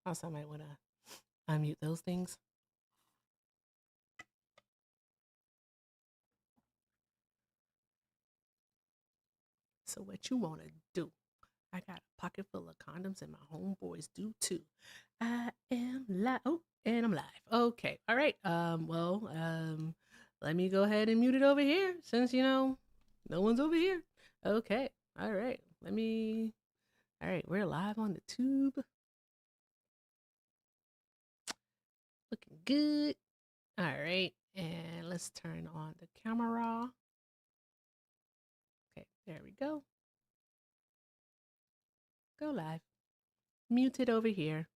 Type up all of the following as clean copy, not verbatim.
Also, I might want to unmute those things. So what you want to do? I got a pocket full of condoms and my homeboys do too. I am live. Oh, and I'm live. Okay. All right. Let me go ahead and mute it over here since, no one's over here. Okay. All right. All right. We're live on the tube. Looking good. All right. And let's turn on the camera. Okay. There we go. Go live. Muted over here.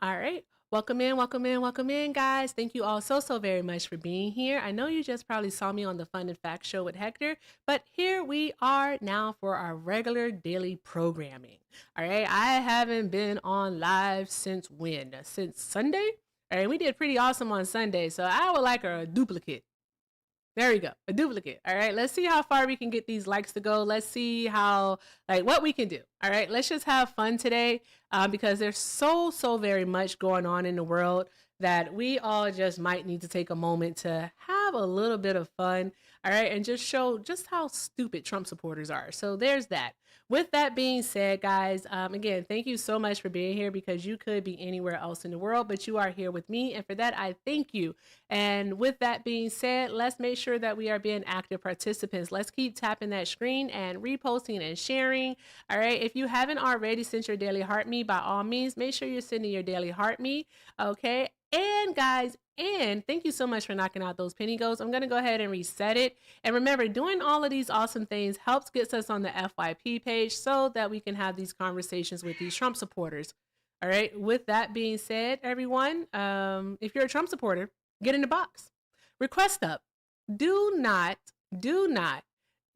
All right. Welcome in, welcome in, welcome in, guys. Thank you all so very much for being here. I know you just probably saw me on the Fun and Facts show with Hector, but here we are now for our regular daily programming. All right. I haven't been on live since when? Since Sunday? All right. We did pretty awesome on Sunday, so I would like a duplicate. There we go. A duplicate. All right. Let's see how far we can get these likes to go. Let's see how, like, what we can do. All right. Let's just have fun today because there's so very much going on in the world that we all just might need to take a moment to have a little bit of fun. All right. And just show just how stupid Trump supporters are. So there's that. With that being said, guys, again, thank you so much for being here because you could be anywhere else in the world, but you are here with me. And for that, I thank you. And with that being said, let's make sure that we are being active participants. Let's keep tapping that screen and reposting and sharing. All right. If you haven't already sent your daily heart me, by all means, make sure you're sending your daily heart me. Okay. And guys, and thank you so much for knocking out those penny goals. I'm going to go ahead and reset it. And remember, doing all of these awesome things helps get us on the FYP page so that we can have these conversations with these Trump supporters. All right. With that being said, everyone, if you're a Trump supporter, get in the box. Request up. Do not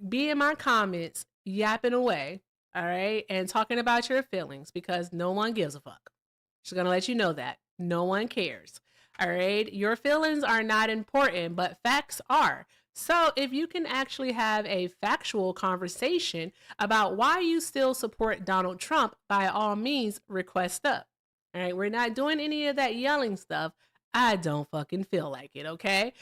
be in my comments yapping away, all right, and talking about your feelings because no one gives a fuck. Just going to let you know that. No one cares. All right. Your feelings are not important, but facts are. So if you can actually have a factual conversation about why you still support Donald Trump, by all means, request up. All right. We're not doing any of that yelling stuff. I don't fucking feel like it, okay?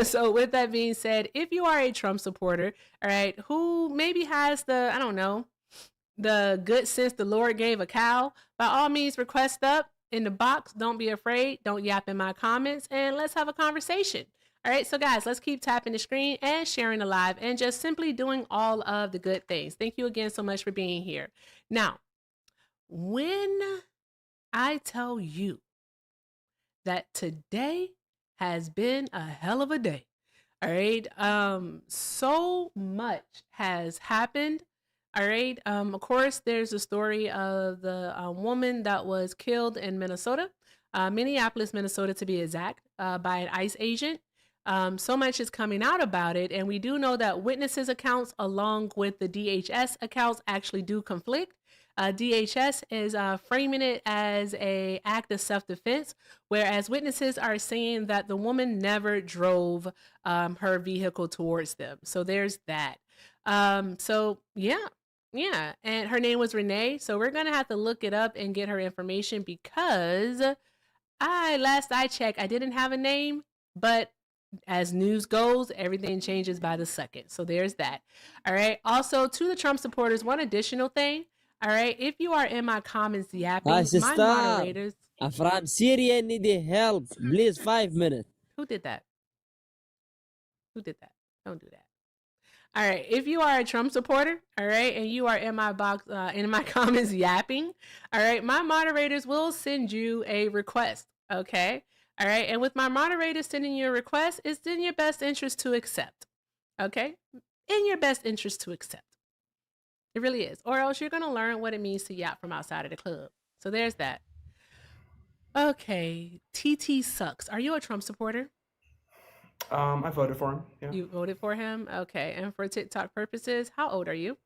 So with that being said, if you are a Trump supporter, all right, who maybe has the, I don't know, the good sense the Lord gave a cow, by all means, request up in the box. Don't be afraid. Don't yap in my comments, and let's have a conversation. All right, so guys, let's keep tapping the screen and sharing the live and just simply doing all of the good things. Thank you again so much for being here. Now, when I tell you that today has been a hell of a day, all right, so much has happened. All right. Of course, there's a story of the woman that was killed in Minnesota, Minneapolis, Minnesota, to be exact, by an ICE agent. So much is coming out about it. And we do know that witnesses' accounts along with the DHS accounts actually do conflict. DHS is framing it as an act of self-defense, whereas witnesses are saying that the woman never drove her vehicle towards them. So there's that. So yeah, and her name was Renee. So we're gonna have to look it up and get her information because last I checked, I didn't have a name, but as news goes, everything changes by the second. So there's that. All right. Also, to the Trump supporters, one additional thing. All right. If you are in my comments yapping, Hi, my sister. moderators. I'm from Syria and need help. Please, 5 minutes. Who did that? Who did that? Don't do that. All right. If you are a Trump supporter, all right, and you are in my box, in my comments yapping, all right, my moderators will send you a request. Okay. All right. And with my moderators sending you a request, it's in your best interest to accept. Okay. In your best interest to accept. It really is. Or else you're going to learn what it means to yap from outside of the club. So there's that. Okay. TT sucks. Are you a Trump supporter? I voted for him. Yeah. You voted for him? Okay. And for TikTok purposes, how old are you?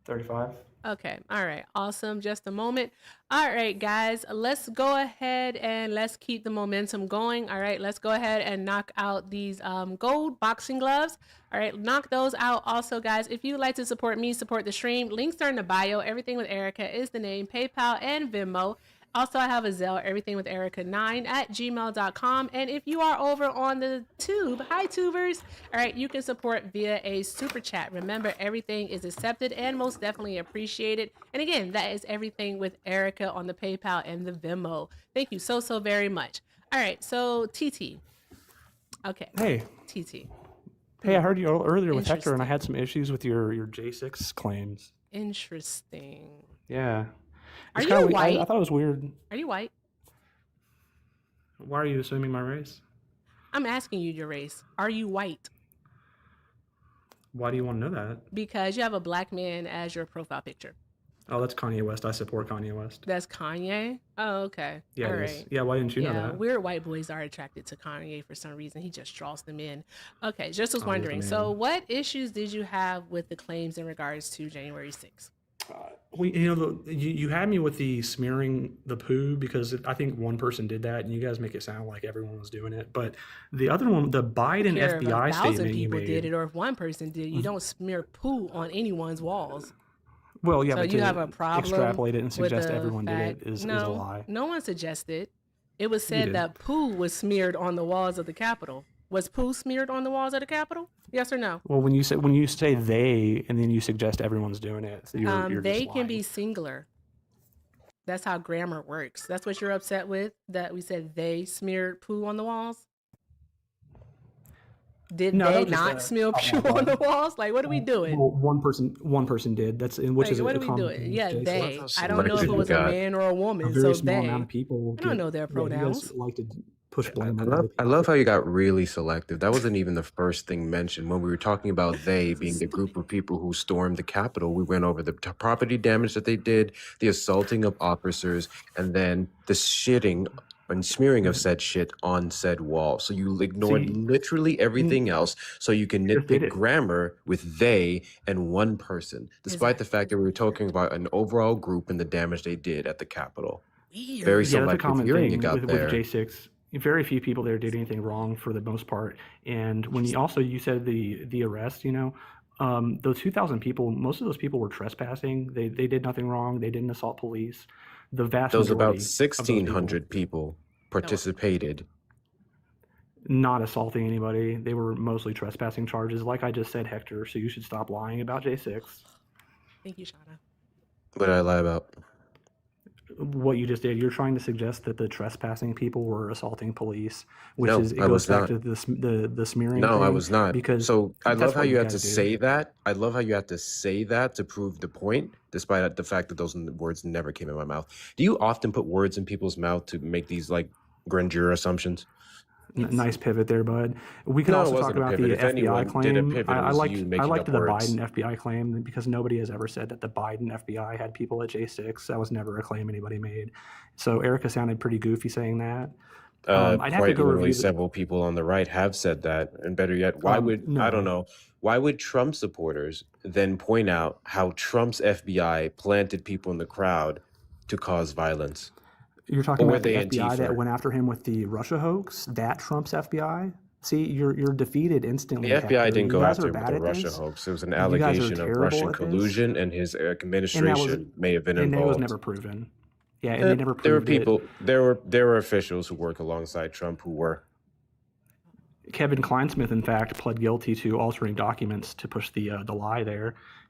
35. Okay. All right. Awesome. Just a moment. All right, guys, let's go ahead and let's keep the momentum going. All right. Let's go ahead and knock out these gold boxing gloves. All right. Knock those out. Also, guys, if you'd like to support me, support the stream, links are in the bio. Everything with Erica is the name, PayPal and Venmo. Also, I have a Zelle, everythingwitherica9@gmail.com. And if you are over on the tube, hi tubers, all right, you can support via a super chat. Remember, everything is accepted and most definitely appreciated. And again, that is everything with Erica on the PayPal and the Venmo. Thank you so very much. All right, so TT. Okay. Hey. TT. Hey, I heard you earlier with Hector, and I had some issues with your J6 claims. Interesting. Yeah. Are you white? I thought it was weird. Are you white? Why are you assuming my race? I'm asking you your race. Are you white? Why do you want to know that? Because you have a black man as your profile picture. Oh, that's Kanye West. I support Kanye West. That's Kanye? Oh, okay. Yeah, All it right. is. Yeah, why didn't you know that? Weird white boys are attracted to Kanye for some reason. He just draws them in. Okay, just was Oh, he's the wondering. So, man. what issues did you have with the claims in regards to January 6th? You had me with the smearing the poo because I think one person did that, and you guys make it sound like everyone was doing it. But the other one, the Biden Care if FBI 1,000 statement you people did made. it or if one person did. You don't smear poo on anyone's walls. Well, yeah, So but you have to a problem extrapolate it and with suggest the everyone did fact? it is a No, lie. no one suggested. It was You said did. that poo was smeared on the walls of the Capitol. Was poo smeared on the walls of the Capitol? Yes or no? Well, when you say they, and then you suggest everyone's doing it, so you're They just can lying. be singular. That's how grammar works. That's what you're upset with, that we said they smeared poo on the walls? Did No, that they was just not smear poo outlaw on the bug. walls? Like, what are we doing? Well, one person did. That's which Like, is what a are we common doing? thing. Yeah, Jason. they. how I don't know if selective it you was a got. man or a A woman, very so small they. amount of people. I don't know their You pronouns. guys like to push I blame on love, other I people. love how you got really selective. That wasn't even the first thing mentioned. When we were talking about they being the Stupid. group of people who stormed the Capitol, we went over the property damage that they did, the assaulting of officers, and then the shitting and smearing of said shit on said wall. So you ignored See, literally everything else so you can just did nitpick it. grammar with they and one person, despite the fact that we were talking about an overall group and the damage they did at the Capitol. Weird. Very Yeah, that's a selective common hearing you thing got with there. J6. Very few people there did anything wrong for the most part. And when you said the arrest, those 2,000 people, most of those people were trespassing. They did nothing wrong. They didn't assault police. The vast Those about majority of those people 1,600 people participated. not assaulting anybody. They were mostly trespassing charges, like I just said, Hector. So you should stop lying about J6. Thank you, Shauna. What did I lie about? What you just did, you're trying to suggest that the trespassing people were assaulting police, which No, is it I goes was back not. to the smearing No, thing. I was not. Because So I love that's how what you had to guys do. say that. I love how you had to say that to prove the point, despite the fact that those words never came in my mouth. Do you often put words in people's mouth to make these like grandeur assumptions? Nice pivot there, bud. We can No, it also talk wasn't a about pivot. the If FBI anyone did a claim. pivot, it I was liked you I making liked up the words. Biden FBI claim because nobody has ever said that the Biden FBI had people at J6. That was never a claim anybody made. So Erica sounded pretty goofy saying that. I'd have to Quite go literally review the. several people on the right have said that. And better yet, why would, I don't No, know, why would Trump supporters then point out how Trump's FBI planted people in the crowd to cause violence? you're talking Or were about the they FBI that Antifa? went after him with the Russia hoax. That Trump's FBI. See, you're defeated instantly. The FBI Hector. didn't You go guys after are him with bad a at Russia this. hoax. It was an You guys are allegation of terrible Russian at this. collusion, and his And that was administration may have been and it was involved. never proven. Yeah, and they never There were proved it. people, there were officials who work alongside Trump who were. Kevin Kleinsmith, in fact, pled guilty to altering documents to push the lie.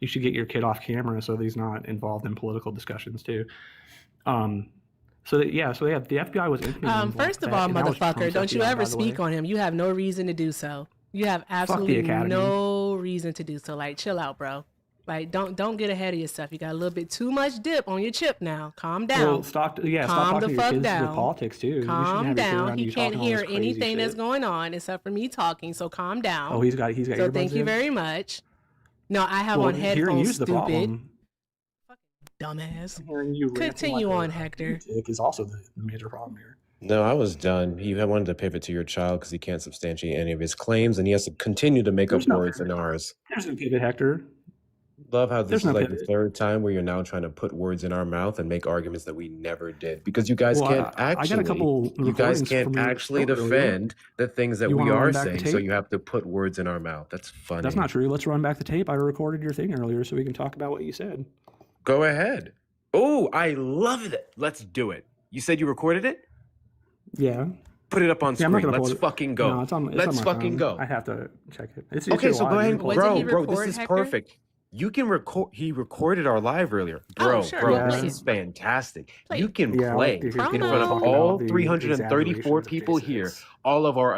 You should get your kid off camera so that he's not involved in political discussions too. So the FBI was intimately involved First with of that, all, and that was motherfucker, Trump's don't you FBI, ever by the way. speak on him. You have no reason to do so. You have absolutely Academy. no reason to do so. Like, chill out, bro. Like, don't get ahead of yourself. You got a little bit too much dip on your chip now. Calm down. Well, stop Calm talking the to your fuck kids down. with politics too. You shouldn't Calm have your kid down. around He you can't talking all hear this crazy anything that's shit. going on except for me talking. So calm down. Oh, he's got So earbuds thank you in? very much. No, I have Well, on hearing headphones. you's the Stupid problem. dumbass. Hearing you ranting Continue like on, a Hector. lunatic is also the major problem here. No, I was done. He had wanted to pivot to your child because he can't substantiate any of his claims, and he has to continue to make There's up no words pivot. in ours. There's no pivot, Hector. Love how this There's is no like the pivot. third time where you're now trying to put words in our mouth and make arguments that we never did because you guys Well, can't I got a actually, couple you guys recordings can't from your actually show earlier. defend the things that You we wanna run are back the saying, so tape? you have to put words in our mouth. That's funny. That's not true. Let's run back the tape. I recorded your thing earlier so we can talk about what you said. Go ahead. Oh, I love it. Let's do it. You said you recorded it? Yeah. Put it up on Yeah, I'm not screen. gonna Let's pull it. fucking go. No, it's on Let's my fucking phone. go. I have to check it. It's Okay, your so live. go ahead, You and, can What pull did it. he bro. This record, is Hector? perfect. You can record. He recorded our live earlier, Oh, bro. sure. Bro, Yeah. this Play is it. fantastic. Play You it. can Yeah, I play like to hear Promo. in people front of talk all about the 334 exaggerations of people here, J6. all of our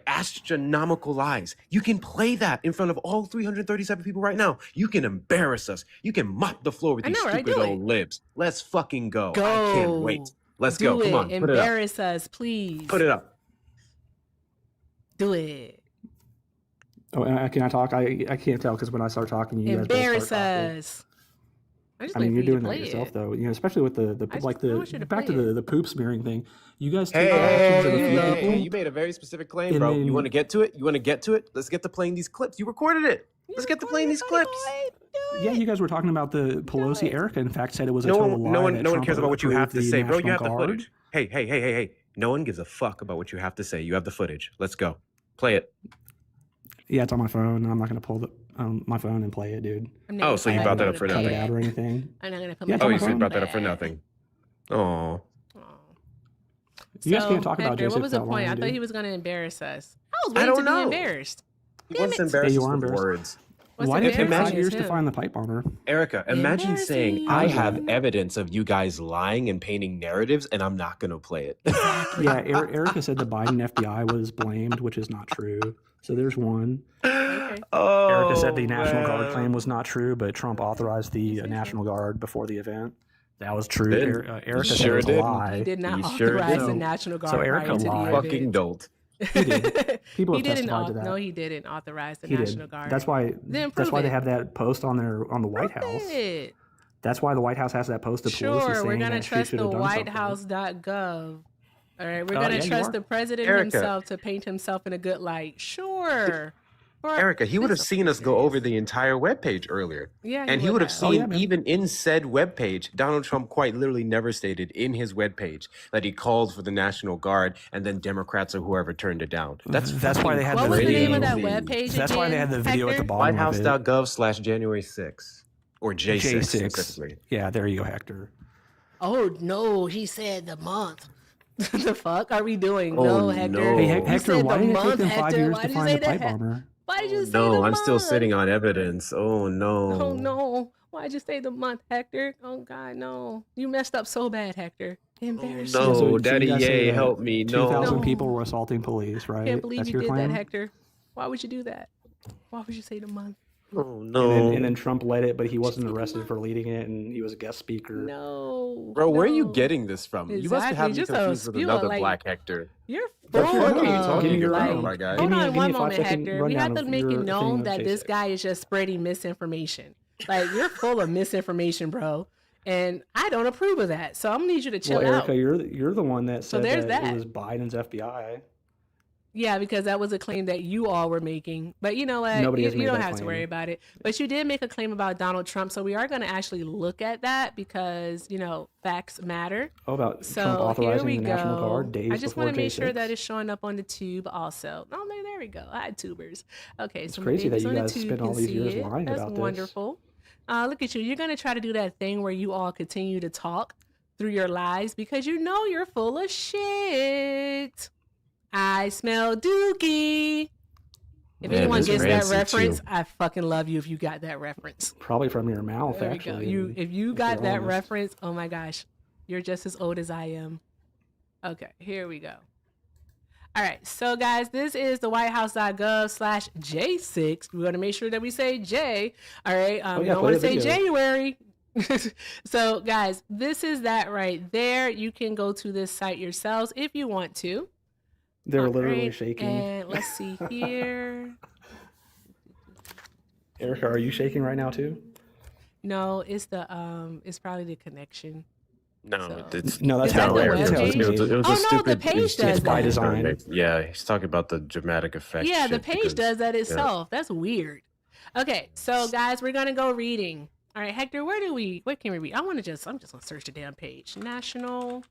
astronomical lies. You can play that in front of all 337 people right now. You can embarrass us. You can mop the floor with I these know, right? stupid Do old it. libs. Let's fucking go. I can't wait. Go. Let's Do go. Come it. on, put it up. Embarrass us, please. Put it up. Do it. Oh, can I talk? I can't tell because when I start talking, you guys both Embarrass start talking. us. just I mean, wait you're for you to doing that play yourself it. though. You know, especially with the I like want you to the back to play it. the poop smearing thing. You guys took Hey, the actions of a there you few go. people. you made a very specific claim, And bro. then- You want to get to it? Let's get to playing these clips. You recorded it. Let's get to playing these clips. Yeah, you guys were talking about the Pelosi. it. Erica, in fact, said it was a No total one, lie. no one, that no one Trump cares about what you have approved to the say, bro. You have National the Guard. footage. Hey. No one gives a fuck about what you have to say. You have the footage. Let's go. Play it. Yeah, it's on my phone. I'm not going to pull my phone and play it, dude. I'm not Oh, gonna so you put brought my that up phone for in Cut nothing. it out bed. or anything. I'm not gonna put Yeah, my it's Oh, on you my said you phone. brought that up for nothing. Oh, Oh. You guys So, can't talk about Hector, Joseph what was the without point? I lying, thought he dude. was gonna embarrass us. I was I waiting to don't be know. embarrassed. He Damn wants to it. embarrass Yeah, you us are with embarrassed. words. What's Why did it take embarrassing 5 years is to him. find the pipe bomber? Erica, imagine saying, I Embarrassing. have evidence of you guys lying and painting narratives, and I'm not going to play it. Exactly. Yeah, Erica said the Biden FBI was blamed, which is not true. So there's one. Okay. Oh, Erica said the National Guard man. claim was not true, but Trump authorized the You say so. National Guard before the event. That was true. Did. Erica said Sure it was a did. lie. He did not He sure authorize did. the National Guard So Erica prior to the lied. event. Fucking dolt. He did. People He have didn't. testified to that. No, he didn't authorize the He National did. Guard. That's why. Then That's prove why they it. have that post on the White Prove House. it. That's why the White House has that post of Pelosi Sure, saying we're gonna that she trust should the have done something. WhiteHouse.gov. All right, we're Oh, gonna yeah, you trust are. the president Erica. himself to paint himself in a good light. Sure. For- Erica, he would have this is seen us go serious. over the entire webpage earlier. Yeah, And he would have have. Oh, seen, yeah, man. even in said webpage, Donald Trump quite literally never stated in his webpage that he called for the National Guard and then Democrats or whoever turned it down. That's why they had What the was the name of that video. webpage That's why they again, had the video at the Hector? bottom of it. Whitehouse.gov/January 6th. Or J6 J6. specifically. Yeah, there you go, Hector. Oh no, he said the month. The fuck are we doing? Oh, no, Hector. no. Hey, You Hector, said why the did it take month, them 5 Hector. years Why to did you find say the pipe that? bomber? Why did you say No, the I'm still month? sitting on evidence. Oh, no. Oh no. Why'd you say the month, Hector? Oh God, no. You messed up so bad, Hector. Embarrassing. no. So Daddy, you guys say yay, that help me, no. 2,000 No. people were assaulting police, right? Can't believe That's you your did claim? that, Hector. Why would you do that? Why would you say the month? Oh, And no. then Trump led it, but he wasn't arrested for leading it, and he was a guest speaker. No. Bro, where are you no. getting this from? You must Exactly, have me just a confused with spew another of, like, black Hector. You're That's full your What are you of, talking Give me your about, rundown. my guy? Hold Give me on a one moment, 5-second Hector. We have rundown to of make your it thing known of that this J6. guy is just spreading misinformation. Like, you're full of misinformation, bro. And I don't approve of that. So I'm gonna need you to chill Well, out. Erica, you're the one that So said there's that that. it was Biden's FBI. Yeah, because that was a claim that you all were making. But you know what? Nobody has You made don't that have to claim. worry about it. But you did make a claim about Donald Trump. So we are going to actually look at that because, facts matter. Oh, about So Trump here authorizing we the National go. Guard days I just before want to make sure J6. that it's showing up on the tube also. Oh, there we go. I had tubers. Okay, It's so my crazy that baby's you on the guys tube spent can all these see years it. lying That's about this. wonderful. Look at you. You're going to try to do that thing where you all continue to talk through your lies because you know you're full of shit. I smell dookie. If Man, anyone this gets that rancid, reference, too. I fucking love you if you got that reference. Probably from your mouth, There we go. actually. If you if got you're that honest. reference, oh my gosh, you're just as old as I am. Okay, here we go. All right, so guys, this is the whitehouse.gov/J6. We're gonna make sure that we say J. All right, we yeah, don't play want to the say video. January. So guys, this is that right there. You can go to this site yourselves if you want to. They're All literally right, shaking. And let's see here. Erica, are you shaking right now too? No, it's probably the connection. No, So- it's No, that's Is that how the it web is. page? It was Oh, a no, the stupid. page does It's by that. design. Yeah, he's talking about the dramatic effect. Yeah, the shit page because- does that itself. That's weird. Okay, so guys, we're gonna go reading. All right, Hector, what can we read? I'm just gonna search the damn page. National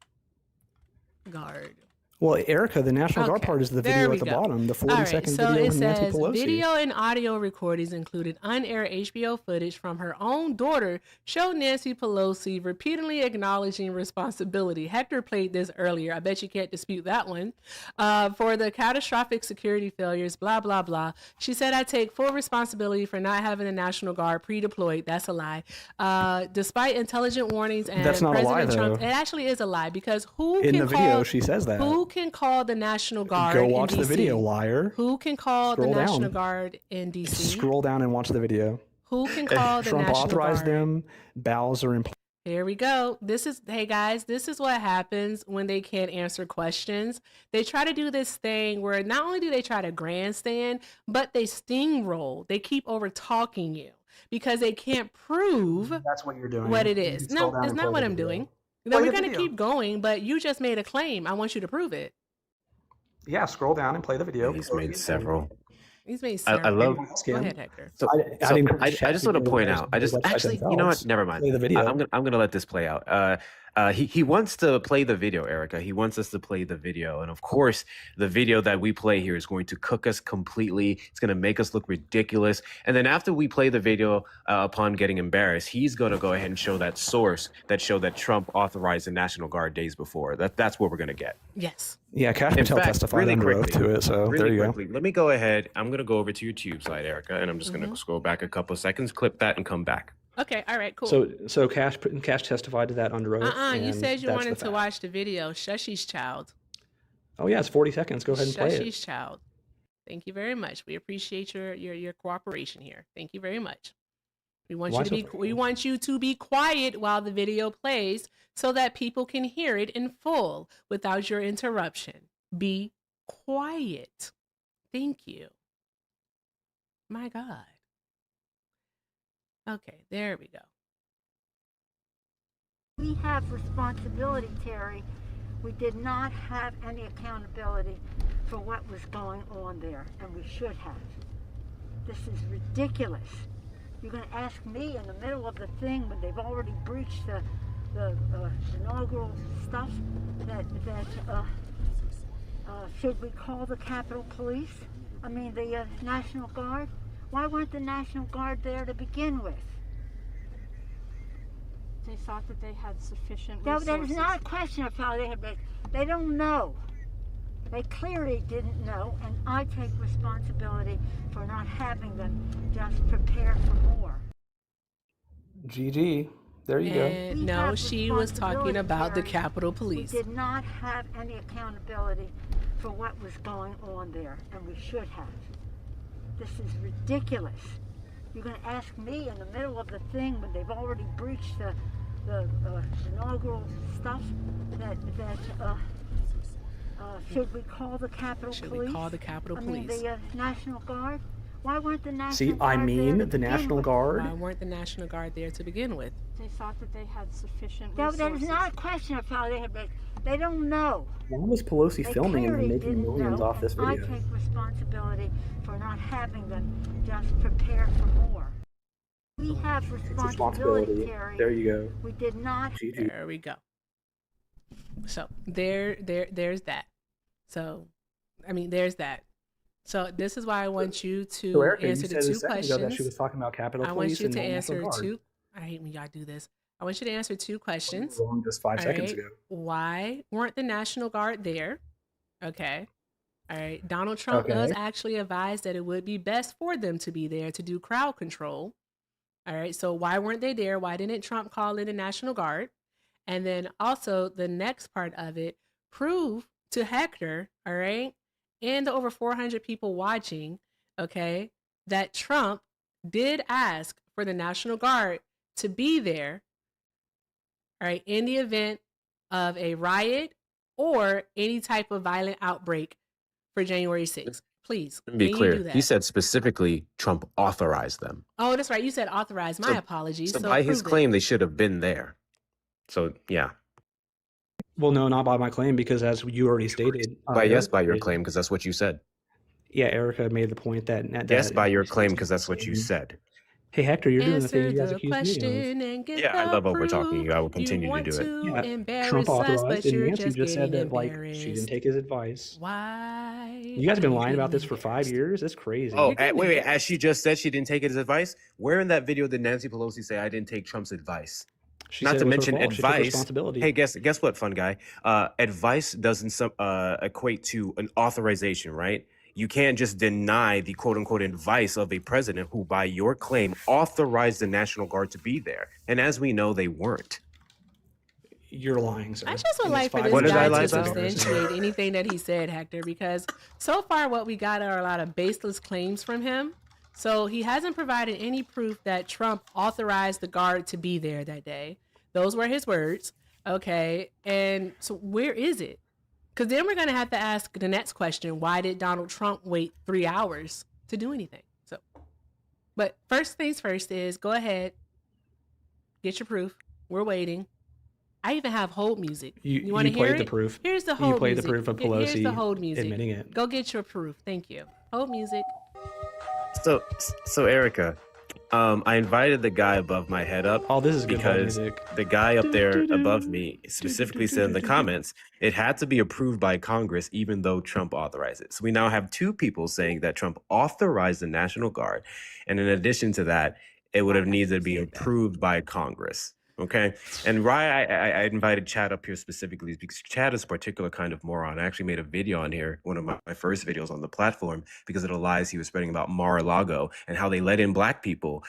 Guard. Well, Erica, the National Guard Okay, part is the there video we at the go. bottom, the All 40-second right, so video it of Nancy says Pelosi. video and audio recordings included unaired HBO footage from her own daughter show Nancy Pelosi repeatedly acknowledging responsibility. Hector played this earlier. I bet you can't dispute that one. For the catastrophic security failures, blah, blah, blah. She said, I take full responsibility for not having the National Guard pre-deployed. That's a lie. Despite intelligent warnings and That's not a lie, President Trump, though. it actually is a lie because who In can the video, call, she says that. who can call the National Guard Go in watch the DC? video, liar. Who can call Scroll the down. National Guard in DC? Scroll down and watch the video. Who can call the Trump National authorized Guard? them. Bows are in place. Here we go. Hey guys, this is what happens when they can't answer questions. They try to do this thing where not only do they try to grandstand, but they steamroll. They keep over talking you. because they can't prove That's what you're doing. what it You is. can scroll No, down it's and not play what the I'm video. doing. No, Play we're the going to video. keep going, but you just made a claim. I want you to prove it. Yeah, scroll down and play the video. He's made several. He's made I several. love. Go ahead, Hector. So, I didn't I just want to point out. I just actually, you know what? Never mind. Play the video. I'm gonna let this play out. He wants to play the video, Erica. He wants us to play the video, and of course, the video that we play here is going to cook us completely. It's going to make us look ridiculous, and then after we play the video, upon getting embarrassed, he's going to go ahead and show that source that showed that Trump authorized the National Guard days before. That's what we're going to get. Yes. Yeah, Cash In Patel fact, testified really under oath quickly, to it, so there you go. Let me go ahead. I'm going to go over to your tube side, Erica, and I'm just going to scroll back a couple of seconds, clip that, and come back. Okay. All right. Cool. So Cash testified to that under oath. You and said you that's wanted the to fact. watch the video. Shushy's child. Oh yeah, it's 40 seconds. Go ahead and play it. Shushy's child. Thank you very much. We appreciate your cooperation here. Thank you very much. We want you to be quiet while the video plays so that people can hear it in full without your interruption. Be quiet. Thank you. My God. Okay, there we go. We have responsibility, Terry. We did not have any accountability for what was going on there, and we should have. This is ridiculous. You're going to ask me in the middle of the thing when they've already breached the inaugural stuff that should we call the Capitol Police? I mean the National Guard? Why weren't the National Guard there to begin with? They thought that they had sufficient No, resources. that is not a question of how they had. They don't know. They clearly didn't know, and I take responsibility for not having them just prepare for more. GG. There you go. And We no, have she was talking responsibility, about the Terry. Capitol Police. We did not have any accountability for what was going on there, and we should have. This is ridiculous. You're going to ask me in the middle of the thing when they've already breached the inaugural stuff that should we call the Capitol Should Police? we call the Capitol I mean Police? the National Guard? Why weren't the National See, Guard I there mean to the begin National with? Guard. Why weren't the National Guard there to begin with? They thought that they had sufficient No, resources. that is not a question of how they had. They don't know. Why was Pelosi They filming and then clearly making didn't millions know, off this and video? I take responsibility for not having them just prepare for more. We have responsibility, Terry. There you go. We did not. GG. There we go. So there's that. So, I mean, there's that. So this is why I want you to So Erica, answer you the said a two second ago that she questions. was talking about Capitol I Police want you and to not National answer Guard. two. I hate when y'all do this. I want you to answer two questions. Wrong just 5 All seconds right. ago. Why weren't the National Guard there? Okay. All right. Donald Trump does Okay. actually advise that it would be best for them to be there to do crowd control. All right. So why weren't they there? Why didn't Trump call in the National Guard? And then also the next part of it, prove to Hector, all right, and the over 400 people watching, okay, that Trump did ask for the National Guard to be there, all right, in the event of a riot or any type of violent outbreak for January 6th. Please, Let me be can you clear. do that? He said specifically Trump authorized them. Oh, that's right. You said authorized. My apologies. So by his prove it. claim, they should have been there. So yeah, Well, no, not by my claim, because as you already stated. by your Erica- claim, because that's what you said. Yeah, Erica made the point that. Yes, by your claim, because that's what you said. Hey, Hector, you're doing the Answer thing you guys the accused me of. question and get Yeah, I the love overtalking you. I will proof. continue to want do it. to Yeah, embarrass Trump us, but authorized, and you're Nancy just just said getting that, like, she didn't embarrassed. take his advice. Why? You guys have been are you lying about getting this for 5 embarrassed? years? That's crazy. Oh, You're getting wait. As embarrassed. she just said she didn't take his advice. Where in that video did Nancy Pelosi say I didn't take Trump's advice? She Not said to it was her mention fault. She took advice. responsibility. Hey, guess what, fun guy? Advice doesn't equate to an authorization, right? You can't just deny the quote unquote advice of a president who, by your claim, authorized the National Guard to be there. And as we know, they weren't. You're lying, sir. I just would And like it's for 5 this What did I guy lie to about? substantiate anything that he said, Hector, because so far what we got are a lot of baseless claims from him. So he hasn't provided any proof that Trump authorized the guard to be there that day. Those were his words. Okay. And so where is it? Because then we're going to have to ask the next question. Why did Donald Trump wait 3 hours to do anything? So But first things first is go ahead, get your proof. We're waiting. I even have hold music. You want to hear played it? the proof. Here's the You hold played music. the proof of Here's the Pelosi hold music. admitting it. Go get your proof. Thank you. Hold music. So Erica, I invited the guy above my head up Oh, this is good hold because music. the guy up there above me specifically said in the comments it had to be approved by Congress even though Trump authorized it. So we now have two people saying that Trump authorized the National Guard, and in addition to that, it would have needed to be approved by Congress. Okay. And why I invited Chad up here specifically is because Chad is a particular kind of moron. I actually made a video on here, one of my first videos on the platform, because of the lies he was spreading about Mar-a-Lago and how they let in black people.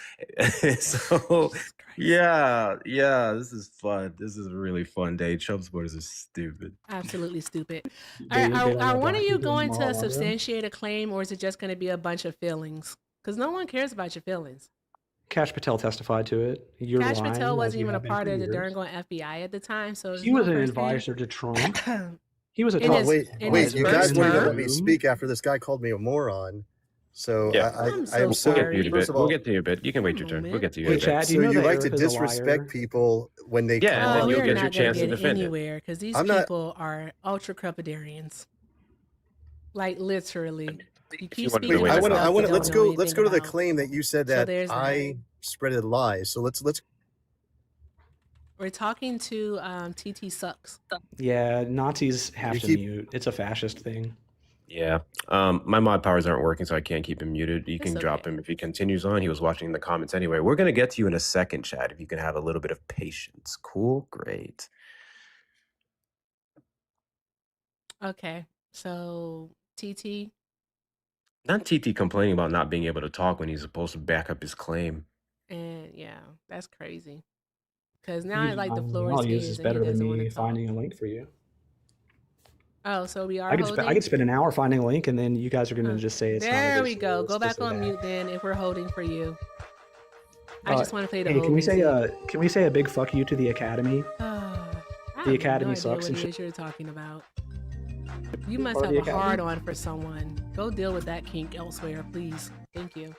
So yeah, this is fun. This is a really fun day. Trump supporters are stupid. Absolutely stupid. They don't Are let one of black you people in going to Mar-a-Lago? substantiate a claim, or is it just going to be a bunch of feelings? Because no one cares about your feelings. Kash Patel testified to it. You're Cash lying, Patel as wasn't you even a have been part for of the years. darn FBI at the time, so He was an advisor to Trump. He was a In top his- Wait, in wait! his You first guys weren't gonna let term? me speak after this guy called me a moron. So Yeah. I'm so I'm We'll sorry. get to you in a First bit. of We'll all, get to you in a bit. You can wait your turn. We'll get to you in Hey, a bit. Chad, do you so know you that like to Erica's a disrespect liar? people when they Yeah, and come then on you'll We're get not your going chance to to get defend it. anywhere because these I'm not- people are ultra crepidarians. Like literally. You If keep you wanted to speaking wait, I about want to. stuff I you want to. don't Let's know go. anything Let's go to the about. claim that you said So that there's that. I spreaded lies. So let's. We're talking to TT Sucks. Yeah, Nazis have You to keep- mute. It's a fascist thing. Yeah. My mod powers aren't working, so I can't keep him muted. You It's can drop okay. him if he continues on. He was watching the comments anyway. We're going to get to you in a second, Chad, if you can have a little bit of patience. Cool? Great. Okay. So TT, Not TT complaining about not being able to talk when he's supposed to back up his claim. and yeah, that's crazy. Because now Using like the my floor is values his is and he better than doesn't want me to talk. finding a link for you. Oh, so we are I could holding. spend an hour finding a link, and then you guys are gonna just say it's not a There big we go. deal, Go it's back this or on that. mute then if we're holding for you. I just want to play the Hey, whole can we say music. can we say a big fuck you to the Academy? I The have Academy no idea sucks what and it shit. is you're talking about. You must Part of have the a hard Academy? on for someone. Go deal with that kink elsewhere, please. Thank you.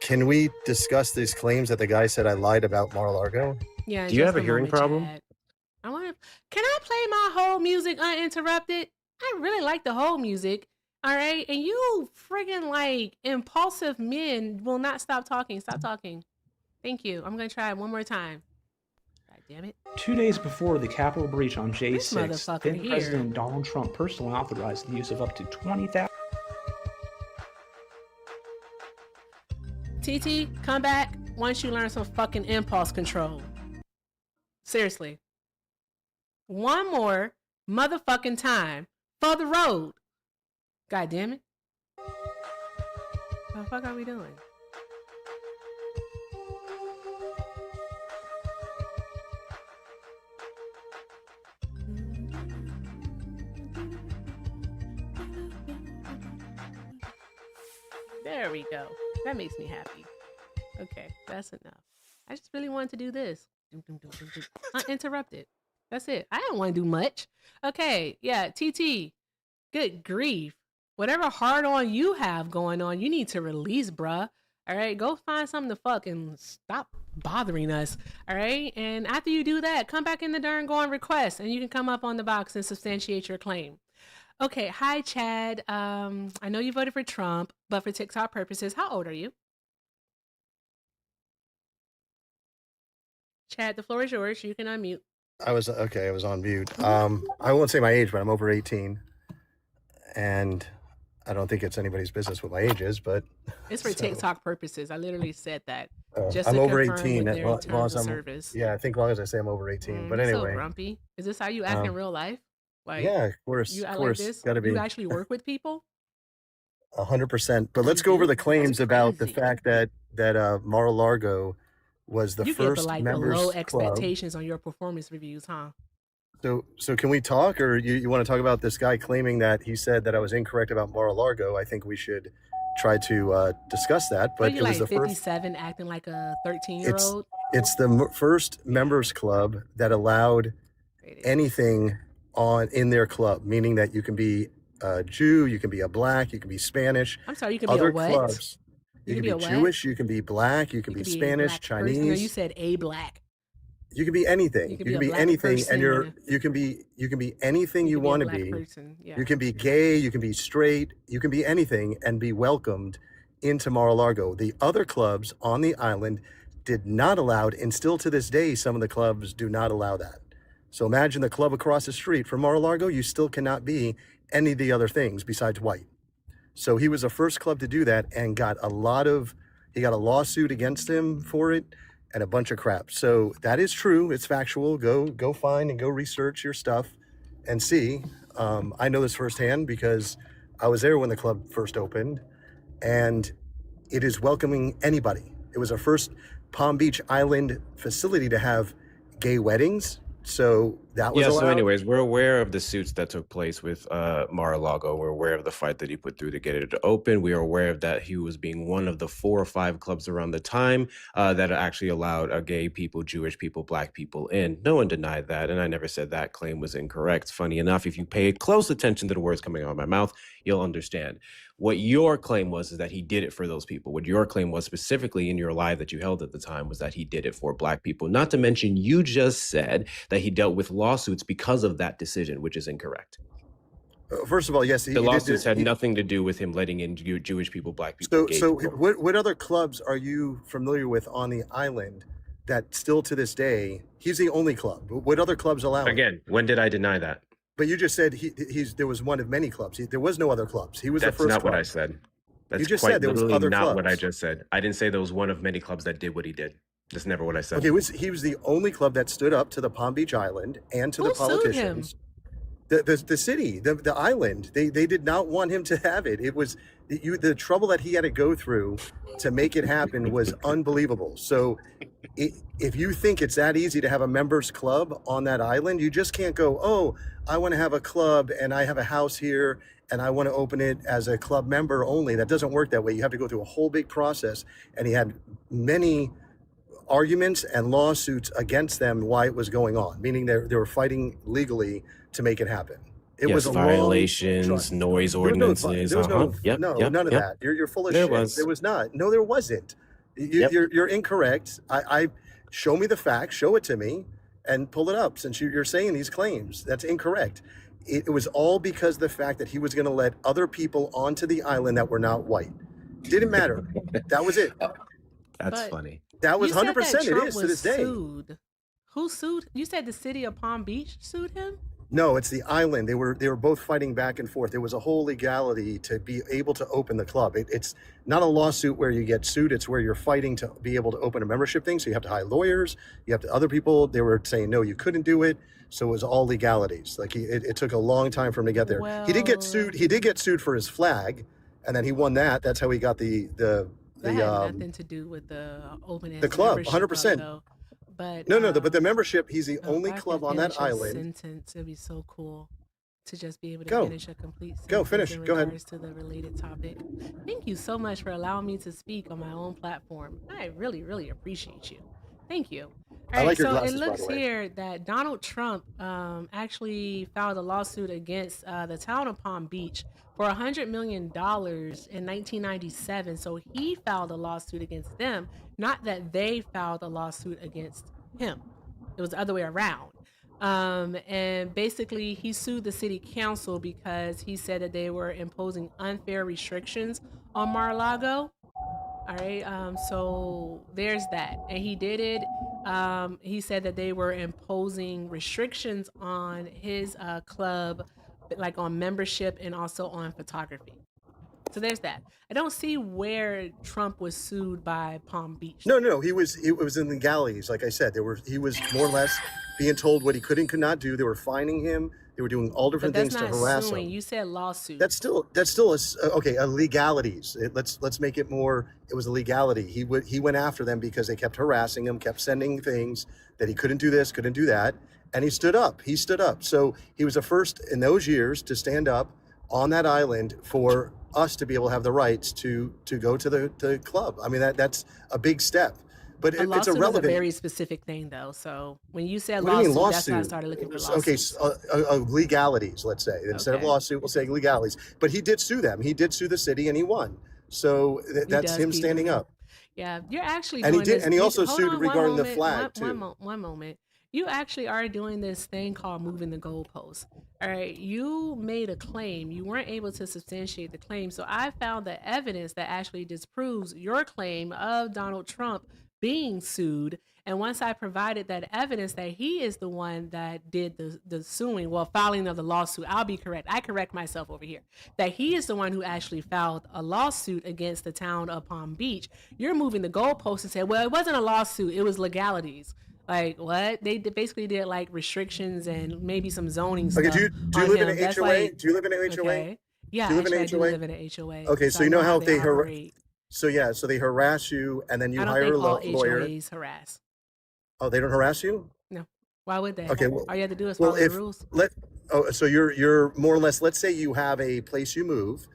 Can we discuss these claims that the guy said I lied about Mar-a-Lago? Yeah. in Do you just have a hearing problem? Chad. I want to. Can I play my whole music uninterrupted? I really like the whole music. All right, and you friggin' like impulsive men will not stop talking. Stop talking. Thank you. I'm gonna try it one more time. God damn it. 2 days before the Capitol breach on This J6, motherfucker then here. President Donald Trump personally authorized the use of up to 20,000. TT, come back once you learn some fucking impulse control. Seriously. One more motherfucking time for the road. God damn it. What the fuck are we doing? There we go. That makes me happy. Okay, that's enough. I just really wanted to do this. Uninterrupted. That's it. I didn't want to do much. Okay, yeah, TT. Good grief. Whatever hard on you have going on, you need to release, bruh. All right, go find something to fuck and stop bothering us. All right, and after you do that, come back in the darn go on request and you can come up on the box and substantiate your claim. Okay, hi Chad. I know you voted for Trump, but for TikTok purposes, how old are you? Chad, the floor is yours. You can unmute. I was okay. I was on mute. I won't say my age, but I'm over 18, and I don't think it's anybody's business what my age is. But It's for So- TikTok purposes. I literally said that. Just I'm to over confirm 18 with as their long as terms of I'm. service. Yeah, I think as long as I say I'm over 18. But You're so anyway, grumpy. Is this how you act in real life? Like, yeah, of course, you of act course, like this? gotta be You actually work with people? 100%. But let's go over the claims about the crazy. fact that Mar-a-Lago was the You get the first like the members low club. expectations on your performance reviews, huh? So can we talk, or you want to talk about this guy claiming that he said that I was incorrect about Mar-a-Lago? I think we should try to discuss that. But But you it was like the first. 57 acting like a 13-year-old? It's the first members club that allowed anything in their club, meaning that you can be a Jew, you can be a black, you can be Spanish. I'm sorry, you can be Other a what? clubs, You You can can be a be what? Jewish, you can be black, you can You be could be a Spanish, black person. No, you Chinese. said a black. You can be You anything. could You be can a be black anything, person. and you can be anything You you could be a want to black be. person. Yeah. You can be gay, you can be straight, you can be anything and be welcomed into Mar-a-Lago. The other clubs on the island did not allow it, and still to this day, some of the clubs do not allow that. So imagine the club across the street from Mar-a-Lago, you still cannot be any of the other things besides white. So he was the first club to do that and he got a lawsuit against him for it and a bunch of crap. So that is true. It's factual. Go find and go research your stuff and see. I know this firsthand because I was there when the club first opened, and it is welcoming anybody. It was our first Palm Beach Island facility to have gay weddings. So that was Yeah, so allowed. anyways, we're aware of the suits that took place with Mar-a-Lago. We're aware of the fight that he put through to get it to open. We are aware of that he was being one of the 4 or 5 clubs around the time that actually allowed gay people, Jewish people, black people in. No one denied that, and I never said that claim was incorrect. Funny enough, if you pay close attention to the words coming out of my mouth, you'll understand. What your claim was is that he did it for those people. What your claim was specifically in your live that you held at the time was that he did it for black people. Not to mention, you just said that he dealt with lawsuits because of that decision, which is incorrect. First of all, yes, The lawsuits had nothing to do with him letting in Jewish people, black people, gay So people. what other clubs are you familiar with on the island that still to this day, he's the only club? What other clubs allow him? Again, when did I deny that? But you just said there was one of many clubs. There was no other clubs. He was the That's first not club. what I said. That's just quite said there was literally other not what I clubs. just said. I didn't say there was one of many clubs that did what he did. That's never what I said. Okay, he was the only club that stood up to the Palm Beach Island and to Who the sued politicians. The city, the island, they did not want him to have it. It was the trouble that he had to go through to make it happen was unbelievable. So if you think it's that easy to have a members club on that island, you just can't go, oh, I want to have a club and I have a house here and I want to open it as a club member only. That doesn't work that way. You have to go through a whole big process. And he had many arguments and lawsuits against them why it was going on, meaning they were fighting legally to make it happen. It was a violations, noise ordinances. There was none of that. You're full of There shit. was. There was not. No, there wasn't. You're incorrect. I show me the facts, show it to me, and pull it up. Since you're saying these claims, that's incorrect. It was all because of the fact that he was going to let other people onto the island that were not white. Didn't matter. That was it. That's But funny. That was you said 100%. that Trump It is to was this day. sued. Who sued? You said the city of Palm Beach sued him? No, it's the island. They were both fighting back and forth. There was a whole legality to be able to open the club. It's not a lawsuit where you get sued. It's where you're fighting to be able to open a membership thing. So you have to hire lawyers. You have to other people. They were saying no, you couldn't do it. So it was all legalities. Like it took a long time for him to get there. He did get sued. He did get sued for his flag, and then he won that. That's how he got That had nothing to do with the opening the club. membership 100%. though. But But the membership. He's the if only I club could on that finish a island. sentence, it'd be so cool to just be able to Go. finish a complete sentence Go, finish. in Go ahead. regards to the related topic. Thank you so much for allowing me to speak on my own platform. I really, really appreciate you. Thank you. I like your so glasses, it by looks the way. here that Donald Trump actually filed a lawsuit against the town of Palm Beach for $100 million in 1997. So he filed a lawsuit against them, not that they filed a lawsuit against him. It was the other way around. And basically he sued the city council because he said that they were imposing unfair restrictions on Mar-a-Lago. All right. So there's that. And he did it. He said that they were imposing restrictions on his club, like on membership and also on photography. So there's that. I don't see where Trump was sued by Palm Beach. No. It was in the galleys. Like I said, he was more or less being told what he could and could not do. They were fining him. They were doing all But different that's things to not harass suing. him. You said lawsuit. That's still a legalities. Let's make it more. It was a legality. He went after them because they kept harassing him, kept sending things that he couldn't do this, couldn't do that, and he stood up. So he was the first in those years to stand up on that island for us to be able to have the rights to go to the club. I mean that's a big step. But a it's lawsuit irrelevant. is a very specific thing, though. So when you said What do you mean lawsuit, that's why I lawsuit? started looking for Okay, lawsuits. legalities, let's say. Instead of Okay. lawsuit, we'll say legalities. But he did sue them. He did sue the city and he won. So He that's does him keep standing moving. up. Yeah, you're actually And he doing did, this. and he also Hold sued on one regarding the moment. flag too. One moment. You actually are doing this thing called moving the goalposts. All right, you made a claim. You weren't able to substantiate the claim. So I found the evidence that actually disproves your claim of Donald Trump being sued. And once I provided that evidence that he is the one that did the suing, well, filing of the lawsuit, I'll be correct. I correct myself over here. That he is the one who actually filed a lawsuit against the town of Palm Beach. You're moving the goalposts and said, well, it wasn't a lawsuit, it was legalities. Like what? They basically did like restrictions and maybe some zoning Okay, stuff do you on live in him. an That's HOA? like Do you live in an HOA? okay, yeah. Do you live in Actually, an I do HOA? live in an HOA. Okay, so so I you know know how how they they operate. so they harass you, and then you I don't hire think a all lawyer. HOAs harass. Oh, they don't harass you? No, why would they? Okay, well, All you have to do is well, follow the if rules. so you're more or less. Let's say you have a place you move,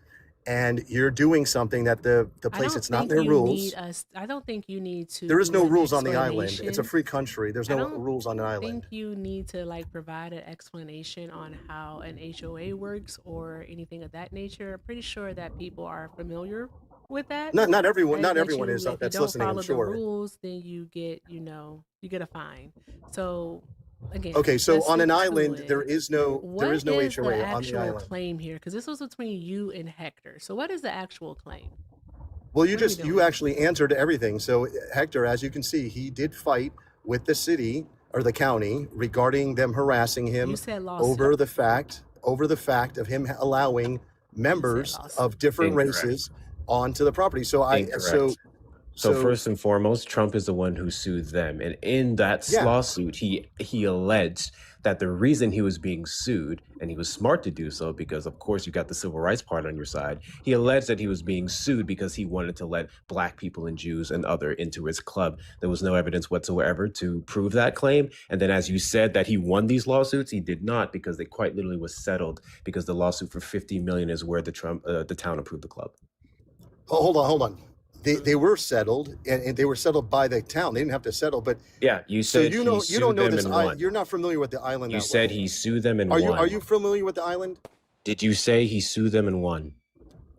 and you're doing something that the I place don't it's not think their you rules. need us. I don't think you need to. There is do no an rules on the island. It's a explanation. free country. There's I no don't rules on an island. think you need to like provide an explanation on how an HOA works or anything of that nature. I'm pretty sure that people are familiar with that. Not everyone. Right? Not But everyone you, is if you that's don't listening. I'm follow the sure. rules, then you get, you get a fine. So again, Okay, so let's on an stick to island, there it. is no What is HOA the on the actual island. claim here? Because this was between you and Hector. So what is the actual claim? Well, What are we you doing? actually answered everything. So Hector, as you can see, he did fight with the city or the county regarding them harassing You him said lawsuit. over the fact of him allowing You said members lawsuit. of different Incorrect. races onto the property. So Incorrect. So first and foremost, Trump is the one who sued them, and in that Yeah. lawsuit, he alleged that the reason he was being sued, and he was smart to do so because, of course, you got the civil rights part on your side. He alleged that he was being sued because he wanted to let Black people and Jews and other into his club. There was no evidence whatsoever to prove that claim. And then, as you said, that he won these lawsuits, he did not, because they quite literally was settled because the lawsuit for $50 million is where the town approved the club. Oh, hold on. They were settled, and they were settled by the town. They didn't have to settle, but Yeah, you so said you he don't sued know them this. and won. You're not familiar with the island. You that said well. he sued them and Are won. you familiar with the island? Did you say he sued them and won?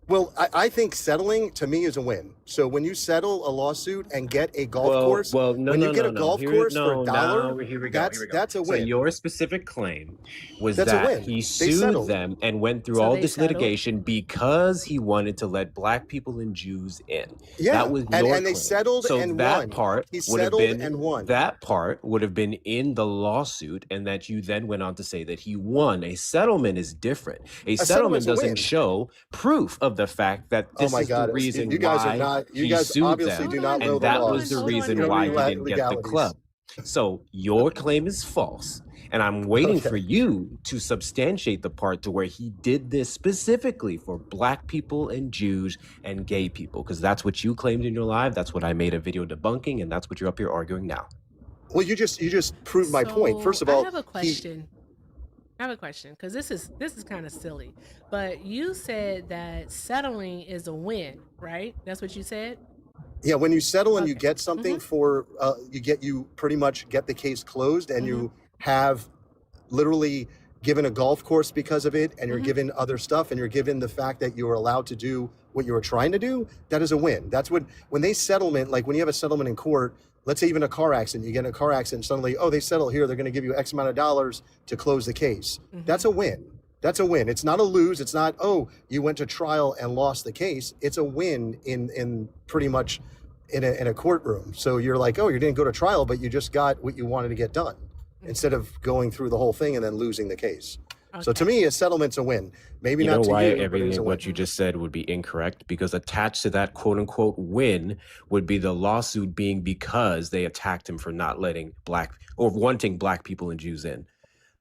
Well, I think settling to me is a win. So when you settle a lawsuit and get a golf course, no, when no, you get no, a no. golf Here, course for no, a dollar, no, here we go. that's a So win. your specific claim was That's a that win. he They sued settled. them and went through So all they this settled. litigation because he wanted to let Black people and Jews in. Yeah, That was and your they claim. settled So and that won. part He would have settled been and won. in the lawsuit, and that you then went on to say that he won. A settlement is different. A settlement settlement's a doesn't win. show proof of the fact that Oh this my is the God, reason you guys are why not. You he guys sued obviously them, do not know and the that laws. was the Hold on, reason You don't why know he didn't get the legalities. club. So your claim is false, and I'm waiting for Okay. you to substantiate the part to where he did this specifically for Black people and Jews and gay people, because that's what you claimed in your live. That's what I made a video debunking, and that's what you're up here arguing now. Well, you just proved my point. First of So all, I have a question. Because this is kind of silly. But you said that settling is a win, right? That's what you said. Yeah, when you settle and you Okay. get something for you pretty much get the case closed, and you have literally given a golf course because of it, and you're given other stuff, and you're given the fact that you were allowed to do what you were trying to do. That is a win. That's when they settlement, like when you have a settlement in court. Let's say even a car accident, you get in a car accident, suddenly, oh, they settle here, they're going to give you X amount of dollars to close the case. That's a win. That's a win. It's not a lose. It's not, oh, you went to trial and lost the case. It's a win in pretty much in a courtroom. So you're like, oh, you didn't go to trial, but you just got what you wanted to get done instead of going through the whole thing and then losing the case. So to me, a settlement's a win. Maybe You not know to why you, but it is everything a win. what you just said would be incorrect? Because attached to that quote unquote win would be the lawsuit being because they attacked him for not letting wanting Black people and Jews in.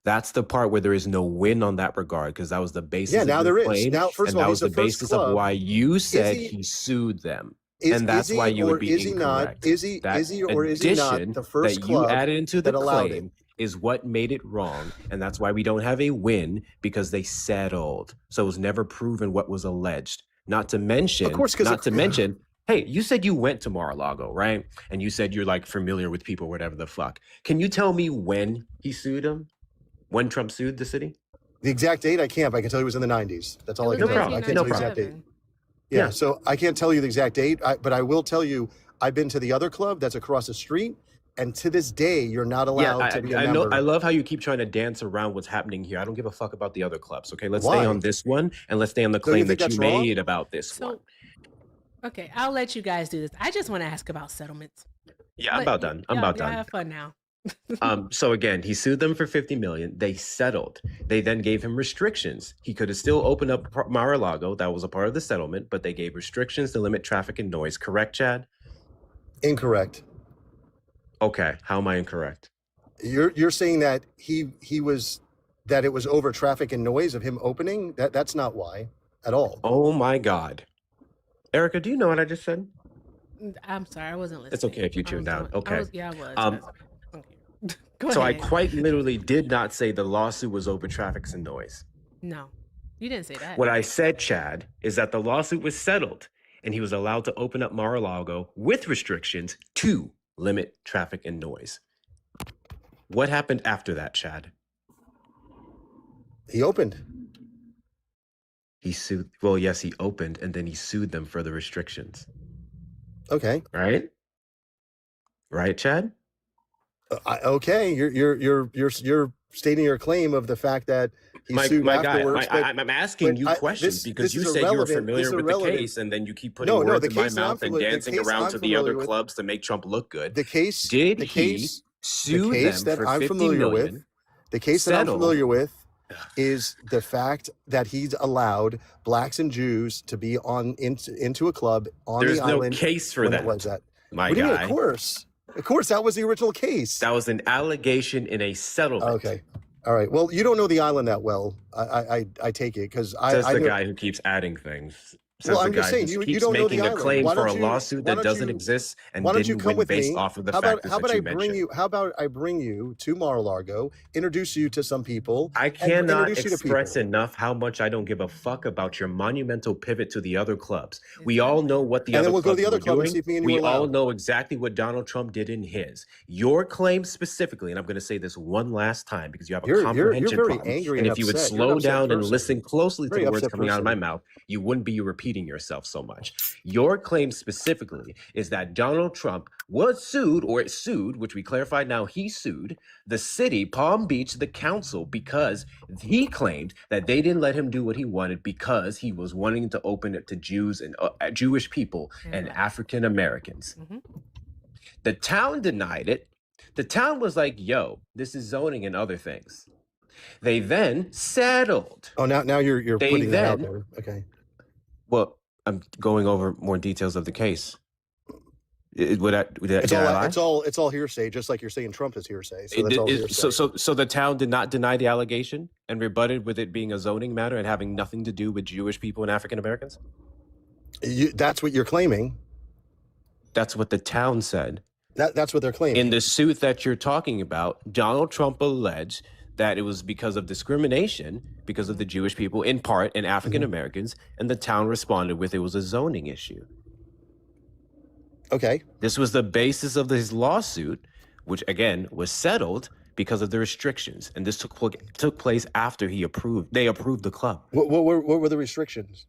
That's the part where there is no win on that regard, because that was the basis Yeah, of now your there is. claim, Now, first and of all, that he's was the the first basis of club. why you said he- he sued them. Is And that's he why you or would be is he not? incorrect. Is he That or is he not addition the first that you club added into the that allowed it? claim is what made it wrong, and that's why we don't have a win, because they settled. So it was never proven what was alleged. Not to mention, Of course, 'cause hey, you said you went to Mar-a-Lago, right? And you said you're like familiar with people, whatever the fuck. Can you tell me when he sued him? When Trump sued the city? The exact date I can't, but I can tell you it was in the 90s. That's all I It can was tell you. I can't tell you the exact date. 1997. Yeah, Yeah. so I can't tell you the exact date, but I will tell you I've been to the other club that's across the street, and to this day, you're not Yeah, allowed to be a I know. I member. love how you keep trying to dance around what's happening here. I don't give a fuck about the other clubs. Okay, let's stay Why? on this one, and let's stay on the Don't you claim think that you that's wrong? made about this one. So, okay, I'll let you guys do this. I just want to ask about settlements. Yeah, I'm about done. I'm about Y'all done. have fun now. So again, he sued them for $50 million. They settled. They then gave him restrictions. He could have still opened up Mar-a-Lago. That was a part of the settlement, but they gave restrictions to limit traffic and noise. Correct, Chad? Incorrect. Okay. How am I incorrect? You're saying that it was over traffic and noise of him opening? That's not why at all. Oh my God. Erica, do you know what I just said? I'm sorry, I wasn't listening. It's okay if you tuned out. Okay. I was. That's okay. Go So I ahead. quite literally did not say the lawsuit was over traffic and noise. No, you didn't say that. What I said, Chad, is that the lawsuit was settled and he was allowed to open up Mar-a-Lago with restrictions to limit traffic and noise. What happened after that, Chad? He opened. He sued. Well, yes, he opened and then he sued them for the restrictions. Okay. Right? Right, Chad? Okay. You're stating your claim of the fact that he sued my guy, afterwards. I'm asking you questions because you said you were familiar with the case, and then you keep putting words in my mouth and dancing around to the other clubs to make Trump look good. The case Did he sue them that for I'm $50 familiar million? with, the case that I'm familiar with is the fact that he's allowed blacks and Jews to be into a club on There's the no island. case for when that. it was that. My What do you mean? guy. Of course, that was the original case. That was an allegation in a settlement. Okay. All right. Well, you don't know the island that well. I take it because Says I the know, guy who keeps adding things. Says Well, the I'm just guy saying, who you keeps don't know the making a island. claim Why for a don't you- lawsuit why that don't doesn't you- exist and why don't you didn't come win with based me? off of the How factors about that I you bring mentioned. you? How about I bring you to Mar-a-Lago, introduce you to some people? I and cannot introduce you to express people. enough how much I don't give a fuck about your monumental pivot to the other clubs. We all know what the And other then we'll go to clubs the other were club and doing. see if me and you We are all allowed. know exactly what Donald Trump did in his. Your claim specifically, and I'm going to say this one last time because you have a You're comprehension very problem. angry and and if you would upset. You're an slow upset down and person. listen closely to Very the words upset coming out of my person. mouth, you wouldn't be repeating yourself so much. Your claim specifically is that Donald Trump was sued, which we clarified now he sued the city, Palm Beach, the council, because he claimed that they didn't let him do what he wanted because he was wanting to open it to Jews and Jewish people and African Americans. The town denied it. The town was like, yo, this is zoning and other things. They then settled. Oh, now you're They putting that out then- there. Okay. Well, I'm going over more details of the case. Did I lie? It's all hearsay, just like you're saying Trump is hearsay. So that's all hearsay. So the town did not deny the allegation and rebutted with it being a zoning matter and having nothing to do with Jewish people and African Americans? That's what you're claiming. That's what the town said. That's what they're claiming. In the suit that you're talking about, Donald Trump alleged that it was because of discrimination, because of the Jewish people, in part, and African Americans, and the town responded with it was a zoning issue. Okay. This was the basis of his lawsuit, which again was settled because of the restrictions, and this took place after they approved the club. What were the restrictions?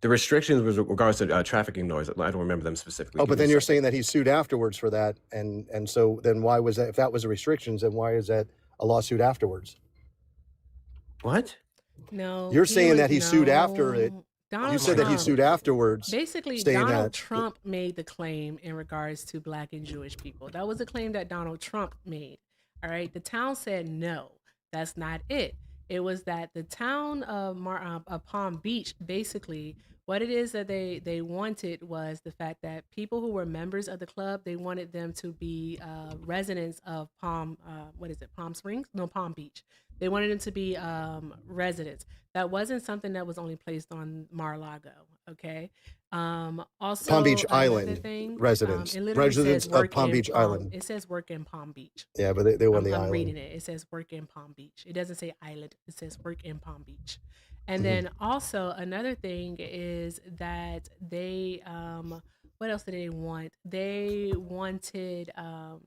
The restrictions was regards to trafficking noise. I don't remember them specifically. Oh, but then you're saying that he sued afterwards for that, and so then why was that? If that was the restrictions, then why is that a lawsuit afterwards? What? No. You're saying that he sued after it. Donald You said that he Trump- sued afterwards. Basically, saying Donald that- Trump made the claim in regards to black and Jewish people. That was a claim that Donald Trump made. All right. The town said, no, that's not it. It was that the town of Palm Beach, basically, what it is that they wanted was the fact that people who were members of the club, they wanted them to be residents of Palm Springs? No, Palm Beach. They wanted them to be residents. That wasn't something that was only placed on Mar-a-Lago, okay? Also, Palm Beach another Island thing, residents. it literally Residents says of work Palm in Beach Island. It says work in Palm Beach. Yeah, but they won the I'm island. reading it. It says work in Palm Beach. It doesn't say island. It says work in Palm Beach. And then also another thing is that they what else did they want? They wanted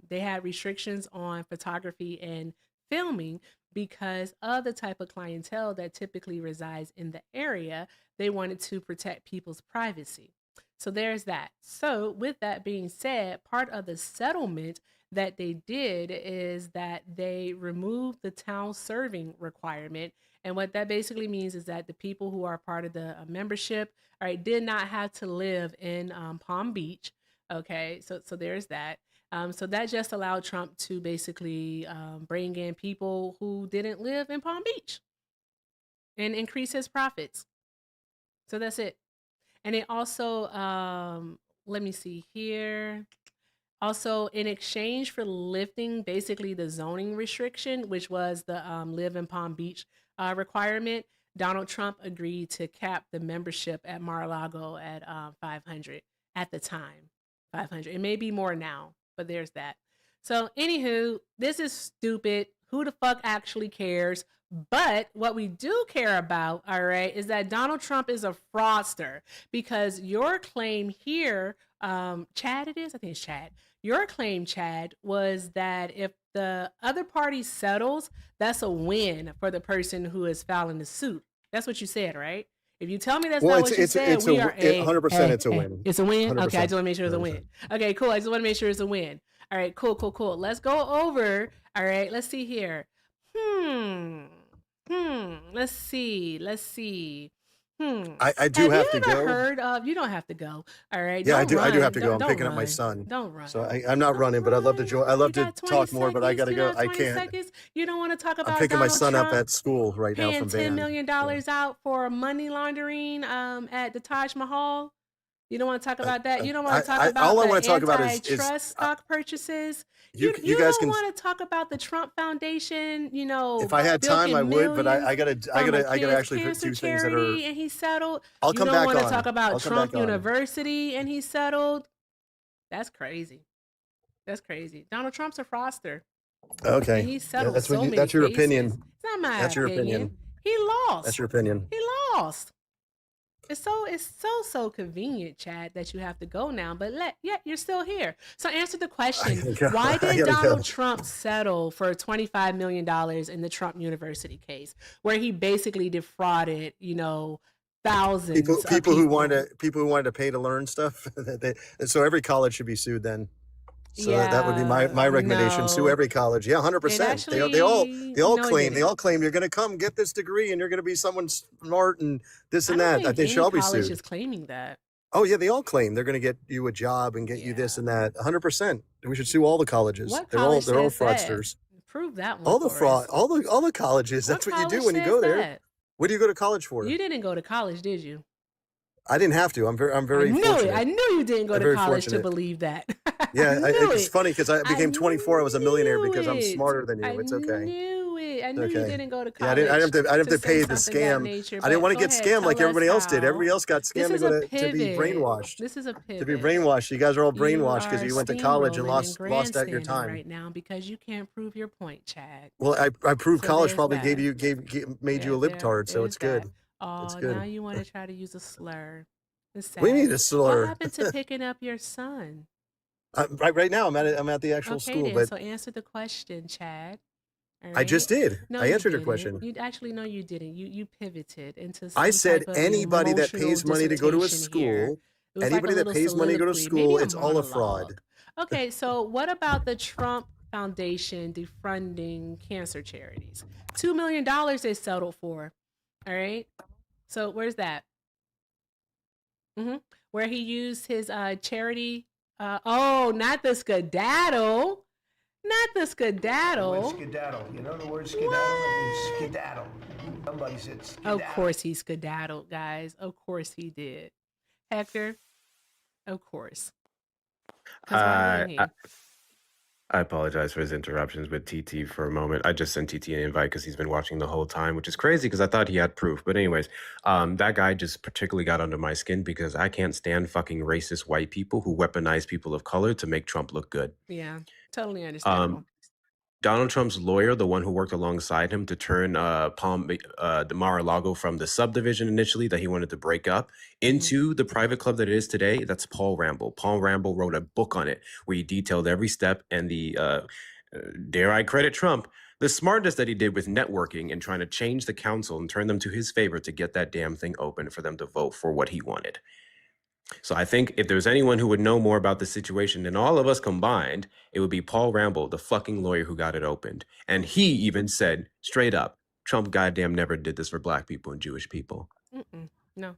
they had restrictions on photography and filming because of the type of clientele that typically resides in the area. They wanted to protect people's privacy. So there's that. So, with that being said, part of the settlement that they did is that they removed the town serving requirement. And what that basically means is that the people who are part of the membership, all right, did not have to live in Palm Beach. Okay, so there's that. So that just allowed Trump to basically bring in people who didn't live in Palm Beach and increase his profits. So that's it. And it also, let me see here. Also, in exchange for lifting basically the zoning restriction, which was the live in Palm Beach requirement, Donald Trump agreed to cap the membership at Mar-a-Lago at 500 at the time. 500. It may be more now, but there's that. So, anywho, this is stupid. Who the fuck actually cares? But what we do care about, all right, is that Donald Trump is a fraudster, because your claim here, Chad, it is? I think it's Chad. Your claim, Chad, was that if the other party settles, that's a win for the person who is filing the suit. That's what you said, right? If you tell me that's Well, not what you said, we are 100%. It's a win. It's a win? Okay, I 100%. just want to make sure it's a win. Okay, cool. I just want to make sure it's a win. All right, cool. Let's go over. All right, let's see here. Let's see. I do have to go. Have you ever heard of? You don't have to go. All right. Yeah, I don't do. I do run. have to go. I'm Don't picking up my run. son. Don't run. So I'm not running, but I'd love to join. I'd love You to got 20 talk more, but I seconds. gotta You go. got I 20 can't. seconds. You don't want to talk about I'm picking my Donald son Trump up at school right now paying from $10 band. million out for money laundering at the Taj Mahal. You don't want to talk about that. You don't want to talk about all I the want to talk about is antitrust stock purchases. you You guys don't can. want to talk about the Trump Foundation. If I had time, I would, but I gotta actually do cancer things that are. charity, and he settled. I'll You come don't back want to on. talk about I'll come Trump back on. University, and he settled. That's crazy. That's crazy. Donald Trump's a fraudster. Okay. And he settled that's so what you, many that's your cases. opinion. It's not my That's your opinion. opinion. He lost. That's your opinion. He lost. It's so convenient, Chad, that you have to go now. But you're still here. So answer the question: why did Donald Trump settle for $25 million in the Trump University case, where he basically defrauded, thousands of people who wanted to pay to learn stuff? So every college should be sued then. So that would be my recommendation. Sue every college. Yeah, 100%. They all claim you're going to come get this degree and you're going to be someone smart and this and that. That they should all be sued. College is claiming that. Oh yeah, they all claim they're going to get you a job and get you this and that. 100%. We should sue all the colleges. They're all fraudsters. Prove that one. All the fraud. All the colleges. That's what you do when you go there. What do you go to college for? You didn't go to college, did you? I didn't have to. I'm very fortunate. I knew you didn't go to college to believe that. Yeah, it's funny because I became 24. I was a millionaire because I'm smarter than you. It's okay. I knew you didn't go to Yeah, college. I didn't have to pay the scam. I didn't want to get scammed like everybody else did. Everybody else got scammed to be brainwashed. This is a pivot. To be brainwashed. You guys are all brainwashed because you went to college and lost out your time right now because you can't prove your point, Chad. Well, I proved college probably made you a libtard, so it's good. Oh, it's good. Now you want to try to use a slur. We need a slur. What happened to picking up your son? Right now, I'm at the actual school. Then, but so answer the question, Chad. Right? I just did. No, I answered your question. You didn't. You pivoted into. I said anybody that pays money to go to a school, anybody that pays money to go to school, it's all a fraud. Okay, so what about the Trump Foundation defunding cancer charities? $2 million they settled for. All right. So where's that? Where he used his charity. Not the skedaddle. Not the skedaddle. Skedaddle. You know the word skedaddle? It means skedaddle. Somebody said skedaddle. Of course he skedaddled, guys. Of course he did. Hector, of course. I apologize for his interruptions with TT for a moment. I just sent TT an invite because he's been watching the whole time, which is crazy because I thought he had proof. But anyways, that guy just particularly got under my skin because I can't stand fucking racist white people who weaponize people of color to make Trump look good. Yeah, totally understandable. Donald Trump's lawyer, the one who worked alongside him to turn the Mar-a-Lago from the subdivision initially that he wanted to break up into the private club that it is today, that's Paul Ramble. Paul Ramble wrote a book on it where he detailed every step and the, dare I credit Trump, The smartness that he did with networking and trying to change the council and turn them to his favor to get that damn thing open for them to vote for what he wanted. So I think if there's anyone who would know more about the situation than all of us combined, it would be Paul Ramble, the fucking lawyer who got it opened. And he even said straight up, Trump goddamn never did this for black people and Jewish people. No.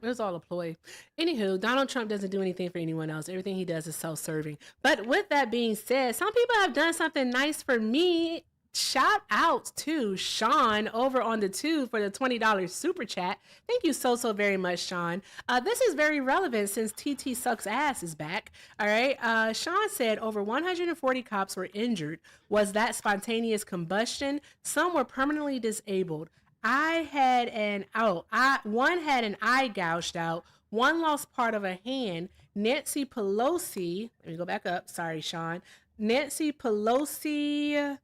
It was all a ploy. Anywho, Donald Trump doesn't do anything for anyone else. Everything he does is self-serving. But with that being said, some people have done something nice for me. Shout out to Sean over on the Tube for the $20 super chat. Thank you so very much, Sean. This is very relevant since TT Sucks Ass is back. All right. Sean said over 140 cops were injured. Was that spontaneous combustion? Some were permanently disabled. One had an eye gouged out. One lost part of a hand. Nancy Pelosi, let me go back up. Sorry, Sean. Nancy Pelosi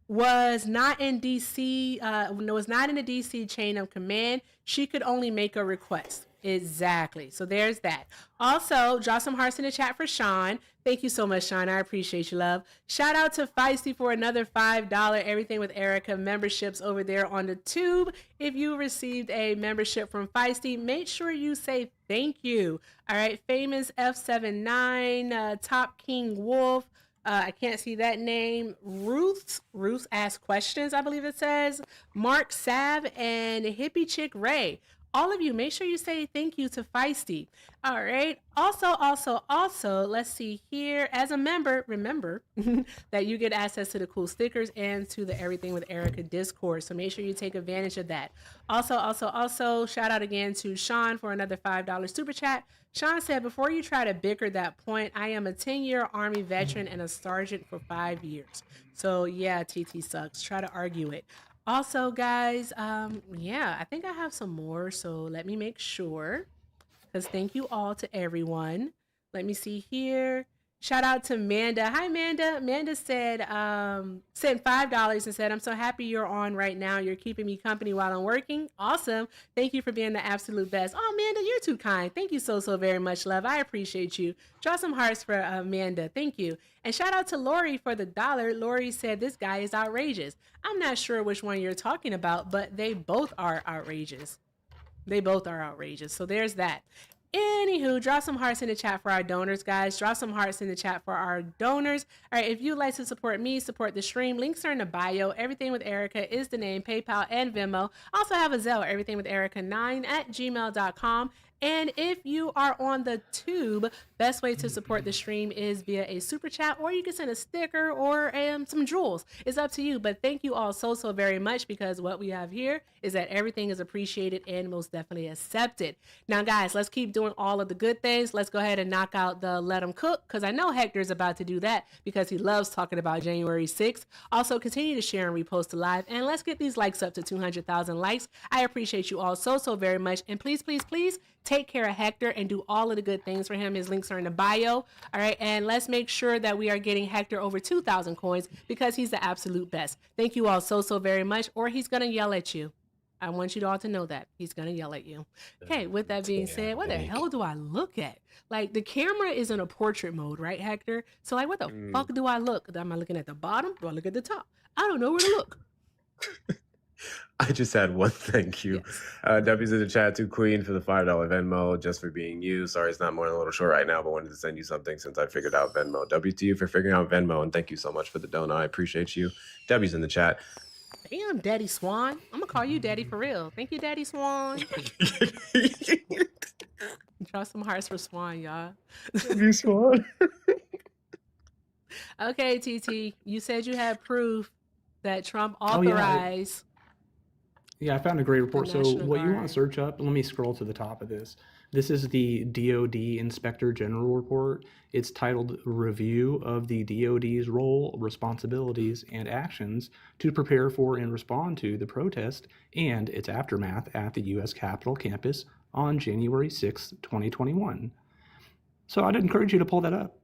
was not in DC, was not in the DC chain of command. She could only make a request. Exactly. So there's that. Also, draw some hearts in the chat for Sean. Thank you so much, Sean. I appreciate you, love. Shout out to Feisty for another $5 Everything with Erica memberships over there on the Tube. If you received a membership from Feisty, make sure you say thank you. All right. Famous F79, Top King Wolf. I can't see that name. Ruth asks questions, I believe it says. Mark Sav and Hippie Chick Ray. All of you, make sure you say thank you to Feisty. All right. Also, let's see here. As a member, remember that you get access to the cool stickers and to the Everything with Erica Discord. So make sure you take advantage of that. Also, shout out again to Sean for another $5 super chat. Sean said, before you try to bicker that point, I am a 10-year Army veteran and a sergeant for 5 years. So yeah, TT Sucks. Try to argue it. Also, guys, I think I have some more, so let me make sure, because thank you all to everyone. Let me see here. Shout out to Manda. Hi, Manda. Manda said, sent $5 and said, I'm so happy you're on right now. You're keeping me company while I'm working. Awesome. Thank you for being the absolute best. Oh, Manda, you're too kind. Thank you so very much, love. I appreciate you. Draw some hearts for Amanda. Thank you. And shout out to Lori for the $1. Lori said, this guy is outrageous. I'm not sure which one you're talking about, but they both are outrageous. They both are outrageous. So there's that. Anywho, drop some hearts in the chat for our donors, guys. Drop some hearts in the chat for our donors. All right, if you'd like to support me, support the stream, links are in the bio. Everything with Erica is the name, PayPal and Venmo. Also have a Zelle, everythingwitherica9@gmail.com. And if you are on the Tube, best way to support the stream is via a super chat, or you can send a sticker or some jewels. It's up to you. But thank you all so very much, because what we have here is that everything is appreciated and most definitely accepted. Now, guys, let's keep doing all of the good things. Let's go ahead and knock out the Let 'em Cook, because I know Hector's about to do that because he loves talking about January 6th. Also, continue to share and repost the live, and let's get these likes up to 200,000 likes. I appreciate you all so very much. And please, take care of Hector and do all of the good things for him. His links are in the bio. All right. And let's make sure that we are getting Hector over 2,000 coins, because he's the absolute best. Thank you all so very much, or he's going to yell at you. I want you all to know that he's going to yell at you. Okay. With that being said, what the hell do I look at? Like, the camera is in a portrait mode, right, Hector? So like, what the fuck do I look? Am I looking at the bottom? Do I look at the top? I don't know where to look. I just had one thank you. Yes. W's in the chat to Queen for the $5 Venmo, just for being you. Sorry, it's not more than a little short right now, but wanted to send you something since I figured out Venmo. W to you for figuring out Venmo, and thank you so much for the donut. I appreciate you. W's in the chat. Damn, Daddy Swan. I'm going to call you Daddy for real. Thank you, Daddy Swan. Draw some hearts for Swan, y'all. You Swan. Okay, TT, you said you had proof that Trump authorized. Yeah, I found a great report. So National what you want Guard. to search up, let me scroll to the top of this. This is the DoD Inspector General Report. It's titled Review of the DoD's Role, Responsibilities, and Actions to Prepare for and Respond to the Protest and its Aftermath at the U.S. Capitol campus on January 6, 2021. So I'd encourage you to pull that up.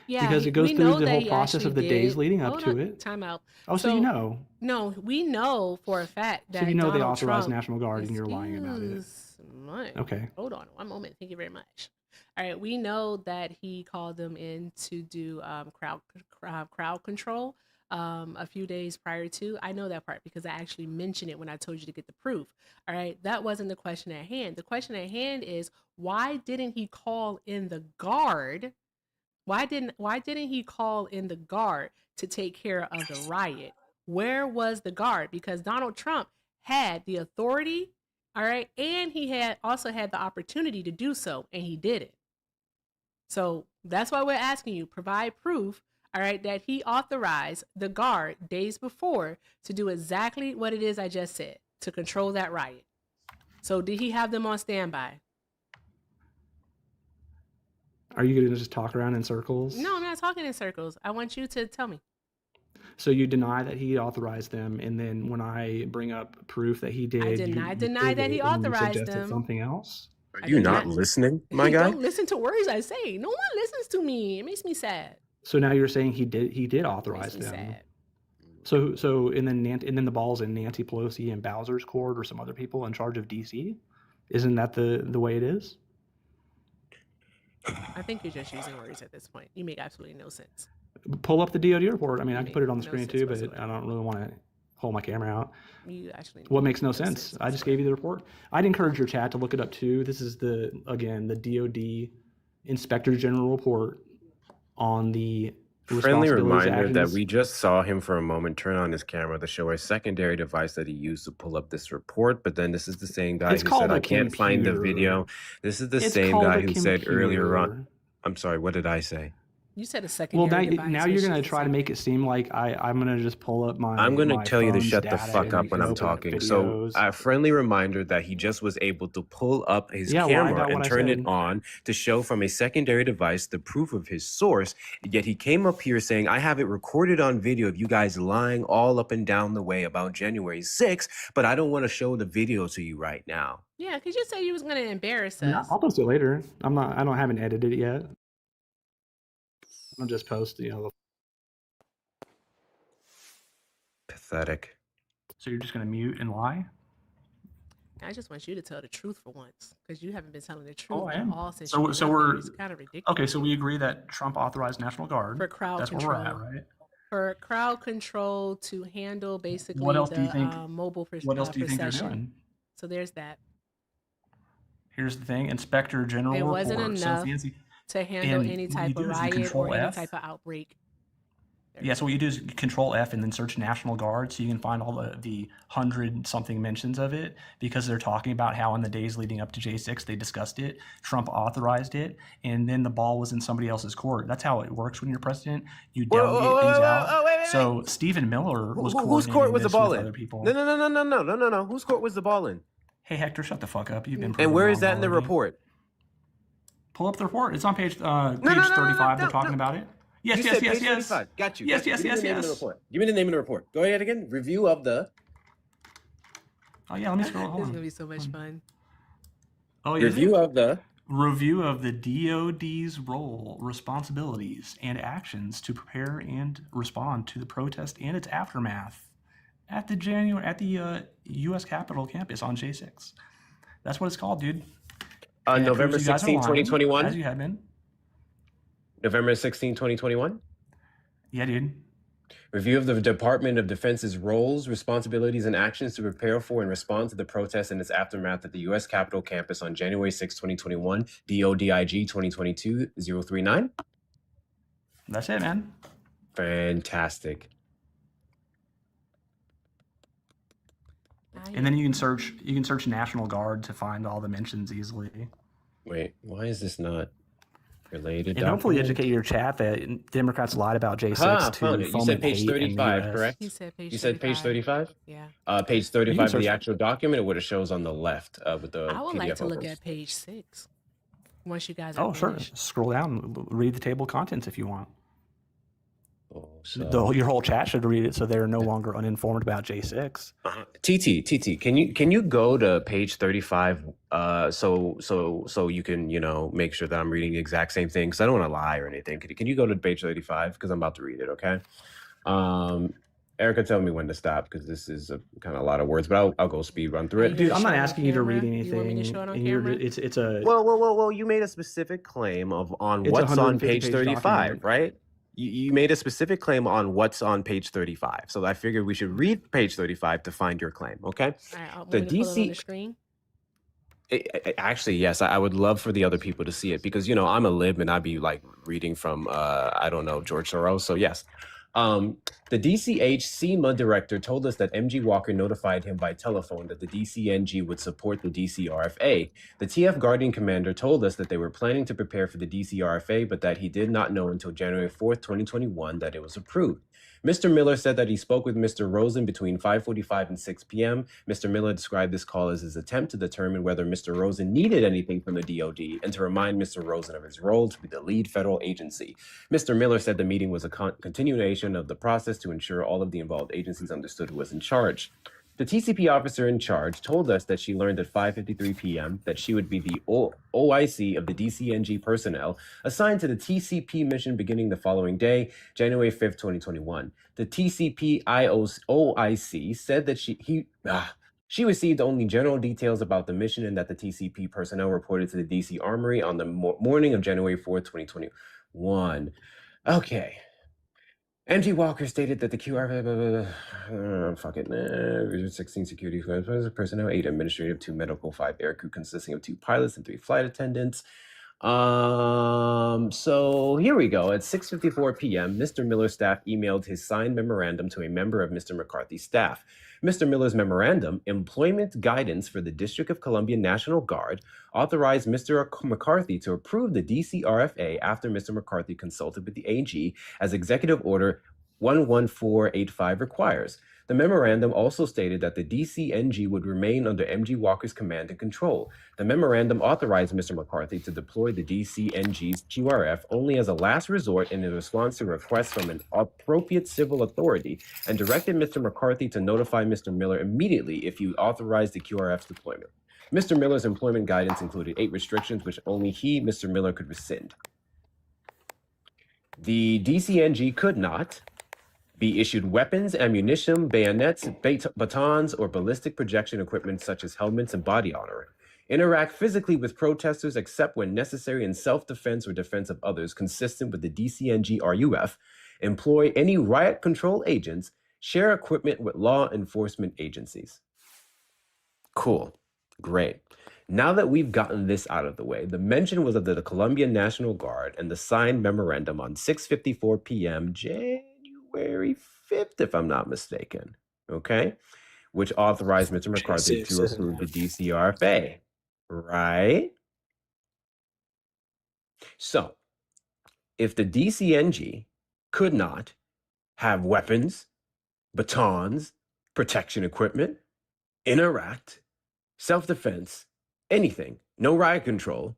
Yeah, because it goes we through know the that whole he process of the actually days did. leading up Hold to on, it. Time out. Oh, so you know. No, we know for a fact that So you know they Donald authorized Trump, National Guard and you're lying about it. Excuse me. Okay. Hold on one moment. Thank you very much. All right, we know that he called them in to do crowd control a few days prior to. I know that part because I actually mentioned it when I told you to get the proof. All right. That wasn't the question at hand. The question at hand is, why didn't he call in the guard? Why didn't he call in the guard to take care of the riot? Where was the guard? Because Donald Trump had the authority, all right, and he had also had the opportunity to do so, and he didn't. So that's why we're asking you, provide proof, all right, that he authorized the guard days before to do exactly what it is I just said, to control that riot. So did he have them on standby? Are you going to just talk around in circles? No, I'm not talking in circles. I want you to tell me. So you deny that he authorized them, and then when I bring up proof that he did, I did not deny that he authorized them. Something else? Are you not listening, my guy? Don't listen to words I say. No one listens to me. It makes me sad. So now you're saying he did authorize them. Sad. So and then the ball's in Nancy Pelosi and Bowser's court or some other people in charge of DC. Isn't that the way it is? I think you're just using words at this point. You make absolutely no sense. Pull up the DoD report. I mean, I can put it on the screen too, but I don't really want to hold my camera out. What makes no sense? I just gave you the report. I'd encourage your chat to look it up too. This is the DoD Inspector General report on the friendly reminder that we just saw him for a moment turn on his camera to show a secondary device that he used to pull up this report. But then this is the same guy who said, I can't find the video. This is the same guy who said earlier on. I'm sorry, what did I say? You said a secondary device. Now you're going to try to make it seem like I'm going to just pull up my I'm going to tell you to shut the fuck up and when I'm talking. So a friendly reminder that he just was able to pull up his camera and turn it on to show from a secondary device the proof of his source. Yet he came up here saying, I have it recorded on video of you guys lying all up and down the way about January 6th, but I don't want to show the video to you right now. Yeah, because you said you was going to embarrass us. I'll post it later. I haven't edited it yet. I'll just post, Pathetic. So you're just going to mute and lie? I just want you to tell the truth for once, because you haven't been telling the truth at all since. So we're it's kind of ridiculous. Okay. So we agree that Trump authorized National Guard for crowd That's control. Where we're at, right? For crowd control to handle basically what else do you think, mobile What else do you think they're doing? So there's that. Here's the thing: Inspector General. It wasn't report. enough to handle any type of riot or any type of outbreak. Yeah, so what you do is Control F and then search National Guard, so you can find all the 100-something mentions of it, because they're talking about how in the days leading up to J6 they discussed it, Trump authorized it, and then the ball was in somebody else's court. That's how it works when you're president. You delegate things out. So Stephen Miller was whose court was the ball in? Other people. No. Whose court was the ball in? Hey Hector, shut the fuck up. You've been. And where is that in the report? Pull up the report. It's on page 35. They're talking about it. Yes. 35. Got you. Yes. Give me the name of the report. Go ahead again. Review of the. Oh yeah, let me scroll. This is gonna be so much fun. Oh yeah. Review of the DoD's role, responsibilities, and actions to prepare and respond to the protest and its aftermath at the U.S. Capitol campus on J6. That's what it's called, dude. November 16, 2021? As you had been. November 16, 2021? Yeah, dude. Review of the Department of Defense's roles, responsibilities, and actions to prepare for and respond to the protests and its aftermath at the U.S. Capitol campus on January 6, 2021, DODIG 2022-039? That's it, man. Fantastic. And then you can search National Guard to find all the mentions easily. Wait, why is this not related? And hopefully educate your chat that Democrats lied about J6 to you said page 35, correct? He said page 35. You said page 35? Yeah. Page 35 of the actual document, or what it shows on the left with the I would PDF like to look opens? at page 6. Once you guys are Oh, sure. finished. Scroll down, read the table of contents if you want. Oh, so... Your whole chat should read it so they're no longer uninformed about J6. TT, can you go to page 35 so you can, make sure that I'm reading the exact same thing, because I don't want to lie or anything. Can you go to page 35, because I'm about to read it, okay? Erica, tell me when to stop, because this is kind of a lot of words, but I'll go speed run through it. Dude, I'm not asking you to read anything. You want me to show it on camera? It's a... Whoa, you made a specific claim on what's on page 35, right? You made a specific claim on what's on page 35. So I figured we should read page 35 to find your claim. Okay. All right, want The me to pull it on the DC. screen? Actually, yes, I would love for the other people to see it because, you know, I'm a lib and I'd be like reading from, I don't know, George Soros. So, yes. The DCH SEMA director told us that MG Walker notified him by telephone that the DCNG would support the DCRFA. The TF Guardian commander told us that they were planning to prepare for the DCRFA, but that he did not know until January 4th, 2021 that it was approved. Mr. Miller said that he spoke with Mr. Rosen between 5:45 and 6 p.m. Mr. Miller described this call as his attempt to determine whether Mr. Rosen needed anything from the DoD and to remind Mr. Rosen of his role to be the lead federal agency. Mr. Miller said the meeting was a continuation of the process to ensure all of the involved agencies understood who was in charge. The TCP officer in charge told us that she learned at 5:53 p.m. that she would be the OIC of the DCNG personnel assigned to the TCP mission beginning the following day, January 5th, 2021. The TCP OIC said that she received only general details about the mission and that the TCP personnel reported to the DC Armory on the morning of January 4th, 2021. Okay. MG Walker stated that the QR, 16 security personnel, 8 administrative, 2 medical, 5 aircrew consisting of 2 pilots and 3 flight attendants. So here we go. At 6:54 p.m., Mr. Miller's staff emailed his signed memorandum to a member of Mr. McCarthy's staff. Mr. Miller's memorandum, Employment Guidance for the District of Columbia National Guard, authorized Mr. McCarthy to approve the DCRFA after Mr. McCarthy consulted with the AG as Executive Order 11485 requires. The memorandum also stated that the DCNG would remain under MG Walker's command and control. The memorandum authorized Mr. McCarthy to deploy the DCNG's QRF only as a last resort and in response to requests from an appropriate civil authority, and directed Mr. McCarthy to notify Mr. Miller immediately if he authorized the QRF's deployment. Mr. Miller's employment guidance included 8 restrictions which only he, Mr. Miller, could rescind. The DCNG could not be issued weapons, ammunition, bayonets, batons, or ballistic projection equipment such as helmets and body armor. Interact physically with protesters except when necessary in self-defense or defense of others consistent with the DCNG RUF. Employ any riot control agents. Share equipment with law enforcement agencies. Cool. Great. Now that we've gotten this out of the way, the mention was of the Columbia National Guard and the signed memorandum on 6:54 p.m. January 5th, if I'm not mistaken, okay, which authorized Mr. McCarthy to approve the DCRFA, right? So, if the DCNG could not have weapons, batons, protection equipment, interact, self-defense, anything, no riot control,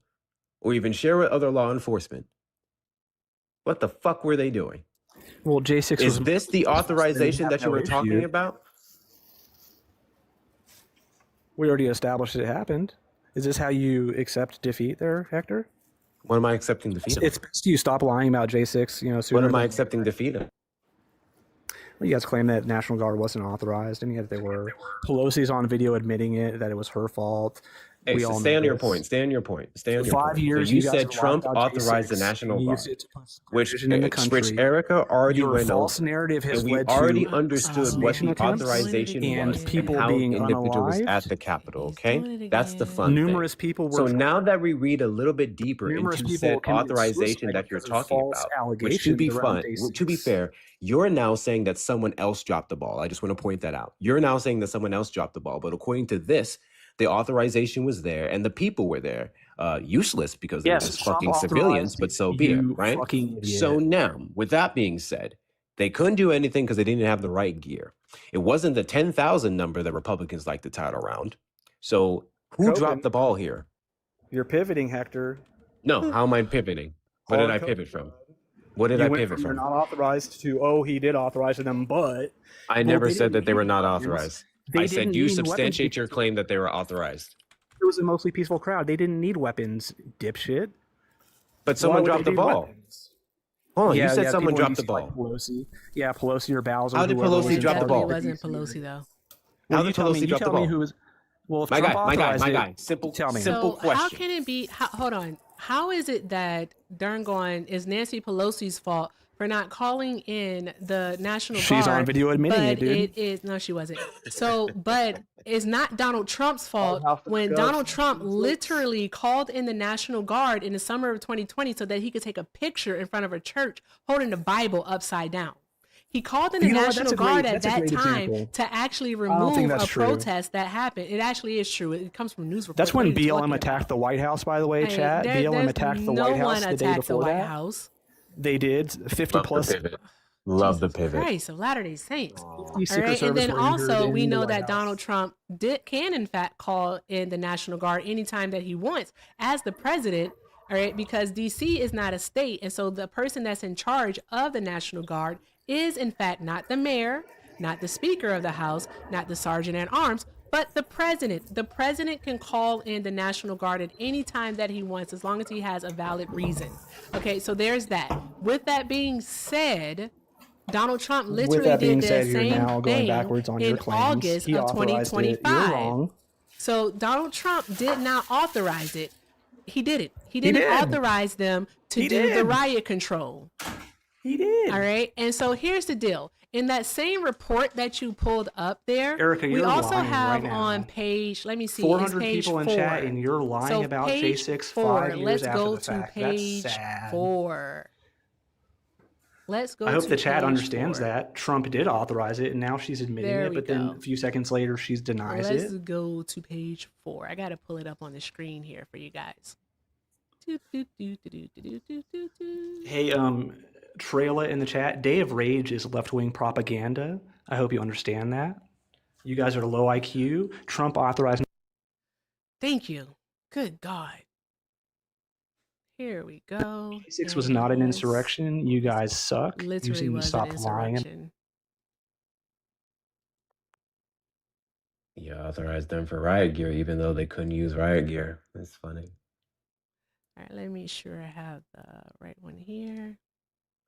or even share with other law enforcement, what the fuck were they doing? Well, J6 is this the authorization that you were talking about? We already established it happened. Is this how you accept defeat there, Hector? What am I accepting defeat of? It's best you stop lying about J6, you know, sooner. What am I accepting defeat of? Well, you guys claim that National Guard wasn't authorized, and yet they were. Pelosi's on video admitting it, that it was her fault. Hey, so stay on your point. Stay on your point. Stay on your point. 5 years, so you said Trump authorized the National Guard, which Erica already went false narrative has and we led already to understood what the authorization and was people and how being individuals unalive. at the Capitol. Okay, that's the fun Numerous thing. people were. So now that we read a little bit deeper into said authorization that you're talking about, which to be fair, you're now saying that someone else dropped the ball. I just want to point that out. You're now saying that someone else dropped the ball, but according to this, the authorization was there and the people were there. Useless because they're just fucking civilians, but so be it, right? So now, with that being said, they couldn't do anything because they didn't have the right gear. It wasn't the 10,000 number that Republicans like to tout around. So who dropped the ball here? You're pivoting, Hector. No, how am I pivoting? What did I pivot from? What did I pivot from? You're not authorized to, he did authorize them, but... I never said that they were not authorized. I said, do you substantiate your claim that they were authorized? It was a mostly peaceful crowd. They didn't need weapons, dipshit. But someone dropped the ball. Hold on, you said someone dropped the ball. Like Pelosi. Yeah, Pelosi or Bowser. How did Pelosi drop the ball? It wasn't Pelosi, though. How did Pelosi drop the ball? Well, if my guy. Simple question. How can it be? Hold on. How is it that is Nancy Pelosi's fault for not calling in the National Guard. She's on video admitting it, but dude. it is no, she wasn't. So, but it's not Donald Trump's fault when Donald Trump literally called in the National Guard in the summer of 2020 so that he could take a picture in front of a church holding the Bible upside down. He called in the National Guard at that time to actually remove a protest that happened. It actually is true. It comes from news reports. That's when BLM attacked the White House, by the way, chat. BLM attacked the White House the day before that. House. They did 50 plus. Love the pivot. Christ of Latter-day Saints. All Secret right. Service And then were injured also in we the know White that House. Donald Trump can in fact call in the National Guard anytime that he wants as the president. All right, because DC is not a state, and so the person that's in charge of the National Guard is in fact not the mayor, not the Speaker of the House, not the Sergeant at Arms, but the president. The president can call in the National Guard at any time that he wants, as long as he has a valid reason. Okay, so there's that. With that being said, Donald Trump literally did the same thing in August of 2025. So Donald Trump did not authorize it. He did it. He didn't authorize them to do the riot control. He did. All right. And so here's the deal. In that same report that you pulled up there, Erica, we you're also lying have right now. on page, let me see, 400 page people in 4. chat, and you're lying So about page J6 4. 5 years Let's after go the to fact. page That's sad. 4. Let's go I hope to the chat page understands 4. that Trump did authorize it, and now she's admitting There it. we But then go. a few seconds later, she denies Let's it. go to page 4. I got to pull it up on the screen here for you guys. Hey, Trailer in the chat. Day of Rage is left-wing propaganda. I hope you understand that. You guys are low IQ. Trump authorized. Thank you. Good God. Here we go. J6 was not an insurrection. You guys suck. You Literally need to was an stop lying. insurrection. You authorized them for riot gear, even though they couldn't use riot gear. That's funny. All right, let me make sure I have the right one here.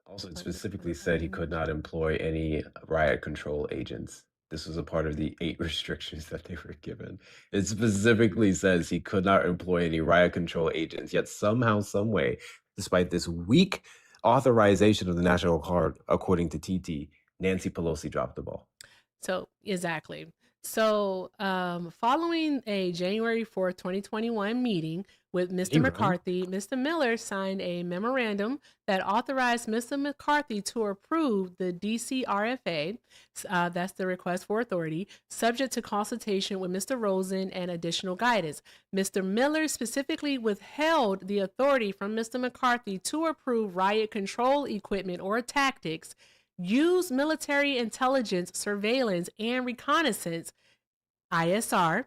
Also, it specifically said he could not employ any riot control agents. This was a part of the 8 restrictions that they were given. It specifically says he could not employ any riot control agents. Yet somehow, some way, despite this weak authorization of the National Guard, according to TT, Nancy Pelosi dropped the ball. So, exactly. So, following a January 4th, 2021 meeting with Mr. McCarthy, Mr. Miller signed a memorandum that authorized Mr. McCarthy to approve the DC RFA, that's the request for authority, subject to consultation with Mr. Rosen and additional guidance. Mr. Miller specifically withheld the authority from Mr. McCarthy to approve riot control equipment or tactics, use military intelligence, surveillance, and reconnaissance, ISR,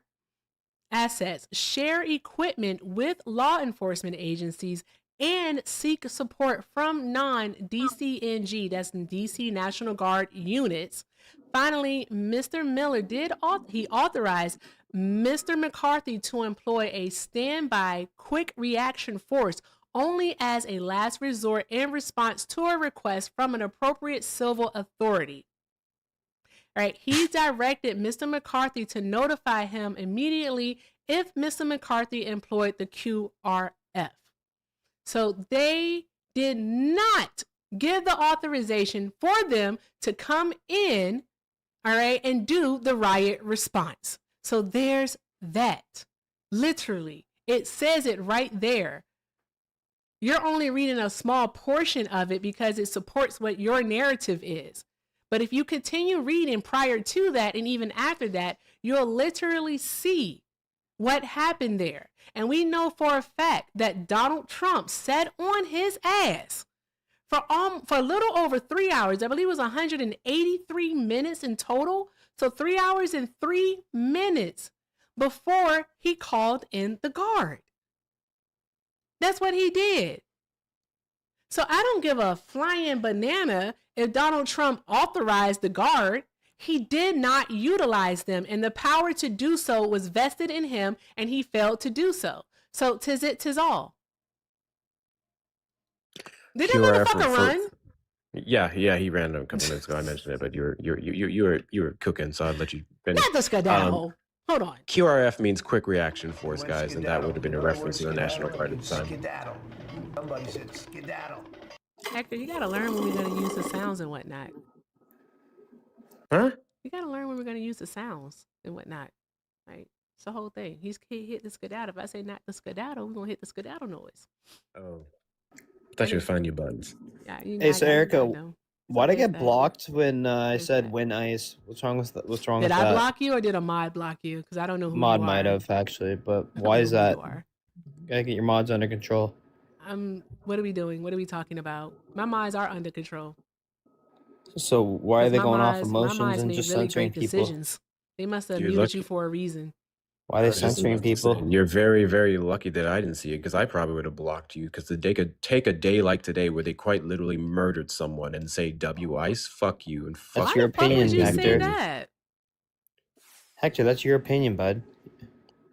assets, share equipment with law enforcement agencies, and seek support from non-DCNG, that's DC National Guard units. Finally, Mr. Miller authorized Mr. McCarthy to employ a standby quick reaction force only as a last resort in response to a request from an appropriate civil authority. All right, he directed Mr. McCarthy to notify him immediately if Mr. McCarthy employed the QRF. So they did not give the authorization for them to come in, all right, and do the riot response. So there's that. Literally, it says it right there. You're only reading a small portion of it because it supports what your narrative is. But if you continue reading prior to that and even after that, you'll literally see what happened there. And we know for a fact that Donald Trump sat on his ass for a little over 3 hours. I believe it was 183 minutes in total. So 3 hours and 3 minutes before he called in the guard. That's what he did. So I don't give a flying banana if Donald Trump authorized the guard. He did not utilize them, and the power to do so was vested in him, and he failed to do so. So 'tis it, 'tis all. Did that motherfucker run? Yeah, he ran a couple minutes ago. I mentioned it, but you were cooking, so I'd let you finish. Not the skedaddle. Hold on. QRF means quick reaction force, guys, and that would have been a reference to the National Guard at the time. Skedaddle. Somebody said skedaddle. Hector, you gotta learn when we're gonna use the sounds and whatnot. Huh? You gotta learn when we're gonna use the sounds and whatnot. Right? It's the whole thing. He hit the skedaddle. If I say not the skedaddle, we're gonna hit the skedaddle noise. Oh, I thought you would find your buttons. Yeah, Hey, so Erica, know. why'd I There's get that. blocked when I There's said that. win ice? What's wrong with that? What's wrong Did with I that? block you or did a mod block you? Because I don't know who Mod you are. might have actually, but I don't why know is who that? you are. Gotta get your mods under control. What are we doing? What are we talking about? My mods are under control. So why are 'Cause they my going off mods emotions and made just really censoring great people? decisions. They must have You're muted you lucky. for a reason. Why are I they was just censoring about to say, people? you're very, very lucky that I didn't see it because I probably would have blocked you because they could take a day like today where they quite literally murdered someone and say W ice, fuck you, and fuck That's Why your the fuck would opinion, you say Hector. that? Hector, that's your opinion, bud.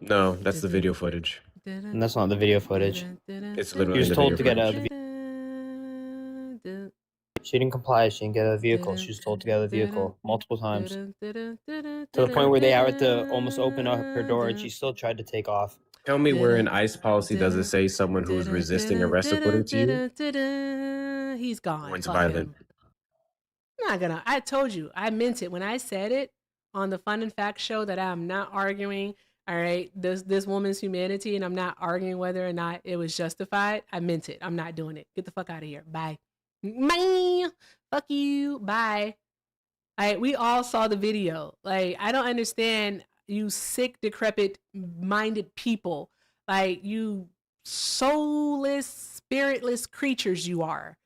No, that's the video footage. And that's not the video footage. It's She literally was in the told video to get footage. She didn't comply. She didn't get a vehicle. She was told to get a vehicle multiple times. To the point where they had to almost open up her door and she still tried to take off. Tell me where in ICE policy does it say someone who's resisting arrest according to you? He's gone. Warrants Fuck violent. him. I'm not gonna. I told you. I meant it when I said it on the Fun and Fact show that I'm not arguing. All right, this woman's humanity, and I'm not arguing whether or not it was justified. I meant it. I'm not doing it. Get the fuck out of here. Bye. Bye. Fuck you. Bye. All right, we all saw the video. Like, I don't understand you sick, decrepit, minded people. Like, you soulless, spiritless creatures you are.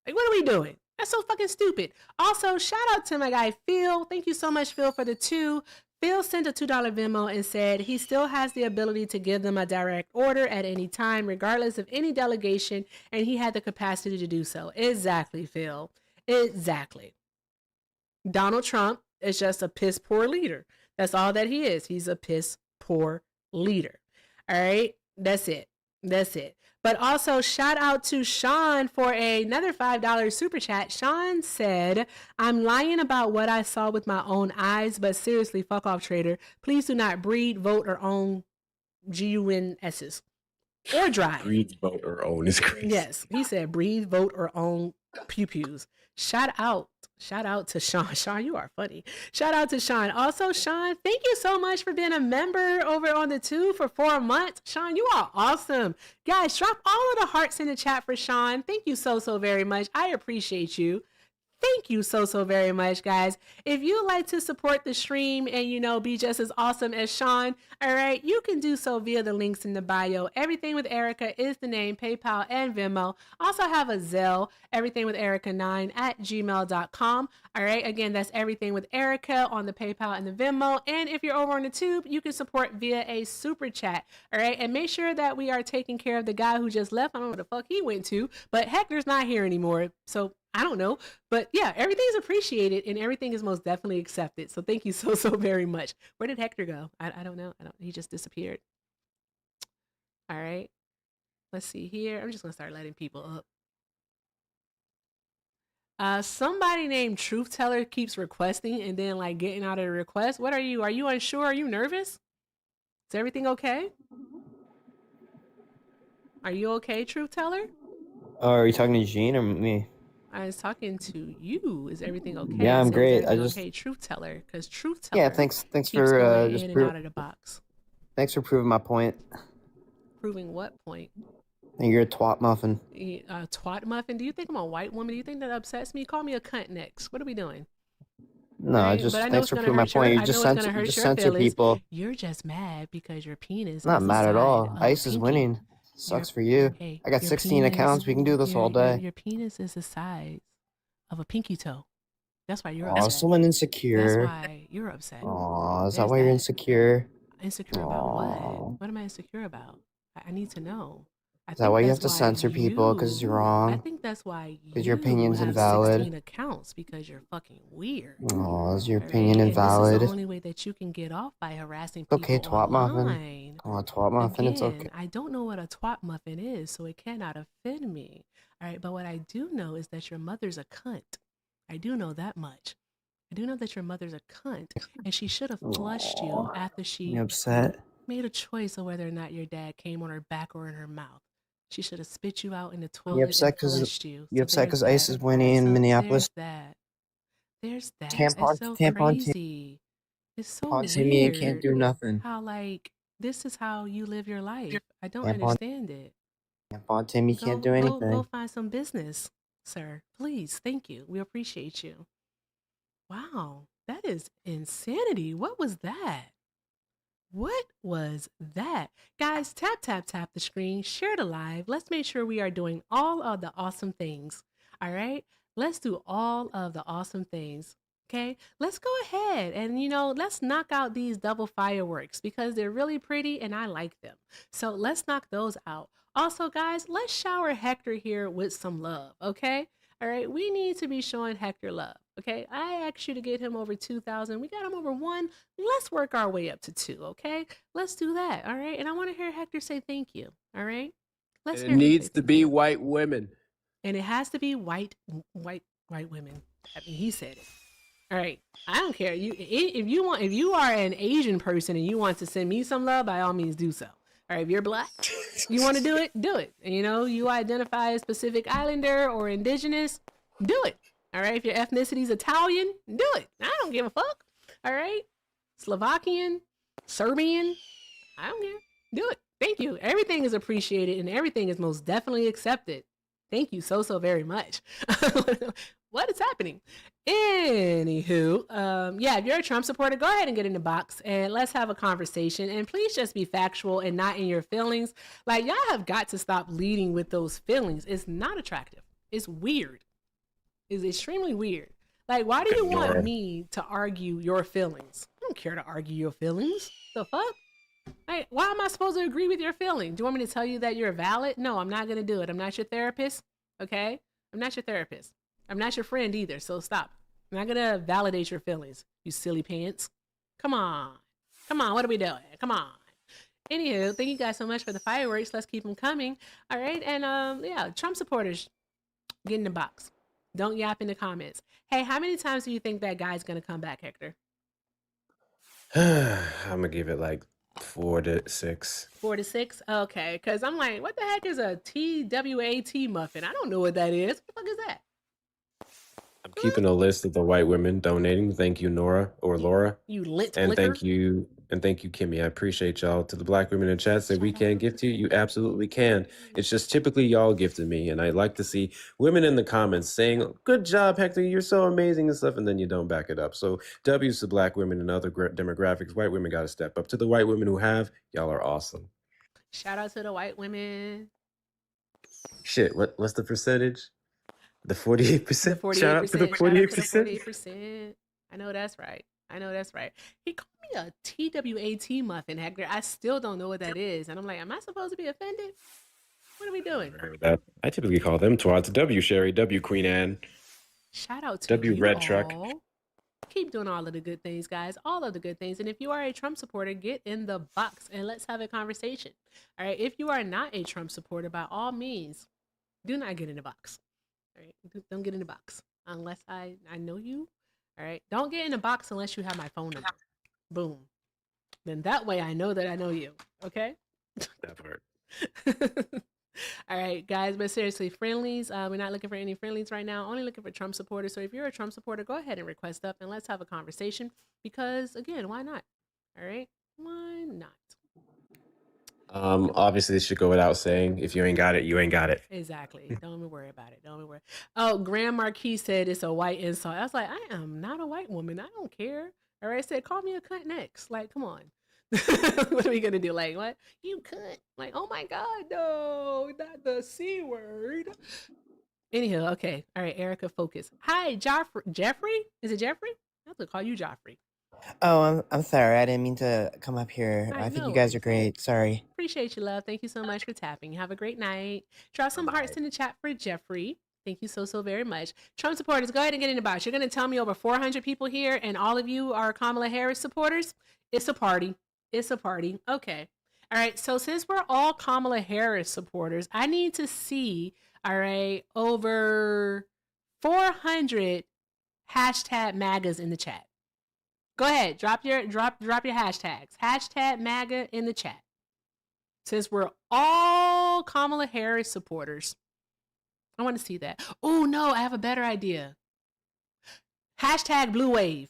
Like, what are we doing? That's so fucking stupid. Also, shout out to my guy Phil. Thank you so much, Phil, for the 2. Phil sent a $2 Venmo and said he still has the ability to give them a direct order at any time, regardless of any delegation, and he had the capacity to do so. Exactly, Phil. Exactly. Donald Trump is just a piss poor leader. That's all that he is. He's a piss poor leader. All right. That's it. That's it. But also, shout out to Sean for another $5 super chat. Sean said, I'm lying about what I saw with my own eyes, but seriously, fuck off, trader. Please do not breed, vote, or own GUNSs. Or drive. Breathe, vote, or own is crazy. Yes. He said, breathe, vote, or own pew-pews. Shout out to Sean. Sean, you are funny. Shout out to Sean. Also, Sean, thank you so much for being a member over on the 2 for 4 months. Sean, you are awesome. Guys, drop all of the hearts in the chat for Sean. Thank you so very much. I appreciate you. Thank you so very much, guys. If you'd like to support the stream and, be just as awesome as Sean, all right, you can do so via the links in the bio. Everything with Erica is the name, PayPal and Venmo. Also have a Zelle, everythingwitherica9@gmail.com. All right, again, that's everything with Erica on the PayPal and the Venmo. And if you're over on the tube, you can support via a super chat. All right, and make sure that we are taking care of the guy who just left. I don't know where the fuck he went to, but Hector's not here anymore. So I don't know. But yeah, everything is appreciated and everything is most definitely accepted. So thank you so very much. Where did Hector go? I don't know. He just disappeared. All right. Let's see here. I'm just going to start letting people up. Somebody named Truth Teller keeps requesting and then like getting out of the request. What are you? Are you unsure? Are you nervous? Is everything okay? Are you okay, Truth Teller? Are you talking to Jean or me? I was talking to you. Is everything okay? Yeah, I'm great. Okay, Truth Teller, because Truth Teller. Yeah, thanks keeps for going just in and out of the box. Thanks for proving my point. Proving what point? You're a twat muffin. Twat muffin? Do you think I'm a white woman? Do you think that upsets me? Call me a cunt next. What are we doing? No, right? just but I know thanks for proving my point. You just censor people. You're just mad because your penis. Not mad at all. Ice is winning. Sucks for you. I got 16 accounts. We can do this all day. Your penis is the size of a pinky toe. That's why you're upset. Someone insecure. That's why you're upset. Aw, is that why you're insecure? Insecure about what? What am I insecure about? I need to know. Is that why you have to censor people because you're wrong? I think that's why because your opinion's have invalid. 16 accounts because you're fucking weird. Oh, is your opinion invalid? This is the only way that you can get off by harassing people okay, twat online. Muffin. Oh, a twat muffin, Again, it's okay. I don't know what a twat muffin is, so it cannot offend me. All right, but what I do know is that your mother's a cunt. I do know that much. I do know that your mother's a cunt, and she should have flushed you after she upset? Made a choice of whether or not your dad came on her back or in her mouth. She should have spit you out in the You toilet upset and because flushed you. you So upset there's because ICE that. is winning in So Minneapolis. There's that. It's Tampon, so tampon, crazy. It's so tampon Timmy can't weird do nothing. how like this is how you live your life. I don't Tampon, understand it. tampon Timmy can't do Go anything. find some business, sir. Please. Thank you. We appreciate you. Wow. That is insanity. What was that? What was that? Guys, tap, tap, tap the screen, share the live. Let's make sure we are doing all of the awesome things. All right? Let's do all of the awesome things. Okay? Let's go ahead and, let's knock out these double fireworks because they're really pretty and I like them. So let's knock those out. Also, guys, let's shower Hector here with some love. Okay? All right? We need to be showing Hector love. Okay? I asked you to get him over 2,000. We got him over 1. Let's work our way up to 2, okay? Let's do that, all right? And I want to hear Hector say thank you, all right? Let's It hear him say needs to thank be you. white women. And it has to be white women. I mean, he said it. All right. I don't care. If you are an Asian person and you want to send me some love, by all means do so. All right, if you're black, you want to do it, do it. And, you identify as Pacific Islander or indigenous, do it. All right, if your ethnicity is Italian, do it. I don't give a fuck. All right, Slovakian, Serbian, I don't care. Do it. Thank you. Everything is appreciated and everything is most definitely accepted. Thank you so very much. What is happening? Anywho, yeah, if you're a Trump supporter, go ahead and get in the box and let's have a conversation. And please just be factual and not in your feelings. Like, y'all have got to stop leading with those feelings. It's not attractive. It's weird. It's extremely weird. Like, why do you want me to argue your feelings? I don't care to argue your feelings. The fuck? Like, why am I supposed to agree with your feeling? Do you want me to tell you that you're valid? No, I'm not going to do it. I'm not your therapist. Okay? I'm not your therapist. I'm not your friend either. So stop. I'm not going to validate your feelings, you silly pants. Come on. Come on. What are we doing? Come on. Anywho, thank you guys so much for the fireworks. Let's keep them coming. All right. And yeah, Trump supporters, get in the box. Don't yap in the comments. Hey, how many times do you think that guy's going to come back, Hector? I'm gonna give it like 4 to 6. 4 to 6? Okay, because I'm like, what the heck is a TWAT muffin? I don't know what that is. What the fuck is that? I'm keeping a list of the white women donating. Thank you, Nora or Laura. You lint And liquor? thank you, Kimmy. I appreciate y'all. To the black women in chat that we can't gift you absolutely can. It's just typically y'all gifted me, and I like to see women in the comments saying, "Good job, Hector. You're so amazing," and stuff, and then you don't back it up. So W's to black women and other demographics. White women got to step up. To the white women who have, y'all are awesome. Shout out to the white women. Shit, what's the percentage? The 48%. The 48%. Shout out to the 48%. 48%. I know that's right. He called me a TWAT muffin, Hector. I still don't know what that is. And I'm like, am I supposed to be offended? What are we doing? That. I typically call them twats. W Sherry, W Queen Anne. Shout out to W you Red all. Truck. Keep doing all of the good things, guys. All of the good things. And if you are a Trump supporter, get in the box and let's have a conversation. All right. If you are not a Trump supporter, by all means, do not get in the box. All right. Don't get in the box unless I know you. All right. Don't get in the box unless you have my phone number. Boom. Then that way I know that I know you. Okay. That part. All right, guys, but seriously, friendlies, we're not looking for any friendlies right now, only looking for Trump supporters. So if you're a Trump supporter, go ahead and request up and let's have a conversation because, again, why not? All right, why not? Obviously, this should go without saying. If you ain't got it, you ain't got it. Exactly. Don't even worry about it. Oh, Grand Marquis said it's a white insult. I was like, I am not a white woman. I don't care. All right, I said, call me a cunt next. Like, come on. What are we gonna do? Like, what? You cunt. Like, oh my God, no, not the C word. Anywho, okay. All right, Erica, focus. Hi, Jeffrey? Is it Jeffrey? I have to call you Joffrey. Oh, I'm sorry. I didn't mean to come up here. I think you guys are great. Sorry. Appreciate you, love. Thank you so much for tapping. Have a great night. Drop some hearts in the chat for Jeffrey. Thank you so very much. Trump supporters, go ahead and get in the box. You're going to tell me over 400 people here and all of you are Kamala Harris supporters? It's a party. It's a party. Okay. All right. So since we're all Kamala Harris supporters, I need to see, all right, over 400 hashtag MAGAs in the chat. Go ahead. Drop your hashtags. Hashtag MAGA in the chat. Since we're all Kamala Harris supporters. I want to see that. Oh, no, I have a better idea. Hashtag Blue Wave.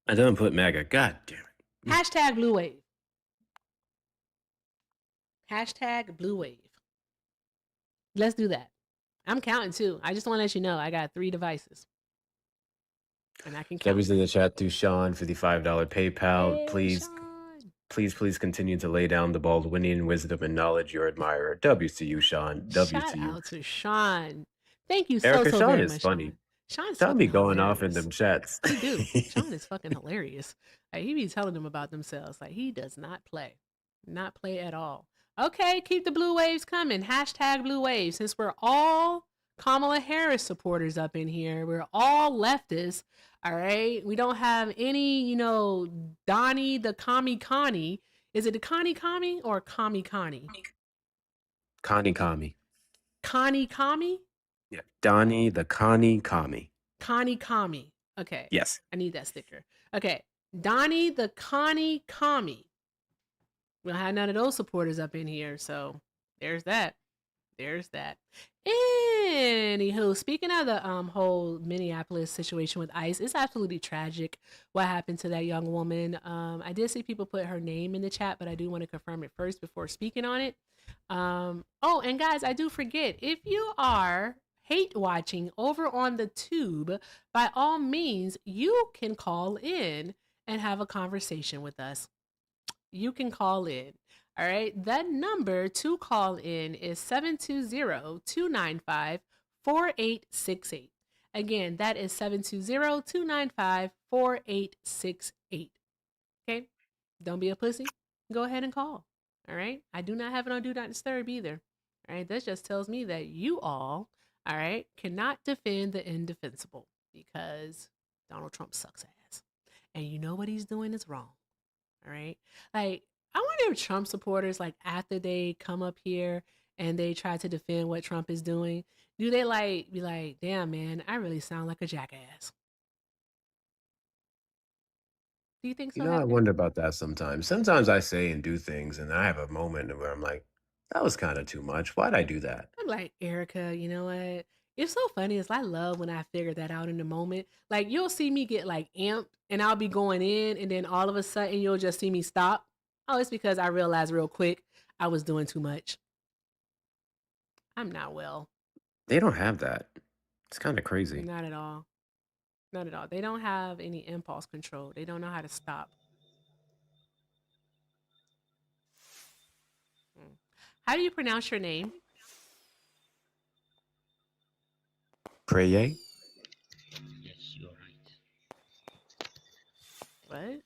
I don't put MAGA. God damn it. Hashtag Blue Wave. Hashtag Blue Wave. Let's do that. I'm counting too. I just want to let you know I got 3 devices. And I can count. Gabby's in the chat through Sean for the $5 PayPal. Hey, Please, Sean. please continue to lay down the Baldwinian wisdom and knowledge your admirer. W to you, Sean. W Shout to you. out to Sean. Thank you Erica, so Sean very is much. funny. Sean's Sean be fucking going hilarious. off in them chats. He do. Sean is fucking hilarious. Like, he be telling them about themselves. Like, he does not play. Not play at all. Okay, keep the blue waves coming. Hashtag Blue Waves. Since we're all Kamala Harris supporters up in here, we're all leftists. All right. We don't have any, Donnie the Kami. Is it the Kami or Kami? Connie. Kami? Yeah. Donnie the Kami. Kami. Okay. Yes. I need that sticker. Okay. Donnie the Kami. We don't have none of those supporters up in here, so there's that. Anywho, speaking of the whole Minneapolis situation with ICE, it's absolutely tragic what happened to that young woman. I did see people put her name in the chat, but I do want to confirm it first before speaking on it. Oh, and guys, I do forget, if you are hate watching over on the tube, by all means, you can call in and have a conversation with us. You can call in. All right. That number to call in is 720-295-4868. Again, that is 720-295-4868. Okay. Don't be a pussy. Go ahead and call. All right. I do not have it on Do Not Disturb either. All right. That just tells me that you all right, cannot defend the indefensible because Donald Trump sucks ass. And you know what he's doing is wrong. All right. Like, I wonder if Trump supporters, like, after they come up here and they try to defend what Trump is doing, do they be like, damn, man, I really sound like a jackass? Do you think so? I wonder about that sometimes. Sometimes I say and do things and I have a moment where I'm like, that was kind of too much. Why'd I do that? I'm like, Erica, you know what? It's so funny is I love when I figure that out in the moment. Like, you'll see me get like amped and I'll be going in and then all of a sudden you'll just see me stop. Oh, it's because I realized real quick I was doing too much. I'm not well. They don't have that. It's kind of crazy. Not at all. Not at all. They don't have any impulse control. They don't know how to stop. How do you pronounce your name? Preye? Yes, you're right. What?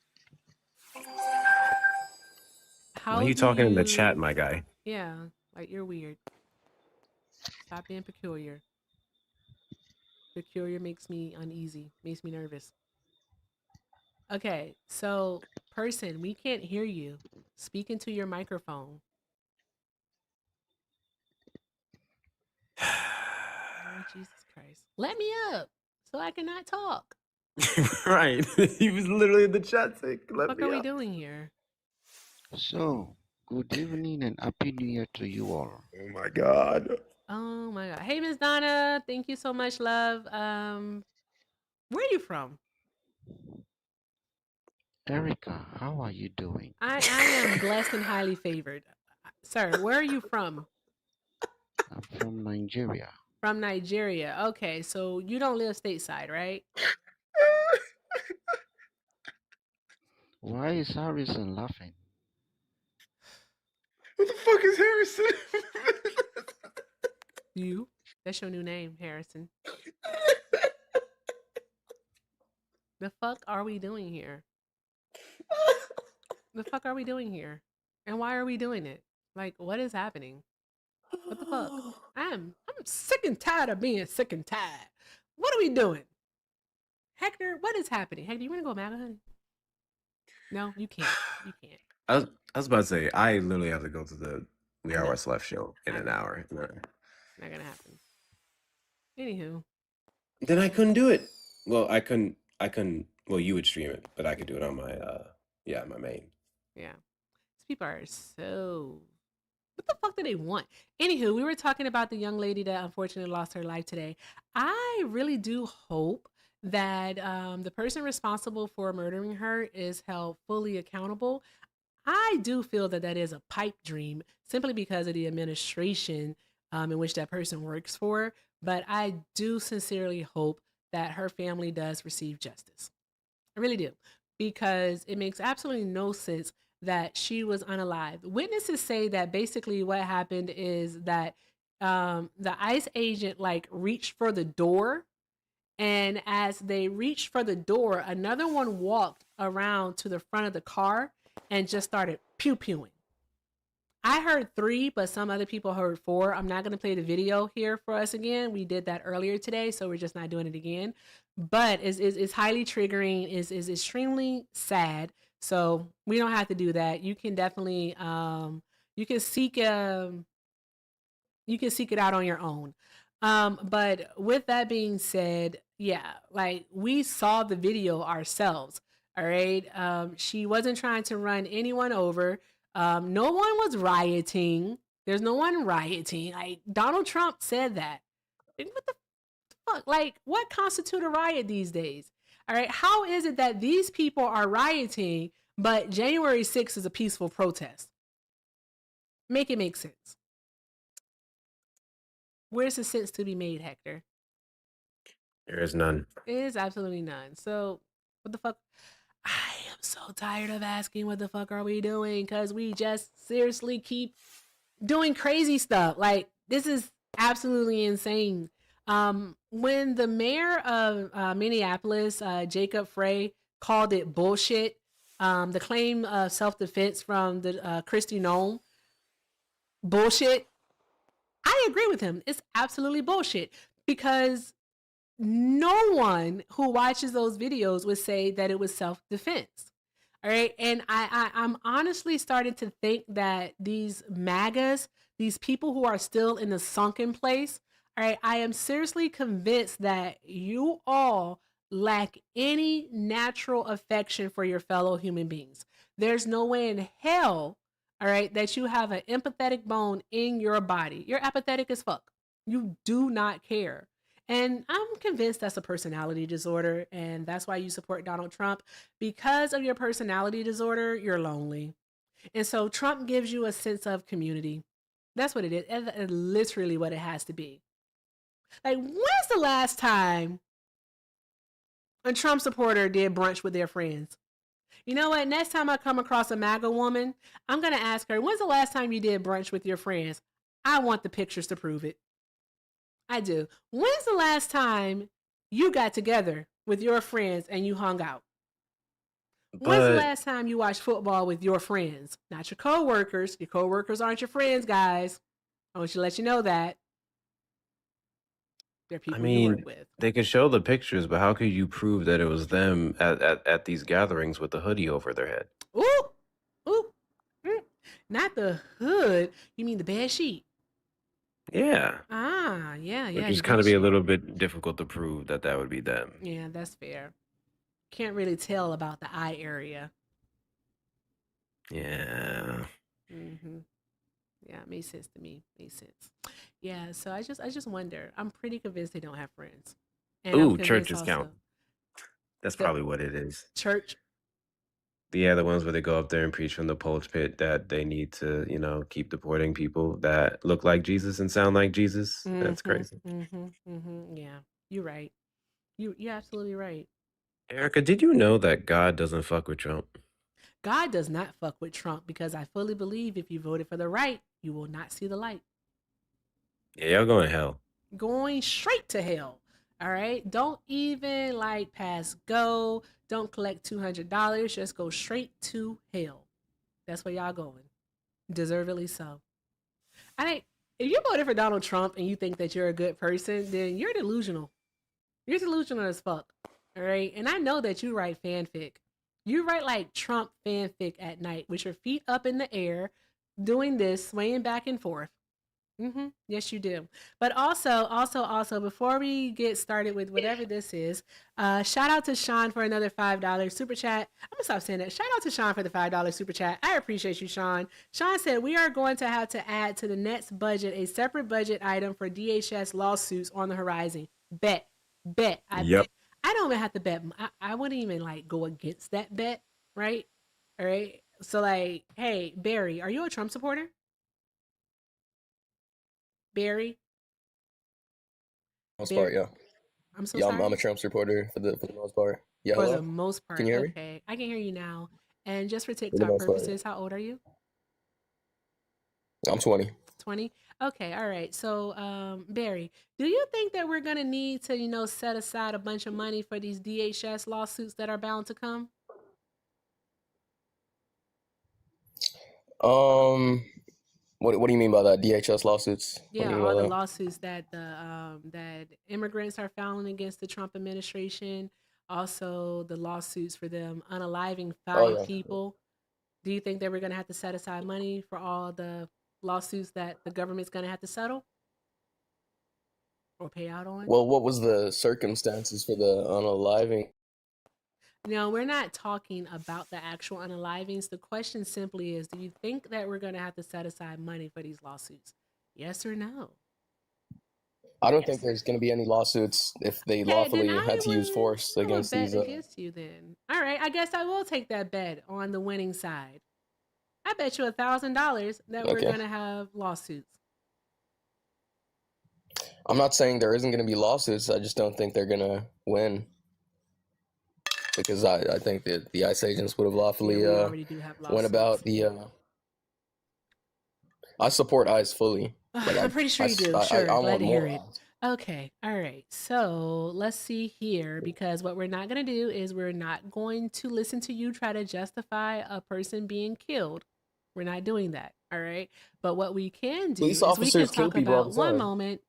Why are you talking in the chat, my guy? Yeah, like you're weird. Stop being peculiar. Peculiar makes me uneasy, makes me nervous. Okay, so person, we can't hear you. Speak into your microphone. Oh, Jesus Christ. Let me up so I cannot talk. Right. He was literally in the chat saying, What are we doing here? So, good evening and happy new year to you all. Oh my God. Oh my God. Hey, Miss Donna. Thank you so much, love. Where are you from? Erica, how are you doing? I am blessed and highly favored. Sir, where are you from? I'm from Nigeria. From Nigeria. Okay, so you don't live stateside, right? Why is Harrison laughing? What the fuck is Harrison? You? That's your new name, Harrison. The fuck are we doing here? The fuck are we doing here? And why are we doing it? Like, what is happening? What the fuck? I'm sick and tired of being sick and tired. What are we doing? Hector, what is happening? Hector, you want to go Maga, honey? No, you can't. You can't. I was about to say, I literally have to go to the We Are What's Left show in an hour. Not gonna happen. Anywho. Then I couldn't do it. Well, I couldn't, well, you would stream it, but I could do it on my, my main. Yeah. These people are so What the fuck do they want? Anywho, we were talking about the young lady that unfortunately lost her life today. I really do hope that the person responsible for murdering her is held fully accountable. I do feel that that is a pipe dream simply because of the administration in which that person works for. But I do sincerely hope that her family does receive justice. I really do. Because it makes absolutely no sense that she was unalived. Witnesses say that basically what happened is that the ICE agent like reached for the door, and as they reached for the door, another one walked around to the front of the car and just started pew pewing. I heard 3, but some other people heard 4. I'm not going to play the video here for us again. We did that earlier today, so we're just not doing it again. But it's highly triggering, is extremely sad. So we don't have to do that. You can definitely you can seek it out on your own. But with that being said, yeah, like we saw the video ourselves. All right. She wasn't trying to run anyone over. No one was rioting. There's no one rioting. Like Donald Trump said that. Like, what the fuck? Like, what constitute a riot these days? All right. How is it that these people are rioting, but January 6th is a peaceful protest? Make it make sense. Where's the sense to be made, Hector? There is none. It is absolutely none. So, what the fuck? I am so tired of asking what the fuck are we doing, because we just seriously keep doing crazy stuff. Like, this is absolutely insane. When the mayor of Minneapolis, Jacob Frey, called it bullshit, the claim of self-defense from the Kristi Noem, bullshit, I agree with him. It's absolutely bullshit, because no one who watches those videos would say that it was self-defense. All right. And I'm honestly starting to think that these MAGAs, these people who are still in the sunken place, all right, I am seriously convinced that you all lack any natural affection for your fellow human beings. There's no way in hell, all right, that you have an empathetic bone in your body. You're apathetic as fuck. You do not care. And I'm convinced that's a personality disorder, and that's why you support Donald Trump. Because of your personality disorder, you're lonely. And so Trump gives you a sense of community. That's what it is. It's literally what it has to be. Like, when's the last time a Trump supporter did brunch with their friends? You know what? Next time I come across a MAGA woman, I'm going to ask her, when's the last time you did brunch with your friends? I want the pictures to prove it. I do. When's the last time you got together with your friends and you hung out? When's the last time you watched football with your friends? Not your coworkers. Your coworkers aren't your friends, guys. I want you to let you know that. They're people you work with. They could show the pictures, but how could you prove that it was them at these gatherings with the hoodie over their head? Ooh, ooh, not the hood. You mean the bed sheet? Yeah. Yeah. Which is kind of be a little bit difficult to prove that would be them. Yeah, that's fair. Can't really tell about the eye area. Yeah. Yeah, it makes sense to me. Makes sense. Yeah, so I just wonder. I'm pretty convinced they don't have friends. And Ooh, churches count. That's probably what it is. Church. Yeah, the ones where they go up there and preach from the pulpit that they need to, keep deporting people that look like Jesus and sound like Jesus. That's crazy. Yeah, you're right. You're absolutely right. Erica, did you know that God doesn't fuck with Trump? God does not fuck with Trump, because I fully believe if you voted for the right, you will not see the light. Yeah, y'all going to hell. Going straight to hell. All right. Don't even pass go. Don't collect $200. Just go straight to hell. That's where y'all going. Deservedly so. If you voted for Donald Trump and you think that you're a good person, then you're delusional. You're delusional as fuck. All right. And I know that you write fanfic. You write Trump fanfic at night with your feet up in the air, doing this, swaying back and forth. Yes, you do. But also, before we get started with whatever this is, shout out to Sean for another $5 super chat. I'm gonna stop saying that. Shout out to Sean for the $5 super chat. I appreciate you, Sean. Sean said we are going to have to add to the next budget a separate budget item for DHS lawsuits on the horizon. Bet. Yep. I don't even have to bet. I wouldn't even like go against that bet, right? All right. So like, hey, Barry, are you a Trump supporter? Barry? Most part, yeah. I'm so Yeah, sorry. I'm a Trump supporter for the most part. Yeah, For hello? the most part. Can you hear me? Okay. I can hear you now. And just for For the TikTok most part. purposes, how old are you? I'm 20. 20? Okay, all right. So, Barry, do you think that we're going to need to, set aside a bunch of money for these DHS lawsuits that are bound to come? What do you mean by that? DHS lawsuits? What do Yeah, you mean all by the that? lawsuits that that immigrants are filing against the Trump administration, also the lawsuits for them unaliving Oh 5 yeah. people. Do you think that we're going to have to set aside money for all the lawsuits that the government's going to have to settle or pay out on? Well, what was the circumstances for the unaliving? No, we're not talking about the actual unalivings. The question simply is, do you think that we're going to have to set aside money for these lawsuits? Yes or no? I don't think there's going to be any lawsuits if they Okay, then lawfully had to use force I would against bet these. against you then. All right, I guess I will take that bet on the winning side. I bet you $1,000 that we're Okay. going to have lawsuits. I'm not saying there isn't going to be lawsuits. I just don't think they're going to win. Because I think that the ICE agents would have lawfully Yeah, we already do have went lawsuits. about the. I support ICE fully. Like, I'm pretty sure you do. I Sure, glad want to hear more it. ICE. Okay, all right. So let's see here, because what we're not going to do is we're not going to listen to you try to justify a person being killed. We're not doing that, all right? But what we can do Police is we can officers kill talk people all about the one time. moment.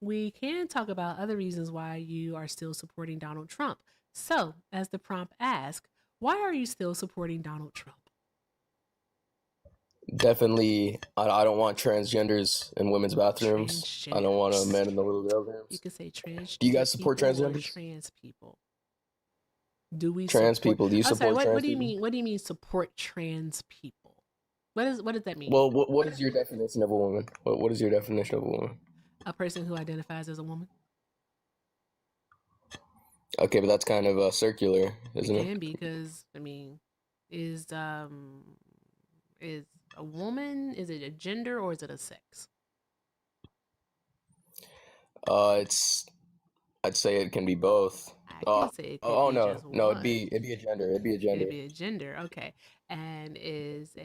We can talk about other reasons why you are still supporting Donald Trump. So, as the prompt asks, why are you still supporting Donald Trump? Definitely, I don't want transgenders in women's bathrooms. I don't want a man in the little girls' You rooms. could say trans. Do you guys support people or transgenders? trans people? Do we Trans support? people. Do you I'm sorry. support What trans do you people? mean? What do you mean support trans people? What does that mean? Well, what is your definition of a woman? What is your definition of a woman? A person who identifies as a woman. Okay, but that's kind of circular, isn't It it? can be, because is a woman, is it a gender or is it a sex? I'd say it can be both. I can say it could be just No, one. it'd be a gender. It'd be a gender. It'd be a gender. Okay. And is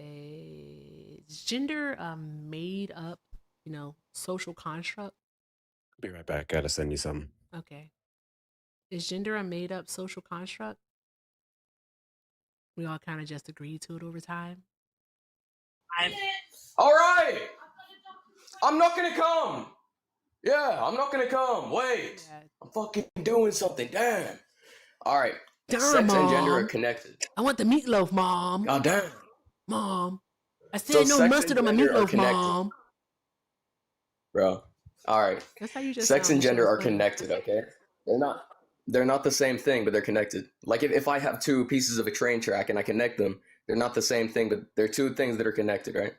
gender a made up, social construct? Be right back. Gotta send you something. Okay. Is gender a made up social construct? We all kind of just agreed to it over time. All right. I'm not gonna come. Yeah, I'm not gonna come. Wait. Yeah. I'm fucking doing something. Damn. All right. Damn, Sex and gender are Mom. connected. I want the meatloaf, Mom. God damn. Mom. I So said no sex mustard on and my gender are meatloaf, connected. Mom. Bro. All right. That's how you just Sex sound. and This shit gender was are funny. connected, okay? They're not the same thing, but they're connected. Like if I have two pieces of a train track and I connect them, they're not the same thing, but they're two things that are connected, right?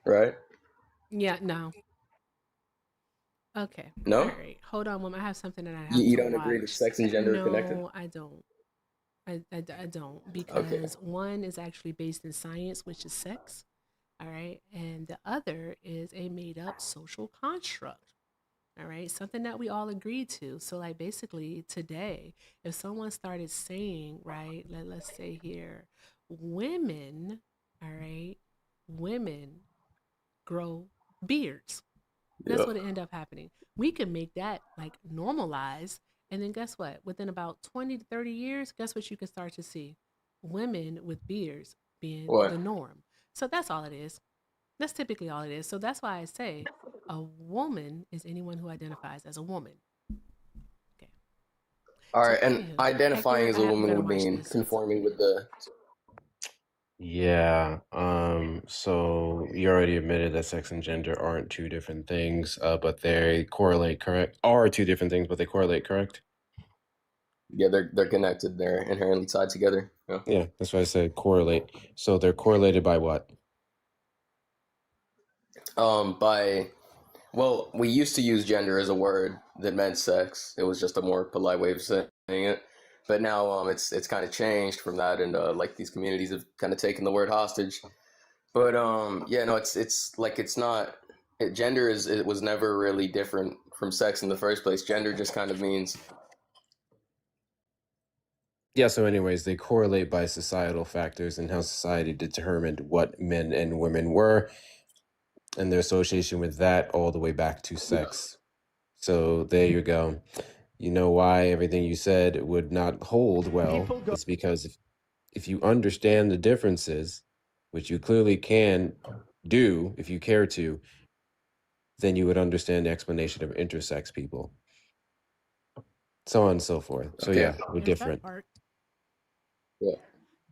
Right? Yeah, no. Okay. No? All right. Hold on, Mom. I have something that I have You to don't agree that watch. sex and gender are connected? No, I don't. I don't, because one is actually based in science, which is sex. All right. And the other is a made up social construct. All right. Something that we all agreed to. So, like, basically, today, if someone started saying, right, let's say here, women, all right, women grow beards. That's Yeah. what it ended up happening. We can make that like normalized. And then guess what? Within about 20 to 30 years, guess what you can start to see? Women with beards being What? the norm. So that's all it is. That's typically all it is. So that's why I say a woman is anyone who identifies as a woman. Okay. All So right, and anywho, identifying Hector, as a I woman gotta would watch mean this. conforming with the. Yeah. So you already admitted that sex and gender aren't two different things, but they correlate, correct? Are two different things, but they correlate, correct? Yeah, they're connected. They're inherently tied together. Yeah. Yeah, that's why I said correlate. So they're correlated by what? By well, we used to use gender as a word that meant sex. It was just a more polite way of saying it. But now it's kind of changed from that, and like these communities have kind of taken the word hostage. But yeah, no, it's like it's not. Gender it was never really different from sex in the first place. Gender just kind of means Yeah, so anyways, they correlate by societal factors and how society determined what men and women were and their association with that all the way back to sex. So there you go. You know why everything you said would not hold well? It's because if you understand the differences, which you clearly can do if you care to, then you would understand the explanation of intersex people. So on and so forth. So okay. yeah, we're There's that different. part. Yeah.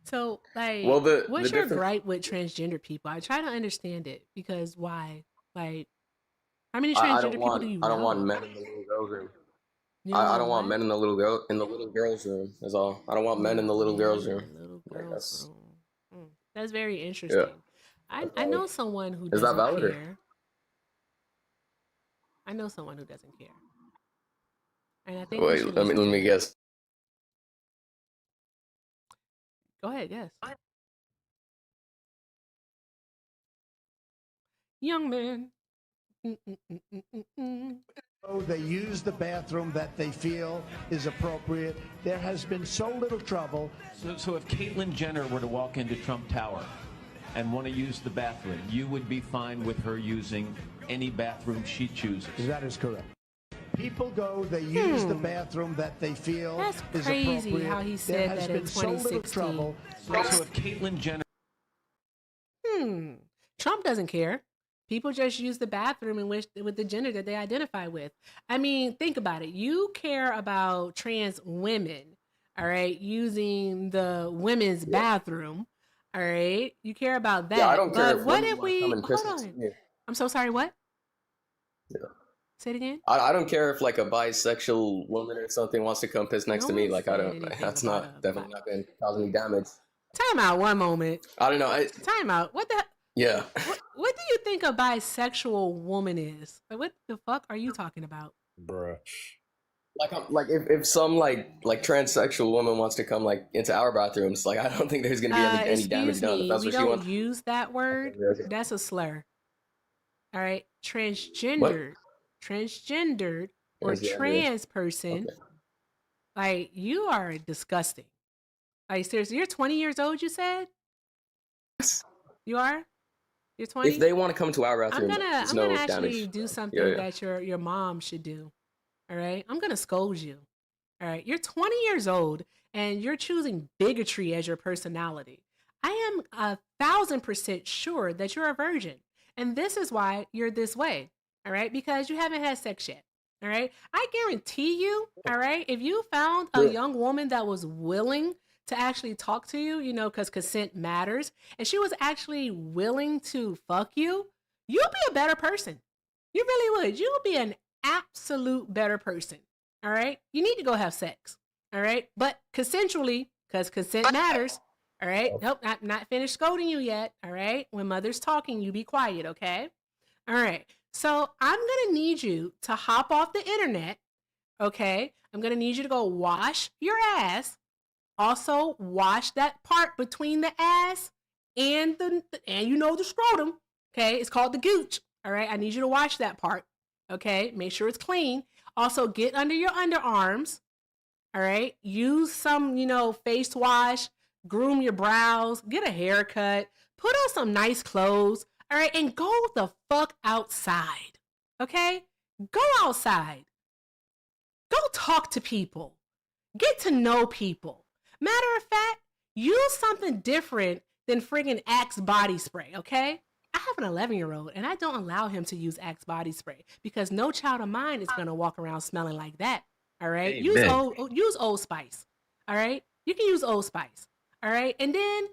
So, like, Well, the what's your difference. gripe with transgender people? I try to understand it because why? Like, how many I transgender don't people want do you I don't know? want men in the little girls room. You don't I want don't want what? men in the little girls room. Is all. I don't want men in the little Men girls in room. the little Like girls' that's room. That's very yeah. interesting. That's I know valid. someone who Is that doesn't valid? Or? care. I know someone who doesn't care, and I think we Wait, should let listen to me him. guess. Go ahead, yes. Young man. They use the bathroom that they feel is appropriate. There has been so little trouble. So if Caitlyn Jenner were to walk into Trump Tower and want to use the bathroom, you would be fine with her using any bathroom she chooses? That is correct. People go, they use the bathroom that they feel That's is crazy appropriate. how he There said has that in been so little 2016. trouble. So if Caitlyn Jenner... Trump doesn't care. People just use the bathroom in which with the gender that they identify with. I mean, think about it. You care about trans women, all right, using the women's bathroom, all right. You care about that. Yeah, I don't care but if what women if want to come we and piss hold next on? to me. I'm so sorry. What? Yeah. Say it again. I don't care if like a bisexual woman or something wants to come piss next No to me. one Like I said don't. anything That's about not definitely not going to cause any damage. Time out. One moment. I don't know. Time out. What the? Yeah. What do you think a bisexual woman is? Like, what the fuck are you talking about? Bruh. Like if some like transsexual woman wants to come like into our bathrooms, like I don't think there's gonna be any damage Excuse done. If me. that's We what she don't wants. use that word. Okay. That's a slur. All right. What? Transgendered, or Transgender. trans person. Okay. Like, you are disgusting. Like, seriously, you're 20 years old, you said? You are? You're 20? If they want to come to our I'm bathroom, gonna there's I'm no gonna actually damage. do Yeah, something yeah. that your mom should do. All right. I'm gonna scold you. All right. You're 20 years old and you're choosing bigotry as your personality. I am 1,000% sure that you're a virgin. And this is why you're this way. All right. Because you haven't had sex yet. All right. I guarantee you. All right. If you found a young woman that was willing to actually talk to you, you know, because consent matters, and she was actually willing to fuck you, you'll be a better person. You really would. You'll be an absolute better person. All right. You need to go have sex. All right. But consensually, because consent matters. All right. Nope. Not finished scolding you yet. All right. When mother's talking, you be quiet. Okay. All right. So I'm going to need you to hop off the internet. Okay. I'm going to need you to go wash your ass. Also, wash that part between the ass and the scrotum. Okay. It's called the gooch. All right. I need you to wash that part. Okay. Make sure it's clean. Also, get under your underarms. All right. Use some, face wash, groom your brows, get a haircut, put on some nice clothes. All right. And go the fuck outside. Okay. Go outside. Go talk to people. Get to know people. Matter of fact, use something different than friggin' Axe body spray. Okay. I have an 11-year-old and I don't allow him to use Axe body spray because no child of mine is going to walk around smelling like that. All right. Amen. Use Old Spice. All right. You can use Old Spice. All right. And then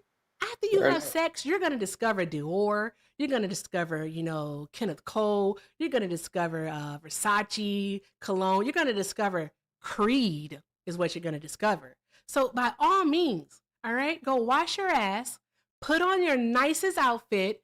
After you have sex, you're going to discover Dior. You're going to discover, Kenneth Cole. You're going to discover Versace, cologne. You're going to discover Creed is what you're going to discover. So by all means, all right, go wash your ass, put on your nicest outfit,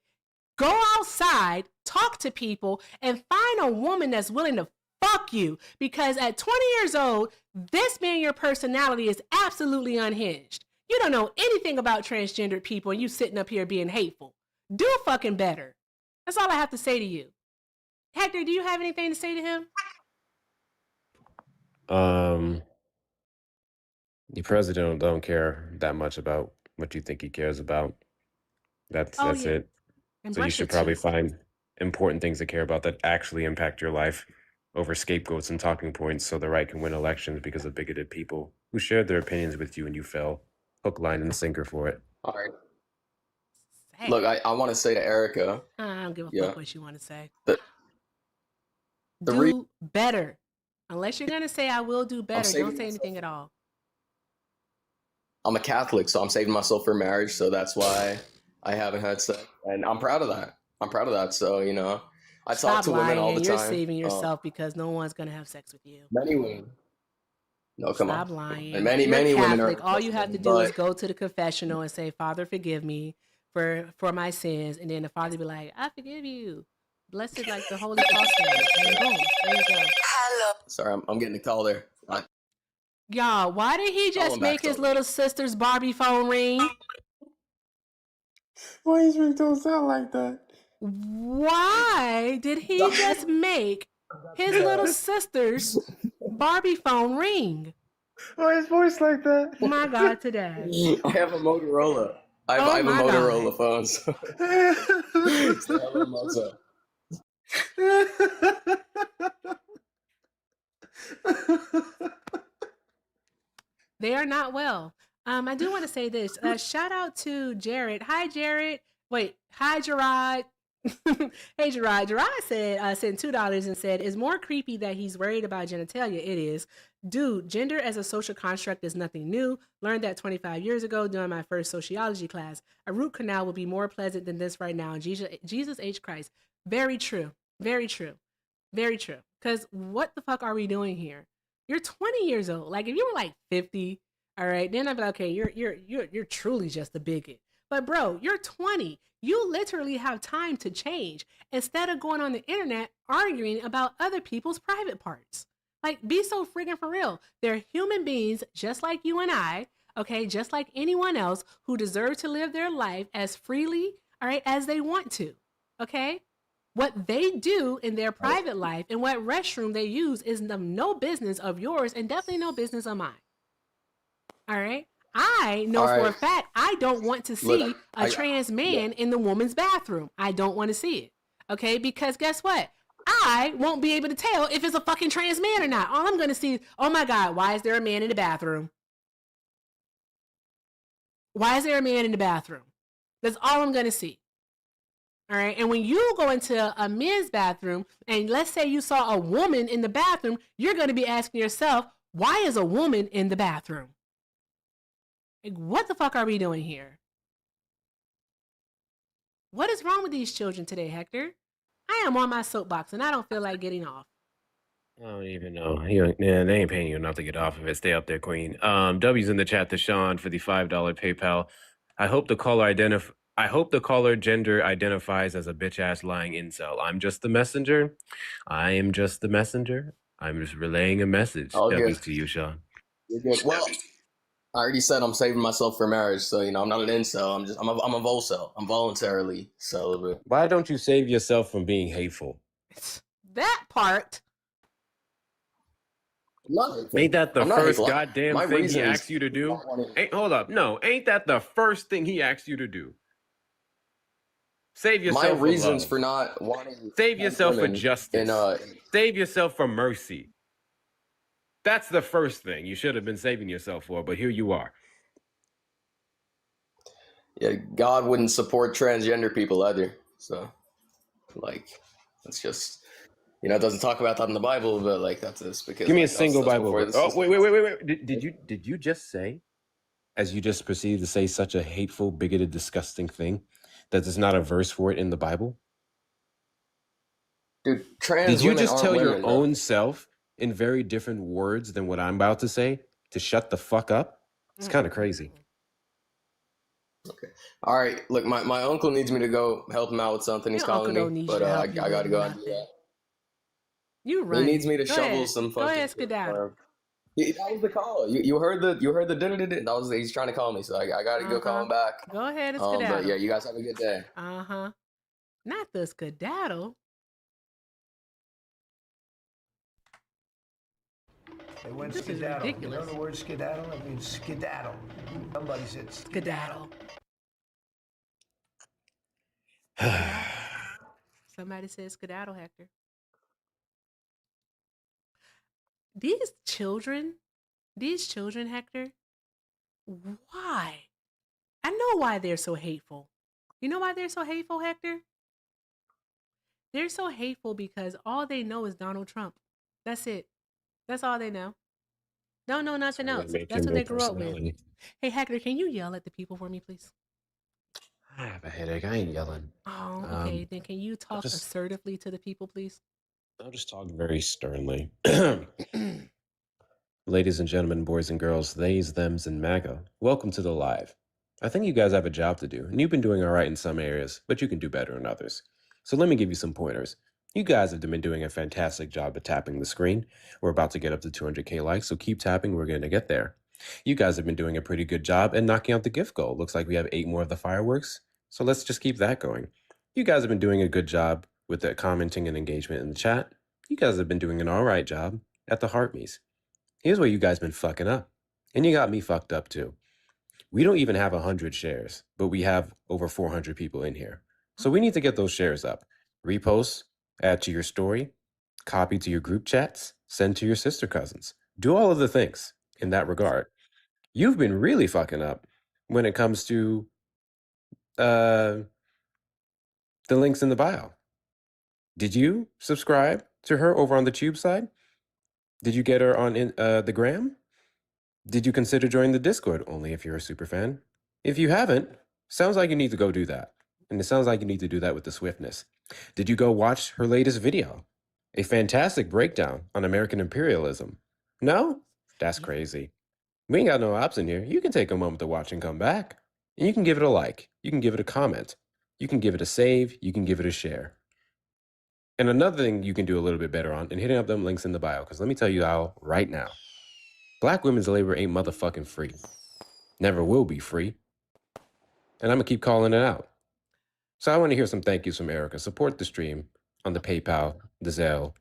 go outside, talk to people, and find a woman that's willing to fuck you. Because at 20 years old, this being your personality is absolutely unhinged. You don't know anything about transgendered people and you sitting up here being hateful. Do fucking better. That's all I have to say to you. Hector, do you have anything to say to him? The president don't care that much about what you think he cares about. That's it. And so you should probably find important things to care about that actually impact your life over scapegoats and talking points so the right can win elections because of bigoted people who shared their opinions with you and you fell hook, line, and sinker for it. All right. Hey. Look, I want to say to Erica. I don't give a fuck what you want to say. Do better. Unless you're going to say I will do better, don't say anything at all. I'm a Catholic, so I'm saving myself for marriage, so that's why I haven't had sex. And I'm proud of that. So, I talk to women all the time. You're saving yourself because no one's going to have sex with you. Many women. No, come on. Stop lying. And many women are. All you have to do is go to the confessional and say, Father, forgive me for my sins. And then the Father be like, I forgive you. Blessed like the Holy Cross. And boom, there you go. Hello. Sorry, I'm getting a call there. Y'all, why did he just make his little sister's Barbie phone ring? Why his ringtone sound like that? Why did he just make his little sister's Barbie phone ring? Why his voice like that? My God, today. I have a Motorola. I have a Motorola phone. So. They are not well. I do want to say this. Shout out to Jared. Hi, Jared. Wait. Hi, Gerard. Hey, Gerard. Gerard said, sent $2 and said, it's more creepy that he's worried about genitalia. It is. Dude, gender as a social construct is nothing new. Learned that 25 years ago during my first sociology class. A root canal would be more pleasant than this right now. Jesus H. Christ. Very true. Very true. Very true. Because what the fuck are we doing here? You're 20 years old. Like if you were like 50, all right, then I'd be like, okay, you're truly just a bigot. But bro, you're 20. You literally have time to change instead of going on the internet arguing about other people's private parts. Like, be so friggin' for real. They're human beings just like you and I, okay, just like anyone else who deserve to live their life as freely, all right, as they want to, okay? What they do in their private life and what restroom they use is no business of yours and definitely no business of mine. All right? I know for a fact I don't want to see a trans man in the woman's bathroom. I don't want to see it. Okay? Because guess what? I won't be able to tell if it's a fucking trans man or not. All I'm going to see is, oh my God, why is there a man in the bathroom? Why is there a man in the bathroom? That's all I'm going to see. All right. And when you go into a men's bathroom and let's say you saw a woman in the bathroom, you're going to be asking yourself, why is a woman in the bathroom? Like, what the fuck are we doing here? What is wrong with these children today, Hector? I am on my soapbox and I don't feel like getting off. I don't even know. They ain't paying you enough to get off of it. Stay up there, Queen. W's in the chat to Sean for the $5 PayPal. I hope the caller gender identifies as a bitch-ass lying incel. I'm just the messenger. I am just the messenger. I'm just relaying a message. W's to you, Sean. You're good. Well, I already said I'm saving myself for marriage, so I'm not an incel. I'm a volcel. I'm voluntarily celibate. Why don't you save yourself from being hateful? That part. Ain't that the first goddamn thing he asked you to do? Hold up. No, ain't that the first thing he asked you to do? Save yourself my reasons for not wanting. Save yourself for justice. Save yourself for mercy. That's the first thing you should have been saving yourself for, but here you are. Yeah, God wouldn't support transgender people either. So, that's just, it doesn't talk about that in the Bible, but that's this because. Give me a single Bible verse. Oh, wait. Did you just say as you just proceeded to say such a hateful, bigoted, disgusting thing that there's not a verse for it in the Bible? Dude, trans Did you women just aren't tell your women, bro. own self in very different words than what I'm about to say to shut the fuck up? It's kind of crazy. Okay. All right. Look, my uncle needs me to go help him out with something. He's Your calling uncle me, don't need but you to I help you got to with go and do nothing. that. You He run. needs me to Go shovel ahead. some Go fucking. ahead, skedaddle. That was the call. You heard the that was he's trying to call me, so I got to go call him back. Go ahead and But skedaddle. yeah, you guys have a good day. Not the skedaddle. They went This is skedaddle. You ridiculous. know the word skedaddle? It means skedaddle. Somebody said Skedaddle. Somebody said skedaddle, Hector. These children, Hector, why? I know why they're so hateful. You know why they're so hateful, Hector? They're so hateful because all they know is Donald Trump. That's it. That's all they know. Don't know nothing else. That's what they grew up with. Hey, Hector, can you yell at the people for me, please? I have a headache. I ain't yelling. Oh, okay. Then can you talk assertively to the people, please? I'll just talk very sternly. Ladies and gentlemen, boys and girls, theys, thems, and MAGA, welcome to the live. I think you guys have a job to do, and you've been doing all right in some areas, but you can do better in others. So let me give you some pointers. You guys have been doing a fantastic job at tapping the screen. We're about to get up to 200K likes, so keep tapping. We're going to get there. You guys have been doing a pretty good job at knocking out the gift goal. Looks like we have 8 more of the fireworks, so let's just keep that going. You guys have been doing a good job with the commenting and engagement in the chat. You guys have been doing an all right job at the heart me's. Here's where you guys been fucking up. And you got me fucked up too. We don't even have 100 shares, but we have over 400 people in here. So we need to get those shares up. Repost, add to your story, copy to your group chats, send to your sister cousins. Do all of the things in that regard. You've been really fucking up when it comes to the links in the bio. Did you subscribe to her over on the Tube side? Did you get her on the Gram? Did you consider joining the Discord? Only if you're a super fan. If you haven't, sounds like you need to go do that. And it sounds like you need to do that with the swiftness. Did you go watch her latest video? A fantastic breakdown on American imperialism. No? That's crazy. We ain't got no ops in here. You can take a moment to watch and come back. And you can give it a like. You can give it a comment. You can give it a save. You can give it a share. And another thing you can do a little bit better on and hitting up them links in the bio, because let me tell you how right now. Black women's labor ain't motherfucking free. Never will be free. And I'm going to keep calling it out. So I want to hear some thank yous from Erica. Support the stream on the PayPal, the Zelle,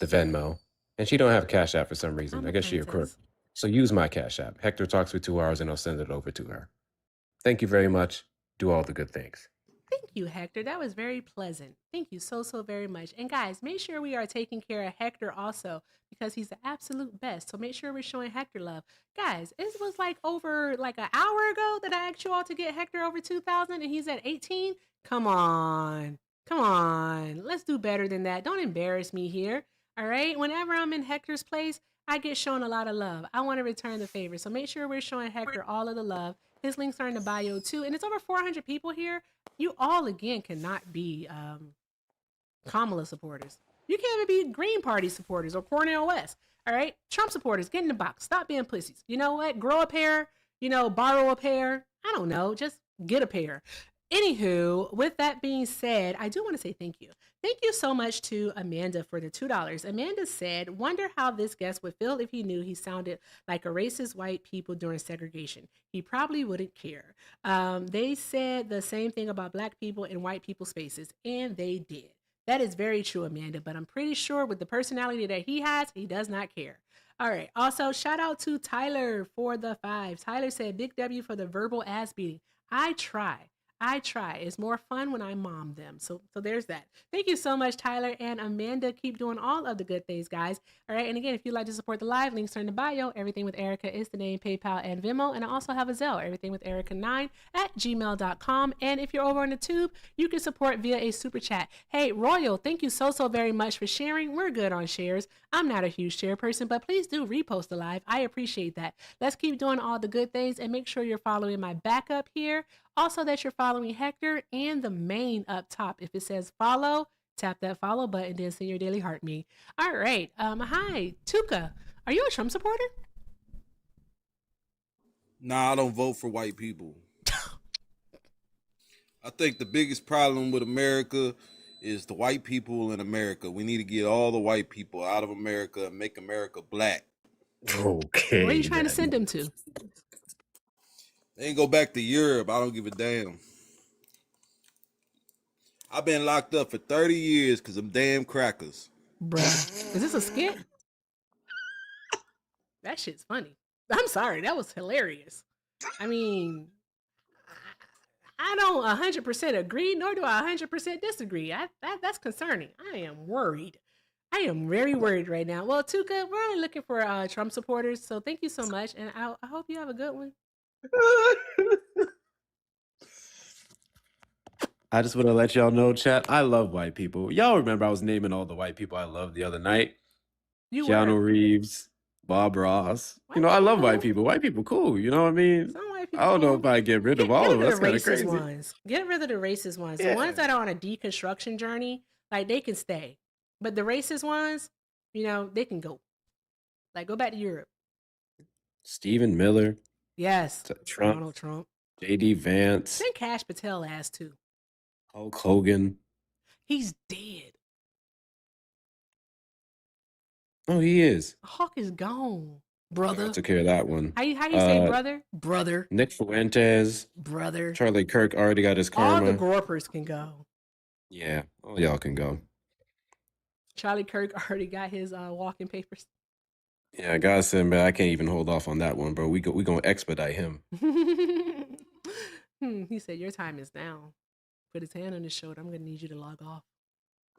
the Venmo. And she don't have a Cash App for some reason. I guess she a crook. So use my Cash App. Hector Talks for 2 hours and I'll send it over to her. Thank you very much. Do all the good things. Thank you, Hector. That was very pleasant. Thank you so very much. And guys, make sure we are taking care of Hector also because he's the absolute best. So make sure we're showing Hector love. Guys, it was like over like an hour ago that I asked you all to get Hector over 2,000 and he's at 18. Come on. Come on. Let's do better than that. Don't embarrass me here. All right. Whenever I'm in Hector's place, I get shown a lot of love. I want to return the favor. So make sure we're showing Hector all of the love. His links are in the bio too. And it's over 400 people here. You all, again, cannot be Kamala supporters. You can't even be Green Party supporters or Cornel West. All right? Trump supporters, get in the box. Stop being pussies. You know what? Grow a pair. Borrow a pair. I don't know. Just get a pair. Anywho, with that being said, I do want to say thank you. Thank you so much to Amanda for the $2. Amanda said, wonder how this guest would feel if he knew he sounded like a racist white people during segregation. He probably wouldn't care. They said the same thing about black people in white people spaces, and they did. That is very true, Amanda, but I'm pretty sure with the personality that he has, he does not care. All right. Also, shout out to Tyler for the 5. Tyler said, big W for the verbal ass beating. I try. I try. It's more fun when I mom them. So there's that. Thank you so much, Tyler and Amanda. Keep doing all of the good things, guys. All right. And again, if you'd like to support the live, links are in the bio. Everything with Erica is the name, PayPal and Venmo. And I also have a Zelle, everythingwitherica9@gmail.com. And if you're over on the tube, you can support via a super chat. Hey, Royal, thank you so very much for sharing. We're good on shares. I'm not a huge share person, but please do repost the live. I appreciate that. Let's keep doing all the good things and make sure you're following my backup here. Also, that you're following Hector and the main up top. If it says follow, tap that follow button, then send your daily heart me. All right. Hi, Tuka. Are you a Trump supporter? Nah, I don't vote for white people. I think the biggest problem with America is the white people in America. We need to get all the white people out of America and make America black. Okay. Where are you trying to send them to? They ain't go back to Europe. I don't give a damn. I've been locked up for 30 years because of damn crackers. Bruh, is this a skit? That shit's funny. I'm sorry, that was hilarious. I mean, I don't 100% agree, nor do I 100% disagree. That's concerning. I am worried. I am very worried right now. Well, Tuka, we're only looking for Trump supporters, so thank you so much, and I hope you have a good one. I just want to let y'all know, chat, I love white people. Y'all remember I was naming all the white people I love the other night? Keanu Reeves, Bob Ross. I love white people. White people cool. You know what I mean? I don't know if I get rid of all of them. That's kind of crazy. Ones. Get rid of the racist ones. Yeah. The ones that are on a deconstruction journey, like they can stay. But the racist ones, they can go. Like go back to Europe. Stephen Miller. Yes. Trump. Donald Trump. J.D. Vance. Send Cash Patel ass too. Hulk Hogan. He's dead. Oh, he is. Hawk is gone, brother. I took care of that one. How you say brother? Brother. Nick Fuentes. Brother. Charlie Kirk already got his karma. All the Gorpers can go. Yeah, all y'all can go. Charlie Kirk already got his walking papers. Yeah, God said, man, I can't even hold off on that one, bro. We gonna expedite him. He said, your time is now. Put his hand on his shoulder. I'm gonna need you to log off.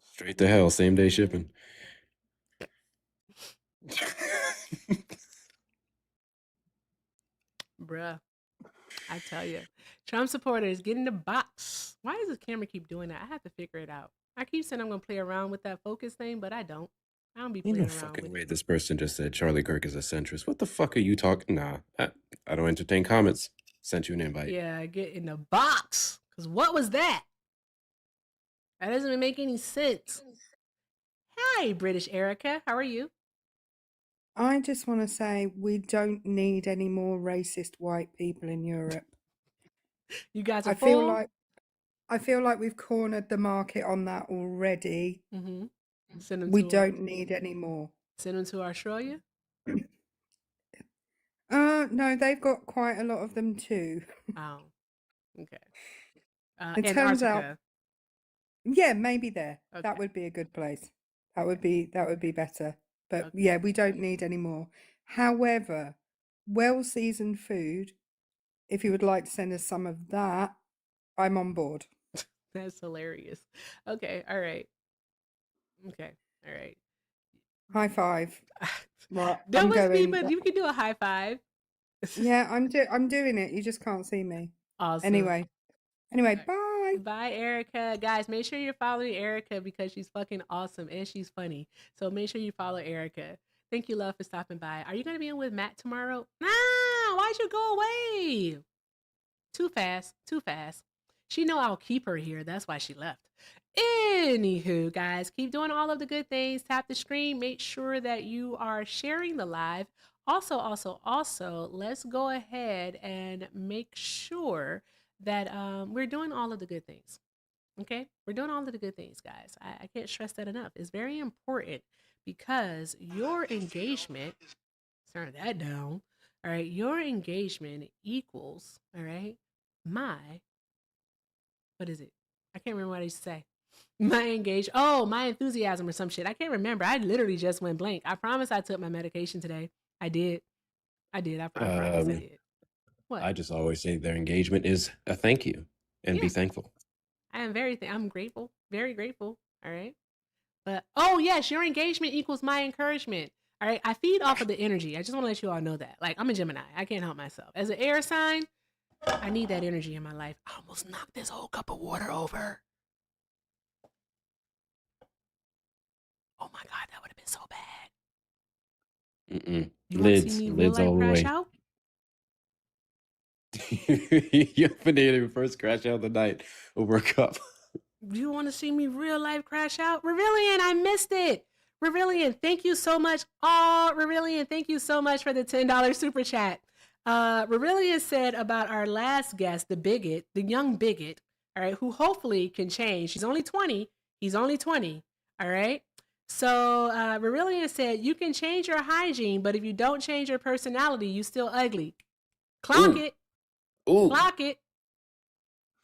Straight to hell, same day shipping. Bruh, I tell you, Trump supporters, get in the box. Why does the camera keep doing that? I have to figure it out. I keep saying I'm gonna play around with that focus thing, but I don't. I don't be playing around fucking with way. it. This person just said Charlie Kirk is a centrist. What the fuck are you talking? Nah, I don't entertain comments. Sent you an invite. Yeah, get in the box. Cause what was that? That doesn't even make any sense. Hi, British Erica. How are you? I just want to say we don't need any more racist white people in Europe. You guys are I feel like we've cornered the market on that already. Mm-hmm. Send them we don't need any more. Send them to Australia? No, they've got quite a lot of them too. Oh, okay. It turns out, yeah, maybe there. Okay. That would be a good place. That would be better. But yeah, we don't need any more. However, well-seasoned food, if you would like to send us some of that, I'm on board. That's hilarious. Okay, all right. Okay, all right. High five. Right, that was me, but you can do a high five. Yeah, I'm doing it. You just can't see me. Awesome. Anyway, bye. Bye, Erica. Guys, make sure you're following Erica because she's fucking awesome and she's funny. So make sure you follow Erica. Thank you, love, for stopping by. Are you going to be in with Matt tomorrow? Nah, why'd you go away? Too fast. She know I'll keep her here. That's why she left. Anywho, guys, keep doing all of the good things. Tap the screen. Make sure that you are sharing the live. Also, let's go ahead and make sure that we're doing all of the good things. Okay? We're doing all of the good things, guys. I can't stress that enough. It's very important because your engagement, turn that down, all right? Your engagement equals, all right, what is it? I can't remember what I used to say. My enthusiasm or some shit. I can't remember. I literally just went blank. I promise I took my medication today. I did. I promise I did. What? I just always say their engagement is a thank you. and be thankful. I am I'm grateful, very grateful. All right. But oh yes, your engagement equals my encouragement. All right. I feed off of the energy. I just want to let you all know that. Like, I'm a Gemini. I can't help myself. As an air sign, I need that energy in my life. I almost knocked this whole cup of water over. Oh my God, that would have been so bad. You want to see me real Lids life all the crash way. out? You opened it first crash out of the night over a cup. Do you want to see me real life crash out? Revillian, I missed it. Revillian, thank you so much. Oh, Revillian, thank you so much for the $10 super chat. Revillian said about our last guest, the bigot, the young bigot, all right, who hopefully can change. She's only 20. He's only 20. All right. So Revillian said, you can change your hygiene, but if you don't change your personality, you still ugly. Clock it. Ooh. Clock it.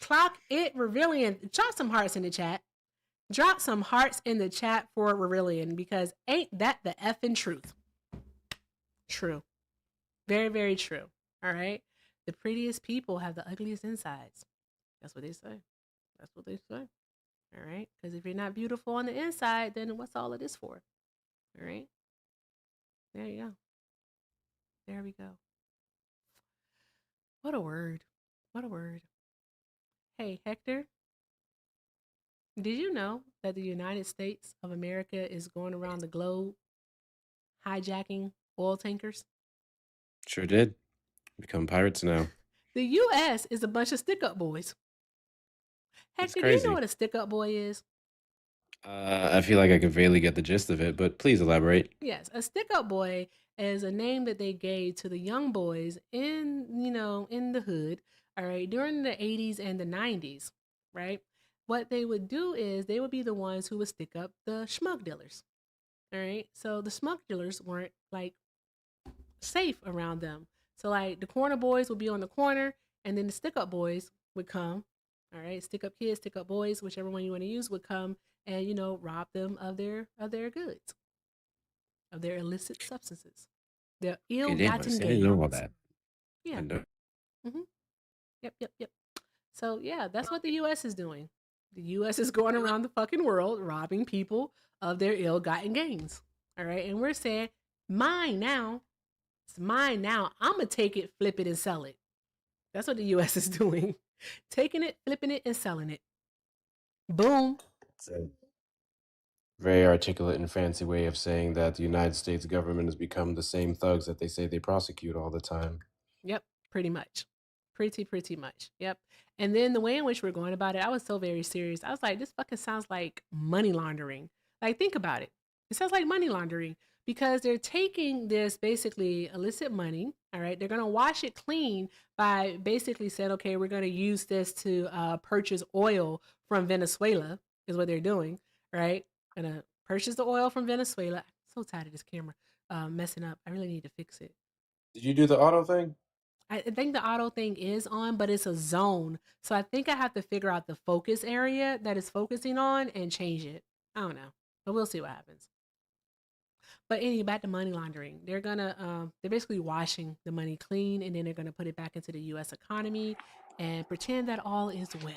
Clock it, Revillian. Drop some hearts in the chat. Drop some hearts in the chat for Revillian, because ain't that the effing truth? True. Very, very true. All right. The prettiest people have the ugliest insides. That's what they say. That's what they say. All right. Because if you're not beautiful on the inside, then what's all of this for? All right. There you go. There we go. What a word. What a word. Hey, Hector, did you know that the United States of America is going around the globe hijacking oil tankers? Sure did. Become pirates now. The U.S. is a bunch of stick-up boys. Hector, do you know what a stick-up boy is? I feel like I can vaguely get the gist of it, but please elaborate. Yes, a stick-up boy is a name that they gave to the young boys in the hood, all right, during the 80s and the 90s, right? What they would do is they would be the ones who would stick up the schmuck dealers, all right? So the schmuck dealers weren't, like, safe around them. So, like, the corner boys would be on the corner, and then the stick-up boys would come, all right? Stick-up kids, stick-up boys, whichever one you want to use, would come and, rob them of their goods, of their illicit substances, their ill-gotten I gains. didn't know all that. Yeah. Yep. So, yeah, that's what the U.S. is doing. The U.S. is going around the fucking world robbing people of their ill-gotten gains, all right? And we're saying, mine now. It's mine now. I'm going to take it, flip it, and sell it. That's what the U.S. is doing. Taking it, flipping it, and selling it. Boom. It's a very articulate and fancy way of saying that the United States government has become the same thugs that they say they prosecute all the time. Yep, pretty much. Pretty much. Yep. And then the way in which we're going about it, I was so very serious. I was like, this fucking sounds like money laundering. Like, think about it. It sounds like money laundering, because they're taking this basically illicit money. All right. They're going to wash it clean by basically saying, okay, we're going to use this to purchase oil from Venezuela, is what they're doing. Right. Going to purchase the oil from Venezuela. I'm so tired of this camera messing up. I really need to fix it. Did you do the auto thing? I think the auto thing is on, but it's a zone. So I think I have to figure out the focus area that it's focusing on and change it. I don't know, but we'll see what happens. But anyway, back to money laundering. They're basically washing the money clean, and then they're gonna put it back into the U.S. economy and pretend that all is well.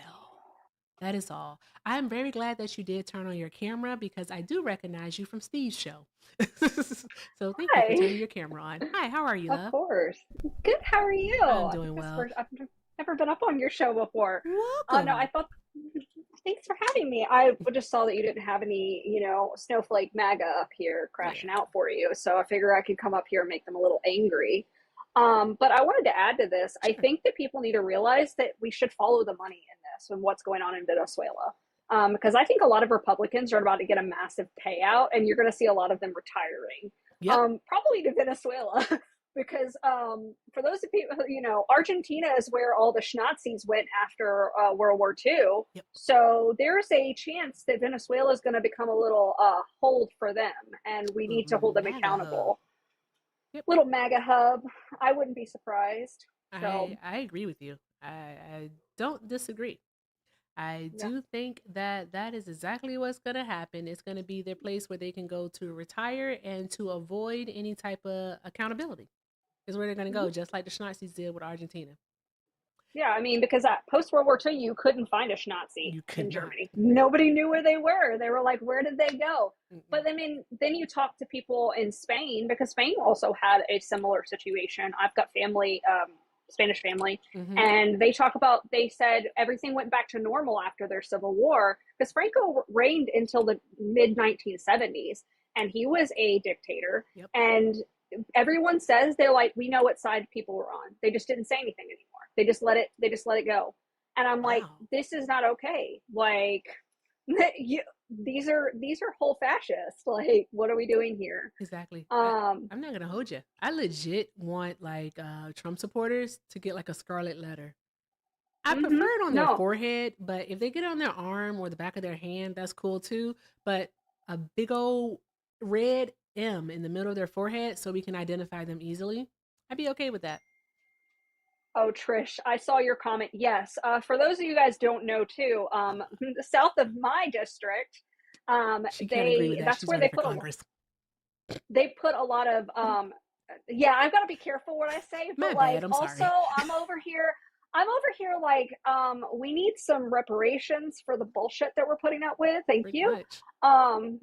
That is all. I'm very glad that you did turn on your camera, because I do recognize you from Steve's show. So thank you for turning your camera on. Hi, how are you, love? Of course. Good. How are you? I'm doing well. I've never been up on your show before. Welcome. No, I thought. Thanks for having me. I just saw that you didn't have any, snowflake Maga up here crashing out for you, so I figure I could come up here and make them a little angry. But I wanted to add to this. I think that people need to realize that we should follow the money in this and what's going on in Venezuela. Because I think a lot of Republicans are about to get a massive payout, and you're going to see a lot of them retiring. Probably to Venezuela. Because for those of you, Argentina is where all the Schnazis went after World War II. So there's a chance that Venezuela is going to become a little hold for them, and we need to hold them accountable. Little MAGA hub. I wouldn't be surprised. So. I agree with you. I don't disagree. I do think that that is exactly what's going to happen. It's going to be their place where they can go to retire and to avoid any type of accountability. Is where they're going to go, just like the Schnazis did with Argentina. Yeah, I mean, because post World War II, you couldn't find a Schnazi in not. Germany. Nobody knew where they were. They were like, where did they go? But I mean, then you talk to people in Spain, because Spain also had a similar situation. I've got family, Spanish family, and they talk about, they said everything went back to normal after their civil war, because Franco reigned until the mid 1970s, and he was a dictator. And everyone says they're like, we know what side people were on. They just didn't say anything anymore. They just let it go. And I'm like, this is not okay. Like, these are whole fascists. Like, what are we doing here? Exactly. I'm not gonna hold you. I legit want like Trump supporters to get like a scarlet letter. I prefer it on their forehead, but if they get it on their arm or the back of their hand, that's cool too. But a big old red M in the middle of their forehead so we can identify them easily, I'd be okay with that. Oh, Trish, I saw your comment. Yes. For those of you guys don't know too, south of my district, She can't agree with that. that's She's where running they for put Congress. they put a lot of yeah, I've got to be careful what I say, but My like bad, I'm also sorry. I'm over here like we need some reparations for the bullshit that we're putting up with. Thank Pretty you. much.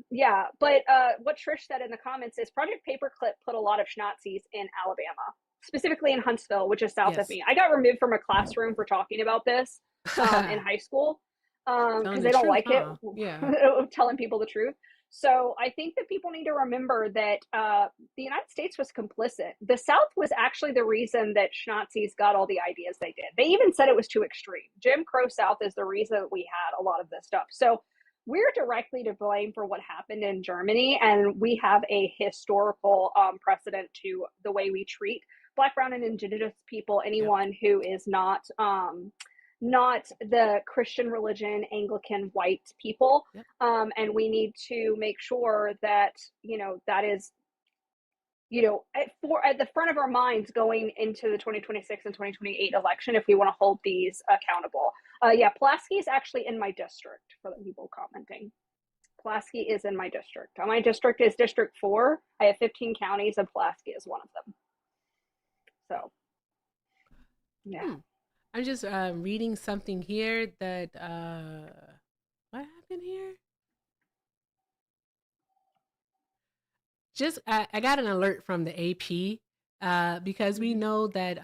Yeah, but what Trish said in the comments is Project Paperclip put a lot of Schnatzis in Alabama, specifically in Huntsville, which is south of me. I got removed from a classroom for talking about this in high school because they don't like it. Yeah. Telling people the truth. So I think that people need to remember that the United States was complicit. The South was actually the reason that Schnatzis got all the ideas they did. They even said it was too extreme. Jim Crow South is the reason that we had a lot of this stuff. So we're directly to blame for what happened in Germany, and we have a historical precedent to the way we treat Black, brown, and indigenous people, anyone who is not the Christian religion, Anglican white people. And we need to make sure that, that is, at the front of our minds going into the 2026 and 2028 election, if we want to hold these accountable. Pulaski is actually in my district, for the people commenting. Pulaski is in my district. My district is District 4. I have 15 counties, and Pulaski is one of them. So, yeah. I'm just reading something here that what happened here? Just I got an alert from the AP because we know that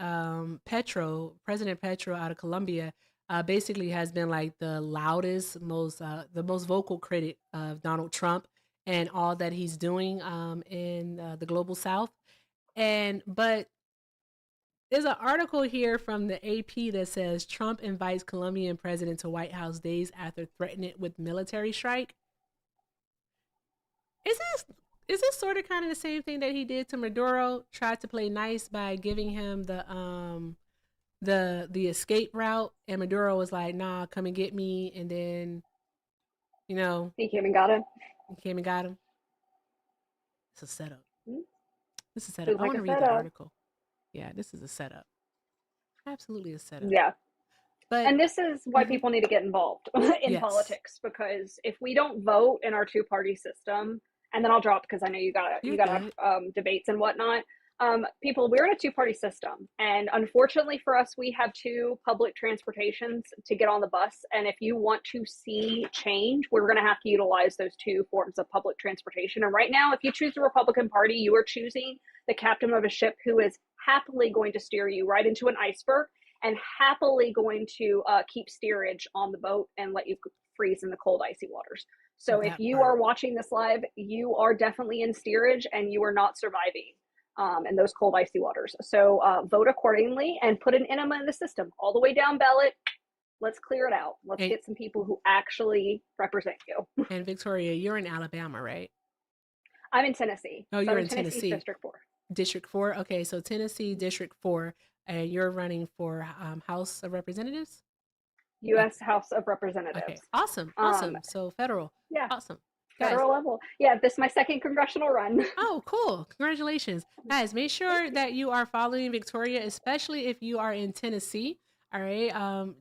President Petro out of Colombia basically has been like the loudest, the most vocal critic of Donald Trump and all that he's doing in the global South. But there's an article here from the AP that says Trump invites Colombian president to White House days after threatening it with military strike. Is this sort of kind of the same thing that he did to Maduro? Tried to play nice by giving him the escape route, and Maduro was like, "Nah, come and get me," and then, he came and got him. It's a setup. This is a setup. Feels I like want to a read the setup. article. Yeah, this is a setup. Absolutely a setup. Yeah. And this is why Mm-hmm. people need to get involved in politics, because if we don't vote in our two-party system, and then I'll drop because I know you gotta have debates and whatnot. We're in a two-party system, and unfortunately for us, we have two public transportations to get on the bus. And if you want to see change, we're going to have to utilize those two forms of public transportation. And right now, if you choose the Republican Party, you are choosing the captain of a ship who is happily going to steer you right into an iceberg and happily going to keep steerage on the boat and let you freeze in the cold, icy waters. So if you are watching this live, you are definitely in steerage and you are not surviving in those cold, icy waters. So vote accordingly and put an enema in the system all the way down ballot. Let's clear it out. Let's get some people who actually represent you. And Victoria, you're in Alabama, right? I'm in Tennessee. Oh, you're in Tennessee. District 4. District 4. Okay, so Tennessee District 4, and you're running for House of Representatives? U.S. House of Representatives. Okay, awesome. So federal. Yeah. Awesome. Federal level. Yeah, this is my second congressional run. Oh, cool. Congratulations. Guys, make sure that you are following Victoria, especially if you are in Tennessee. All right.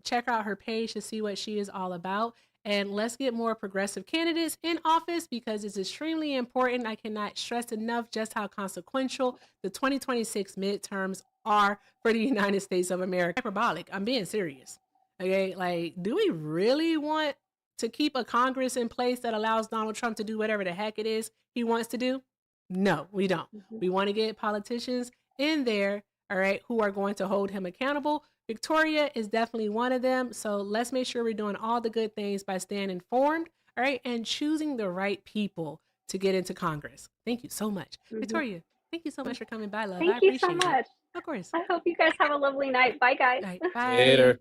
Check out her page to see what she is all about. And let's get more progressive candidates in office because it's extremely important. I cannot stress enough just how consequential the 2026 midterms are for the United States of America. Hyperbolic. I'm being serious. Okay, like, do we really want to keep a Congress in place that allows Donald Trump to do whatever the heck it is he wants to do? No, we don't. We want to get politicians in there, all right, who are going to hold him accountable. Victoria is definitely one of them. So let's make sure we're doing all the good things by staying informed, all right, and choosing the right people to get into Congress. Thank you so much. Victoria, thank you so much for coming by, love. I Thank you so appreciate it. much. Of course. I hope you guys have a lovely night. Bye, guys. All right, bye. Later.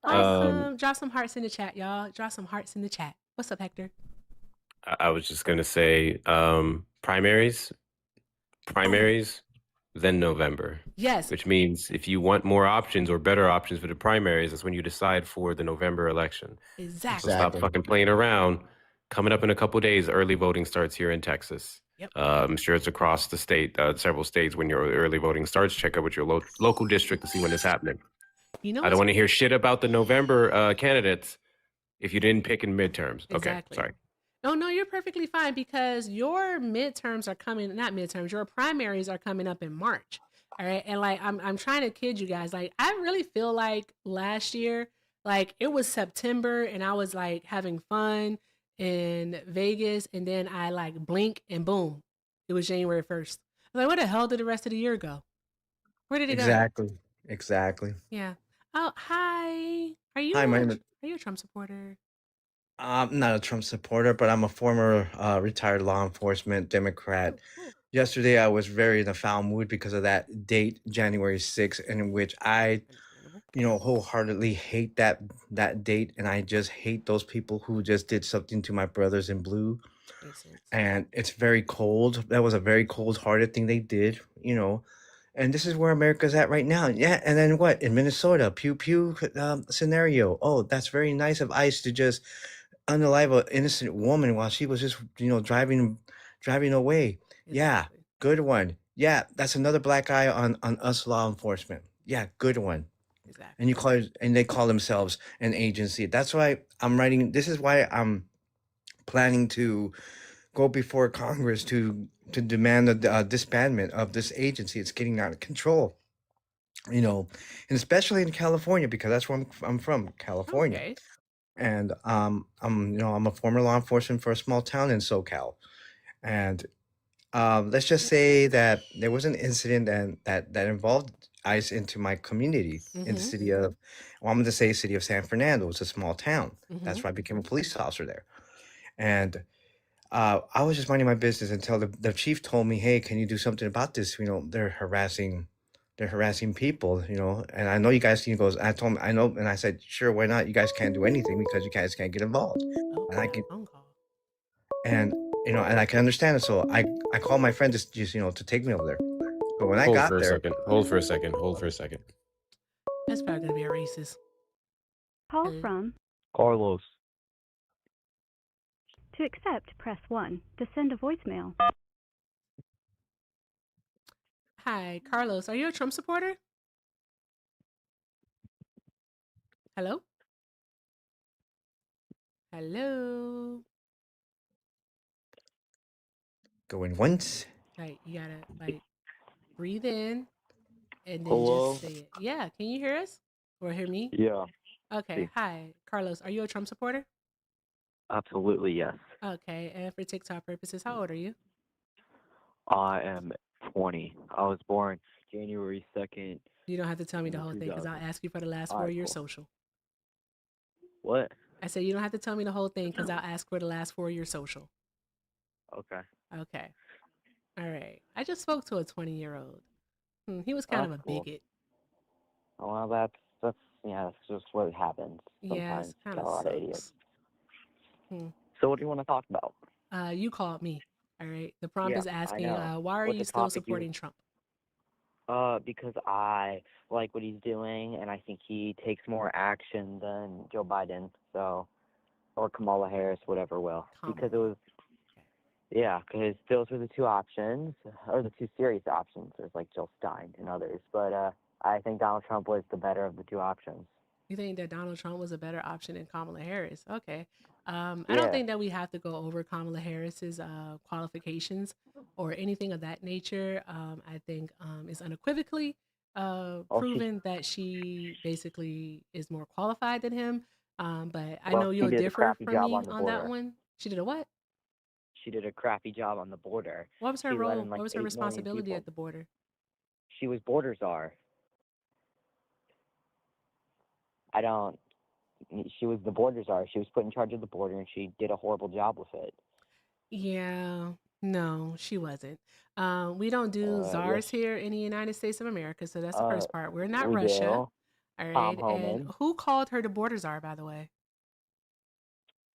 Awesome. Drop some hearts in the chat, y'all. Drop some hearts in the chat. What's up, Hector? I was just gonna say, primaries, then November. Yes. Which means if you want more options or better options for the primaries, that's when you decide for the November election. Exactly. So stop fucking playing around. Coming up in a couple days, early voting starts here in Texas. Yep. I'm sure it's across the state, several states. When your early voting starts, check out with your local district to see when it's happening. You know, I don't want to hear shit about the November candidates if you didn't pick in midterms. Exactly. Okay, sorry. No, you're perfectly fine because your midterms are coming, not midterms, your primaries are coming up in March. All right. And like, I'm trying to kid you guys. Like, I really feel like last year, like it was September and I was like having fun in Vegas. And then I like blink and boom, it was January 1st. I'm like, where the hell did the rest of the year go? Where did it go? Exactly. Yeah. Oh, hi. Are you Hi, my a, name is. are you a Trump supporter? I'm not a Trump supporter, but I'm a former retired law enforcement Democrat. Cool. Yesterday, I was very in a foul mood because of that date, January 6th, in which I, wholeheartedly hate that date, and I just hate those people who just did something to my brothers in blue. Makes sense. And it's very cold. That was a very cold-hearted thing they did, And this is where America's at right now. Yeah, and then what? In Minnesota, pew pew scenario. Oh, that's very nice of ICE to just unalive an innocent woman while she was just, driving away. Yeah, good one. Yeah, that's another black eye on us law enforcement. Yeah, good one. Exactly. And they call themselves an agency. That's why I'm writing. This is why I'm planning to go before Congress to demand the disbandment of this agency. It's getting out of control. And especially in California, because that's where I'm from, California. Okay. And I'm a former law enforcement for a small town in SoCal, and let's just say that there was an incident that involved ICE into my community in the city of, well, I'm going to say city of San Fernando. It's a small town. That's why I became a police officer there, and I was just minding my business until the chief told me, "Hey, can you do something about this? They're harassing people, and I know you guys." He goes, I told him, I know, and I said, "Sure, why not? You guys can't do anything because you guys can't get involved." And I can, and I can understand it. So I called my friend just to take me over there. But when I got there, Hold for a second. That's probably gonna be a racist. Call from Carlos. To accept, press 1. To send a voicemail. Hi, Carlos. Are you a Trump supporter? Hello? Hello? going once. Like, you gotta, like, breathe in and then Hello? just say it. Yeah, can you hear us? Or hear me? Yeah, Okay, hi. Carlos, are you a Trump supporter? absolutely yes. Okay, and for TikTok purposes, how old are you? I am 20. I was born January 2nd. You don't have to tell me the whole thing because I'll 2000. ask you for the last All 4 right, of your cool. social. What? I said you don't have to tell me the whole thing because I'll ask for the last 4 of your social. Okay. Okay. All right. I just spoke to a 20-year-old. He was kind of a cool. bigot. Well, that's just what happens Yeah, sometimes. it kind Got a of lot of idiots. sucks. So what do you want to talk about? You called me. All right. The prompt Yeah, is I asking, know. why are What you the still topic is. supporting Trump? Because I like what he's doing, and I think he takes more action than Joe Biden, or Kamala Harris, whatever will. Because it was, because those were the two options, or the two serious options. There's like Jill Stein and others, but I think Donald Trump was the better of the two options. You think that Donald Trump was a better option than Kamala Harris? Okay. I don't Yeah. think that we have to go over Kamala Harris's qualifications or anything of that nature. I think is unequivocally Oh, proven that she basically is more qualified than him. But I well, know she you'll did a differ crappy from job me on the on that border. one. She did a what? She did a crappy job on the border. What was her She let role? in What like was her 8 million responsibility people. at the border? She was border czar. I don't. She was the border czar. She was put in charge of the border, and she did a horrible job with it. Yeah, no, she wasn't. We don't do Yes, czars here in the United States of America, so that's the uh, first part. We're not we Russia. do. All Tom right. And Homan, who called her the border czar, by the way?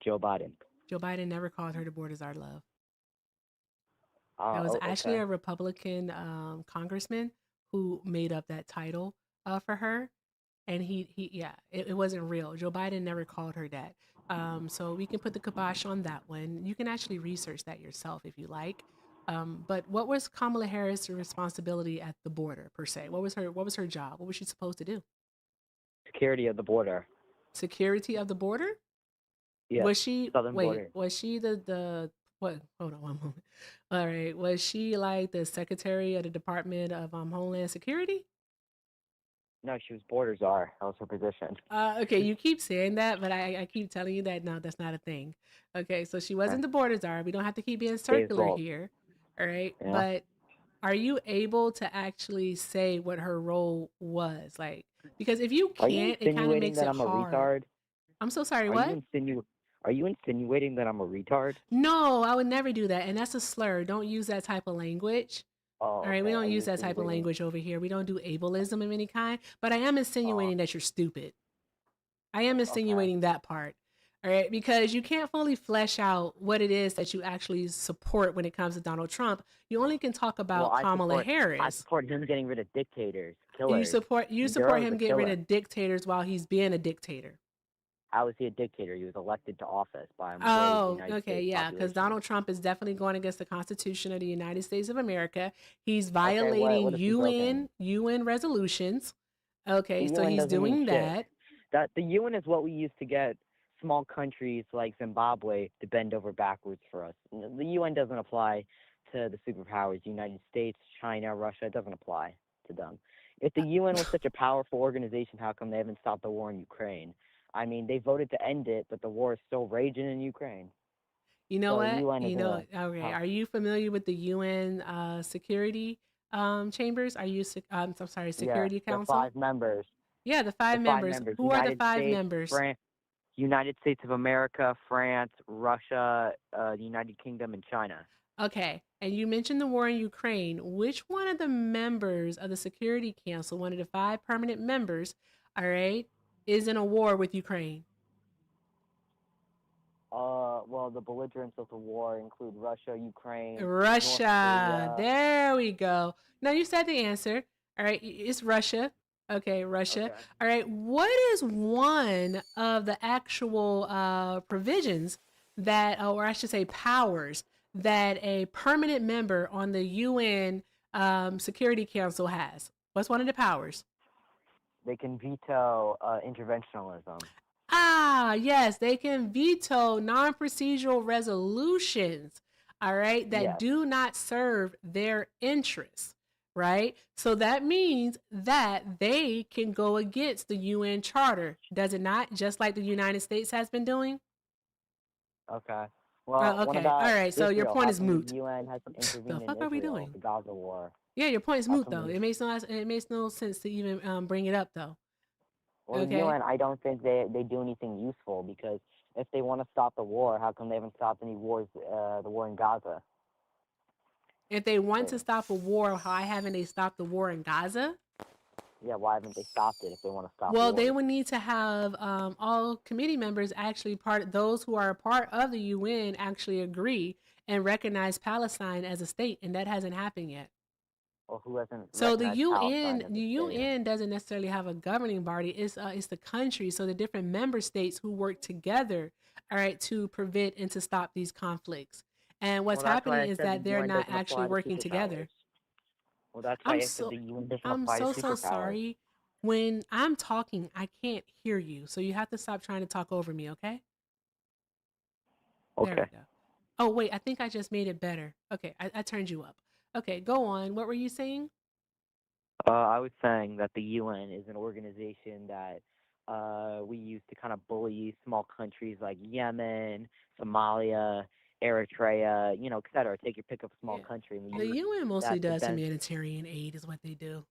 Joe Biden. Joe Biden never called her the border czar, love. That was Oh, actually okay. a Republican congressman who made up that title for her. And yeah, it wasn't real. Joe Biden never called her that. So we can put the kibosh on that one. You can actually research that yourself if you like. But what was Kamala Harris' responsibility at the border per se? What was her job? What was she supposed to do? Security of the border. Security of the border? Yes, Was she southern wait, border. was she the what hold on one moment. All right. Was she like the secretary of the Department of Homeland Security? No, she was border czar. That was her position. Okay, you keep saying that, but I keep telling you that no, that's not a thing. Okay, so she wasn't the border czar. We don't have to keep being Dave's circular vault. here. All right. Yeah. But are you able to actually say what her role was? Like, because if you Are you can't, it kind of insinuating makes that it I'm a hard. retard? I'm so sorry, Are what? you insinuating that I'm a retard? No, I would never do that. And that's a slur. Don't use that type of language. Oh, All right, okay. we don't Are you use that type of insinuating? language over here. We don't do ableism of any kind, but I am insinuating that you're stupid. I am insinuating that part. All right, because you can't fully flesh out what it is that you actually support when it comes to Donald Trump. You only can talk Well, about Kamala I Harris. support him getting rid of dictators, You killers. support Maduro's him a getting rid killer. of dictators while he's being a dictator. How is he a dictator? He was elected to office by a majority of the Oh, United okay, States yeah, because population. Donald Trump is definitely going against the Constitution of the United States of America. He's Okay, violating what has he broken? UN resolutions. The Okay, so UN he's doesn't mean doing shit. that. The UN is what we use to get small countries like Zimbabwe to bend over backwards for us. The UN doesn't apply to the superpowers, United States, China, Russia. It doesn't apply to them. If the UN was such a powerful organization, how come they haven't stopped the war in Ukraine? I mean, they voted to end it, but the war is still raging in Ukraine. You know So what? UN You is know, okay. Are you familiar with the UN security chambers? I'm sorry, yeah, Security the Council? 5 members. Yeah, the The 5 5 members. members. Who are the United 5 States, members? France, United States of America, France, Russia, the United Kingdom, and China. Okay. And you mentioned the war in Ukraine. Which one of the members of the Security Council, one of the 5 permanent members, all right, is in a war with Ukraine? Well, the belligerents of the war include Russia, Ukraine, North Russia. Korea. There we go. Now you said the answer. All right, it's Russia. Okay, Russia. Okay. All right, what is one of the actual provisions that, or I should say, powers that a permanent member on the UN Security Council has? What's one of the powers? They can veto interventionalism. Ah, yes, they can veto non-procedural resolutions, all right, that Yes. do not serve their interests, right? So that means that they can go against the UN Charter, does it not? Just like the United States has been doing? Okay. Well, what Okay, about all right, so your Israel? point How is come moot. the UN hasn't The intervened in fuck are we Israel, doing? the Gaza war? Yeah, your point is How moot, come though. the- It makes no sense to even bring it up, though. Well, the Okay? UN, I don't think they do anything useful, because if they want to stop the war, how come they haven't stopped any wars, the war in Gaza? If they want to stop a war, why haven't they stopped the war in Gaza? Yeah, why haven't they stopped it if they want to stop Well, wars? they would need to have all committee members actually those who are a part of the UN actually agree and recognize Palestine as a state, and that hasn't happened yet. Or who hasn't So the recognized Palestine UN, as a the state? UN doesn't necessarily have a governing body. It's the country. So the different member states who work together, all right, to prevent and to stop these conflicts. And what's Well, that's why happening I is said that the they're UN not doesn't actually apply to working together. superpowers. Well, that's why I said the UN doesn't I'm apply to so superpowers. sorry. When I'm talking, I can't hear you. So you have to stop trying to talk over me, okay? There we Okay. go. Oh, wait, I think I just made it better. Okay, I turned you up. Okay, go on. What were you saying? I was saying that the UN is an organization that we use to kind of bully small countries like Yemen, Somalia, Eritrea, et cetera. Take your pick of a small country. And we The use UN mostly that to does benefit. humanitarian aid, is what they do.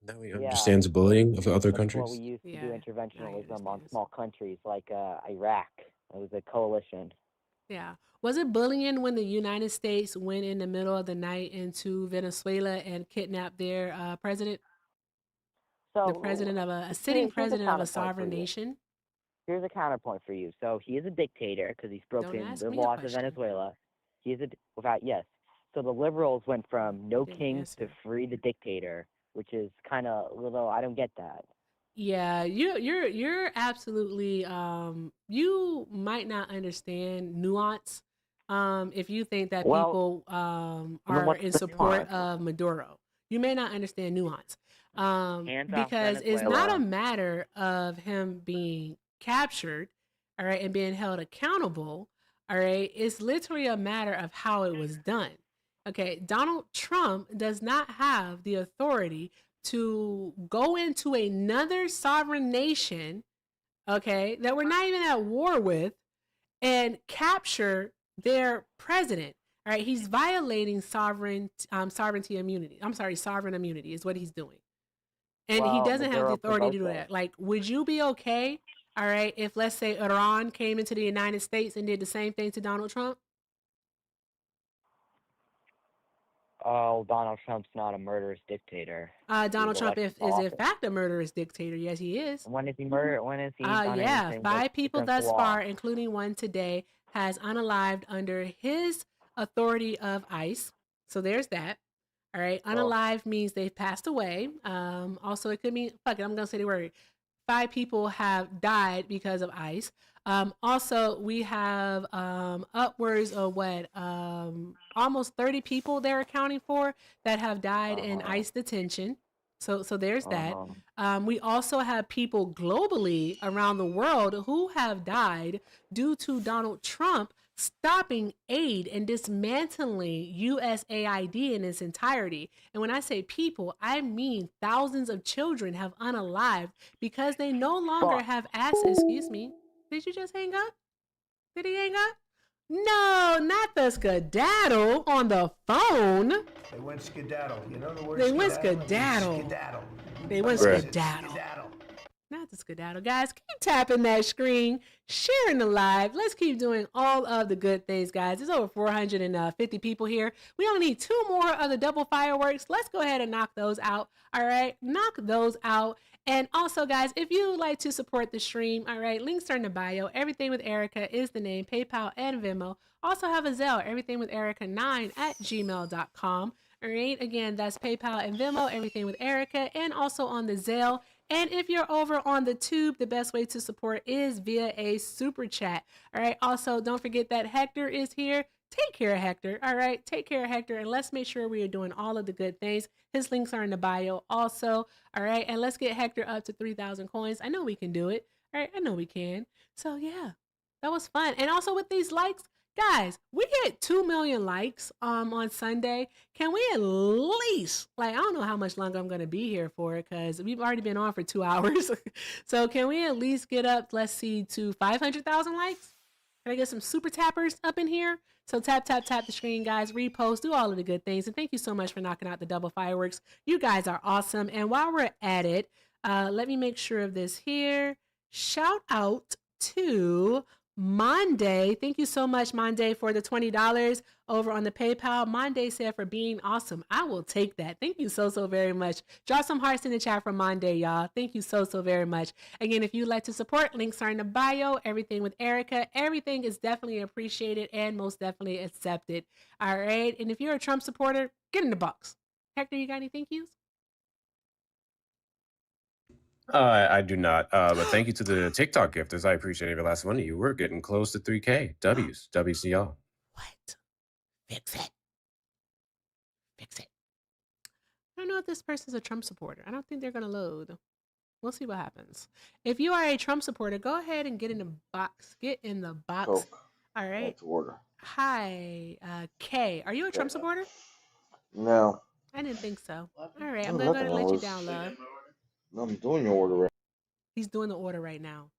Now he Yeah, understands bullying of other that's what we countries. use to do Yeah, now he interventionalism on understands. small countries like Iraq. It was a coalition. Yeah. Was it bullying when the United States went in the middle of the night into Venezuela and kidnapped their president? The So president of a sitting here's a president of a counterpoint for sovereign you. nation? Here's a counterpoint for you. So he is a dictator because he's Don't broken ask the me a laws of question. Venezuela. He is without yes. So the liberals went from no didn't kings to answer. free the dictator, which is kind of a little. I don't get that. Yeah, you're absolutely you might not understand nuance if you think that Well, people then are what's in the support nuance? of Maduro. You may not understand nuance. Hands off Because it's not a Venezuela. matter of him being captured, all right, and being held accountable, all right? It's literally a matter of how it was done. Okay, Donald Trump does not have the authority to go into another sovereign nation, okay, that we're not even at war with and capture their president. All right, he's violating sovereignty immunity. I'm sorry, sovereign immunity is what he's doing. And he Well, doesn't have the Maduro authority to provoked do it. that. Like, would you be okay, all right, if let's say Iran came into the United States and did the same thing to Donald Trump? Oh, Donald Trump's not a murderous dictator. Donald Trump elected to is in office. fact a murderous dictator. Yes, he is. When has he murdered? When has he done Yeah, anything 5 people against the thus law? far, including one today, has unalived under his authority of ICE. So there's that. All right. Well, Unalive means they've passed away. Also, it could mean, fuck it, I'm going to say the word. 5 people have died because of ICE. Also, we have upwards of almost 30 people they're accounting for that have died in ICE detention. So there's that. We also have people globally around the world who have died due to Donald Trump stopping aid and dismantling USAID in its entirety. And when I say people, I mean thousands of children have unalived because they no longer have access. Excuse me. Did you just hang up? Did he hang up? No, not the skedaddle on the phone. They went skedaddle. You know the word They went skedaddle? skedaddle. Skedaddle. They went Bruh. skedaddle. Not the skedaddle. Guys, keep tapping that screen, sharing the live. Let's keep doing all of the good things, guys. There's over 450 people here. We only need 2 more of the double fireworks. Let's go ahead and knock those out. All right, knock those out. And also, guys, if you would like to support the stream, all right, links are in the bio. Everything with Erica is the name, PayPal and Venmo. Also have a Zelle, everythingwitherica9@gmail.com. All right, again, that's PayPal and Venmo, everything with Erica, and also on the Zelle. And if you're over on the tube, the best way to support is via a super chat. All right. Also, don't forget that Hector is here. Take care of Hector. All right. Take care of Hector. And let's make sure we are doing all of the good things. His links are in the bio also. All right. And let's get Hector up to 3,000 coins. I know we can do it. All right. I know we can. So, yeah, that was fun. And also with these likes, guys, we hit 2 million likes on Sunday. Can we at least, like, I don't know how much longer I'm going to be here for it because we've already been on for 2 hours. So can we at least get up, let's see, to 500,000 likes? Can I get some super tappers up in here? So tap the screen, guys. Repost, do all of the good things. And thank you so much for knocking out the double fireworks. You guys are awesome. And while we're at it, let me make sure of this here. Shout out to Monday. Thank you so much, Monday, for the $20 over on the PayPal. Monday said for being awesome. I will take that. Thank you so very much. Drop some hearts in the chat for Monday, y'all. Thank you so very much. Again, if you'd like to support, links are in the bio. Everything with Erica. Everything is definitely appreciated and most definitely accepted. All right. And if you're a Trump supporter, get in the box. Hector, you got any thank yous? I do not. But thank you to the TikTok gifters. I appreciate every last one of you. We're getting close to 3K. W's. WCL. What? Fix it. Fix it. I don't know if this person's a Trump supporter. I don't think they're going to load. We'll see what happens. If you are a Trump supporter, go ahead and get in the box. Get in the box. Coke. All right. That's order. Hi, Kay. Are you a Trump supporter? No. I didn't think so. All right, I'm No, gonna go nothing. and I let you was. down, love. I'm doing your order right. He's doing the order right now.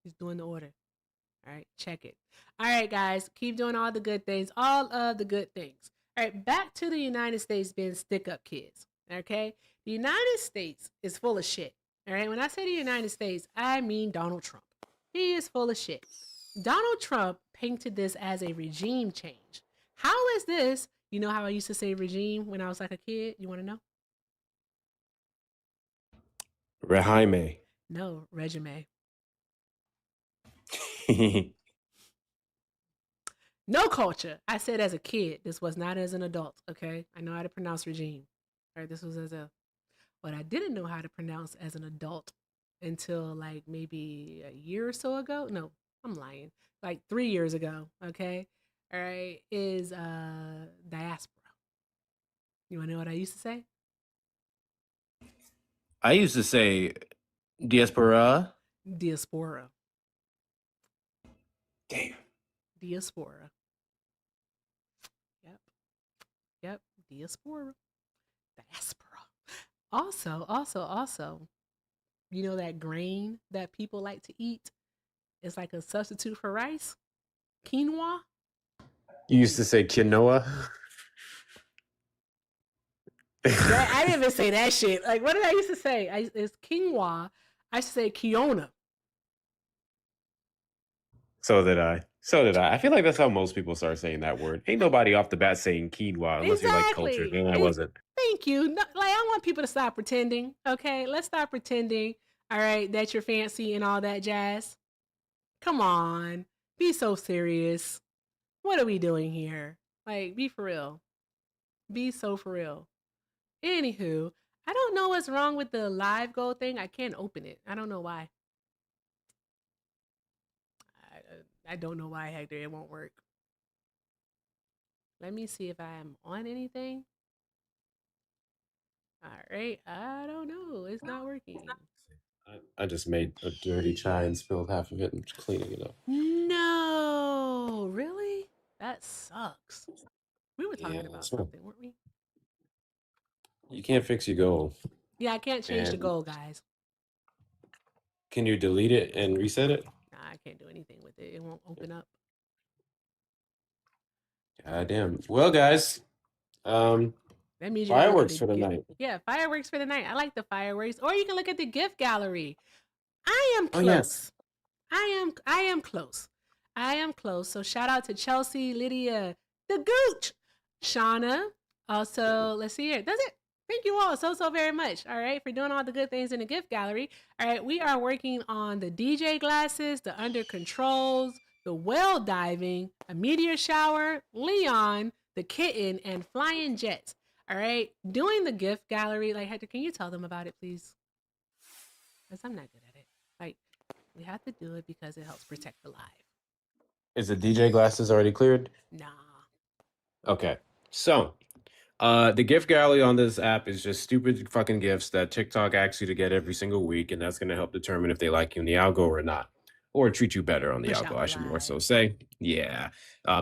He's doing the order. All right, check it. All right, guys, keep doing all the good things, all of the good things. All right, back to the United States being stick up kids. Okay, the United States is full of shit. All right, when I say the United States, I mean Donald Trump. He is full of shit. Donald Trump painted this as a regime change. How is this? You know how I used to say regime when I was like a kid? You want to know? Rejaime. No, regime. No culture. I said as a kid. This was not as an adult. Okay, I know how to pronounce regime. All right, this was as a. But I didn't know how to pronounce as an adult until like maybe a year or so ago. No, I'm lying. Like 3 years ago. Okay, all right, is diaspora. You want to know what I used to say? I used to say diaspora. Diaspora. Damn. Diaspora. Yep. Diaspora. Also, you know that grain that people like to eat? It's like a substitute for rice? Quinoa? You used to say quinoa. I didn't even say that shit. Like, what did I used to say? It's quinoa. I used to say Kiona. So did I. I feel like that's how most people start saying that word. Ain't nobody off the bat saying quinoa unless you're like cultured. And I wasn't. Thank you. No, like, I want people to stop pretending. Okay, let's stop pretending. All right, that you're fancy and all that jazz. Come on, be so serious. What are we doing here? Like, be for real. Be so for real. Anywho, I don't know what's wrong with the live goal thing. I can't open it. I don't know why. I don't know why, Hector. It won't work. Let me see if I'm on anything. All right. I don't know. It's not working. I just made a dirty chai and spilled half of it and just cleaning it up. No, really? That sucks. We were talking about something, weren't we? You can't fix your goal. Yeah, I can't change the goal, guys. Can you delete it and reset it? Nah, I can't do anything with it. It won't open up. God damn. Well, guys, that means fireworks for the night. Yeah, fireworks for the night. I like the fireworks. Or you can look at the gift gallery. I am close. Oh, yes. I am close. I am close. So shout out to Chelsea, Lydia, the Gooch, Shauna. Also, let's see here. Does it? Thank you all so very much. All right, for doing all the good things in the gift gallery. All right, we are working on the DJ glasses, the under controls, the well diving, a meteor shower, Leon, the kitten, and flying jets. All right, doing the gift gallery. Like, Hector, can you tell them about it, please? Because I'm not good at it. Like, we have to do it because it helps protect the live. Is the DJ glasses already cleared? Nah. Okay. So, the gift gallery on this app is just stupid fucking gifts that TikTok asks you to get every single week, and that's going to help determine if they like you in the algo or not, or treat you better on the algo, I should more so say. Yeah.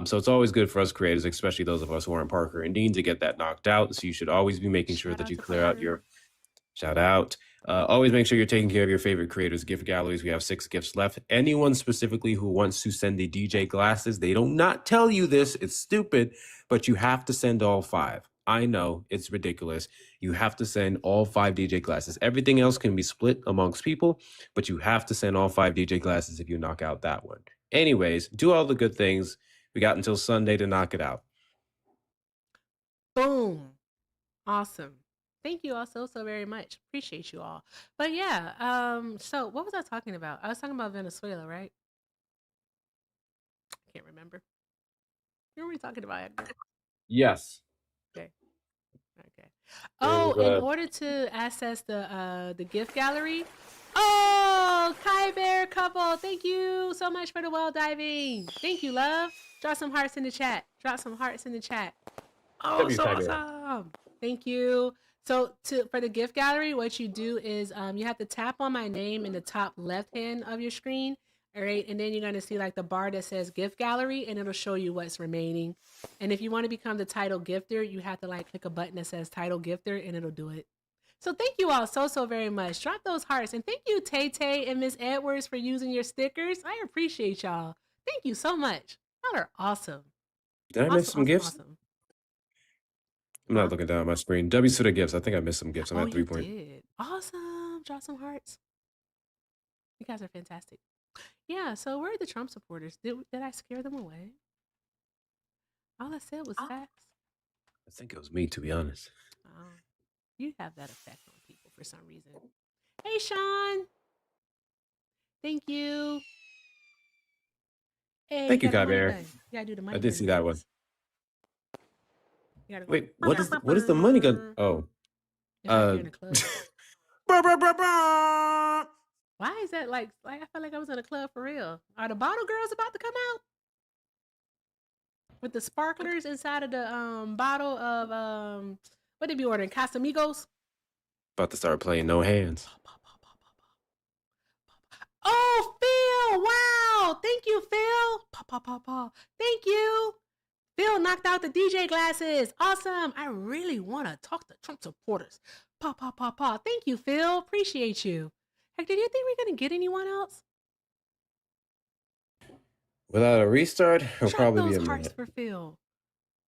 So it's always good for us creators, especially those of us who are in Parker and Dean, to get that knocked out. So you should always be making sure that you clear out your shout out. Always make sure you're taking care of your favorite creators' gift galleries. We have 6 gifts left. Anyone specifically who wants to send the DJ glasses, they don't not tell you this. It's stupid, but you have to send all 5. I know it's ridiculous. You have to send all 5 DJ glasses. Everything else can be split amongst people, but you have to send all 5 DJ glasses if you knock out that one. Anyways, do all the good things. We got until Sunday to knock it out. Boom. Awesome. Thank you all so very much. Appreciate you all. But yeah, so what was I talking about? I was talking about Venezuela, right? I can't remember. What were we talking about, Edgar? Yes. Okay. Oh, in order to access the gift gallery. Oh, Kai Bear couple. Thank you so much for the well diving. Thank you, love. Drop some hearts in the chat. Oh, so awesome. Thank you. So for the gift gallery, what you do is you have to tap on my name in the top left hand of your screen. All right. And then you're going to see like the bar that says gift gallery, and it'll show you what's remaining. And if you want to become the title gifter, you have to like click a button that says title gifter, and it'll do it. So thank you all so very much. Drop those hearts. And thank you, Tay Tay and Miss Edwards, for using your stickers. I appreciate y'all. Thank you so much. Y'all are awesome. Did I miss some gifts? Awesome. I'm not looking down at my screen. W's to the gifts. I think I missed some gifts. I'm at 3 you point. did. Awesome. Drop some hearts. You guys are fantastic. Yeah, so where are the Trump supporters? Did I scare them away? All I said was facts. I think it was me, to be honest. Oh, you have that effect on people for some reason. Hey, Sean. Thank you. Hey, Thank you, got the money Kaber. gun. You gotta do the money I did gun see that one. dance. You gotta go. Wait, what is the money gun? Oh. It's like you're in a club. Why is that like I felt like I was in a club for real. Are the bottle girls about to come out? With the sparklers inside of the bottle of what did you ordering? Casamigos? About to start playing no hands. Oh, Phil! Wow! Thank you, Phil. Thank you. Phil knocked out the DJ glasses. Awesome. I really want to talk to Trump supporters. Thank you, Phil. Appreciate you. Heck, did you think we're gonna get anyone else? Without a restart, it'll Drop probably be those a hearts minute. for Phil.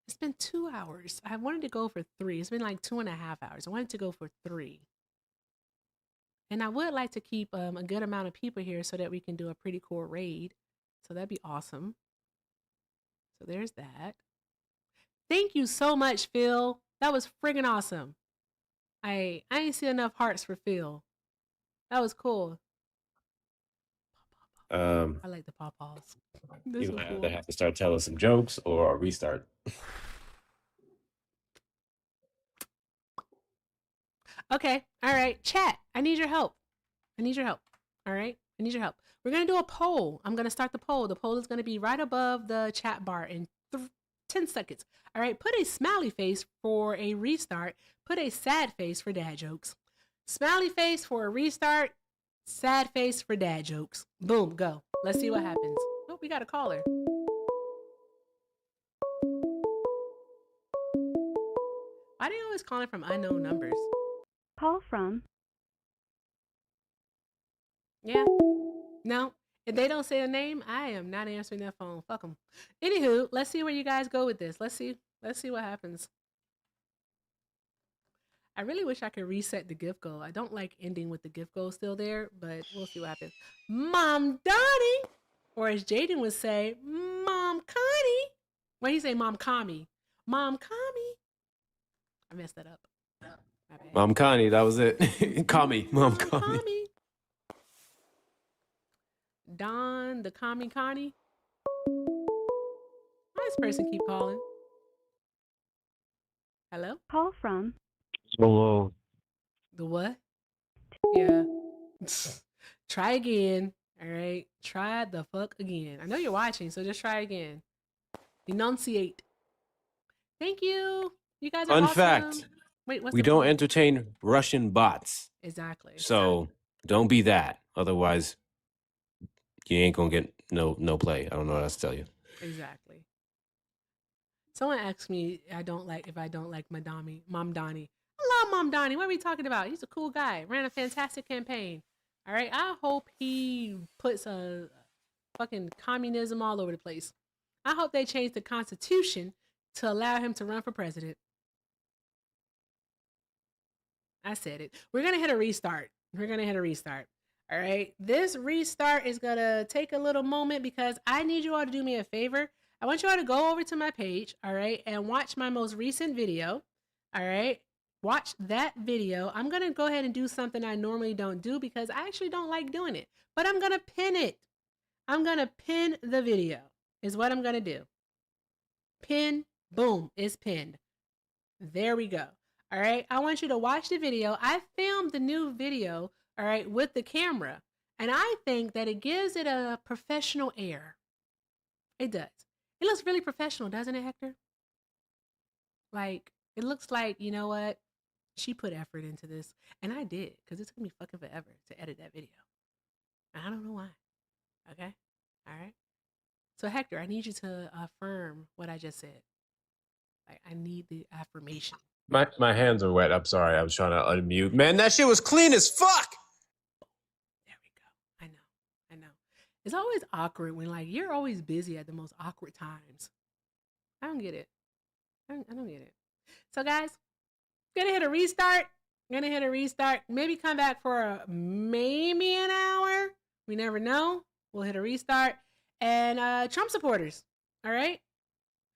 It's been 2 hours. I wanted to go for 3. It's been like 2.5 hours. I wanted to go for 3. And I would like to keep a good amount of people here so that we can do a pretty cool raid. So that'd be awesome. So there's that. Thank you so much, Phil. That was friggin' awesome. I ain't see enough hearts for Phil. That was cool. I like the pawpaws. You either have to start telling some jokes or restart. Okay. All right. Chat. I need your help. All right. I need your help. We're going to do a poll. I'm going to start the poll. The poll is going to be right above the chat bar in 10 seconds. All right. Put a smiley face for a restart. Put a sad face for dad jokes. Smiley face for a restart. Sad face for dad jokes. Boom. Go. Let's see what happens. Oh, we got a caller. Why are they always calling from unknown numbers? Call from. Yeah. No. If they don't say a name, I am not answering that phone. Fuck them. Anywho, let's see where you guys go with this. Let's see what happens. I really wish I could reset the gift goal. I don't like ending with the gift goal still there, but we'll see what happens. Mom Donnie, or as Jaden would say, Mom Connie. What do you say, Mom Kami? Mom Kami. I messed that up. My bad. Mom Connie, that was it. Kami. Mom Connie. Don the Kami Connie. Why does this person keep calling? Hello? Call from. Hello. The what? Yeah. Try again. All right. Try the fuck again. I know you're watching, so just try again. Enunciate. Thank you. You guys are Fun awesome. fact. Wait, what's We the don't point? entertain Russian bots. Exactly. So don't be that. Otherwise, you ain't gonna get no play. I don't know what else to tell you. Exactly. Someone asked me if I don't like Mom Donnie. I love Mom Donnie. What are we talking about? He's a cool guy. Ran a fantastic campaign. All right. I hope he puts a fucking communism all over the place. I hope they change the Constitution to allow him to run for president. I said it. We're going to hit a restart. All right. This restart is going to take a little moment because I need you all to do me a favor. I want you all to go over to my page, all right, and watch my most recent video, all right? Watch that video. I'm going to go ahead and do something I normally don't do because I actually don't like doing it, but I'm going to pin it. I'm going to pin the video is what I'm going to do. Pin, boom, it's pinned. There we go. All right. I want you to watch the video. I filmed the new video, all right, with the camera, and I think that it gives it a professional air. It does. It looks really professional, doesn't it, Hector? Like, it looks like, you know what? She put effort into this. And I did, because it took me fucking forever to edit that video. I don't know why. Okay? All right? So, Hector, I need you to affirm what I just said. Like, I need the affirmation. My hands are wet. I'm sorry. I was trying to unmute. Man, that shit was clean as fuck. I know. It's always awkward when, like, you're always busy at the most awkward times. I don't get it. I don't get it. So, guys, gonna hit a restart. Maybe come back for maybe an hour. We never know. We'll hit a restart. And Trump supporters, all right?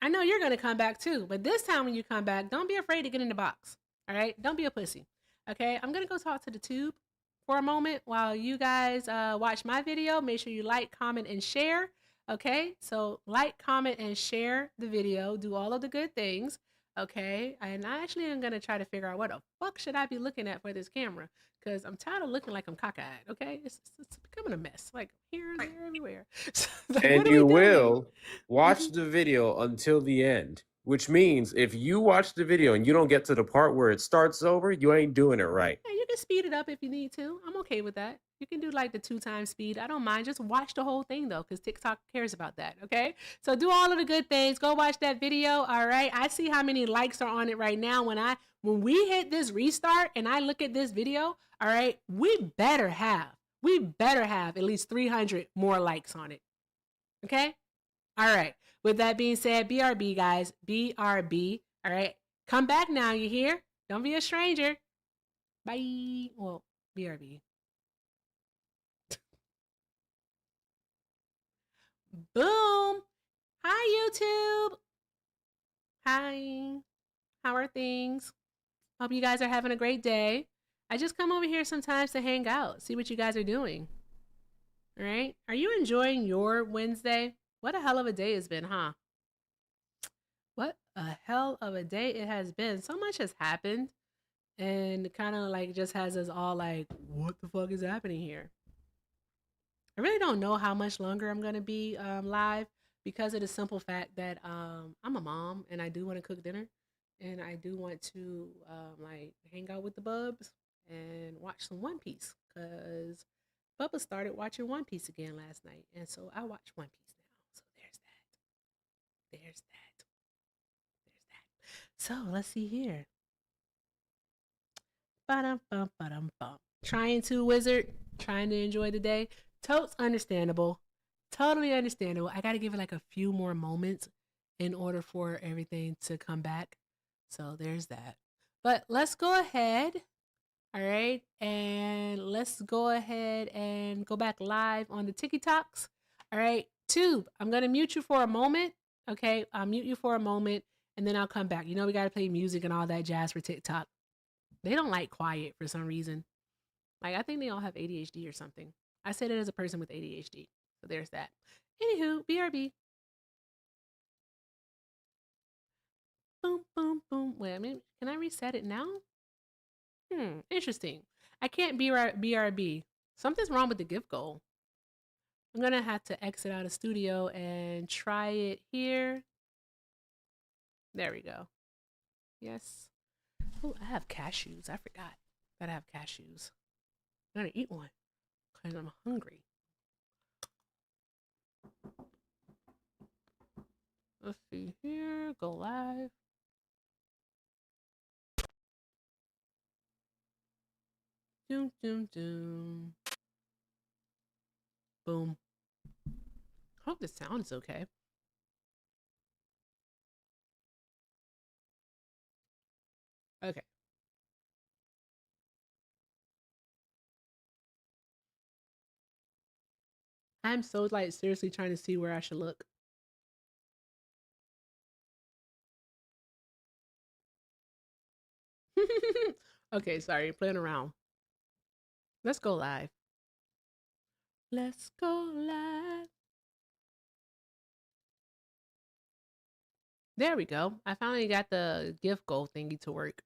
I know you're gonna come back too, but this time when you come back, don't be afraid to get in the box. All right? Don't be a pussy. Okay? I'm gonna go talk to the tube for a moment while you guys watch my video. Make sure you like, comment, and share. Okay? So like, comment, and share the video. Do all of the good things. Okay? And I actually am gonna try to figure out what the fuck should I be looking at for this camera. Because I'm tired of looking like I'm cockeyed, okay? It's becoming a mess. Like here, there, everywhere. Like, And what are you we doing? will watch the video until the end, which means if you watch the video and you don't get to the part where it starts over, you ain't doing it right. Yeah, you can speed it up if you need to. I'm okay with that. You can do like the 2x speed. I don't mind. Just watch the whole thing though, because TikTok cares about that. Okay. So do all of the good things. Go watch that video. All right. I see how many likes are on it right now. When we hit this restart and I look at this video, all right, we better have at least 300 more likes on it. Okay. All right. With that being said, BRB guys, BRB. All right. Come back now. You hear? Don't be a stranger. Bye. Well, BRB. Boom. Hi, YouTube. Hi. How are things? Hope you guys are having a great day. I just come over here sometimes to hang out, see what you guys are doing. All right. Are you enjoying your Wednesday? What a hell of a day it's been, huh? What a hell of a day it has been. So much has happened and kind of like just has us all like, what the fuck is happening here? I really don't know how much longer I'm going to be live because of the simple fact that I'm a mom and I do want to cook dinner and I do want to like hang out with the bubs and watch some One Piece because Bubba started watching One Piece again last night. And so I watch One Piece now. So there's that. There's that. So let's see here. Ba-dum-bum. Trying to, Wizard. Trying to enjoy the day. Totes understandable. Totally understandable. I got to give it like a few more moments in order for everything to come back. So there's that. But let's go ahead. All right. And let's go ahead and go back live on the TikToks. All right. Tube, I'm going to mute you for a moment. Okay. I'll mute you for a moment and then I'll come back. You know, we got to play music and all that jazz for TikTok. They don't like quiet for some reason. Like, I think they all have ADHD or something. I said it as a person with ADHD. So there's that. Anywho, BRB. Boom, boom, boom. Wait, I mean, can I reset it now? Interesting. I can't BRB. Something's wrong with the gift goal. I'm going to have to exit out of studio and try it here. There we go. Yes. Oh, I have cashews. I forgot that I have cashews. I'm going to eat one because I'm hungry. Let's see here. Go live. Doom, doom, doom. Boom. Hope the sound is okay. Okay. I'm so like seriously trying to see where I should look. Okay, sorry, playing around. Let's go live. Let's go live. There we go. I finally got the gift goal thingy to work.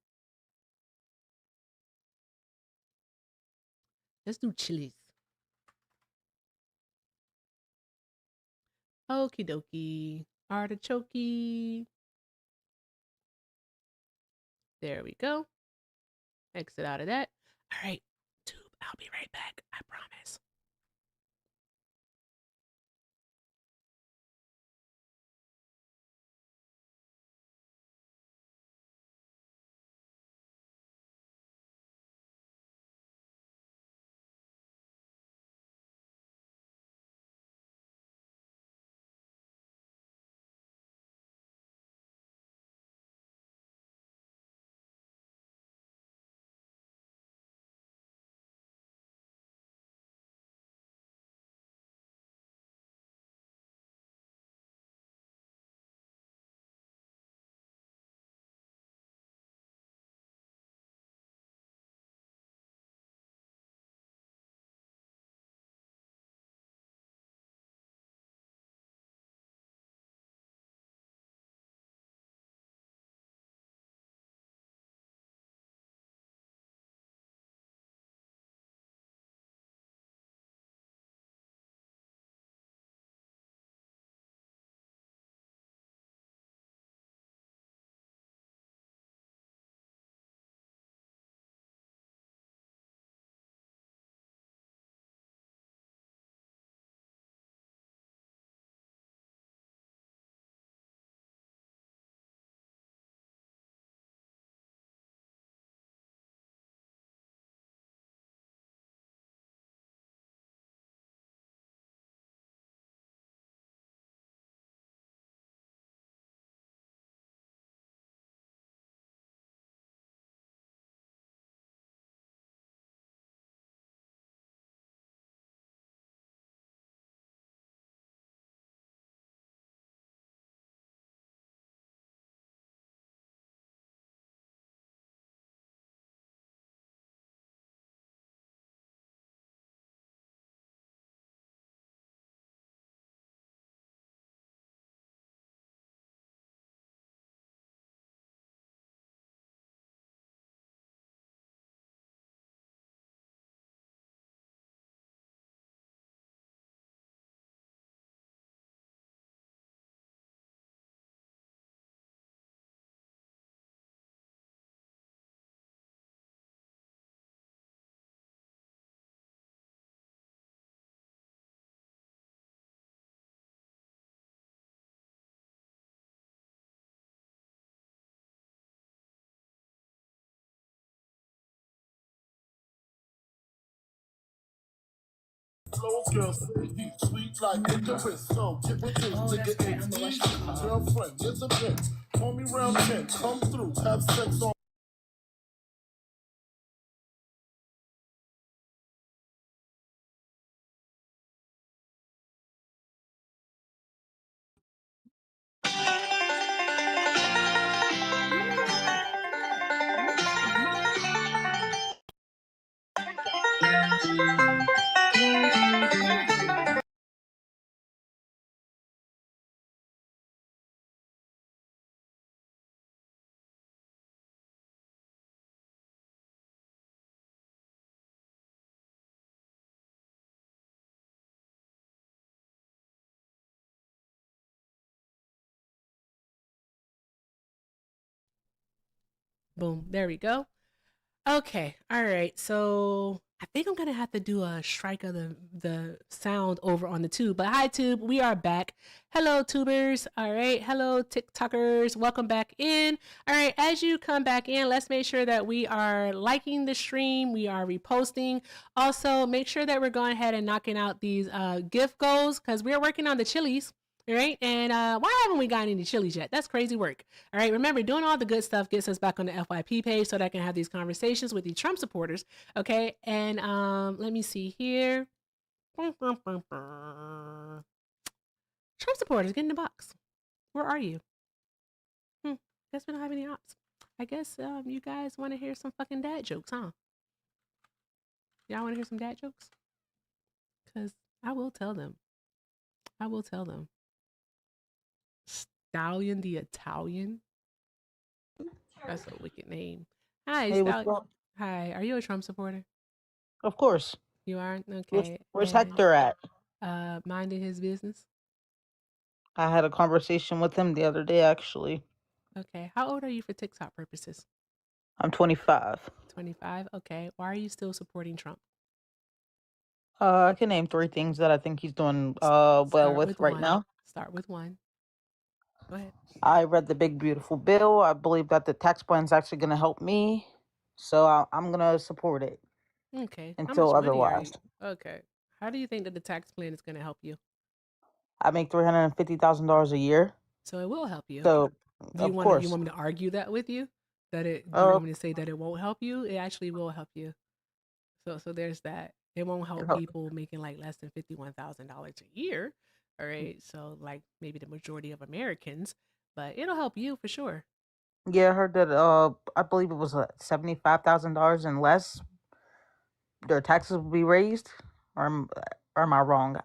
Let's do chilies. Okie dokie. Artichoke. There we go. Exit out of that. All right, Tube, I'll be right back. I promise. those girls say he's sweet like Icarus. So give it to nigga girlfriend, here's a bitch. Call me round 10, come through, have sex on. Boom. There we go. Okay. All right. So I think I'm gonna have to do a strike of the sound over on the tube. But hi tube, we are back. Hello tubers. All right. Hello TikTokers. Welcome back in. All right. As you come back in, let's make sure that we are liking the stream. We are reposting. Also, make sure that we're going ahead and knocking out these gift goals because we're working on the chilies. All right. And why haven't we gotten any chilies yet? That's crazy work. All right. Remember, doing all the good stuff gets us back on the FYP page so that I can have these conversations with the Trump supporters. Okay. And let me see here. Trump supporters, get in the box. Where are you? Guess we don't have any ops. I guess you guys want to hear some fucking dad jokes, huh? Y'all want to hear some dad jokes? Because I will tell them. I will tell them. Stallion the Italian. That's a wicked name. Hi, Hey, what's Stallion. going? Hi, are you a Trump supporter? Of course. You are? Where's, Okay. where's And Hector at? minding his business. I had a conversation with him the other day, actually. Okay. How old are you for TikTok purposes? I'm 25. 25. Okay. Why are you still supporting Trump? I can name 3 things that I think he's doing well Start with with right one. now. Start with one. Go ahead. I read the big beautiful bill. I believe that the tax plan is actually going to help me, so I'm going to support it Okay. How until much money are otherwise. you? Okay. How do you think that the tax plan is going to help you? I make $350,000 a year, So it will help you. so Do you of want course. me to argue that with you? Do you want me to say that it won't help you? It actually will help you. So there's that. It won't help people making like less than $51,000 a year. All right. So like maybe the majority of Americans, but it'll help you for sure. Yeah, I heard that. I believe it was $75,000 and less. Their taxes will be raised, or am I wrong?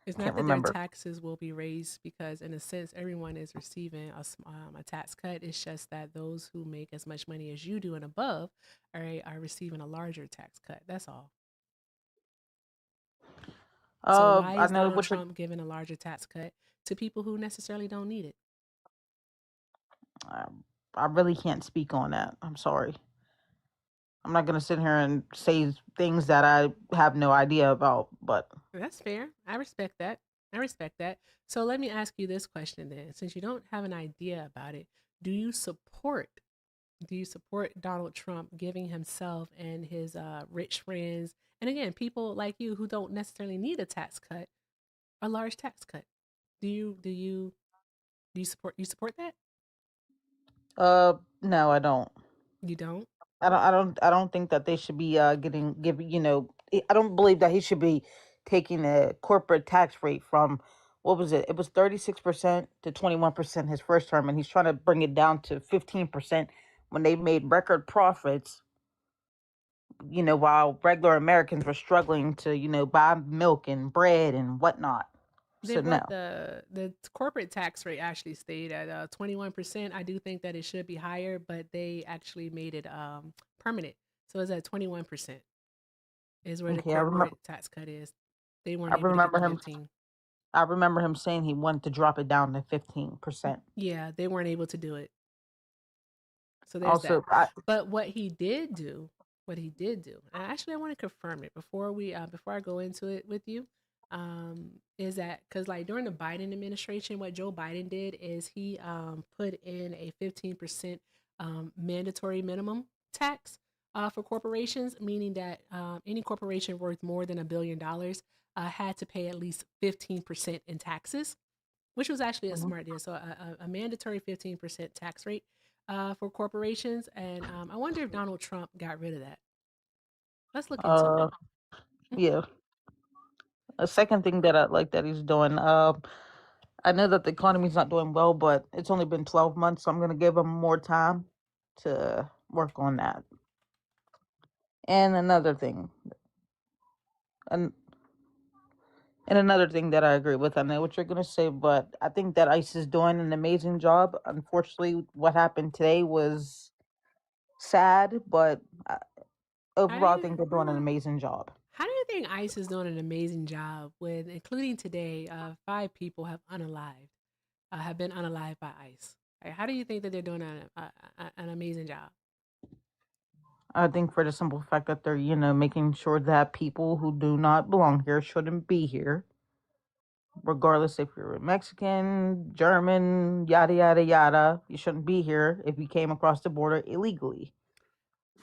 It's Can't not that their remember. taxes will be raised because, in a sense, everyone is receiving a tax cut. It's just that those who make as much money as you do and above, all right, are receiving a larger tax cut. That's all. So why I is know Donald what Trump giving a larger tax cut to people who necessarily don't need it? I really can't speak on that. I'm sorry. I'm not gonna sit here and say things that I have no idea about. But That's fair. I respect that. I respect that. So let me ask you this question then. Since you don't have an idea about it, do you support Donald Trump giving himself and his rich friends, and again, people like you who don't necessarily need a tax cut, a large tax cut? Do you support that? no, I don't. You don't? I don't think that they should be giving. I don't believe that he should be taking a corporate tax rate from, what was it? It was 36% to 21% his first term, and he's trying to bring it down to 15% when they made record profits. While regular Americans were struggling to buy milk and bread and whatnot. They So no. brought the corporate tax rate actually stayed at 21%. I do think that it should be higher, but they actually made it permanent. So it's at 21% is where the Okay, I remember. corporate tax cut is. They I weren't able to get remember the him. 15. I remember him saying he wanted to drop it down to 15%. Yeah, they weren't able to do it. So there's Also, that. But what he did do, and actually I want to confirm it before I go into it with you, is that because like during the Biden administration, what Joe Biden did is he put in a 15% mandatory minimum tax for corporations, meaning that any corporation worth more than $1 billion had to pay at least 15% in taxes, which was actually a smart deal. So a mandatory 15% tax rate for corporations. And I wonder if Donald Trump got rid of that. Let's look into it. Yeah. A second thing that I like that he's doing. I know that the economy's not doing well, but it's only been 12 months, so I'm gonna give him more time to work on that. And another thing, and another thing that I agree with, I know what you're gonna say, but I think that ICE is doing an amazing job. Unfortunately, what happened today was sad, but overall, I think they're doing an amazing job. How do you think ICE is doing an amazing job when, including today, 5 people have been unalived by ICE? Like, how do you think that they're doing an amazing job? I think for the simple fact that they're, making sure that people who do not belong here shouldn't be here, regardless if you're a Mexican, German, yada, yada, yada. You shouldn't be here if you came across the border illegally.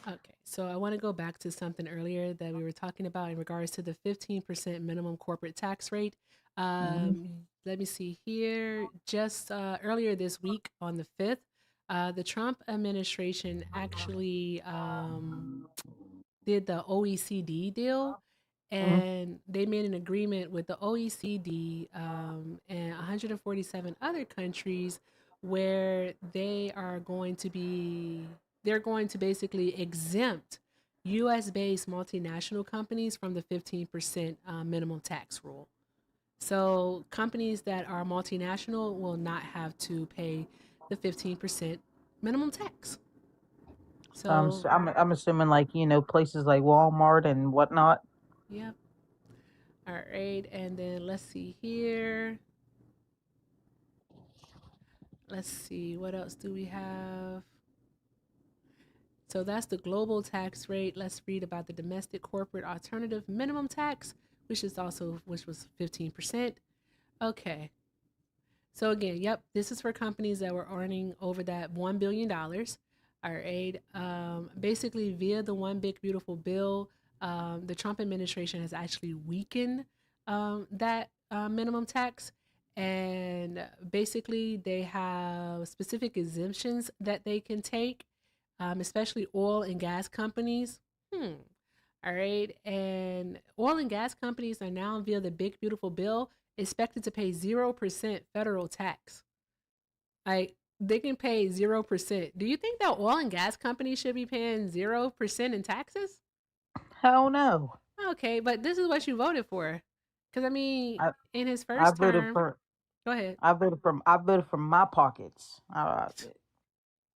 Okay, so I want to go back to something earlier that we were talking about in regards to the 15% minimum corporate tax rate. Let me see here. Just earlier this week on the 5th, the Trump administration actually did the OECD deal, and they made an agreement with the OECD and 147 other countries where they're going to basically exempt US based multinational companies from the 15% minimum tax rule. So companies that are multinational will not have to pay the 15% minimum tax. So I'm assuming places like Walmart and whatnot. Yep. All right, and then let's see here. Let's see, what else do we have? So that's the global tax rate. Let's read about the domestic corporate alternative minimum tax, which was 15%. Okay. So again, yep, this is for companies that were earning over that $1 billion. All right. Basically, via the One Big Beautiful Bill, the Trump administration has actually weakened that minimum tax. And basically, they have specific exemptions that they can take, especially oil and gas companies. All right. And oil and gas companies are now, via the Big Beautiful Bill, expected to pay 0% federal tax. Like, they can pay 0%. Do you think that oil and gas companies should be paying 0% in taxes? Hell no. Okay, but this is what you voted for. Because, I mean, in his I first voted term, for. go ahead. I voted from my pockets.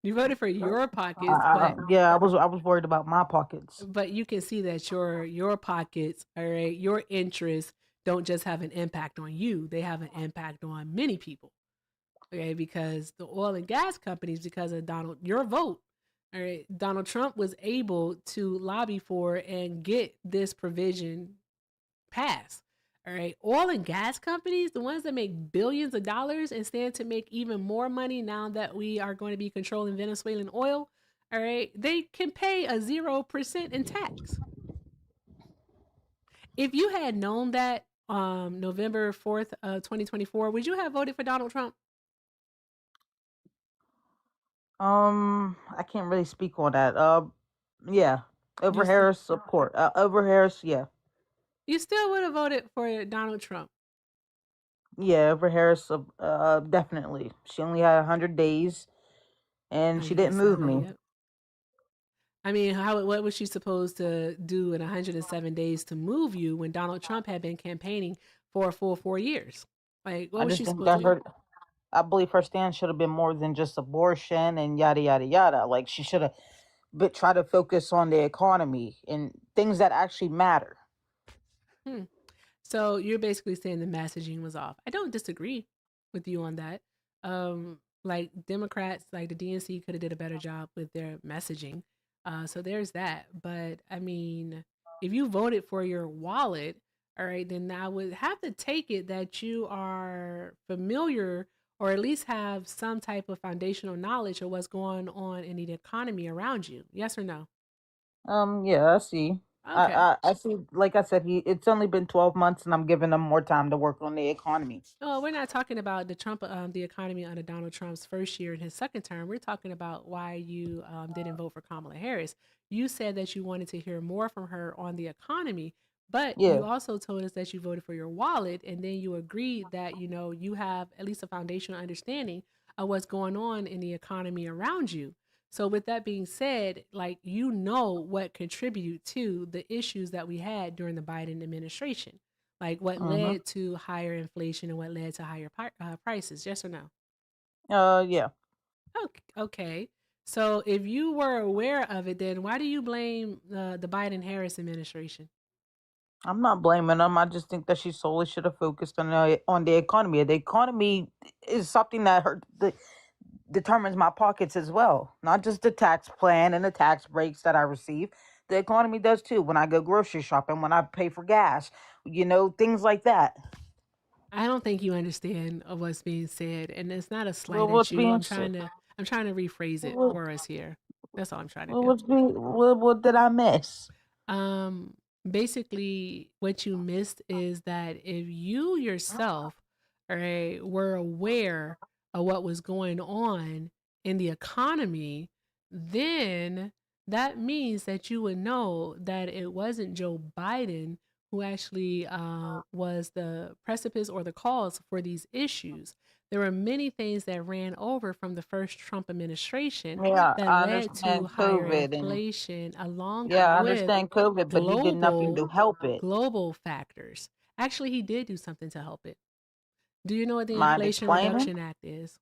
You voted for your pockets, but yeah, I was worried about my pockets. But you can see that your pockets, all right, your interests don't just have an impact on you; they have an impact on many people. Okay, because the oil and gas companies, because of your vote, all right, Donald Trump was able to lobby for and get this provision passed. All right, oil and gas companies, the ones that make billions of dollars and stand to make even more money now that we are going to be controlling Venezuelan oil, all right, they can pay a 0% in tax. If you had known that November 4th, 2024, would you have voted for Donald Trump? I can't really speak on that. Yeah, over You st- Harris, of course. Over Harris, yeah, You still would have voted for Donald Trump. yeah, over Harris, definitely. She only had 100 days, and she didn't move 107, me. yep. I mean, what was she supposed to do in 107 days to move you when Donald Trump had been campaigning for a full 4 years? Like, what I was just she think supposed to that do? I believe her stand should have been more than just abortion and yada yada yada. Like she should have, but try to focus on the economy and things that actually matter. Hmm. So you're basically saying the messaging was off. I don't disagree with you on that. Like Democrats, like the DNC could have did a better job with their messaging. So there's that. But I mean, if you voted for your wallet, all right, then I would have to take it that you are familiar or at least have some type of foundational knowledge of what's going on in the economy around you. Yes or no? Yeah, I see. Okay. I see. Like I said, it's only been 12 months, and I'm giving them more time to work on the economy. Oh, we're not talking about the economy under Donald Trump's first year and his second term. We're talking about why you didn't vote for Kamala Harris. You said that you wanted to hear more from her on the economy, but Yeah. you also told us that you voted for your wallet, and then you agreed that you have at least a foundational understanding of what's going on in the economy around you. So, with that being said, like what contributed to the issues that we had during the Biden administration. Like what Mm-hmm. led to higher inflation and what led to higher prices? Yes or no? Yeah. Okay. So if you were aware of it, then why do you blame the Biden Harris administration? I'm not blaming them. I just think that she solely should have focused on the economy. The economy is something that determines my pockets as well, not just the tax plan and the tax breaks that I receive. The economy does too. When I go grocery shopping, when I pay for gas, things like that. I don't think you understand of what's being said, and it's not a Well, slight at what's you. being said? I'm trying to rephrase it What, for us here. That's all I'm trying to well, do. what did I miss? Um, Basically, what you missed is that if you yourself, right, were aware of what was going on in the economy, then that means that you would know that it wasn't Joe Biden who actually was the precipice or the cause for these issues. There were many things that ran over from the first Trump administration Yeah, that I led to understand higher COVID, and inflation along yeah, I with understand COVID, but he did nothing global to help it. global factors. Actually, he did do something to help it. Do you know what the Mind Inflation explaining? Reduction Act is?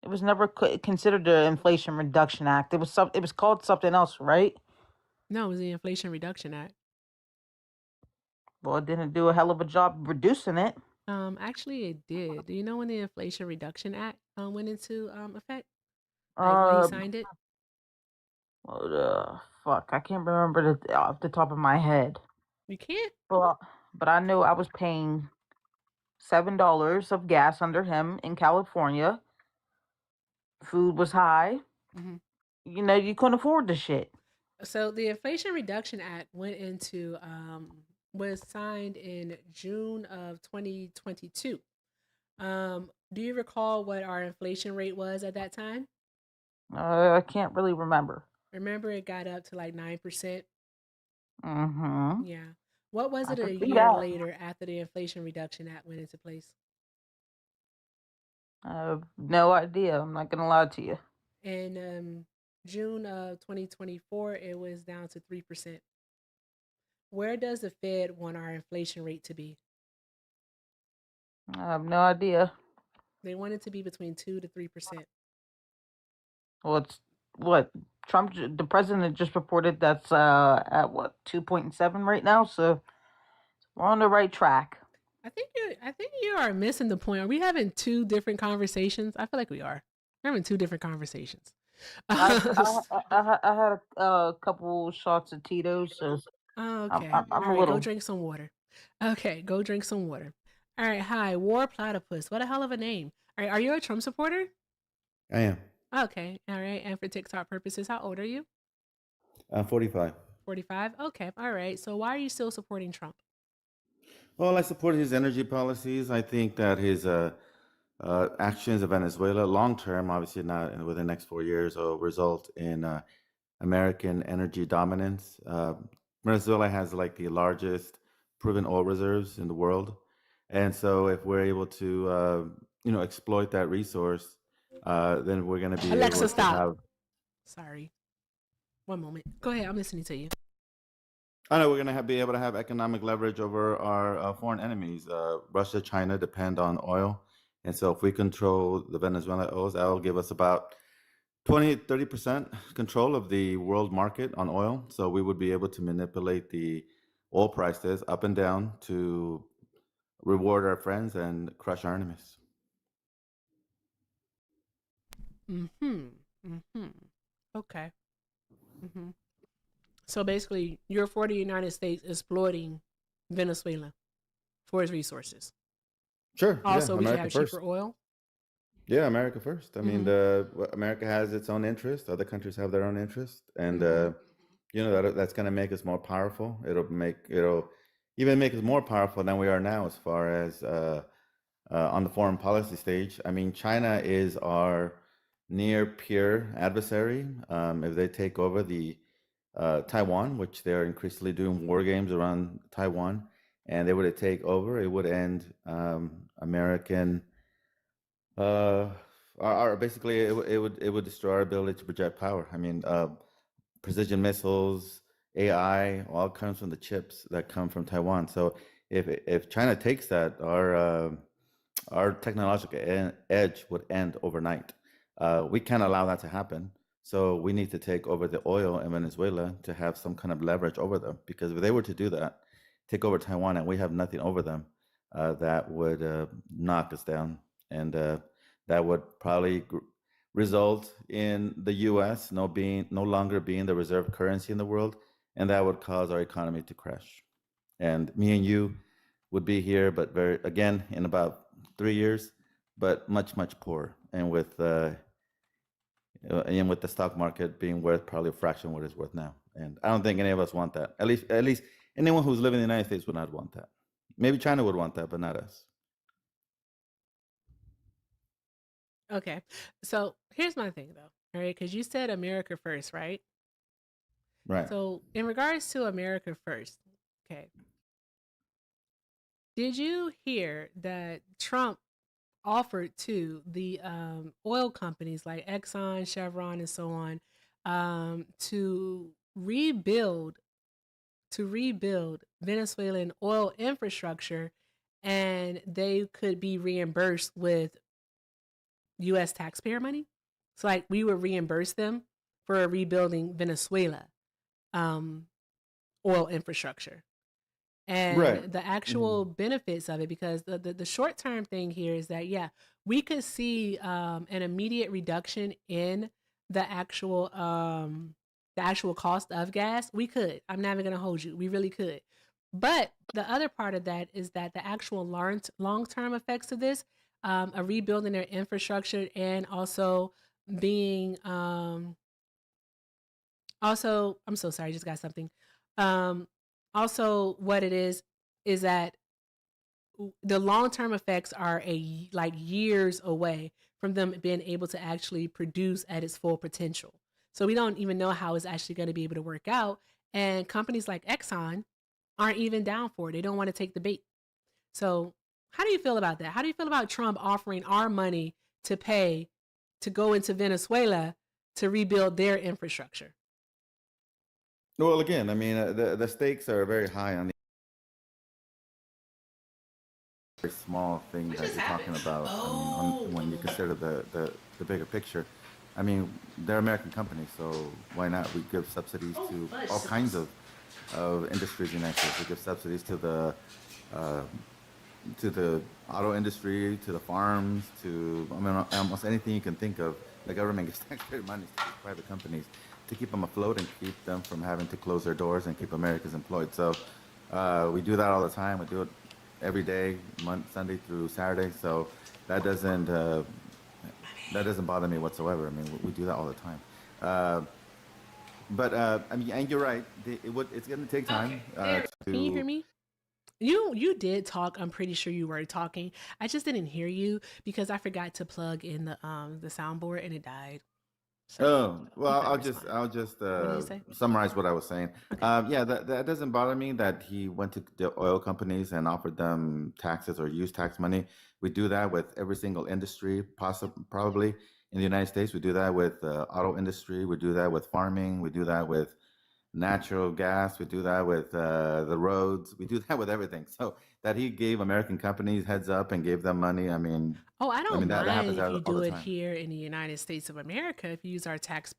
It was never considered the Inflation Reduction Act. It was called something else, right? No, it was the Inflation Reduction Act. Well, it didn't do a hell of a job reducing it. Actually, it did. Do you know when the Inflation Reduction Act went into effect? Like when he Uh, signed it? fuck, I can't remember off the top of my head. You can't. But I know I was paying $7 of gas under him in California. Food was high. hmm You couldn't afford the shit. So the Inflation Reduction Act was signed in June of 2022. Do you recall what our inflation rate was at that time? I can't really remember. Remember, it got up to like 9%. Mm-hmm. Yeah. What was I it a could see year that. later after the Inflation Reduction Act went into place? I have no idea. I'm not gonna lie to you. In June of 2024, it was down to 3%. Where does the Fed want our inflation rate to be? I have no idea. They want it to be between 2 to 3%. Well, it's what the president just reported that's at what 2.7 right now, so we're on the right track. I think you are missing the point. Are we having two different conversations? I feel like we are. We're having two different conversations. I had a couple shots of Tito's, so Oh, I'm, okay. I'm, I'm All a right, go little. drink some water. Okay, go drink some water. All right, hi, War Platypus. What a hell of a name. All right, are you a Trump supporter? I am. Okay, all right. And for TikTok purposes, how old are you? 45. 45? Okay, all right. So why are you still supporting Trump? Well, I support his energy policies. I think that his actions of Venezuela, long term, obviously not within the next 4 years, will result in American energy dominance. Venezuela has like the largest proven oil reserves in the world, and so if we're able to, exploit that resource, then we're going to be able Alexa, to stop. have. Sorry. One moment. Go ahead. I'm listening to you. I know we're going to be able to have economic leverage over our foreign enemies. Russia, China depend on oil. And so if we control the Venezuela oils, that will give us about 30% control of the world market on oil. So we would be able to manipulate the oil prices up and down to reward our friends and crush our enemies. Okay. So basically, you're for the United States exploiting Venezuela for its resources. Sure. Also, yeah, we should America have first. cheaper oil. Yeah, America first. I mean, America has its own interests. Other countries have their own interests, and You know that's going to make us more powerful. It'll even make us more powerful than we are now as far as on the foreign policy stage. I mean, China is our near peer adversary. If they take over the Taiwan, which they're increasingly doing war games around Taiwan, and they were to take over, it would end American. Basically, it would destroy our ability to project power. I mean, precision missiles, AI, all comes from the chips that come from Taiwan. So if China takes that, our technological edge would end overnight. We can't allow that to happen. So we need to take over the oil in Venezuela to have some kind of leverage over them. Because if they were to do that, take over Taiwan, and we have nothing over them, that would knock us down, and that would probably result in the U.S. no longer being the reserve currency in the world, and that would cause our economy to crash. And me and you would be here, but again in about 3 years, but much poorer, and with the stock market being worth probably a fraction of what it's worth now. And I don't think any of us want that. At least anyone who's living in the United States would not want that. Maybe China would want that, but not us. Okay. So here's my thing though. All right, because you said America first, right? Right. So in regards to America first, okay. Did you hear that Trump offered to the oil companies like Exxon, Chevron, and so on, to rebuild Venezuelan oil infrastructure, and they could be reimbursed with U.S. taxpayer money? So like we would reimburse them for rebuilding Venezuela oil infrastructure. And Right. the actual benefits of it, because the short term thing here is that we could see an immediate reduction in the actual cost of gas. We could. I'm never gonna hold you. We really could. But the other part of that is that the actual long term effects of this, of rebuilding their infrastructure, and also being also, I'm so sorry, I just got something. Also, what it is that the long-term effects are like years away from them being able to actually produce at its full potential. So we don't even know how it's actually going to be able to work out. And companies like Exxon aren't even down for it. They don't want to take the bait. So how do you feel about that? How do you feel about Trump offering our money to pay to go into Venezuela to rebuild their infrastructure? Well, again, I mean, the stakes are very high on the very small thing that you're talking about. I mean, when you consider the bigger picture. I mean, they're American companies, so why not? We give subsidies to all kinds of industries in the United States. We give subsidies to the auto industry, to the farms, to almost anything you can think of. The government gives taxpayer money to these private companies to keep them afloat and keep them from having to close their doors and keep Americans employed. So we do that all the time. We do it every day, Sunday through Saturday. So that doesn't bother me whatsoever. I mean, we do that all the time. But I mean, and you're right. It's going to take time. Can you hear me? You did talk. I'm pretty sure you were talking. I just didn't hear you because I forgot to plug in the soundboard and it died. So well, I'll just what did you say? summarize what I was saying. Yeah, that doesn't bother me that he went to the oil companies and offered them taxes or used tax money. We do that with every single industry, probably in the United States. We do that with auto industry. We do that with farming. We do that with natural gas. We do that with the roads. We do that with everything. So that he gave American companies heads up and gave them money. I mean, I don't that mind happens if you all do the it time. here in the United States of America. If you use our tax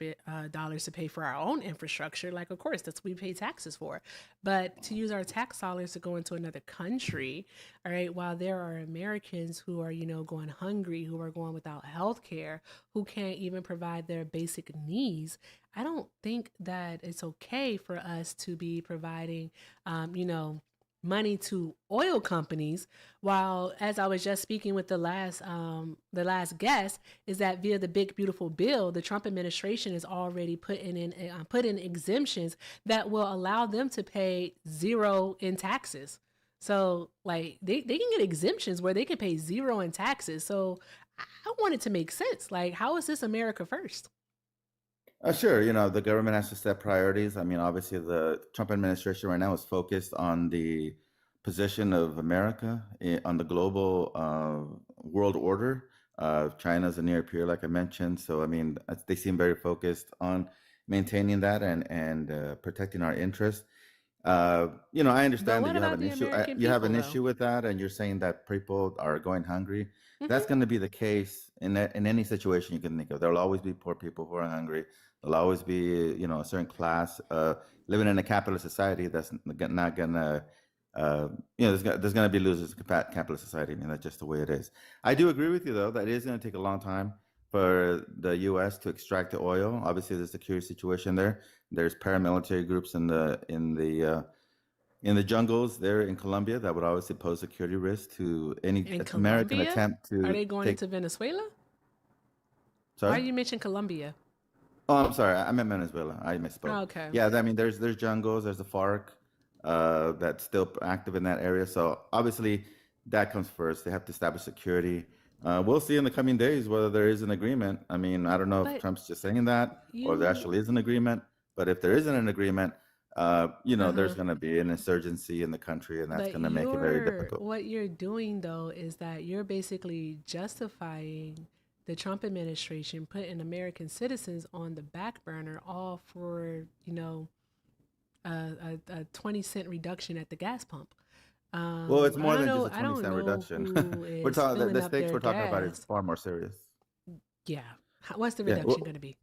dollars to pay for our own infrastructure, like of course that's what we pay taxes for. But to use our tax dollars to go into another country, all right, while there are Americans who are going hungry, who are going without health care, who can't even provide their basic needs, I don't think that it's okay for us to be providing, money to oil companies, while, as I was just speaking with the last guest, is that via the big beautiful bill, the Trump administration is already put in exemptions that will allow them to pay zero in taxes. So like they can get exemptions where they can pay zero in taxes. So I want it to make sense. Like, how is this America first? Sure, the government has to set priorities. I mean, obviously, the Trump administration right now is focused on the position of America on the global world order. China's a near peer, like I mentioned. So, I mean, they seem very focused on maintaining that and protecting our interests. I understand that you have an issue. You have an issue with that, and you're saying that people are going hungry. That's going to be the case in any situation you can think of. There will always be poor people who are hungry. There'll always be, a certain class living in a capitalist society that's not gonna, there's gonna be losers in capitalist society. I mean, that's just the way it is. I do agree with you though that it is gonna take a long time for the U.S. to extract the oil. Obviously, there's a security situation there. There's paramilitary groups in the jungles there in Colombia that would obviously pose security risk to any American attempt to Are they going into Venezuela? Sorry? Why you mentioned Colombia? Oh, I'm sorry. I meant Venezuela. I misspoke. Oh, okay. Yeah, I mean, there's jungles. There's the FARC that's still active in that area. So obviously, that comes first. They have to establish security. We'll see in the coming days whether there is an agreement. I mean, I don't know if Trump's just saying that or there actually is an agreement. But if there isn't an agreement, there's going to be an insurgency in the country, and that's going to make it very difficult. What you're doing, though, is that you're basically justifying the Trump administration putting American citizens on the back burner, all for a 20-cent reduction at the gas pump. Well, it's more than just a 20-cent reduction. We're talking the stakes we're talking about is far more serious. Yeah, what's the reduction going to be?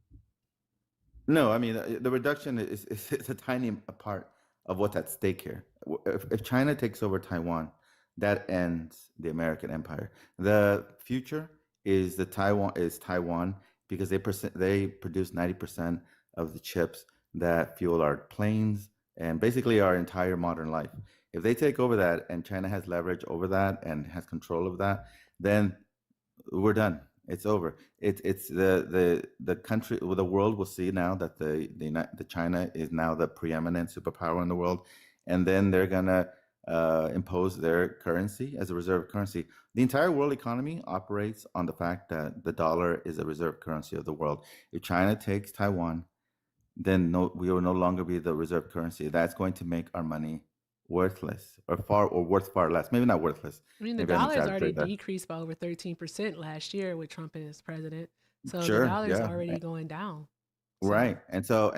No, I mean the reduction is a tiny part of what's at stake here. If China takes over Taiwan, that ends the American empire. The future is Taiwan because they produce 90% of the chips that fuel our planes and basically our entire modern life. If they take over that and China has leverage over that and has control of that, then we're done. It's over. It's the country. Well, the world will see now that the China is now the preeminent superpower in the world, and then they're gonna impose their currency as a reserve currency. The entire world economy operates on the fact that the dollar is a reserve currency of the world. If China takes Taiwan, then we will no longer be the reserve currency. That's going to make our money worthless or worth far less. Maybe not worthless. I mean, the dollar's already decreased by over 13% last year with Trump as president. So the dollar's already going down. So. Right. And so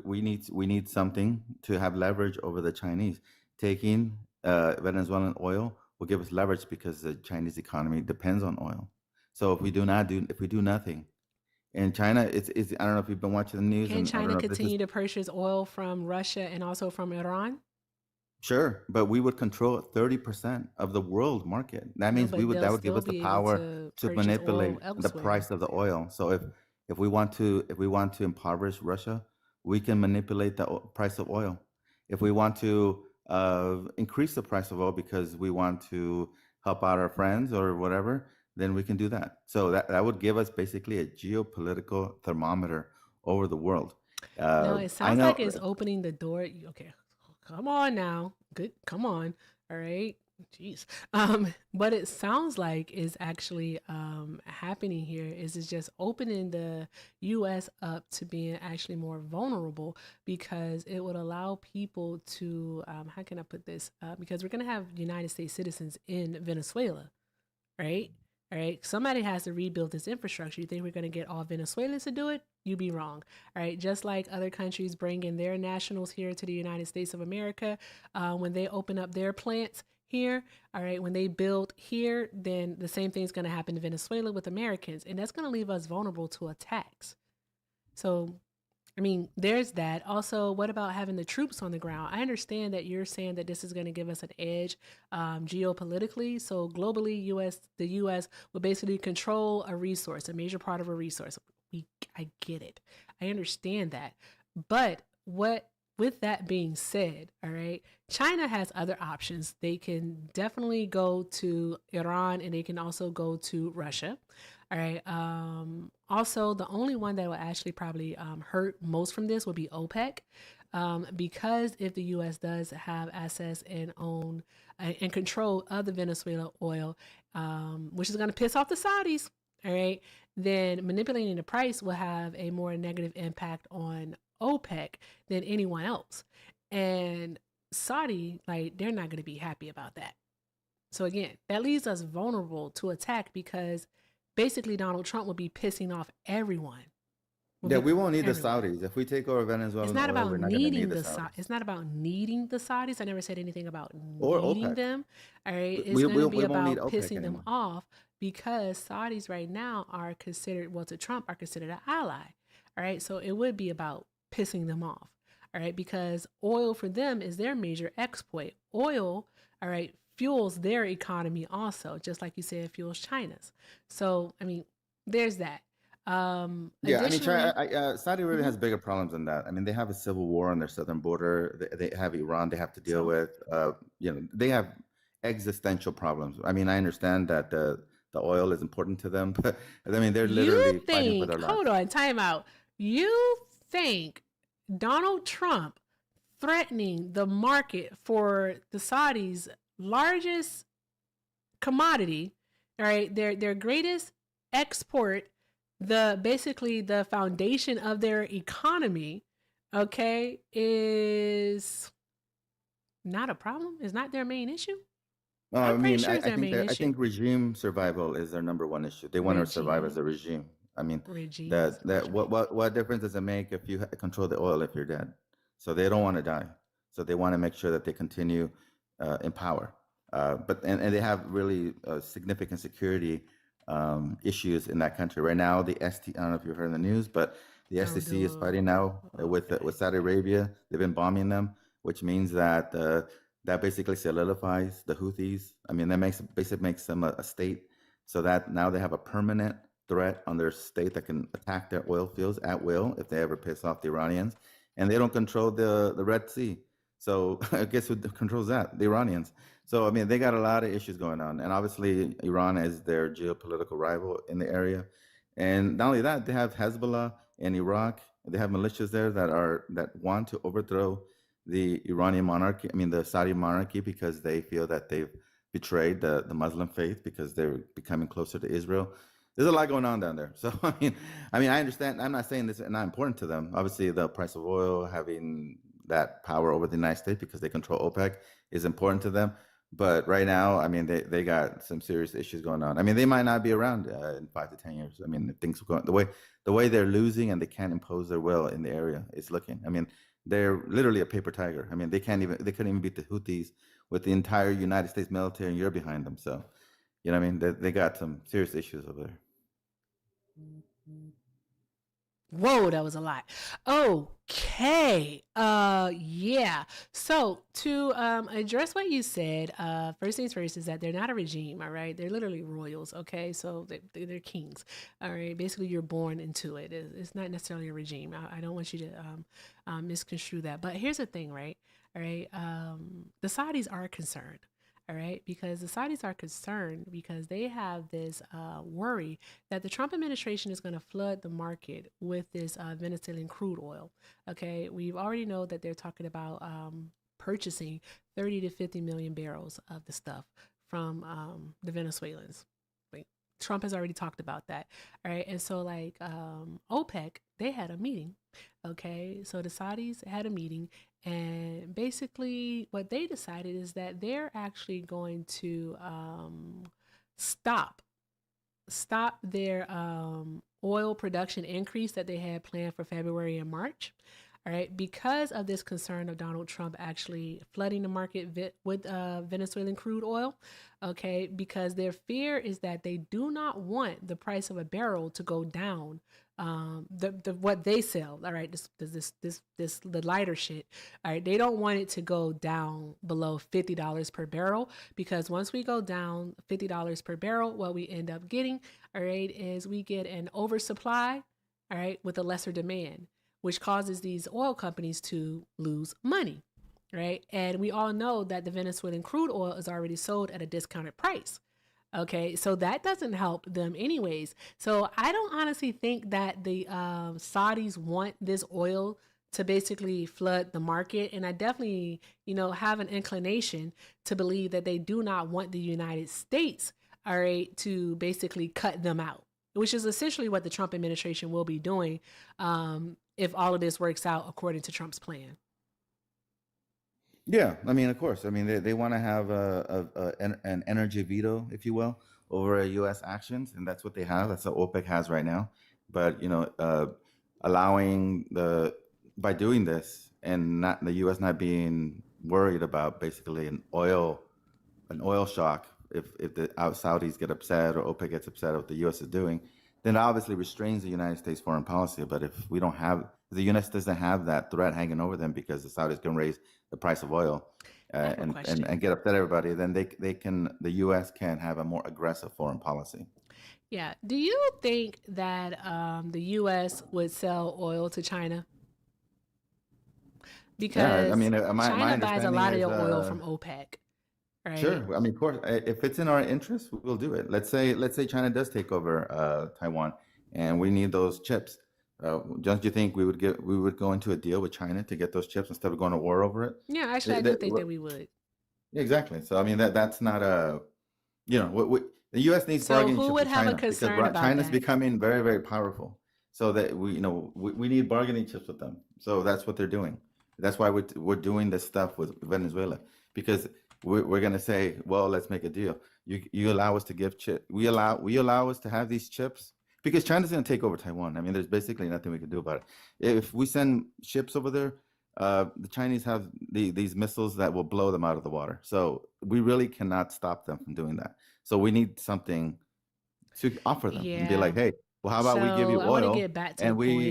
we need something to have leverage over the Chinese. Taking Venezuelan oil will give us leverage because the Chinese economy depends on oil. So if we do nothing, and China, it's I don't know if you've been watching the news. Can China continue to purchase oil from Russia and also from Iran? Sure, but we would control 30% of the world market. That means that would give us the power to manipulate the price of the oil. So if we want to impoverish Russia, we can manipulate the price of oil. If we want to increase the price of oil because we want to help out our friends or whatever, then we can do that. So that would give us basically a geopolitical thermometer over the world. No, it sounds like it's opening the door. Okay. Come on now. Good. Come on. All right. Jeez. What it sounds like is actually happening here is it's just opening the U.S. up to being actually more vulnerable because it would allow people to, how can I put this? Because we're going to have United States citizens in Venezuela, right? All right. Somebody has to rebuild this infrastructure. You think we're going to get all Venezuelans to do it? You'd be wrong. All right. Just like other countries bring in their nationals here to the United States of America, when they open up their plants here, all right, when they build here, then the same thing is going to happen to Venezuela with Americans. And that's going to leave us vulnerable to attacks. So, I mean, there's that. Also, what about having the troops on the ground? I understand that you're saying that this is going to give us an edge geopolitically. So globally, the U.S. will basically control a resource, a major part of a resource. I get it. I understand that. But what with that being said, all right, China has other options. They can definitely go to Iran and they can also go to Russia. All right. Also, the only one that will actually probably hurt most from this would be OPEC. Because if the U.S. does have access and own and control of the Venezuela oil, which is going to piss off the Saudis, all right, then manipulating the price will have a more negative impact on OPEC than anyone else. And Saudi, like, they're not going to be happy about that. So again, that leaves us vulnerable to attack because basically Donald Trump will be pissing off everyone. Yeah, we won't need Everyone. the Saudis. If we take over It's Venezuelan not oil, about we're not going to need needing the the Saudis. It's not about needing the Saudis. I never said anything about Or needing OPEC. them. All right, it's We, going we, to we be won't need about OPEC pissing them anymore. off because Saudis right now are considered, well, to Trump, are considered an ally. All right, so it would be about pissing them off. All right, because oil for them is their major export. Oil, all right, fuels their economy also, just like you said, fuels China's. So, I mean, there's that. Yeah, I mean, Additionally, Saudi Arabia has bigger problems than that. I mean, they have a civil war on their southern border. They have Iran they have to deal with. They have existential problems. I mean, I understand that the oil is important to them, but I mean, they're you literally fighting for think, their lives. hold on, time out. You think Donald Trump threatening the market for the Saudis' largest commodity, all right, their greatest export, basically the foundation of their economy, okay, is not a problem? Is not their main issue? I I'm pretty mean, sure I it's their main I issue. think regime survival is their number one issue. They want to survive as a regime. I mean, Regimes. what difference does it make if you control the oil if you're dead? So they don't want to die. So they want to make sure that they continue in power. But they have really significant security issues in that country right now. The ST, I don't know if you heard in the news, but the STC is fighting now with Saudi Arabia. They've been bombing them, which means that that basically solidifies the Houthis. I mean, that basically makes them a state, so that now they have a permanent threat on their state that can attack their oil fields at will if they ever piss off the Iranians. And they don't control the Red Sea. So guess who controls that? The Iranians. So, I mean, they got a lot of issues going on. And obviously, Iran is their geopolitical rival in the area. And not only that, they have Hezbollah in Iraq. They have militias there that want to overthrow the Iranian monarchy, I mean, the Saudi monarchy, because they feel that they've betrayed the Muslim faith because they're becoming closer to Israel. There's a lot going on down there. So, I mean, I understand. I'm not saying this is not important to them. Obviously, the price of oil, having that power over the United States because they control OPEC is important to them. But right now, I mean, they got some serious issues going on. I mean, they might not be around in 5 to 10 years. I mean, if things are going the way they're losing and they can't impose their will in the area is looking. I mean, they're literally a paper tiger. I mean, they couldn't even beat the Houthis with the entire United States military and Europe behind them. So, you know what I mean? They got some serious issues over there. Whoa, that was a lot. Okay. Yeah. So to address what you said, first things first is that they're not a regime, all right? They're literally royals, okay? So they're kings, all right? Basically, you're born into it. It's not necessarily a regime. I don't want you to misconstrue that. But here's the thing, right? All right. The Saudis are concerned. All right, because the Saudis are concerned because they have this worry that the Trump administration is going to flood the market with this Venezuelan crude oil. Okay, we've already know that they're talking about purchasing 30 to 50 million barrels of the stuff from the Venezuelans. Trump has already talked about that. All right, and so like OPEC, they had a meeting. Okay, so the Saudis had a meeting, and basically what they decided is that they're actually going to stop their oil production increase that they had planned for February and March. All right, because of this concern of Donald Trump actually flooding the market with Venezuelan crude oil. Okay, because their fear is that they do not want the price of a barrel to go down. What they sell, all right, the lighter shit, all right, they don't want it to go down below $50 per barrel, because once we go down $50 per barrel, what we end up getting, all right, is we get an oversupply, all right, with a lesser demand, which causes these oil companies to lose money, right? And we all know that the Venezuelan crude oil is already sold at a discounted price. Okay, so that doesn't help them anyways. So I don't honestly think that the Saudis want this oil to basically flood the market. And I definitely, have an inclination to believe that they do not want the United States, all right, to basically cut them out, which is essentially what the Trump administration will be doing if all of this works out according to Trump's plan. Yeah, I mean, of course. I mean, they want to have an energy veto, if you will, over U.S. actions, and that's what they have. That's what OPEC has right now. But allowing by doing this and not the U.S. not being worried about basically an oil shock if the Saudis get upset or OPEC gets upset at what the U.S. is doing, then it obviously restrains the United States foreign policy. But if the U.S. doesn't have that threat hanging over them because the Saudis can raise the price of oil and get upset everybody, then the U.S. can have a more aggressive foreign policy. Yeah. Do you think that the U.S. would sell oil to China? Because China buys a lot of their oil from OPEC. Right. Sure. I mean, of course, if it's in our interest, we'll do it. Let's say China does take over Taiwan, and we need those chips. Don't you think we would go into a deal with China to get those chips instead of going to war over it? Yeah, actually, I do think that we would. Exactly. So I mean, that's not a, the U.S. needs bargaining chips with China because China's becoming very, very powerful. So that we need bargaining chips with them. So that's what they're doing. That's why we're doing this stuff with Venezuela, because we're going to say, well, let's make a deal. You allow us to give chips. We allow us to have these chips because China's going to take over Taiwan. I mean, there's basically nothing we can do about it. If we send ships over there, the Chinese have these missiles that will blow them out of the water. So we really cannot stop them from doing that. So we need something to offer them and be like, hey, well, how about we give you oil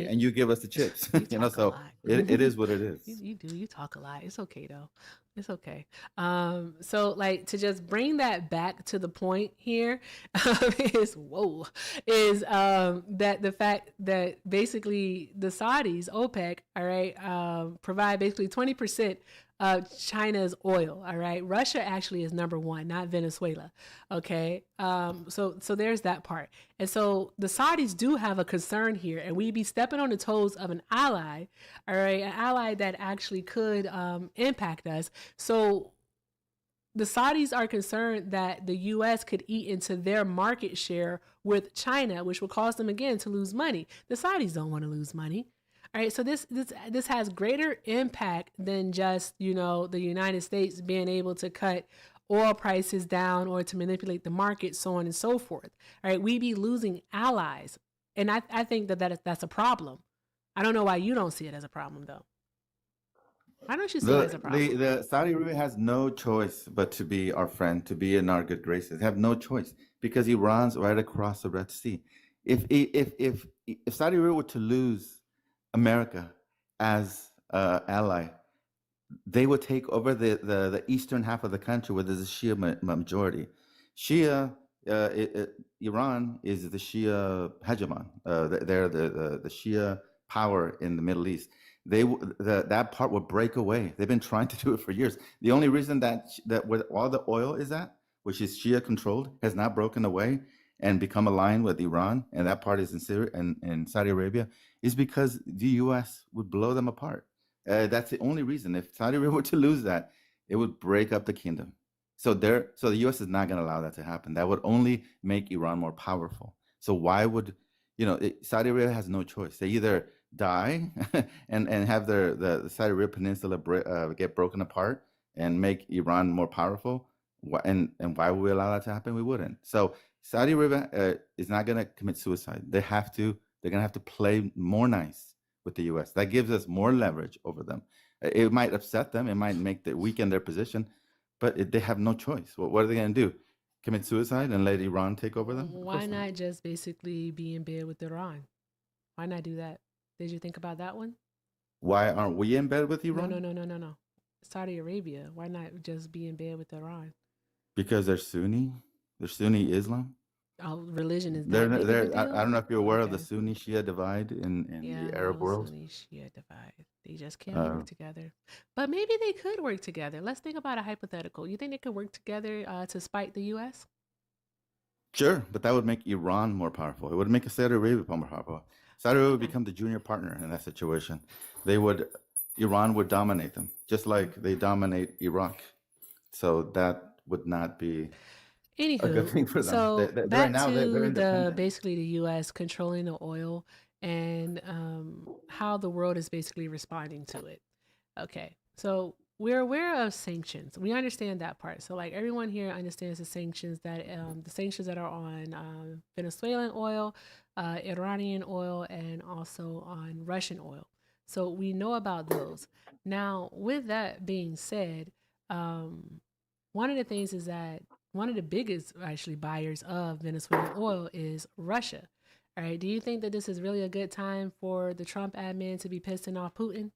and you give us the chips? So it is what it is. You talk a lot. It's okay though. It's okay. So like to just bring that back to the point here is that the fact that basically the Saudis, OPEC, all right, provide basically 20% of China's oil. All right. Russia actually is number one, not Venezuela. Okay. So there's that part. And so the Saudis do have a concern here, and we be stepping on the toes of an ally. All right. An ally that actually could impact us. So the Saudis are concerned that the U.S. could eat into their market share with China, which will cause them again to lose money. The Saudis don't want to lose money. All right, so this has greater impact than just, the United States being able to cut oil prices down or to manipulate the market, so on and so forth. All right, we be losing allies. And I think that's a problem. I don't know why you don't see it as a problem, though. Why don't you see it as a problem? The Saudi Arabia has no choice but to be our friend, to be in our good graces. They have no choice because Iran's right across the Red Sea. If Saudi Arabia were to lose America as ally, they would take over the eastern half of the country where there's a Shia majority. Iran is the Shia hegemon. They're the Shia power in the Middle East. That part will break away. They've been trying to do it for years. The only reason that where all the oil is at, which is Shia controlled, has not broken away and become aligned with Iran, and that part is in Syria and Saudi Arabia, is because the U.S. would blow them apart. That's the only reason. If Saudi Arabia were to lose that, it would break up the kingdom. So the U.S. is not going to allow that to happen. That would only make Iran more powerful. So why would, Saudi Arabia has no choice. They either die and have the Saudi Arabia Peninsula get broken apart and make Iran more powerful. And why would we allow that to happen? We wouldn't. So Saudi Arabia is not going to commit suicide. They're going to have to play more nice with the U.S. That gives us more leverage over them. It might upset them. It might weaken their position, but they have no choice. What are they going to do? Commit suicide and let Iran take over them? Why not just basically be in bed with Iran? Why not do that? Did you think about that one? Why aren't we in bed with Iran? No. Saudi Arabia. Why not just be in bed with Iran? Because they're Sunni. They're Sunni Islam. religion is They're, that big of a they're, I deal? don't know if you're aware of the Okay. Sunni Shia divide in Yeah, the I Arab know world. Sunni Shia divide. They just can't Uh, work together. But maybe they could work together. Let's think about a hypothetical. You think they could work together to spite the U.S.? Sure, but that would make Iran more powerful. It would make Saudi Arabia more powerful. Saudi Arabia would become the junior partner in that situation. Iran would dominate them, just like they dominate Iraq. So that would not be a good Anywho, thing for them. so Right back now they're to the independent. basically the U.S. controlling the oil and how the world is basically responding to it. Okay, so we're aware of sanctions. We understand that part. So like everyone here understands the sanctions that are on Venezuelan oil, Iranian oil, and also on Russian oil. So we know about those. Now, with that being said, one of the things is that one of the biggest actually buyers of Venezuelan oil is Russia. All right. Do you think that this is really a good time for the Trump admin to be pissing off Putin?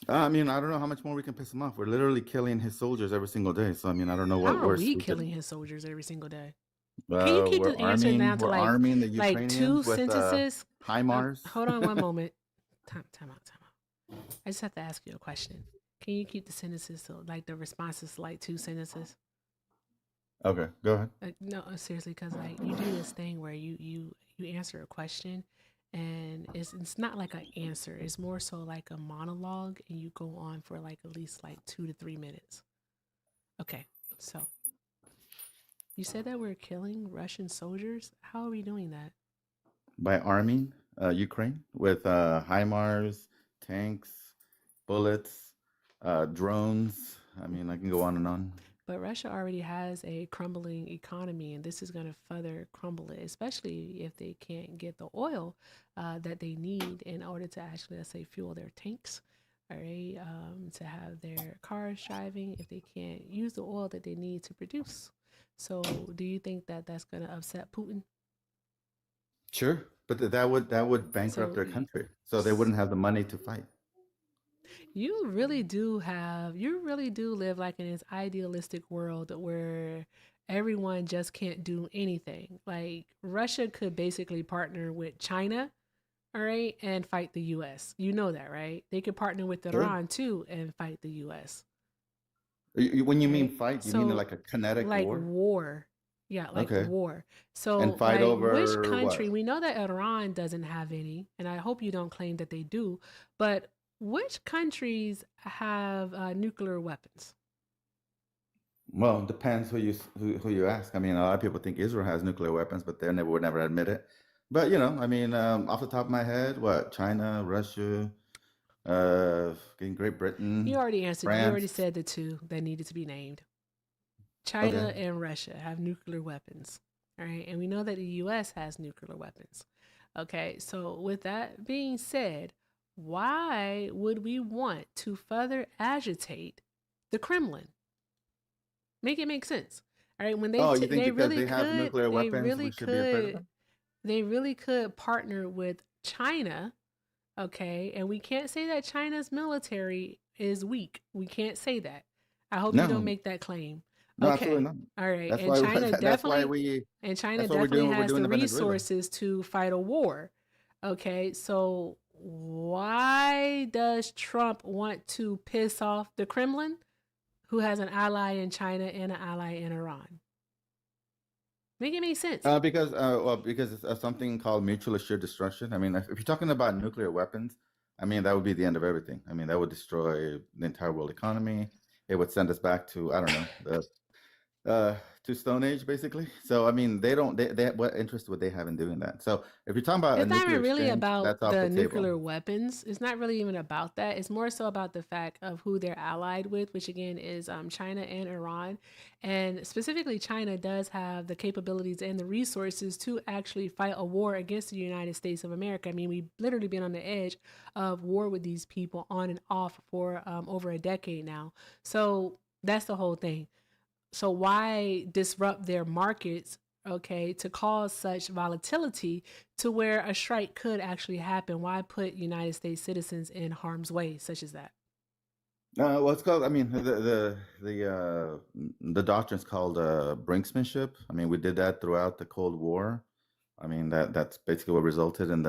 I mean, I don't know how much more we can piss them off. We're literally killing his soldiers every single day. So I mean, I don't know what How are worse we we could. killing his soldiers every single day? Can you keep We're the answer down to we're arming the like two Ukrainians with sentences? HIMARS. Hold on one moment. Time out. I just have to ask you a question. Can you keep the sentences to like the responses to like two sentences? Okay, go ahead. No, seriously, because like you do this thing where you answer a question, and it's not like an answer. It's more so like a monologue, and you go on for like at least like 2 to 3 minutes. Okay, so you said that we're killing Russian soldiers. How are we doing that? By arming Ukraine with HIMARS, tanks, bullets, drones. I mean, I can go on and on. But Russia already has a crumbling economy, and this is going to further crumble it, especially if they can't get the oil that they need in order to actually, let's say, fuel their tanks, all right, to have their cars driving, if they can't use the oil that they need to produce. So do you think that that's going to upset Putin? Sure, but that would bankrupt their country, so they wouldn't have the money to fight. You really do live like in this idealistic world where everyone just can't do anything. Like Russia could basically partner with China, all right, and fight the US. You know that, right? They could partner with Sure. Iran too and fight the US. When you mean Right? fight, you So mean like a kinetic like war? war. Yeah, like Okay. war. So And fight like which over country, what? we know that Iran doesn't have any, and I hope you don't claim that they do, but which countries have nuclear weapons? Well, it depends who you ask. I mean, a lot of people think Israel has nuclear weapons, but they would never admit it. But I mean, off the top of my head, what? China, Russia, Great Britain, You already answered. You already France. said the two that needed to be named. China Okay. and Russia have nuclear weapons. All right. And we know that the US has nuclear weapons. Okay. So, with that being said, why would we want to further agitate the Kremlin? Make it make sense. All right. When they Oh, you think they because really they have could, nuclear they weapons, really we should be afraid of could, them? they really could partner with China. Okay. And we can't say that China's military is weak. We can't say that. I hope you don't No, make that claim. no, absolutely Okay. not. All right. That's And why China that's why definitely that's why we're doing what we're has doing the in Venezuela. resources to fight a war. Okay. So why does Trump want to piss off the Kremlin, who has an ally in China and an ally in Iran? Make it make sense. Because it's something called mutual assured destruction. I mean, if you're talking about nuclear weapons, I mean that would be the end of everything. I mean that would destroy the entire world economy. It would send us back to I don't know to Stone Age basically. So I mean they what interest would they have in doing that? So if you're talking about a It's not nuclear even really exchange, about that's off the the table. nuclear weapons. It's not really even about that. It's more so about the fact of who they're allied with, which again is China and Iran. And specifically, China does have the capabilities and the resources to actually fight a war against the United States of America. I mean, we've literally been on the edge of war with these people on and off for over a decade now. So that's the whole thing. So why disrupt their markets, okay, to cause such volatility to where a strike could actually happen? Why put United States citizens in harm's way, such as that? Well, it's called. I mean, the doctrine's called brinksmanship. I mean, we did that throughout the Cold War. I mean, that's basically what resulted in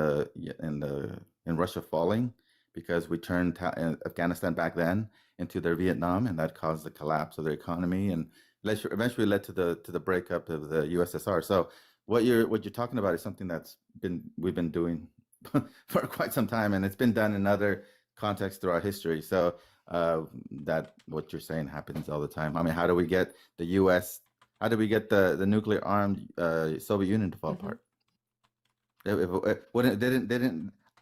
Russia falling because we turned Afghanistan back then into their Vietnam, and that caused the collapse of their economy and eventually led to the breakup of the USSR. So what you're talking about is something we've been doing for quite some time, and it's been done in other contexts throughout history. So that what you're saying happens all the time. I mean, how do we get the U.S. How do we get the nuclear armed Soviet Union to fall apart?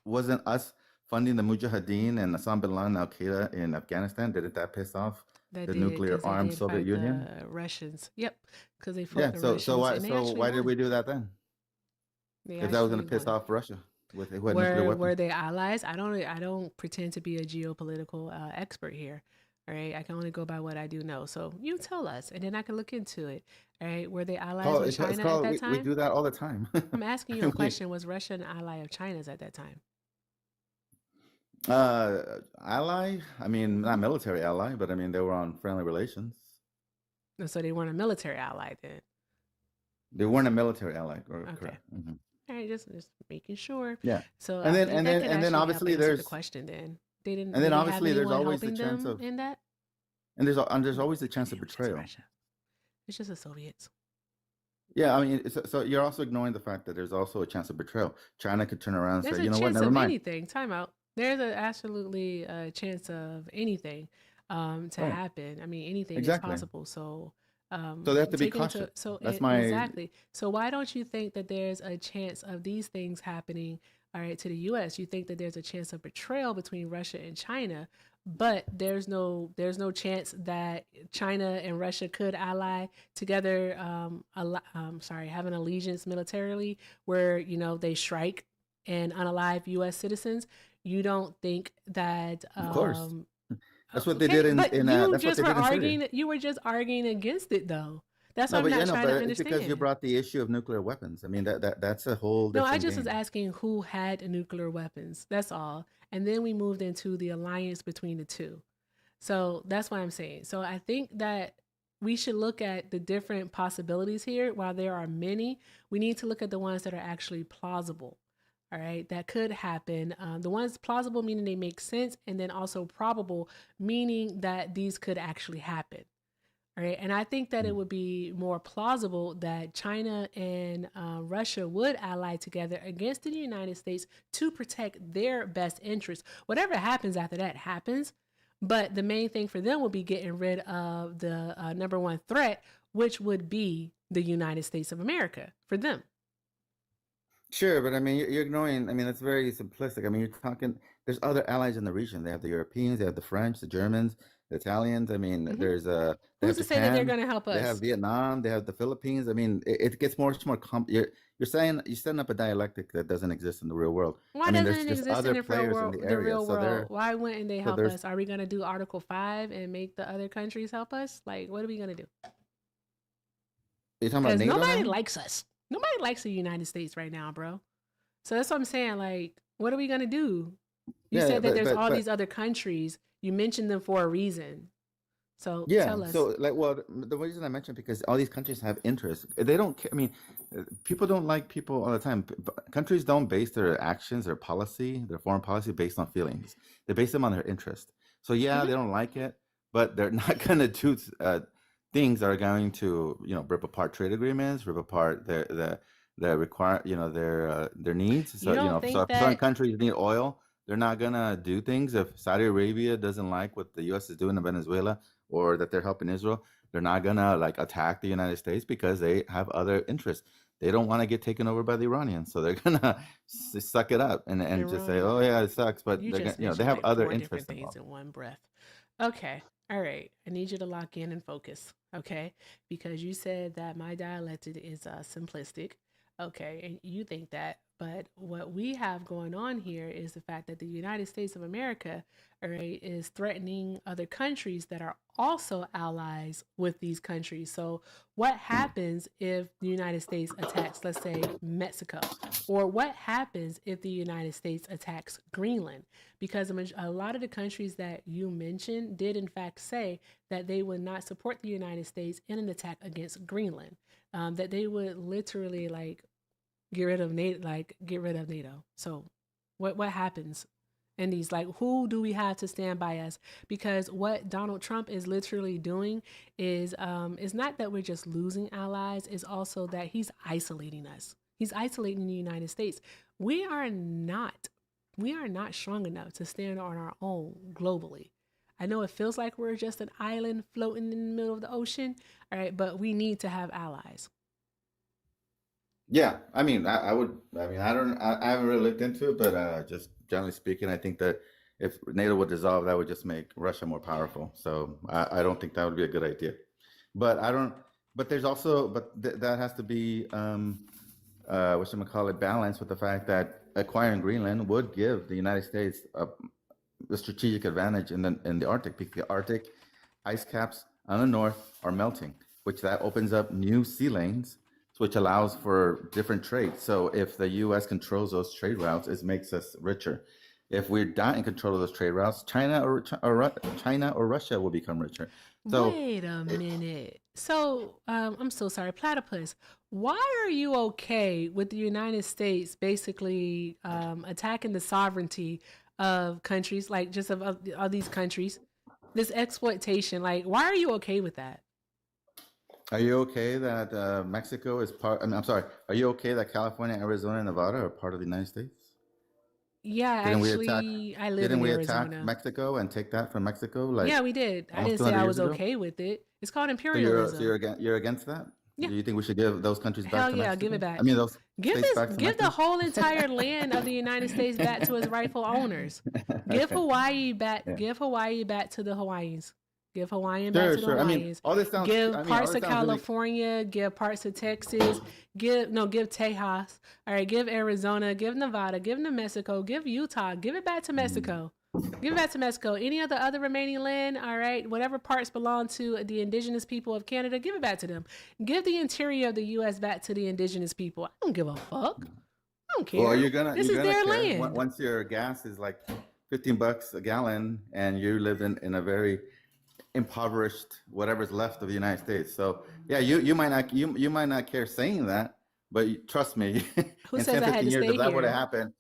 Wasn't us funding the Mujahideen and Osama bin Laden, Al Qaeda in Afghanistan? Didn't that piss off That the did nuclear because they armed did Soviet fight Union? the Russians. Yep, because they Yeah. fought the So Russians, and they why actually did won. we do that then? They Because that was going actually to piss won. off Russia with who had nuclear Were weapons. they allies? I don't pretend to be a geopolitical expert here. All right, I can only go by what I do know. So you tell us, and then I can look into it. All right, were they allies with It's China at called that we time? do that all the time. I'm asking you a We, question. Was Russia an ally of China's at that time? ally? I mean, not military ally, but I mean they were on friendly relations. So they weren't a military ally then. They weren't a military ally, Okay. correct? Mhm. All right, just making sure. Yeah. So And I then think and that then could and then actually help obviously answer the there's question. Then they didn't and then really have obviously there's anyone always the helping chance them of in that. there's always the chance of It was just betrayal. Russia. It's just the Soviets. Yeah, I mean, so you're also ignoring the fact that there's also a chance of betrayal. China could turn around and There's say, a you know what, chance never of mind. anything. Time out. There's absolutely a chance of anything to Right. happen. I mean, anything is Exactly. possible. So So they have to be taking into cautious. so That's and my exactly. So why don't you think that there's a chance of these things happening? All right, to the U.S. You think that there's a chance of betrayal between Russia and China, but there's no chance that China and Russia could ally together. Have an allegiance militarily where they strike and unalive U.S. citizens. You don't think that Of course. That's what they did okay, but that's what they did in Syria. you were just arguing against it though. That's what No, I'm but not trying to but it's because you understand. brought the issue of nuclear weapons. I mean that's a whole No, I different just was game. asking who had nuclear weapons. That's all. And then we moved into the alliance between the two. So that's what I'm saying. So I think that we should look at the different possibilities here. While there are many, we need to look at the ones that are actually plausible. All right, that could happen. The ones plausible meaning they make sense, and then also probable meaning that these could actually happen. All right, and I think that it would be more plausible that China and Russia would ally together against the United States to protect their best interests. Whatever happens after that happens, but the main thing for them would be getting rid of the number one threat, which would be the United States of America for them. Sure, but I mean, you're ignoring. I mean, that's very simplistic. I mean, you're talking. There's other allies in the region. They have the Europeans, they have the French, the Germans, the Italians. I mean, Mhm. there's they Who's have to say that they're Japan, going to help they have us? Vietnam, they have the Philippines. I mean, it gets much more you're saying you're setting up a dialectic that doesn't exist in the real world. Why I mean, doesn't there's it just exist in other players in the the area, real so world? Why wouldn't they help there's. us? Are we going to do Article 5 and make the other countries help us? Like, what are we going to do? You're talking about Because NATO nobody now? likes us. Nobody likes the United States right now, bro. So that's what I'm saying. Like, what are we going to do? You Yeah, said that there's all but these other countries. You mentioned them for a reason. So yeah, tell us. so like, well, the reason I mentioned because all these countries have interests. They don't. I mean, people don't like people all the time. Countries don't base their actions, their policy, their foreign policy based on feelings. They base them on their interest. So yeah, they don't like it, but they're not going to do things that are going to rip apart trade agreements, rip apart their require their needs. You So don't so think if certain that countries need oil, they're not gonna do things. If Saudi Arabia doesn't like what the U.S. is doing in Venezuela, or that they're helping Israel, they're not gonna like attack the United States because they have other interests. They don't want to get taken over by the Iranians, so they're gonna suck it up and just say, Iran? "Oh yeah, it sucks," but You they're gonna, just they mentioned have like other 4 different interests things involved. in one breath. Okay. All right. I need you to lock in and focus. Okay. Because you said that my dialect is simplistic. Okay. And you think that But what we have going on here is the fact that the United States of America, all right, is threatening other countries that are also allies with these countries. So, what happens if the United States attacks, let's say, Mexico? Or what happens if the United States attacks Greenland? Because a lot of the countries that you mentioned did, in fact, say that they would not support the United States in an attack against Greenland, that they would literally get rid of NATO. So what happens in these, who do we have to stand by us? Because what Donald Trump is literally doing is not that we're just losing allies, it's also that he's isolating us. He's isolating the United States. We are not strong enough to stand on our own globally. I know it feels like we're just an island floating in the middle of the ocean, all right, but we need to have allies. Yeah, I mean, I would. I mean, I haven't really looked into it, but just generally speaking, I think that if NATO would dissolve, that would just make Russia more powerful. So I don't think that would be a good idea. But I don't. But there's also, that has to be, whatchamacallit, balanced with the fact that acquiring Greenland would give the United States a strategic advantage in the Arctic, because the Arctic ice caps on the north are melting, which that opens up new sea lanes, which allows for different trade. So if the U.S. controls those trade routes, it makes us richer. If we're not in control of those trade routes, China or Russia will become richer. So wait a minute. So I'm so sorry, Platypus. Why are you okay with the United States basically attacking the sovereignty of countries, like just of these countries, this exploitation? Like, why are you okay with that? are you okay that Mexico is part? I mean, I'm sorry. Are you okay that California, Arizona, and Nevada are part of the United States? Yeah, Didn't we attack? actually, I live Didn't in we attack Arizona. Mexico and take that from Mexico Yeah, like we did. I almost didn't say 200 I years was ago? okay with it. It's called So you're imperialism. you're against that? Yeah. Do you think we should give those countries back Hell to yeah, give Mexico? it back. I mean, those Give states back to give the Mexico? whole entire land of the United States back to its rightful owners. Give Okay. Hawaii back. Yeah. Give Hawaii back to the Hawaiians. Give Hawaii back Sure, to the sure. I mean, Hawaiians. all this sounds. Give I mean, all parts this of sounds really. California. Give parts of Texas. Give Tejas. All right. Give Arizona. Give Nevada. Give New Mexico. Give Utah. Give it back to Mexico. Give it back to Mexico. Any of the other remaining land, all right, whatever parts belong to the indigenous people of Canada, give it back to them. Give the interior of the U.S. back to the indigenous people. I don't give a fuck. I don't care. Well, This is their care land. once your gas is like $15 a gallon, and you live in a very impoverished whatever's left of the United States. So yeah, you might not care saying that, but trust me, Who in says 10, I had 15 to years, stay if that would have here? happened,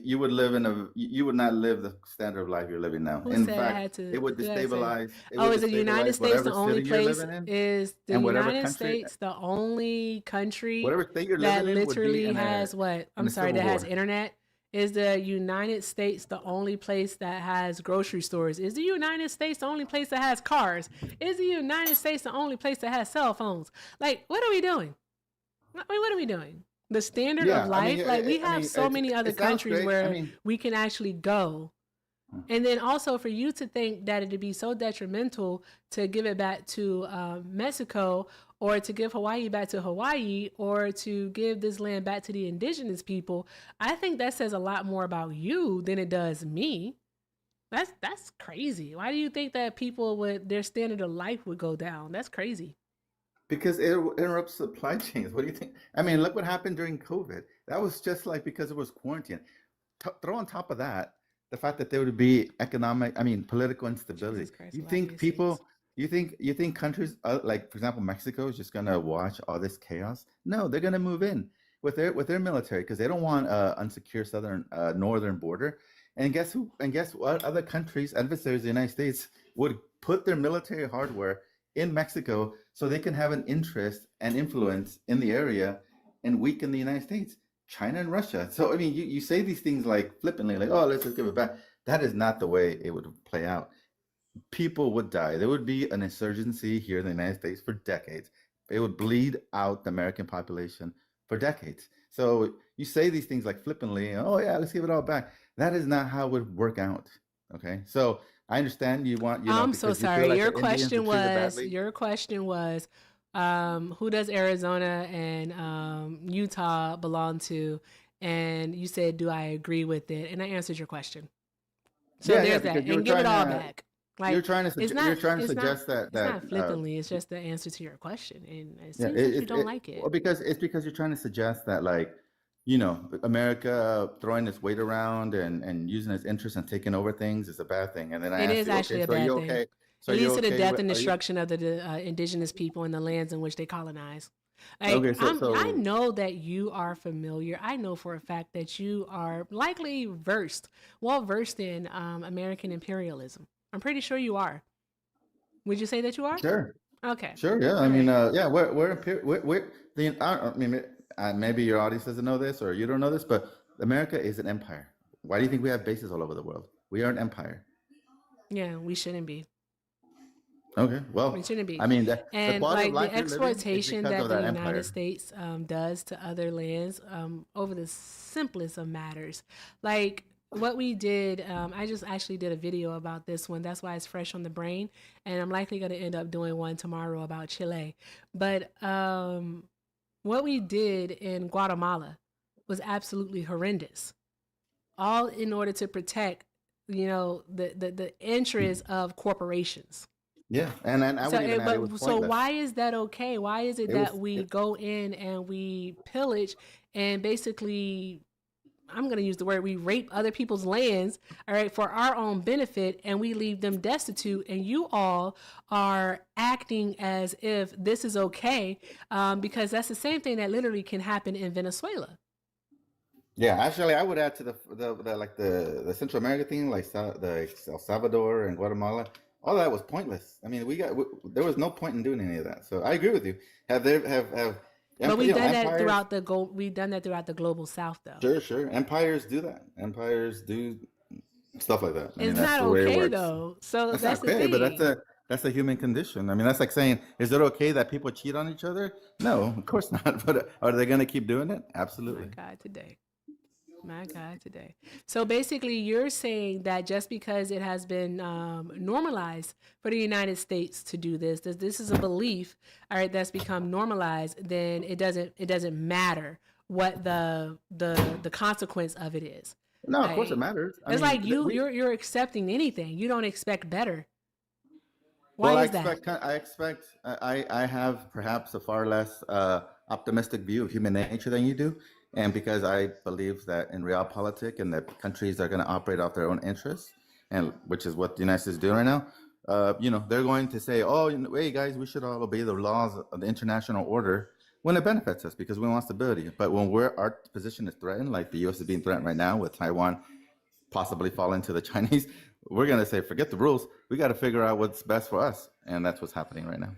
you would live you would not live the standard of life you're living now. Who In said I fact, had to? it would Who had to say? destabilize. It Oh, would is the United destabilize States the whatever only city you're place? living in, Is the and whatever United country, States the only country whatever state you're that living in would be literally in has what? in I'm a sorry, civil that has war. internet? Is the United States the only place that has grocery stores? Is the United States the only place that has cars? Is the United States the only place that has cell phones? Like, what are we doing? I mean, what are we doing? The standard of Yeah, I mean, life, like we have so many other it sounds countries great. I where mean, we can actually go. And then also for you to think that it'd be so detrimental to give it back to Mexico, or to give Hawaii back to Hawaii, or to give this land back to the indigenous people, I think that says a lot more about you than it does me. That's crazy. Why do you think that people would, their standard of life would go down? That's crazy. because it interrupts supply chains. What do you think? I mean, look what happened during COVID. That was just like because it was quarantine. Throw on top of that the fact that there would be political instability. Jesus Christ, You Latter-day think Saints. people, you think countries like, for example, Mexico is just gonna watch all this chaos? No, they're gonna move in with their military because they don't want unsecure northern border. And guess who? And guess what? Other countries, adversaries of the United States, would put their military hardware in Mexico so they can have an interest and influence in the area and weaken the United States, China, and Russia. So, I mean, you say these things like flippantly, like, oh, let's just give it back. That is not the way it would play out. People would die. There would be an insurgency here in the United States for decades. It would bleed out the American population for decades. So you say these things like flippantly, oh, yeah, let's give it all back. That is not how it would work out. Okay. So I understand you want, I'm so because you feel sorry. like Your the Indians question were treated was badly. who does Arizona and Utah belong to? and you said, "Do I agree with it?" And I answered your question. So Yeah, there's because that, you were and give it trying all to back. Like you're trying to it's you're not, trying to it's not, suggest that it's not flippantly. It's just the answer to your question, and it yeah, seems that you don't like well, it. because it's because you're trying to suggest that, like, you know, America throwing its weight around and using its interest and taking over things is a bad thing. And then I It asked is you, okay, actually a so you bad thing. okay? So It you leads to the okay death with? and Are you destruction of the indigenous people in the lands in which they colonize. Like okay? So I so know that you are familiar. I know for a fact that you are likely well versed in American imperialism. I'm pretty sure you are. Would you say that you are? sure, Okay. sure, yeah. I All mean, right. yeah, we're the. I mean, maybe your audience doesn't know this or you don't know this, but America is an empire. Why do you think we have bases all over the world? We are an empire. Yeah, we shouldn't be. Okay, We well, shouldn't be. I mean, the And quality of like the life you're living is exploitation because that of the that United empire. States does to other lands over the simplest of matters. Like what we did, I just actually did a video about this one. That's why it's fresh on the brain. And I'm likely going to end up doing one tomorrow about Chile. But what we did in Guatemala was absolutely horrendous, all in order to protect, the interests of corporations. Yeah, and I So, would even add it was so pointless. why is that okay? Why is it It that was we go in and we pillage and basically, I'm going to use the word, we rape other people's lands, all right, for our own benefit, and we leave them destitute, and you all are acting as if this is okay, because that's the same thing that literally can happen in Venezuela. Yeah, actually, I would add to the like the Central America thing, like the El Salvador and Guatemala. All that was pointless. I mean, there was no point in doing any of that. So I agree with you. But we've done that empires? throughout we've done that throughout the global South, though. Sure, sure. Empires do that. Empires do stuff like that. I mean, It's that's not the way it okay works. though. So That's that's not the okay, but thing. that's a human condition. I mean, that's like saying, is it okay that people cheat on each other? No, of course not. But are they going to keep doing it? Absolutely. My God, today. So basically, you're saying that just because it has been normalized for the United States to do this, that this is a belief, all right, that's become normalized, then it doesn't matter what the consequence of it is. No, of course it matters. I It's mean, like you're accepting anything. You don't expect better. Why well, is that? I have perhaps a far less optimistic view of human nature than you do, and because I believe that in real politics and that countries are going to operate off their own interests, and which is what the United States is doing right now. They're going to say, "Oh, hey guys, we should all obey the laws of the international order," when it benefits us because we want stability. But when our position is threatened, like the U.S. is being threatened right now with Taiwan possibly falling to the Chinese, we're going to say, forget the rules. We got to figure out what's best for us. And that's what's happening right now.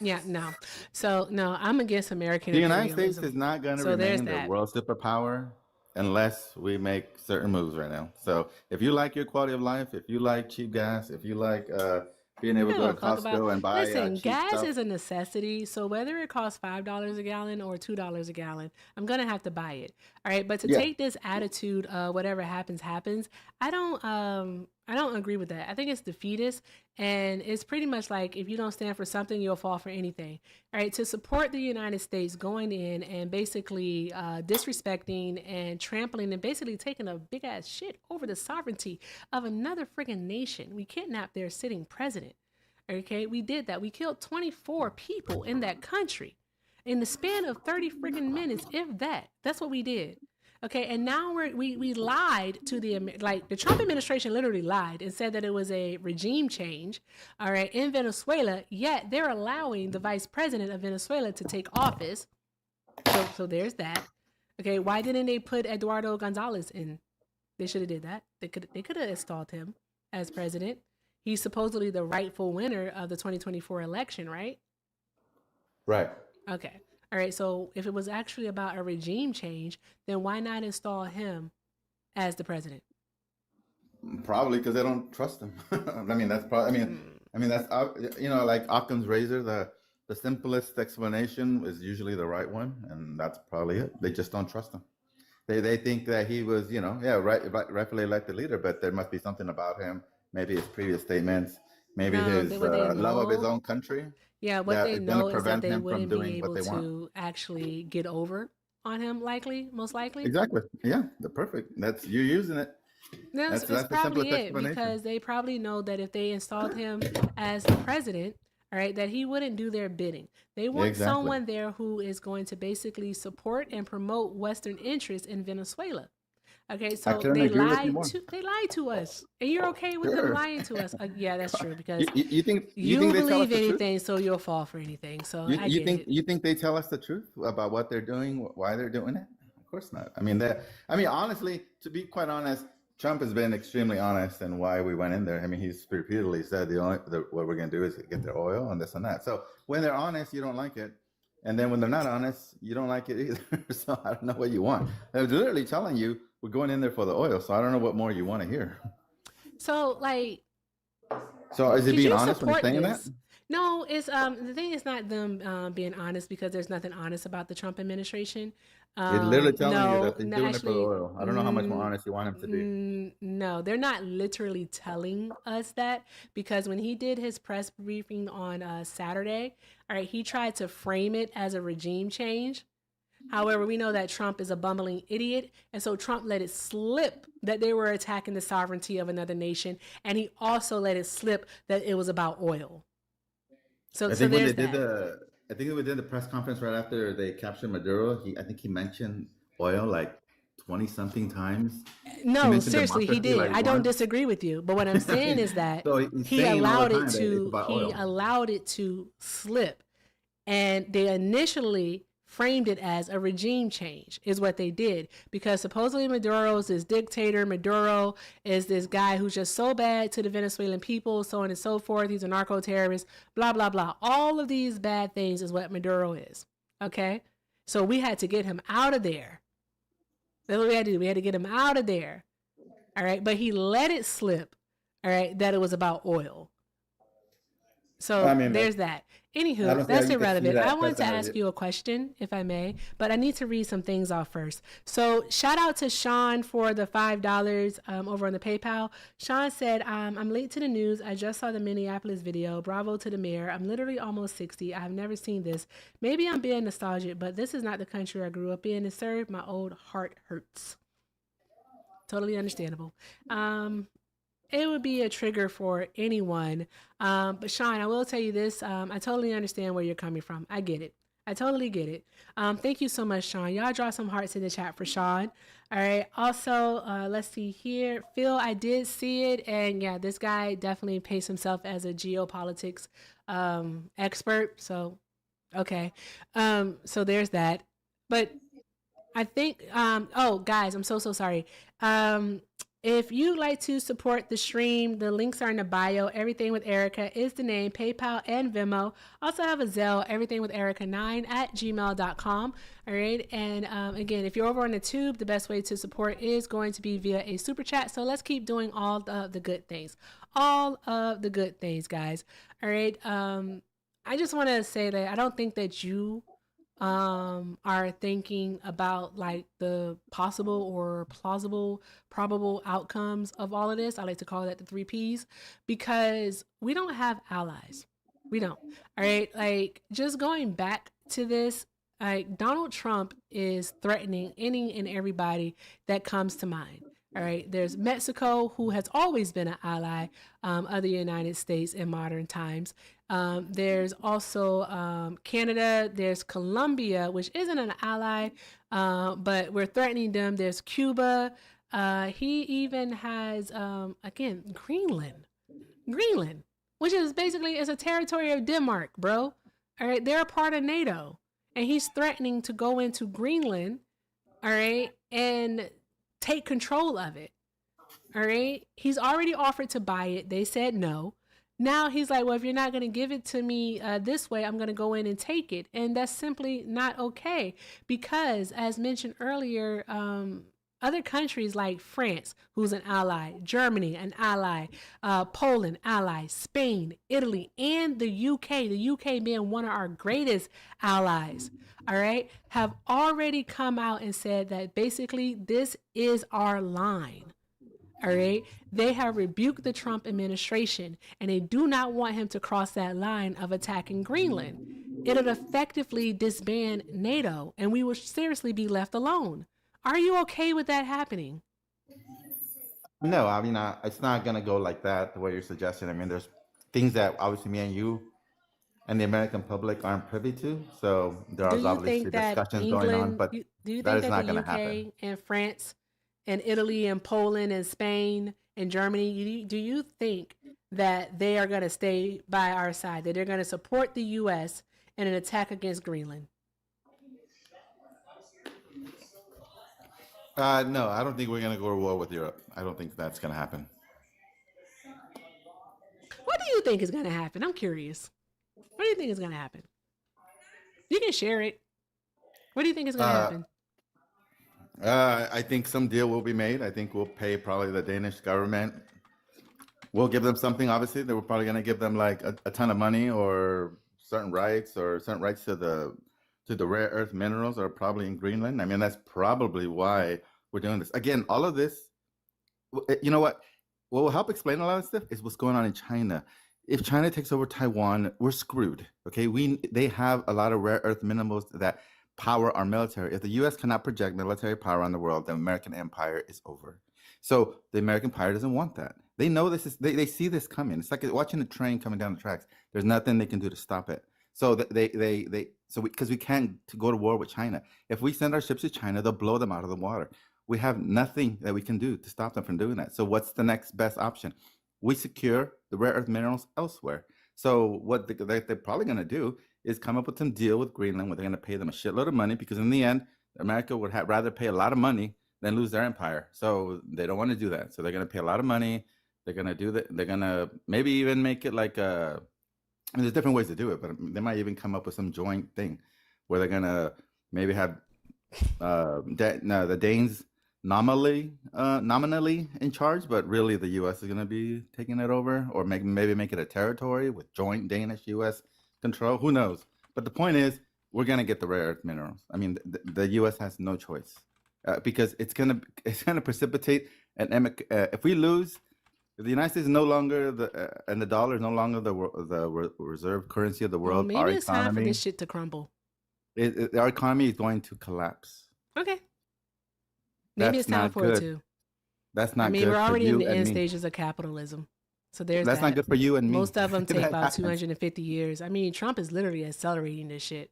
Yeah, no. So, no, I'm against American The United States imperialism. is not going to So there's remain the that. world superpower unless we make certain moves right now. So if you like your quality of life, if you like cheap gas, if you like being able to go to Costco and buy Listen, cheap gas stuff. is a necessity. So whether it costs $5 a gallon or $2 a gallon, I'm gonna have to buy it. All right. But to take this attitude, whatever happens, happens. I don't agree with that. I think it's defeatist, and it's pretty much like if you don't stand for something, you'll fall for anything. All right. To support the United States going in and basically disrespecting and trampling and basically taking a big ass shit over the sovereignty of another friggin' nation. We kidnapped their sitting president. Okay, we did that. We killed 24 people in that country in the span of 30 friggin' minutes, if that. That's what we did. Okay, and now we lied to the Trump administration literally lied and said that it was a regime change, all right, in Venezuela, yet they're allowing the vice president of Venezuela to take office. So there's that. Okay, why didn't they put Eduardo Gonzalez in? They should have did that. They could have installed him as president. He's supposedly the rightful winner of the 2024 election, right? Right. Okay. All right. So if it was actually about a regime change, then why not install him as the president? Probably because they don't trust him. I mean, that's probably. I mean, that's like Occam's razor. The simplest explanation is usually the right one, and that's probably it. They just don't trust him. They think that he was, rightfully elected leader, but there must be something about him. Maybe his previous statements, maybe his love of his own country. Yeah, what that they is going to know is that prevent they him from wouldn't be doing what able they want. to actually get over on him, most likely. Exactly. Yeah, the perfect. That's you're using it. That's That's the probably simplest it, explanation. because they probably know that if they installed him as the president, all right, that he wouldn't do their bidding. They want Exactly. someone there who is going to basically support and promote Western interests in Venezuela. Okay, I so couldn't they agree with you lied more. to us, and you're okay with them Sure. lying to us. Yeah, that's true, because You think you they tell us believe the truth? anything, so you'll fall for anything. So I You get it. think they tell us the truth about what they're doing, why they're doing it? Of course not. I mean, honestly, to be quite honest, Trump has been extremely honest in why we went in there. I mean, he's repeatedly said what we're going to do is get their oil and this and that. So when they're honest, you don't like it, and then when they're not honest, you don't like it either. So I don't know what you want. They're literally telling you we're going in there for the oil. So I don't know what more you want to hear. So like, So is he could being you honest when he's support saying that? this? No, it's the thing is not them being honest, because there's nothing honest about the Trump administration. They're literally telling you No, that they're doing it for the actually, oil. I don't know how much more honest you want him to be. no, they're not literally telling us that, because when he did his press briefing on Saturday, all right, he tried to frame it as a regime change. However, we know that Trump is a bumbling idiot, and so Trump let it slip that they were attacking the sovereignty of another nation, and he also let it slip that it was about oil. So I think when there's they did that. I think we did the press conference right after they captured Maduro. I think he mentioned oil like 20 something times. He No, mentioned seriously, he democracy did. like I don't once. disagree with you, but what I'm I saying mean, is that so he's he saying all the allowed it time that it's about oil. slip, and they initially framed it as a regime change is what they did, because supposedly Maduro is this dictator. Maduro is this guy who's just so bad to the Venezuelan people, so on and so forth. He's a narco terrorist, blah, blah, blah. All of these bad things is what Maduro is. Okay. So we had to get him out of there. That's what we had to do. We had to get him out of there. All right. But he let it slip. All right. That it was about oil. So I mean, there's that. I Anywho, don't see how that's you could see irrelevant. I that wanted to as ask you a question, if I may, but I need to read some things off first. So shout out to Sean for the $5 over on the PayPal. Sean said, I'm late to the news. I just saw the Minneapolis video. Bravo to the mayor. I'm literally almost 60. I've never seen this. Maybe I'm being nostalgic, but this is not the country I grew up in. It served my old heart hurts. Totally understandable. It would be a trigger for anyone. But Sean, I will tell you this. I totally understand where you're coming from. I get it. I totally get it. Thank you so much, Sean. Y'all draw some hearts in the chat for Sean. All right. Also, let's see here. Phil, I did see it. And yeah, this guy definitely paints himself as a geopolitics expert. So, okay. So there's that. But I think, oh, guys, I'm so sorry. If you'd like to support the stream, the links are in the bio. Everything with Erica is the name, PayPal and Venmo. Also have a Zelle, everythingwitherica9@gmail.com. All right. And again, if you're over on the tube, the best way to support is going to be via a super chat. So let's keep doing all of the good things. All of the good things, guys. All right. I just want to say that I don't think that you are thinking about like the possible or plausible, probable outcomes of all of this. I like to call that the 3 Ps, because we don't have allies. We don't. All right. Like, just going back to this, like, Donald Trump is threatening any and everybody that comes to mind. All right. There's Mexico, who has always been an ally of the United States in modern times. There's also Canada. There's Colombia, which isn't an ally, but we're threatening them. There's Cuba. He even has, again, Greenland, which is basically is a territory of Denmark, bro. All right. They're a part of NATO, and he's threatening to go into Greenland. All right. And take control of it. All right. He's already offered to buy it. They said no. Now he's like, well, if you're not going to give it to me this way, I'm going to go in and take it. And that's simply not okay, because as mentioned earlier, other countries like France, who's an ally, Germany, an ally, Poland, ally, Spain, Italy, and the UK being one of our greatest allies, all right, have already come out and said that basically this is our line. All right. They have rebuked the Trump administration and they do not want him to cross that line of attacking Greenland. It'll effectively disband NATO and we will seriously be left alone. Are you okay with that happening? No, I mean, it's not going to go like that the way you're suggesting. I mean, there's things that obviously me and you and the American public aren't privy to. So there Do are you obviously think that discussions going on, England, but do you that think is that not the going to happen. UK and France and Italy and Poland and Spain and Germany, do you think that they are going to stay by our side, that they're going to support the U.S. in an attack against Greenland? No, I don't think we're going to go to war with Europe. I don't think that's going to happen. What do you think is going to happen? I'm curious. What do you think is going to happen? You can share it. What do you think is going to happen? I think some deal will be made. I think we'll pay probably the Danish government. We'll give them something, obviously. They were probably going to give them like a ton of money or certain rights to the rare earth minerals are probably in Greenland. I mean, that's probably why we're doing this. Again, all of this, you know what will help explain a lot of stuff is what's going on in China. If China takes over Taiwan, we're screwed. Okay, they have a lot of rare earth minerals that power our military. If the U.S. cannot project military power on the world, the American empire is over. So the American empire doesn't want that. They know this is. They see this coming. It's like watching a train coming down the tracks. There's nothing they can do to stop it. So because we can't go to war with China. If we send our ships to China, they'll blow them out of the water. We have nothing that we can do to stop them from doing that. So what's the next best option? We secure the rare earth minerals elsewhere. So what they're probably going to do is come up with some deal with Greenland where they're going to pay them a shitload of money because in the end, America would rather pay a lot of money than lose their empire. So they don't want to do that. So they're going to pay a lot of money. They're going to do that. They're going to maybe even make it like I mean, there's different ways to do it, but they might even come up with some joint thing where they're going to maybe have the Danes nominally in charge, but really the U.S. is going to be taking it over, or maybe make it a territory with joint Danish-U.S. control. Who knows? But the point is, we're going to get the rare earth minerals. I mean, the U.S. has no choice because it's going to precipitate if we lose. If the United States is no longer and the dollar is no longer the reserve currency of the world, well, maybe it's time for this shit to crumble. Our economy is going to collapse. Okay. Maybe it's time for it to. That's not good. I mean, we're already in the end stages of capitalism. So that's not good for you and me. Most of them take about 250 years. I mean, Trump is literally accelerating this shit.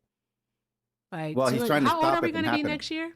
Like, well, he's trying to stop it. How old are we going to be next year?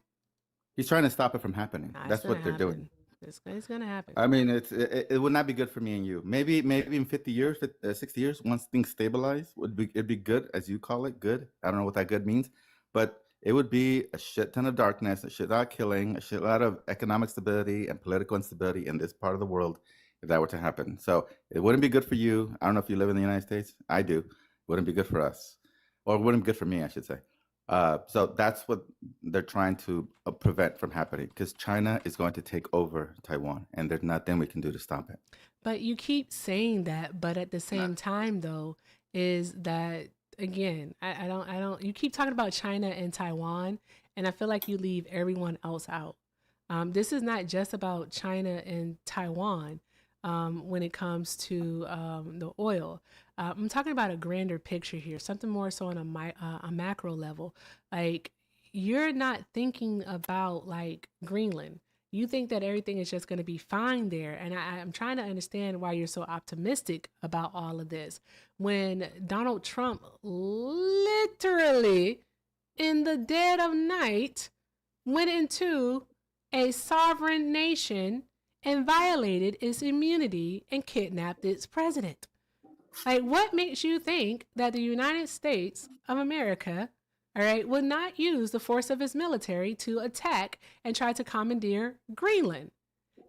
He's trying to stop it from happening. That's what they're doing. It's going to happen. I mean, it would not be good for me and you. Maybe in 50 years, 60 years, once things stabilize, it'd be good, as you call it, good. I don't know what that good means, but it would be a shit ton of darkness, a shit lot of killing, a shit lot of economic stability and political instability in this part of the world if that were to happen. So it wouldn't be good for you. I don't know if you live in the United States. I do. It wouldn't be good for us, or it wouldn't be good for me, I should say. So that's what they're trying to prevent from happening, because China is going to take over Taiwan, and there's nothing we can do to stop it. But you keep saying that, but at the same time, though, is that again, I don't. You keep talking about China and Taiwan, and I feel like you leave everyone else out. This is not just about China and Taiwan. When it comes to the oil. I'm talking about a grander picture here, something more so on a macro level. Like, you're not thinking about like Greenland. You think that everything is just going to be fine there. And I'm trying to understand why you're so optimistic about all of this. When Donald Trump literally in the dead of night went into a sovereign nation and violated its immunity and kidnapped its president. Like, what makes you think that the United States of America, all right, would not use the force of its military to attack and try to commandeer Greenland?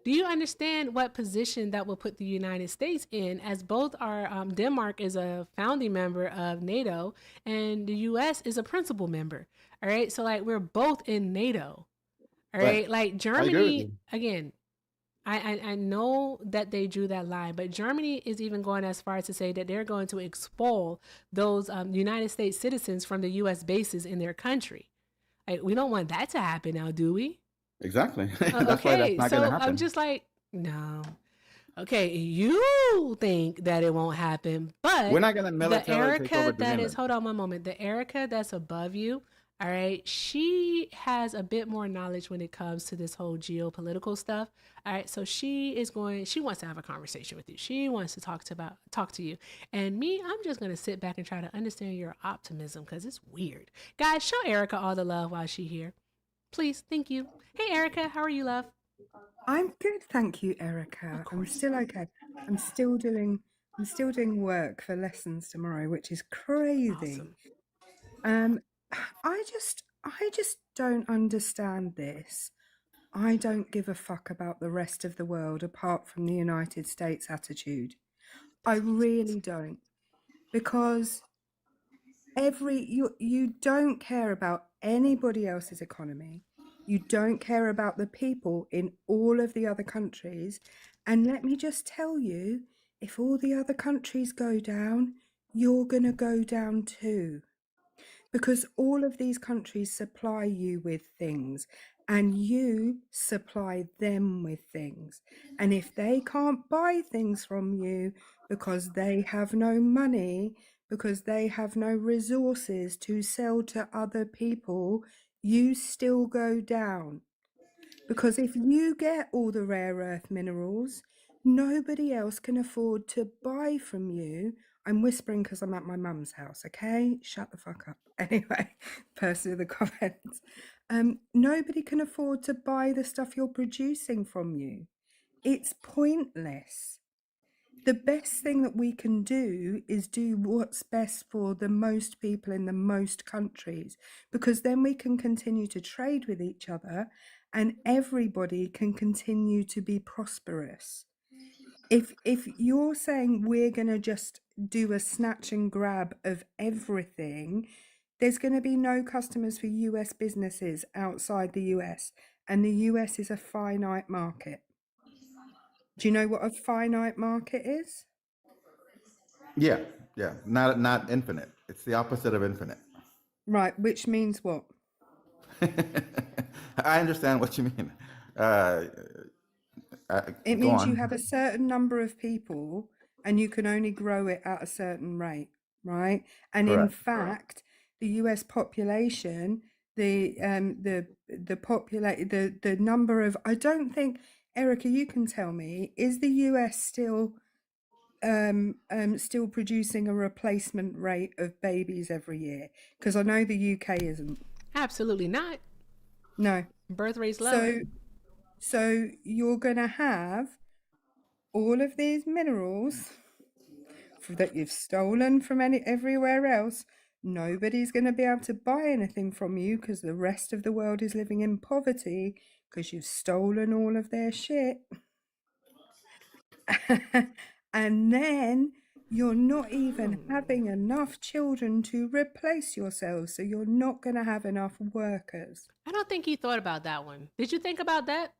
Do you understand what position that will put the United States in, as both are, Denmark is a founding member of NATO and the U.S. is a principal member, all right? So, like, we're both in NATO, all right? Like, Germany, again, I know that they drew that line, but Germany is even going as far as to say that they're going to expel those United States citizens from the U.S. bases in their country. Like, we don't want that to happen now, do we? Exactly. Okay, so I'm just like, No. Okay, you think that it won't happen, but We're not going to the militarily take over Erica that is, Greenland. hold on one moment, the Erica that's above you, all right, she has a bit more knowledge when it comes to this whole geopolitical stuff. All right, so she wants to have a conversation with you. She wants to talk to you. And me, I'm just going to sit back and try to understand your optimism because it's weird. Guys, show Erica all the love while she's here. Please, thank you. Hey, Erica, how are you, love? I'm good, thank you, Erica. I'm still okay. I'm still doing work for lessons tomorrow, which is crazy. Awesome. I just don't understand this. I don't give a fuck about the rest of the world apart from the United States attitude. I really don't. Because you don't care about anybody else's economy. You don't care about the people in all of the other countries. And let me just tell you, if all the other countries go down, you're going to go down too. Because all of these countries supply you with things and you supply them with things. And if they can't buy things from you because they have no money, because they have no resources to sell to other people, you still go down. Because if you get all the rare earth minerals, nobody else can afford to buy from you. I'm whispering because I'm at my mum's house, okay? Shut the fuck up. Anyway, person in the comments. Nobody can afford to buy the stuff you're producing from you. It's pointless. The best thing that we can do is do what's best for the most people in the most countries, because then we can continue to trade with each other and everybody can continue to be prosperous. If you're saying we're going to just do a snatch and grab of everything, there's going to be no customers for US businesses outside the US, and the US is a finite market. Do you know what a finite market is? Yeah, not infinite. It's the opposite of infinite. Right, which means what? I understand what you mean. It Go means on. you have a certain number of people and you can only grow it at a certain rate, right? And in Correct. fact, the US population, the number of, I don't think, Erica, you can tell me, is the US still producing a replacement rate of babies every year? Because I know the UK isn't. Absolutely not. No. Birth rate's low. So you're going to have all of these minerals that you've stolen from everywhere else. Nobody's going to be able to buy anything from you because the rest of the world is living in poverty because you've stolen all of their shit. And then you're not even having enough children to replace yourselves, so you're not going to have enough workers. I don't think he thought about that one. Did you think about that?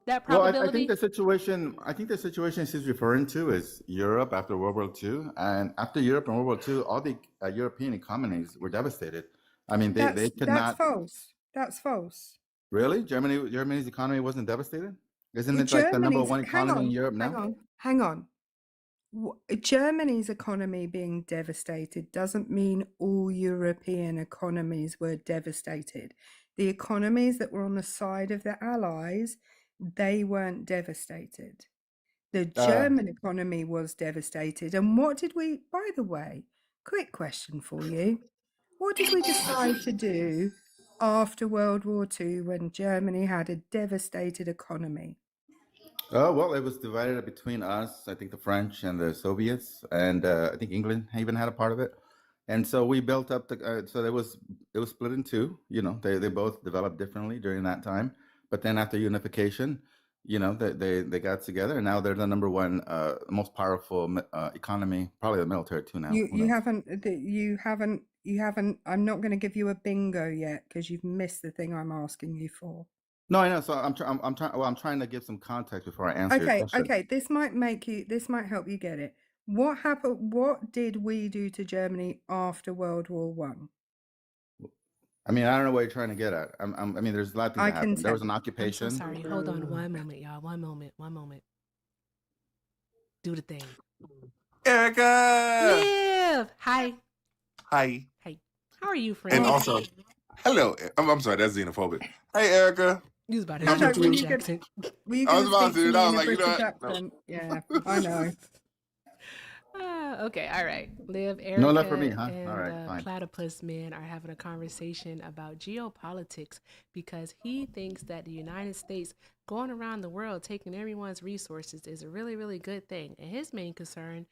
That Well, probability? I think the situation she's referring to is Europe after World War II, and after Europe and World War II, all the European economies were devastated. I mean, they could not. That's false. That's false. Really? Germany's economy wasn't devastated? Isn't it like the number one economy in Europe now? Hang on. Germany's economy being devastated doesn't mean all European economies were devastated. The economies that were on the side of the Allies, they weren't devastated. The German economy was devastated. And what did we, by the way, quick question for you. What did we decide to do after World War II when Germany had a devastated economy? Oh, well, it was divided between us, I think the French and the Soviets, and I think England even had a part of it. And so we built up so it was split in two. You know, they both developed differently during that time. But then after unification, you know, they got together, and now they're the number one most powerful economy, probably the military too now. You haven't. I'm not going to give you a bingo yet because you've missed the thing I'm asking you for. No, I know. So I'm trying to give some context before I answer your question. Okay. This might help you get it. What happened? What did we do to Germany after World War I? I mean, I don't know what you're trying to get at. I mean, there's a lot of things that happened. There was an I'm occupation. so sorry. Hold on one moment, y'all. One moment. Do the thing. Erica! Liv! Hi. Hi. How are you, friend? And also, hello. I'm sorry, that's xenophobic. Hey, Erica. You was about to Number do a British accent. Were you I was going to about speak to to, and me I in was a like, you know British what? No. accent? Yeah, I know. Okay, all right. Liv, Erica, No left for me, huh? and All right, fine. Platypus Man are having a conversation about geopolitics because he thinks that the United States going around the world taking everyone's resources is a really, really good thing. And his main concern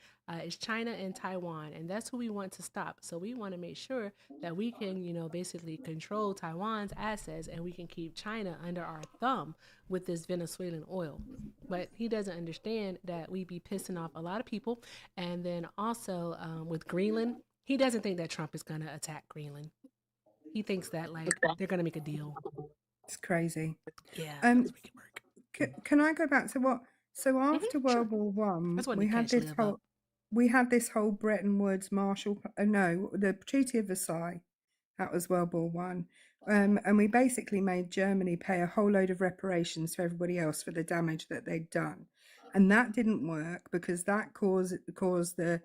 is China and Taiwan, and that's who we want to stop. So we want to make sure that we can, basically control Taiwan's assets and we can keep China under our thumb with this Venezuelan oil. But he doesn't understand that we be pissing off a lot of people. And then also with Greenland, he doesn't think that Trump is going to attack Greenland. He thinks that they're going to make a deal. It's crazy. Yeah. Can I go back to what? So after World War One, we had this whole Bretton Woods the Treaty of Versailles. That was World War One. And we basically made Germany pay a whole load of reparations to everybody else for the damage that they'd done. And that didn't work because that caused the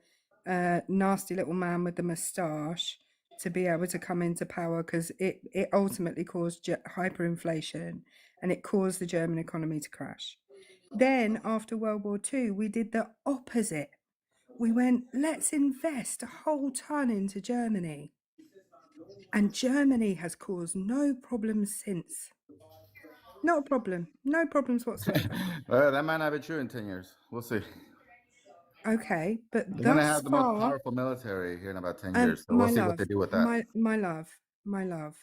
nasty little man with the moustache to be able to come into power, because it ultimately caused hyperinflation and it caused the German economy to crash. Then after World War II, we did the opposite. We went, let's invest a whole ton into Germany. And Germany has caused no problems since. Not a problem. No problems whatsoever. That might not be true in 10 years. We'll see. Okay, but They're going to thus have the most far, powerful military here in about 10 years. So we'll see what they do with that. my love,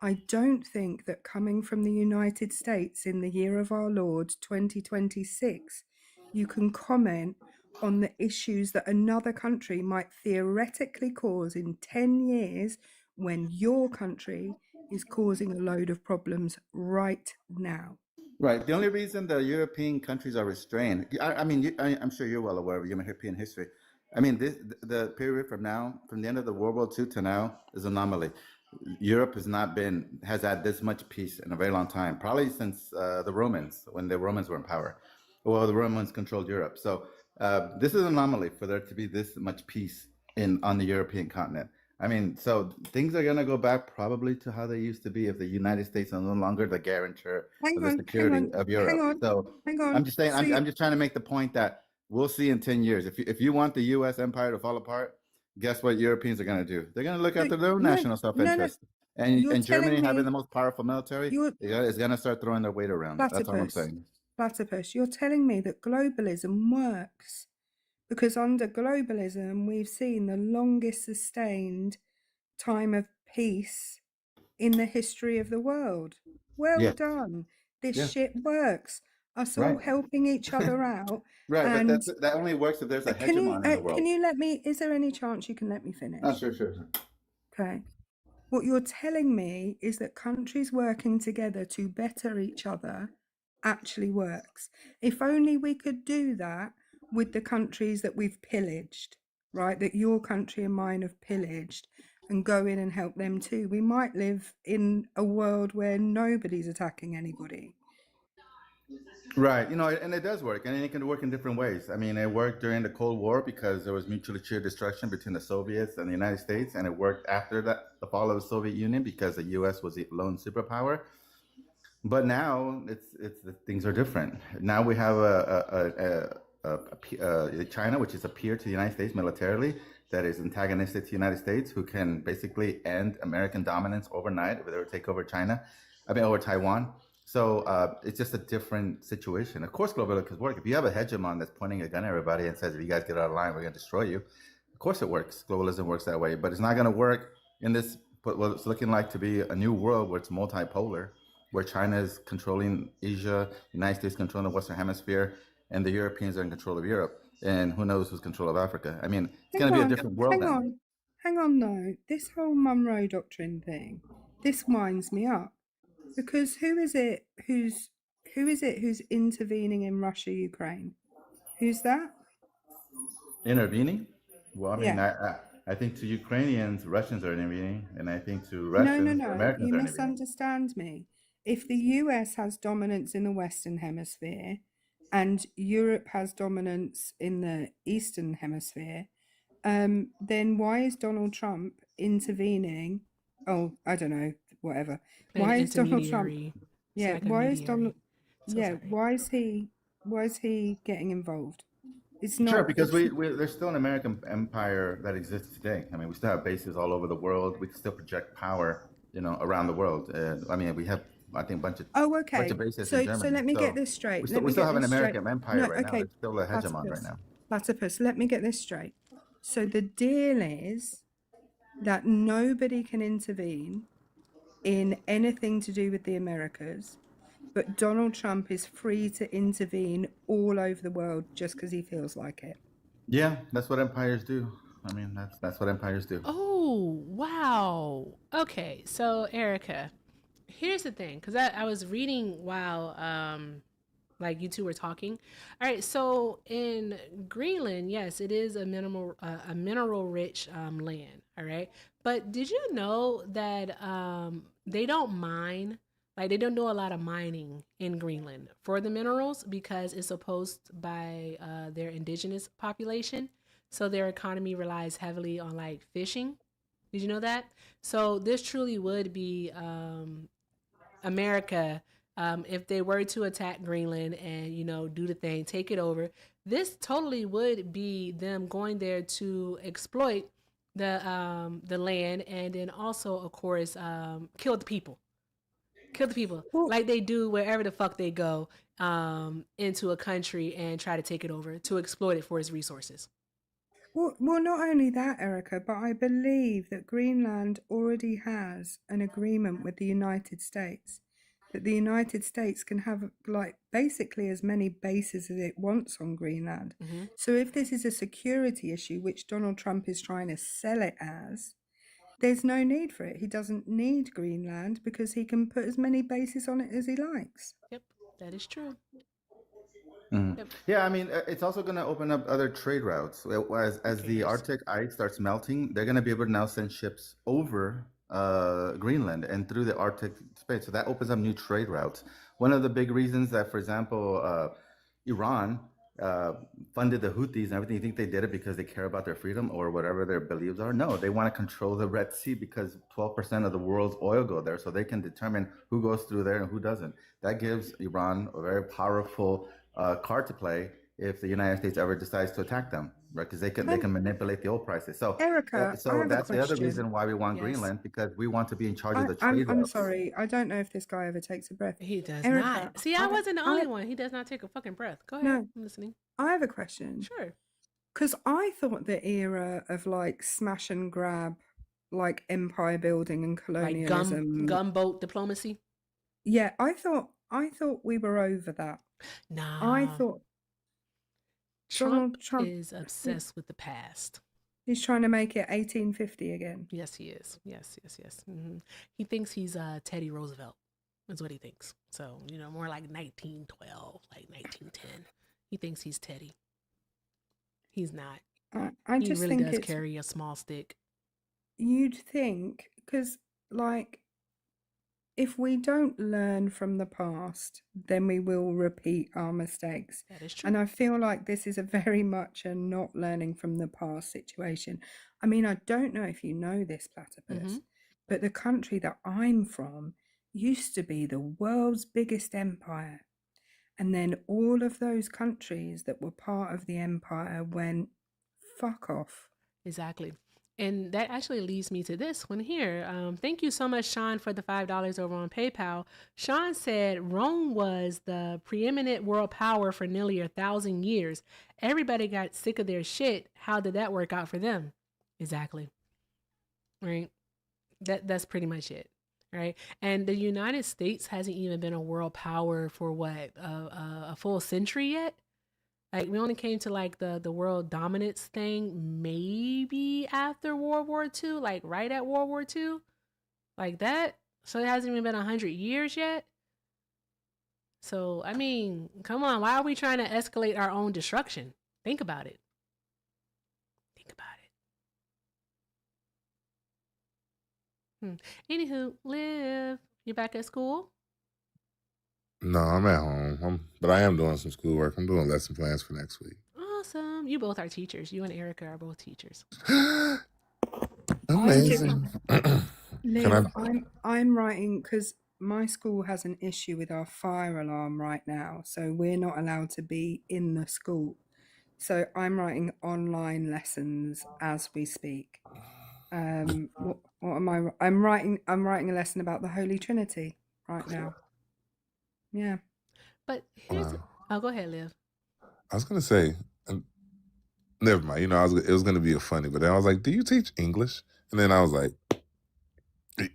I don't think that coming from the United States in the year of our Lord 2026, you can comment on the issues that another country might theoretically cause in 10 years when your country is causing a load of problems right now. Right. The only reason the European countries are restrained, I'm sure you're well aware of European history. I mean, the period from the end of the World War II to now is an anomaly. Europe has had this much peace in a very long time, probably since the Romans, when the Romans were in power. Well, the Romans controlled Europe. So this is an anomaly for there to be this much peace on the European continent. I mean, so things are going to go back probably to how they used to be if the United States are no longer the guarantor of the security of Europe. Hang on. I'm just saying, I'm just trying to make the point that we'll see in 10 years. If you want the U.S. empire to fall apart, guess what Europeans are going to do? They're going to look after their own national self-interest. And Germany, having the most powerful military, is going to start throwing their weight around. That's all I'm saying. Platypus, you're telling me that globalism works. Because under globalism, we've seen the longest sustained time of peace in the history of the world. Well done. This shit works. Us all helping each other out. Right, and but that only works if there's a hegemon in the world. Can you let me, is there any chance you can let me finish? Oh, sure. Okay. What you're telling me is that countries working together to better each other actually works. If only we could do that with the countries that we've pillaged, right? That your country and mine have pillaged, and go in and help them too. We might live in a world where nobody's attacking anybody. Right, and it does work, and it can work in different ways. I mean, it worked during the Cold War because there was mutually assured destruction between the Soviets and the United States, and it worked after the fall of the Soviet Union because the U.S. was the lone superpower. But now things are different. Now we have China, which is a peer to the United States militarily, that is antagonistic to the United States, who can basically end American dominance overnight if they were to take over over Taiwan. So it's just a different situation. Of course, globalism could work. If you have a hegemon that's pointing a gun at everybody and says, if you guys get out of line, we're going to destroy you. Of course it works. Globalism works that way. But it's not going to work in this, what it's looking like to be a new world where it's multipolar, where China is controlling Asia, the United States controlling the Western Hemisphere, and the Europeans are in control of Europe. And who knows who's control of Africa. I mean, it's going to be a different world now. Hang on, though. This whole Monroe Doctrine thing, this winds me up. Because who is it who's intervening in Russia, Ukraine? Who's that? Intervening? Well, I mean, I think to Ukrainians, Russians are intervening, and I think to No, no, Russians, no. Americans You are intervening. misunderstand me. If the US has dominance in the Western Hemisphere and Europe has dominance in the Eastern Hemisphere, then why is Donald Trump intervening? Oh, I don't know, whatever. Playing Why an is Donald Trump? intermediary. It's Yeah, like a why is Donald? mediary. So Yeah, sorry. why is he getting involved? It's Sure, not. because It's there's still an American empire that exists today. I mean, we still have bases all over the world. We can still project power, around the world. I mean, we have, I think, Oh, bunch of okay. bases in So Germany. let me get So this straight. we Let still we me still get have an this straight. American empire No, right now. okay. There's still a hegemon right Platypus. now. Platypus. Let me get this straight. So the deal is that nobody can intervene in anything to do with the Americas, but Donald Trump is free to intervene all over the world just because he feels like it. Yeah, that's what empires do. I mean, that's what empires do. Oh, wow. Okay, so Erica, here's the thing, because I was reading while like you two were talking. All right, so in Greenland, yes, it is a mineral rich land. All right, but did you know that they don't mine, like they don't do a lot of mining in Greenland for the minerals because it's opposed by their indigenous population. So their economy relies heavily on like fishing. Did you know that? So this truly would be America, if they were to attack Greenland and do the thing, take it over. This totally would be them going there to exploit the land, and then also, of course, kill the people. Kill the people like they do wherever the fuck they go into a country and try to take it over to exploit it for its resources. Well, not only that, Erica, but I believe that Greenland already has an agreement with the United States that the United States can have like basically as many bases as it wants on Greenland. So if this is a security issue, which Donald Trump is trying to sell it as, there's no need for it. He doesn't need Greenland because he can put as many bases on it as he likes. Yep, that is true. Mhm. Yeah, I mean, it's also going to open up other trade routes. As the Arctic ice starts melting, they're going to be able to now send ships over Greenland and through the Arctic space. So that opens up new trade routes. One of the big reasons that, for example, Iran funded the Houthis and everything, you think they did it because they care about their freedom or whatever their beliefs are? No, they want to control the Red Sea because 12% of the world's oil go there, so they can determine who goes through there and who doesn't. That gives Iran a very powerful card to play if the United States ever decides to attack them, right? Because they can manipulate the oil prices. So Erica, I have a that's the other question. reason why we want Yes. Greenland, because we want to be in charge of the trade I'm routes. sorry. I don't know if this guy ever takes a breath. He does Erica, not. See, I wasn't the only one. He does not take a fucking breath. Go ahead. No. I'm listening. I have a question. Sure. Because I thought the era of like smash and grab, like empire building and Like colonialism, gunboat diplomacy. Yeah, I thought we were over that. Nah. I thought Trump is obsessed with the past. He's trying to make it 1850 again. Yes, he is. Yes. He thinks he's Teddy Roosevelt. That's what he thinks. So, more like 1912, like 1910. He thinks he's Teddy. He's not. I just really think does carry a small stick. You'd think, because like, if we don't learn from the past, then we will repeat our mistakes. That is true. And I feel like this is a very much a not learning from the past situation. I mean, I don't know if you know this, Platypus, but the country that I'm from used to be the world's biggest empire. And then all of those countries that were part of the empire went fuck off. Exactly. And that actually leads me to this one here. Thank you so much, Sean, for the $5 over on PayPal. Sean said Rome was the preeminent world power for nearly 1,000 years. Everybody got sick of their shit. How did that work out for them? Exactly. Right. That's pretty much it. Right. And the United States hasn't even been a world power for what, a full century yet? Like, we only came to like the world dominance thing maybe after World War II, like right at World War II, like that. So it hasn't even been 100 years yet. So, I mean, come on. Why are we trying to escalate our own destruction? Think about it. Anywho, Liv, you back at school? No, I'm at home. But I am doing some schoolwork. I'm doing lesson plans for next week. Awesome. You both are teachers. You and Erica are both teachers. Amazing. Liv, I'm writing because my school has an issue with our fire alarm right now, so we're not allowed to be in the school. So I'm writing online lessons as we speak. What am I? I'm writing a lesson about the Holy Trinity right now. Yeah. But here's go ahead, Liv. I was gonna say, never mind. You know, it was gonna be a funny, but then I was like, "Do you teach English?" And then I was like,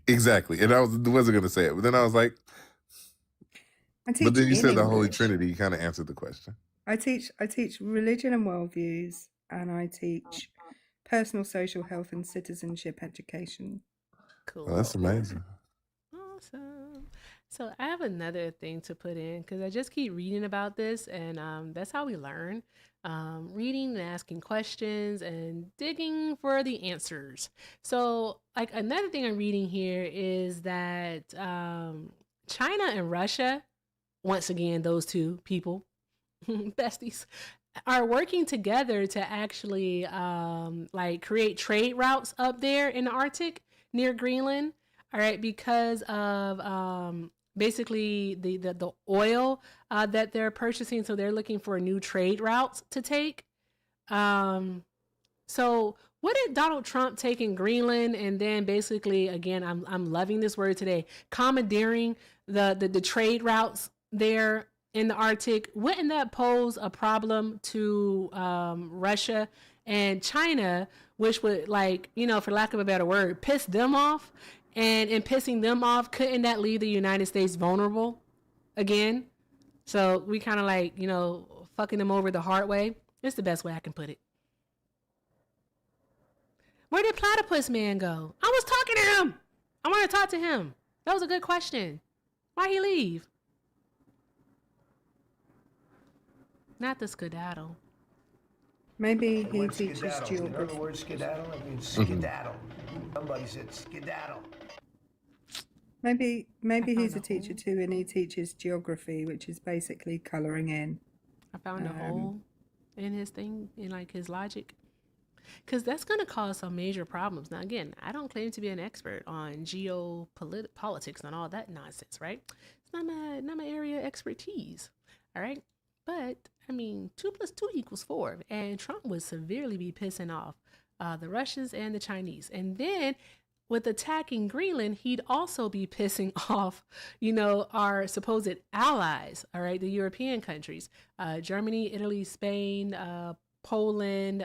"Exactly." And I wasn't gonna say it, but then I was like, but then you said the Holy Trinity. You kind of answered the question. I teach religion and worldviews, and I teach personal, social, health, and citizenship education. Cool. Oh, that's amazing. Awesome. So I have another thing to put in because I just keep reading about this, and that's how we learn. Reading and asking questions and digging for the answers. So, like, another thing I'm reading here is that China and Russia, once again, those two people, besties, are working together to actually like create trade routes up there in the Arctic near Greenland. All right, because of basically the oil that they're purchasing, so they're looking for new trade routes to take. So what did Donald Trump take in Greenland, and then basically, again, I'm loving this word today, commandeering the trade routes there in the Arctic? Wouldn't that pose a problem to Russia and China, which would, like, you know, for lack of a better word, piss them off? And in pissing them off, couldn't that leave the United States vulnerable again? So we kind of like, you know, fucking them over the hard way. It's the best way I can put it. Where did Platypus Man go? I was talking to him. I want to talk to him. That was a good question. Why'd he leave? Not the skedaddle. Maybe he teaches skedaddle. You know the geography. word skedaddle? It means skedaddle. Somebody said skedaddle. Maybe he's a teacher too, and he teaches geography, which is basically coloring in. I found a hole in his thing, in like his logic, because that's going to cause some major problems. Now, again, I don't claim to be an expert on geopolitics and all that nonsense, right? It's not my area of expertise, all right? But I mean, 2 + 2 = 4, and Trump would severely be pissing off the Russians and the Chinese, and then with attacking Greenland, he'd also be pissing off, you know, our supposed allies, all right, the European countries, Germany, Italy, Spain, Poland,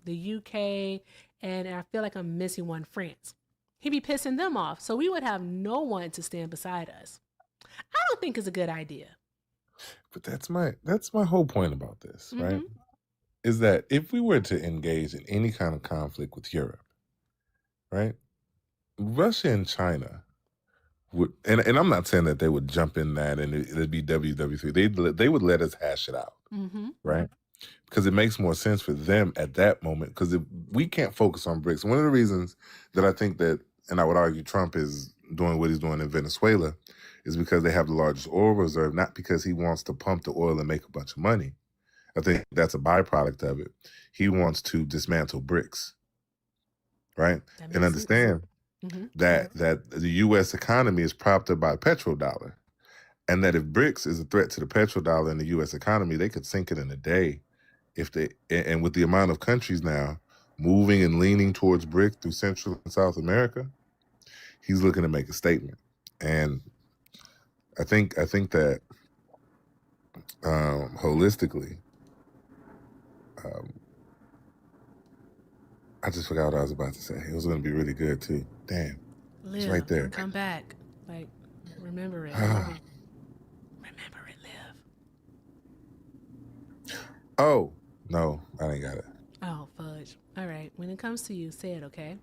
the UK, and I feel like I'm missing one, France. He'd be pissing them off, so we would have no one to stand beside us. I don't think it's a good idea. But that's my whole point about this, right? Is that if we were to engage in any kind of conflict with Europe, right? Russia and China would, and I'm not saying that they would jump in that and it'd be WW3. They would let us hash it out, right? Because it makes more sense for them at that moment. Because we can't focus on BRICS. One of the reasons that I think that, and I would argue Trump is doing what he's doing in Venezuela, is because they have the largest oil reserve, not because he wants to pump the oil and make a bunch of money. I think that's a byproduct of it. He wants to dismantle BRICS, right? And understand that the U.S. economy is propped up by petrodollar, and that if BRICS is a threat to the petrodollar and the U.S. economy, they could sink it in a day. And with the amount of countries now moving and leaning towards BRICS through Central and South America, he's looking to make a statement. And I think that holistically, I just forgot what I was about to say. It was going to be really good too. Damn, it's right there. Come back, like, remember it. Remember it, Liv. Oh no, I ain't got it. Oh, fudge. All right. When it comes to you, say it, okay?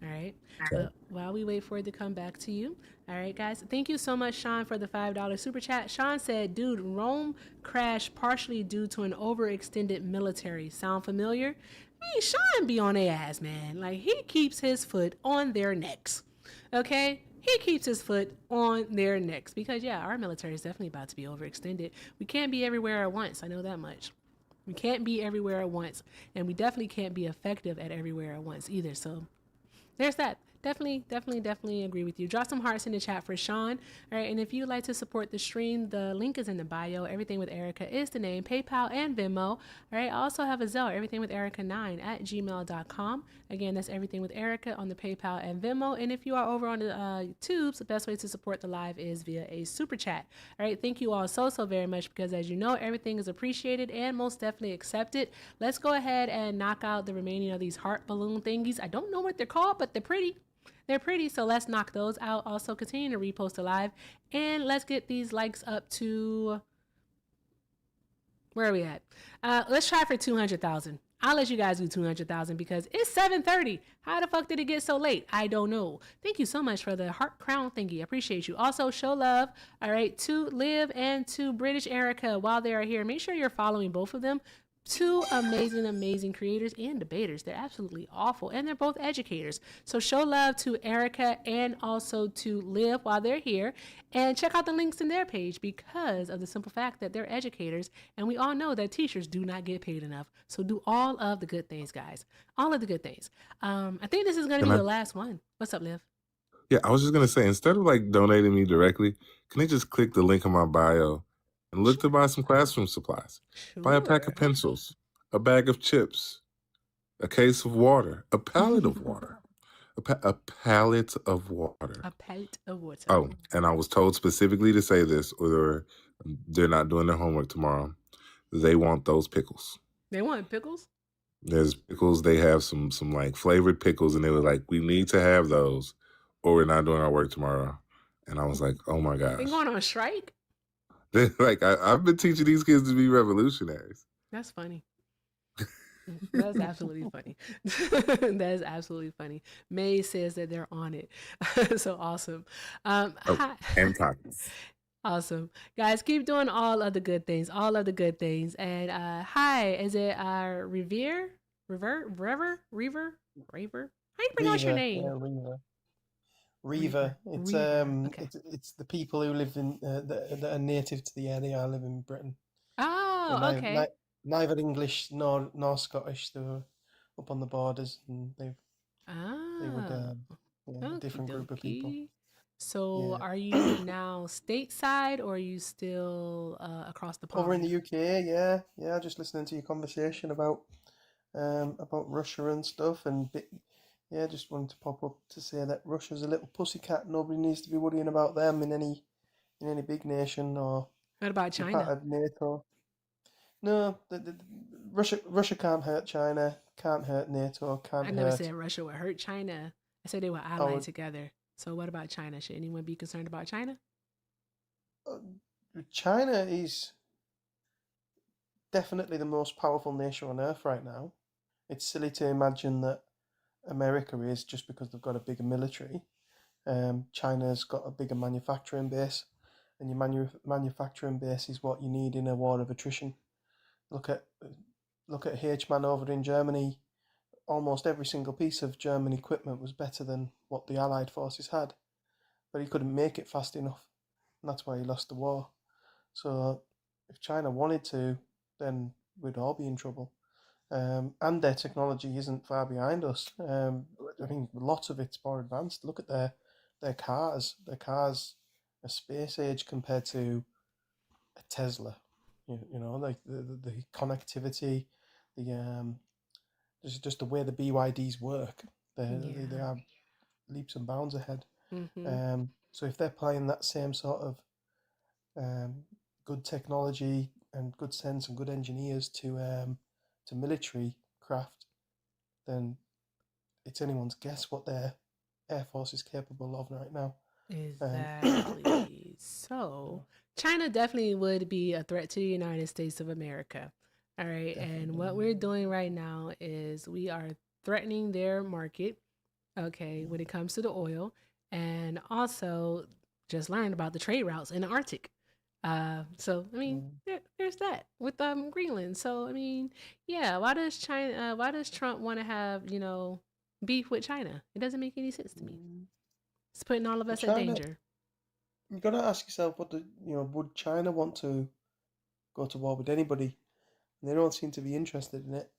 All right. Okay. But while we wait for it to come back to you, all right, guys. Thank you so much, Sean, for the $5 super chat. Sean said, "Dude, Rome crashed partially due to an overextended military. Sound familiar?" I mean, Sean be on their ass, man. Like, he keeps his foot on their necks. Okay, he keeps his foot on their necks because yeah, our military is definitely about to be overextended. We can't be everywhere at once. I know that much. We can't be everywhere at once, and we definitely can't be effective at everywhere at once either. So there's that. Definitely agree with you. Drop some hearts in the chat for Sean. All right, and if you'd like to support the stream, the link is in the bio. Everything with Erica is the name, PayPal and Venmo. All right, I also have a Zelle, everything with Erica9 at gmail.com. Again, that's everything with Erica on the PayPal and Venmo. And if you are over on the tubes, the best way to support the live is via a super chat. All right, thank you all so very much because as you know, everything is appreciated and most definitely accepted. Let's go ahead and knock out the remaining of these heart balloon thingies. I don't know what they're called, but they're pretty. They're pretty, so let's knock those out. Also, continue to repost the live, and let's get these likes up to where are we at? Let's try for 200,000. I'll let you guys do 200,000 because it's 7:30. How the fuck did it get so late? I don't know. Thank you so much for the heart crown thingy. I appreciate you. Also, show love, all right, to Liv and to British Erica while they are here. Make sure you're following both of them. Two amazing creators and debaters. They're absolutely awful, and they're both educators. So show love to Erica and also to Liv while they're here, and check out the links in their page because of the simple fact that they're educators, and we all know that teachers do not get paid enough. So do all of the good things, guys. All of the good things. I think this is going to be the last one. What's up, Liv? Yeah, I was just gonna say, instead of like donating me directly, can they just click the link in my bio and look to buy some classroom supplies? Buy a pack of pencils, a bag of chips, a case of water, a pallet of water, a pallet of water. A pallet of water. Oh, and I was told specifically to say this, or they're not doing their homework tomorrow. They want those pickles. They want pickles? There's pickles. They have some like flavored pickles, and they were like, "We need to have those, or we're not doing our work tomorrow." And I was like, "Oh my gosh!" They going on strike? They're like, I've been teaching these kids to be revolutionaries. That's funny. That's absolutely funny. That is absolutely funny. May says that they're on it. So awesome. And copies. Awesome. Guys, keep doing all of the good things. All of the good things. And hi, is it Rever? How do you pronounce your name? Yeah, Reva. It's the people who live in that are native to the area. I live in Britain. Oh, okay. Neither English nor Scottish. They were up on the borders, and they would a different group of people. So are you now stateside or are you still across the pond? Over in the UK, yeah. Just listening to your conversation about Russia and stuff, and just wanted to pop up to say that Russia's a little pussycat. Nobody needs to be worrying about them in any big nation or. What about China? Part of NATO. No, Russia can't hurt China. Can't hurt NATO. I never said Russia would hurt China. I said they were allied together. So what about China? Should anyone be concerned about China? China is definitely the most powerful nation on earth right now. It's silly to imagine that America is just because they've got a bigger military. China's got a bigger manufacturing base, and your manufacturing base is what you need in a war of attrition. Look at H-Man over in Germany. Almost every single piece of German equipment was better than what the Allied forces had, but he couldn't make it fast enough, and that's why he lost the war. So if China wanted to, then we'd all be in trouble. And their technology isn't far behind us. I mean, lots of it's more advanced. Look at their cars. Their cars are space age compared to a Tesla. You know, like the connectivity, just the way the BYDs work. They are leaps and bounds ahead. Mm-hmm. So if they're playing that same sort of good technology and good sense and good engineers to military craft, then it's anyone's guess what their air force is capable of right now. Exactly. So China definitely would be a threat to the United States of America. All right. Definitely. And what we're doing right now is we are threatening their market, okay, when it comes to the oil, and also just learned about the trade routes in the Arctic. So I mean, there's that with Greenland. So I mean, yeah, why does Trump want to have beef with China? It doesn't make any sense to me. It's putting all of But us at China, danger. you've got to ask yourself, would China want to go to war with anybody? And they don't seem to be interested in it.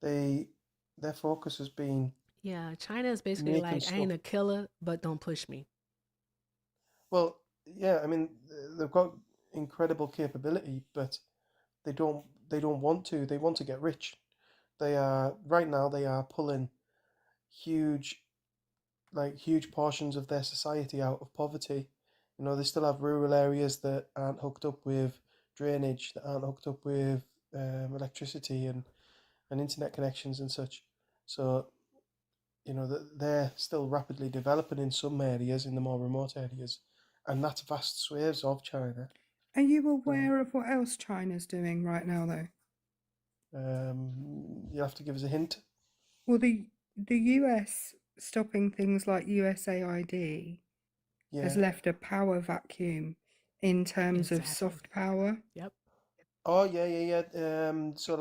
Their focus has been Yeah, China is basically making like, I ain't stuff. a killer, but don't push me. Well, yeah, I mean, they've got incredible capability, but they don't want to. They want to get rich. They are right now. They are pulling huge huge portions of their society out of poverty. They still have rural areas that aren't hooked up with drainage, that aren't hooked up with electricity and internet connections and such. So, that they're still rapidly developing in some areas, in the more remote areas, and that's vast swathes of China. Are you aware of what else China's doing right now, though? You have to give us a hint. Well, the US stopping things like USAID has Yeah. left a power vacuum in terms of soft power. Yep. Oh yeah. So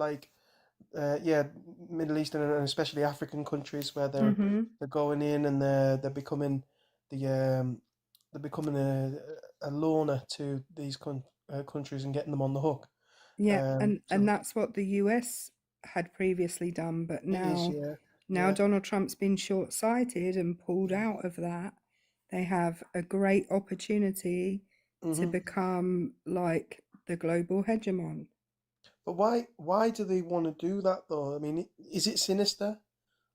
yeah, Middle Eastern and especially African countries where they're Mhm. they're going in and they're becoming they're becoming a loaner to these countries and getting them on the hook. Yeah, and So that's what the US had previously done, but it is, now yeah. Donald Trump's been short-sighted and pulled out of that. They have a great opportunity to Mhm. become like the global hegemon. But why do they want to do that though? I mean, is it sinister,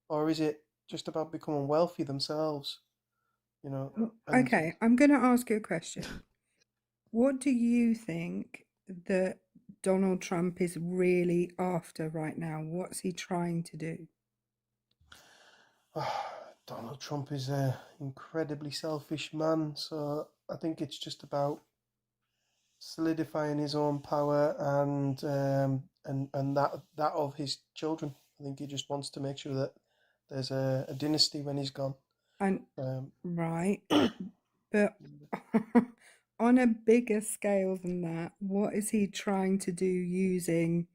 or is it just about becoming wealthy themselves? And Okay, I'm going to ask you a question. What do you think that Donald Trump is really after right now? What's he trying to do? Donald Trump is a incredibly selfish man, so I think it's just about solidifying his own power and that of his children. I think he just wants to make sure that there's a dynasty when he's gone. And Um, right, but on a bigger scale than that, what is he trying to do using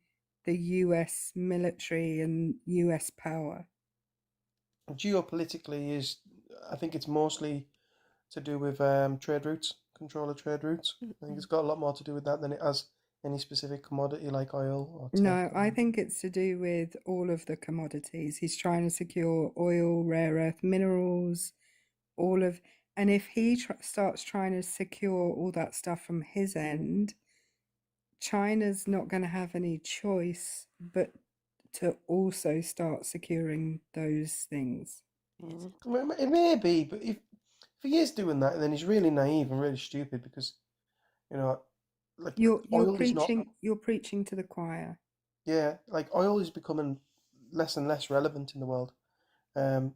the US military and US power? Geopolitically, I think it's mostly to do with trade routes, control of trade routes. I think it's got a lot more to do with that than it has any specific commodity like oil or tech. No, I think it's to do with all of the commodities. He's trying to secure oil, rare earth minerals, and if he starts trying to secure all that stuff from his end, China's not going to have any choice but to also start securing those things. It may be, but if he is doing that, then he's really naive and really stupid because, like You're oil is not. preaching to the choir. Yeah, like oil is becoming less and less relevant in the world. Um,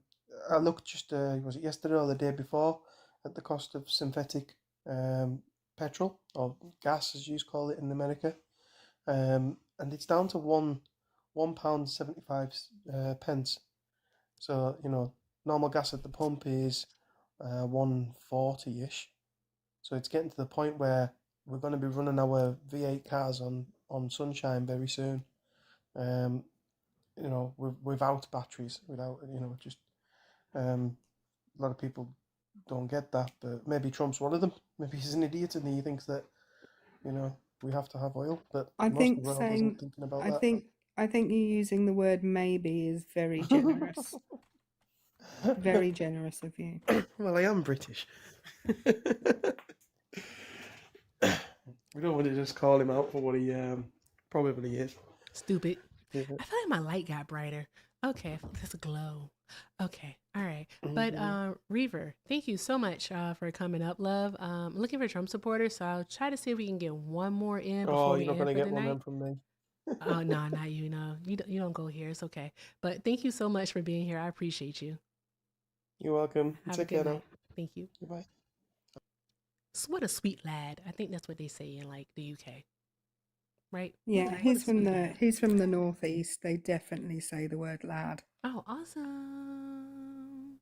I looked just was it yesterday or the day before at the cost of synthetic petrol or gas, as you call it in America, and it's down to £1 75 pence. So normal gas at the pump is 140 ish. So it's getting to the point where we're going to be running our V8 cars on sunshine very soon. Without batteries, without just a lot of people don't get that, but maybe Trump's one of them. Maybe he's an idiot and he thinks that we have to have oil, but I most of think the world isn't thinking about that. I think you using the word maybe is very generous. Very generous of you. Well, I am British. We don't want to just call him out for what he probably is. Stupid. Yeah. I feel like my light got brighter. Okay, there's a glow. Okay, all right. But Reaver, thank you so much for coming up, love. I'm looking for Trump supporters, so I'll try to see if we can get one more in before we You're not end going to for get the one of night. them from me. Oh no, not you. No, you don't go here. It's okay. But thank you so much for being here. I appreciate you. You're welcome. Have Take a good care night. now. Thank you. Goodbye. So what a sweet lad. I think that's what they say in like the UK. Right? Yeah, What a he's sweet lad. from the northeast. They definitely say the word lad. Oh, awesome.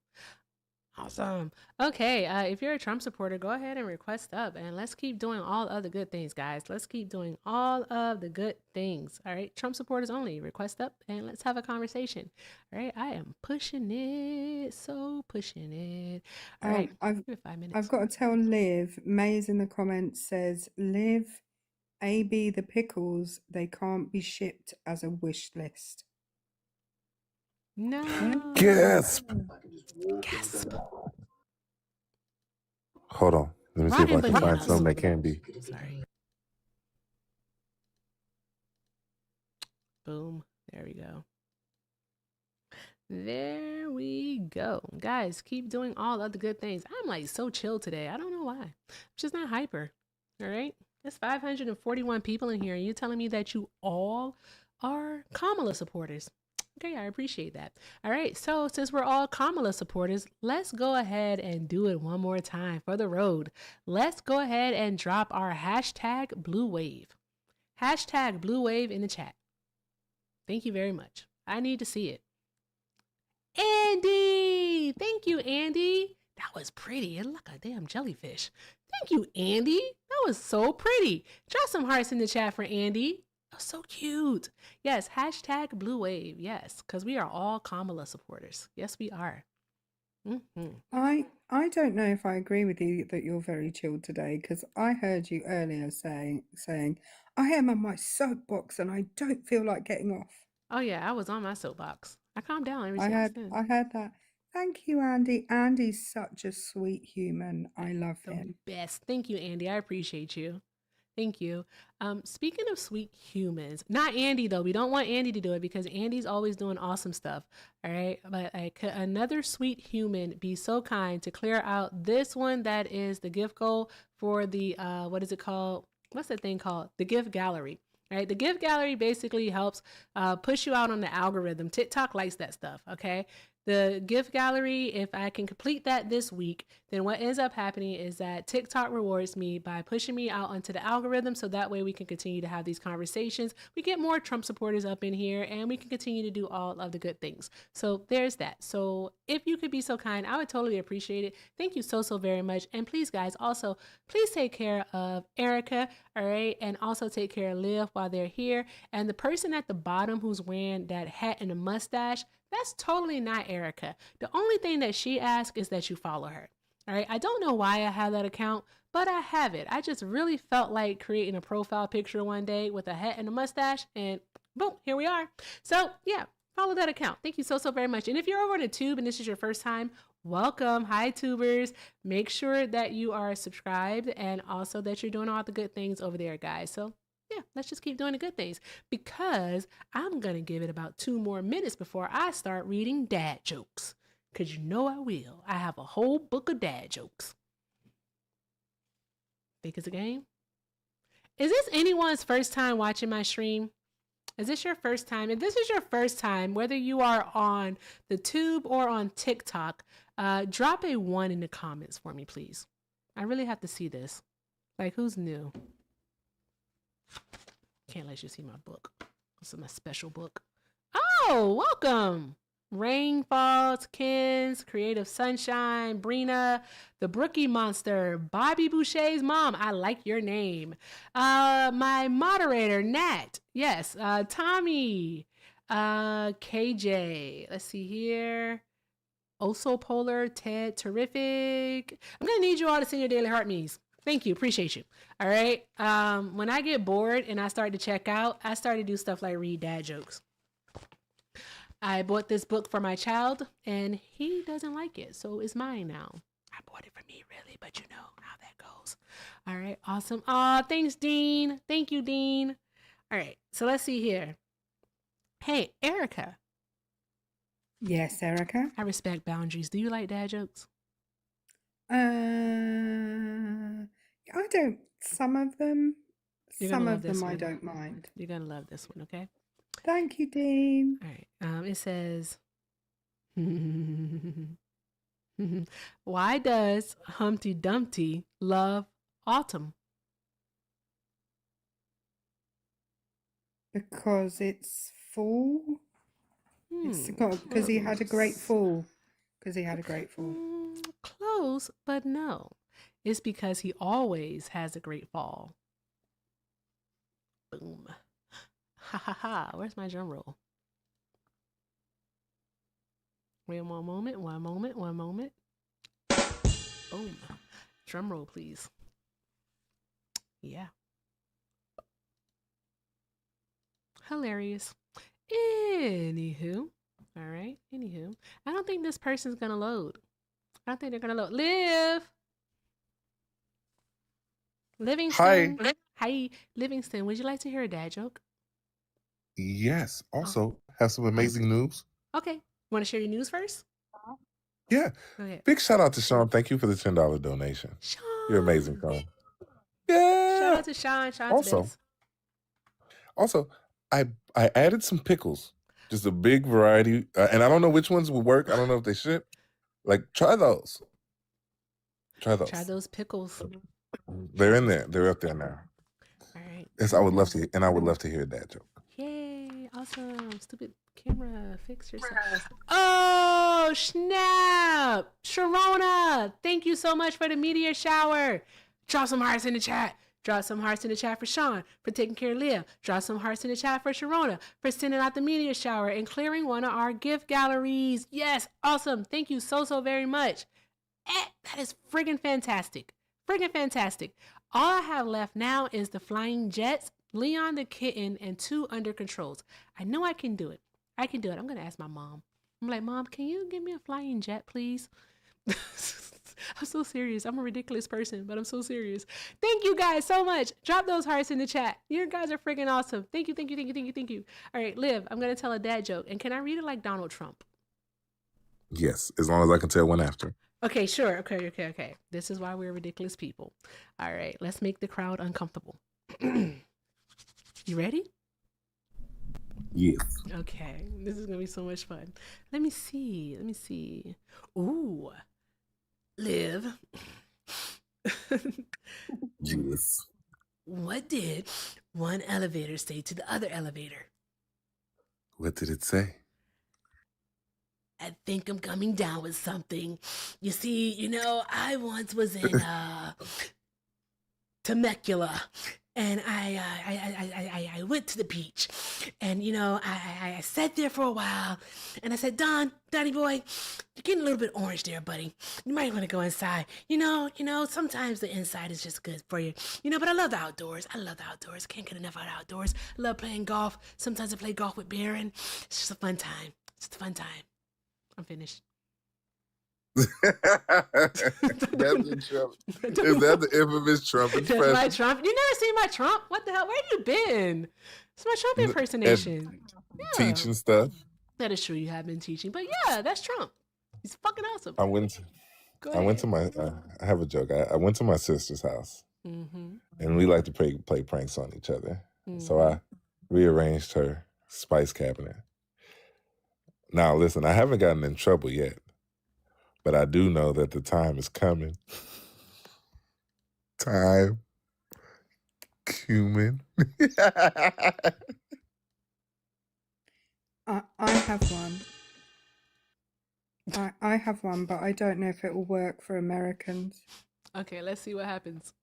Awesome. Okay, if you're a Trump supporter, go ahead and request up, and let's keep doing all of the good things, guys. Let's keep doing all of the good things. All right, Trump supporters only. Request up, and let's have a conversation. All right, I am pushing it, so pushing it. All right, give it 5 minutes. I've got to tell Liv. May's in the comments says, Liv, AB the pickles, they can't be shipped as a wish list. No. Gasp. Gasp. Hold on. Let me see if I can find some that can be. Sorry. Boom. There we go. There we go. Guys, keep doing all of the good things. I'm like so chill today. I don't know why. I'm just not hyper. All right. There's 541 people in here, and you telling me that you all are Kamala supporters. Okay, I appreciate that. All right, so since we're all Kamala supporters, let's go ahead and do it one more time for the road. Let's go ahead and drop our hashtag blue wave. Hashtag blue wave in the chat. Thank you very much. I need to see it. Andy! Thank you, Andy. That was pretty. It looked like a damn jellyfish. Thank you, Andy. That was so pretty. Drop some hearts in the chat for Andy. That was so cute. Yes, hashtag blue wave. Yes, because we are all Kamala supporters. Yes, we are. I don't know if I agree with you that you're very chilled today, because I heard you earlier saying I am on my soapbox and I don't feel like getting off. Oh yeah, I was on my soapbox. I calmed down every single time. I heard that. Thank you, Andy. Andy's such a sweet human. I love him. Best. Thank you, Andy. I appreciate you. Thank you. Speaking of sweet humans, not Andy though. We don't want Andy to do it because Andy's always doing awesome stuff. All right. But could another sweet human be so kind to clear out this one that is the gift goal for the, what is it called? What's that thing called? The gift gallery. Right? The gift gallery basically helps push you out on the algorithm. TikTok likes that stuff. Okay. The gift gallery, if I can complete that this week, then what ends up happening is that TikTok rewards me by pushing me out onto the algorithm, so that way we can continue to have these conversations. We get more Trump supporters up in here, and we can continue to do all of the good things. So there's that. So if you could be so kind, I would totally appreciate it. Thank you so very much. And please, guys, also, please take care of Erica, all right? And also take care of Liv while they're here. And the person at the bottom who's wearing that hat and a mustache, that's totally not Erica. The only thing that she asks is that you follow her. All right. I don't know why I have that account, but I have it. I just really felt like creating a profile picture one day with a hat and a mustache, and boom, here we are. So yeah, follow that account. Thank you so very much. And if you're over on the tube and this is your first time, welcome. Hi, tubers. Make sure that you are subscribed and also that you're doing all the good things over there, guys. So yeah, let's just keep doing the good things, because I'm going to give it about 2 more minutes before I start reading dad jokes, because you know I will. I have a whole book of dad jokes. Think it's a game? Is this anyone's first time watching my stream? Is this your first time? If this is your first time, whether you are on the tube or on TikTok, drop a 1 in the comments for me, please. I really have to see this. Like, who's new? Can't let you see my book. This is my special book. Oh, welcome. Rainfalls, Kens, Creative Sunshine, Brina, the Brookie Monster, Bobby Boucher's mom. I like your name. My moderator, Nat. Yes. Tommy, KJ. Let's see here. Oso Polar, Ted, terrific. I'm going to need you all to send your daily heart me's. Thank you. Appreciate you. All right. When I get bored and I start to check out, I start to do stuff like read dad jokes. I bought this book for my child and he doesn't like it. So it's mine now. I bought it for me, really, but you know how that goes. All right. Awesome. Thanks, Dean. Thank you, Dean. All right. So let's see here. Hey, Erica. Yes, Erica. I respect boundaries. Do you like dad jokes? I don't. Some of them. Some of them I one. don't mind. You're gonna love this one, okay? Thank you, Dean. All right. It says, why does Humpty Dumpty love autumn? Because it's fall. It's because he had a great fall. Because he had a great fall. Close, but no. It's because he always has a great fall. Boom. Ha ha ha. Where's my drum roll? Wait one moment. Boom. Drum roll, please. Yeah. Hilarious. Anywho. All right. Anywho. I don't think this person's going to load. I don't think they're going to load. Livingston. Hi. Livingston, would you like to hear a dad joke? Yes. Also, have some amazing news. Okay. Want to share your news first? Yeah. Go ahead. Big shout out to Sean. Thank you for the $10 donation. Sean. You're amazing, Sean. Yeah. Shout out to Sean. Sean's the best. Also, I added some pickles. Just a big variety. And I don't know which ones will work. I don't know if they ship. Like, try those. Try those pickles. They're in there. They're up there now. All right. Yes, I would love to hear that joke. Yay. Awesome. Stupid camera. Fix yourself. Oh, snap. Sharona, thank you so much for the meteor shower. Drop some hearts in the chat. Drop some hearts in the chat for Sean for taking care of Liv. Drop some hearts in the chat for Sharona for sending out the meteor shower and clearing one of our gift galleries. Yes, awesome. Thank you so very much. That is friggin' fantastic. Friggin' fantastic. All I have left now is the flying jets, Leon the kitten, and 2 under controls. I know I can do it. I'm going to ask my mom. I'm like, Mom, can you give me a flying jet, please? I'm so serious. I'm a ridiculous person, but I'm so serious. Thank you guys so much. Drop those hearts in the chat. You guys are freaking awesome. Thank you. All right, Liv, I'm going to tell a dad joke. And can I read it like Donald Trump? Yes, as long as I can tell one after. Okay, sure. Okay. This is why we're ridiculous people. All right, let's make the crowd uncomfortable. You ready? Yes. Okay, this is going to be so much fun. Let me see. Ooh. Liv. Yes. What did one elevator say to the other elevator? What did it say? I think I'm coming down with something. You see, I once was in Temecula, and I went to the beach, and I sat there for a while, and I said, Donnie boy, you're getting a little bit orange there, buddy. You might want to go inside. Sometimes the inside is just good for you. But I love the outdoors. Can't get enough of the outdoors. I love playing golf. Sometimes I play golf with Baron. It's just a fun time. I'm finished. That's the Trump. Is that the infamous Trump impression? That's my Trump. You never seen my Trump? What the hell? Where you been? It's my Trump impersonation. Teaching stuff. That is true. You have been teaching, but yeah, that's Trump. He's fucking awesome. I went to my. I have a joke. I went to my sister's house, and we like to play pranks on each other. So I rearranged her spice cabinet. Now, listen, I haven't gotten in trouble yet, but I do know that the time is coming. Time. Cumin. I have one. I have one, but I don't know if it will work for Americans. Okay, let's see what happens.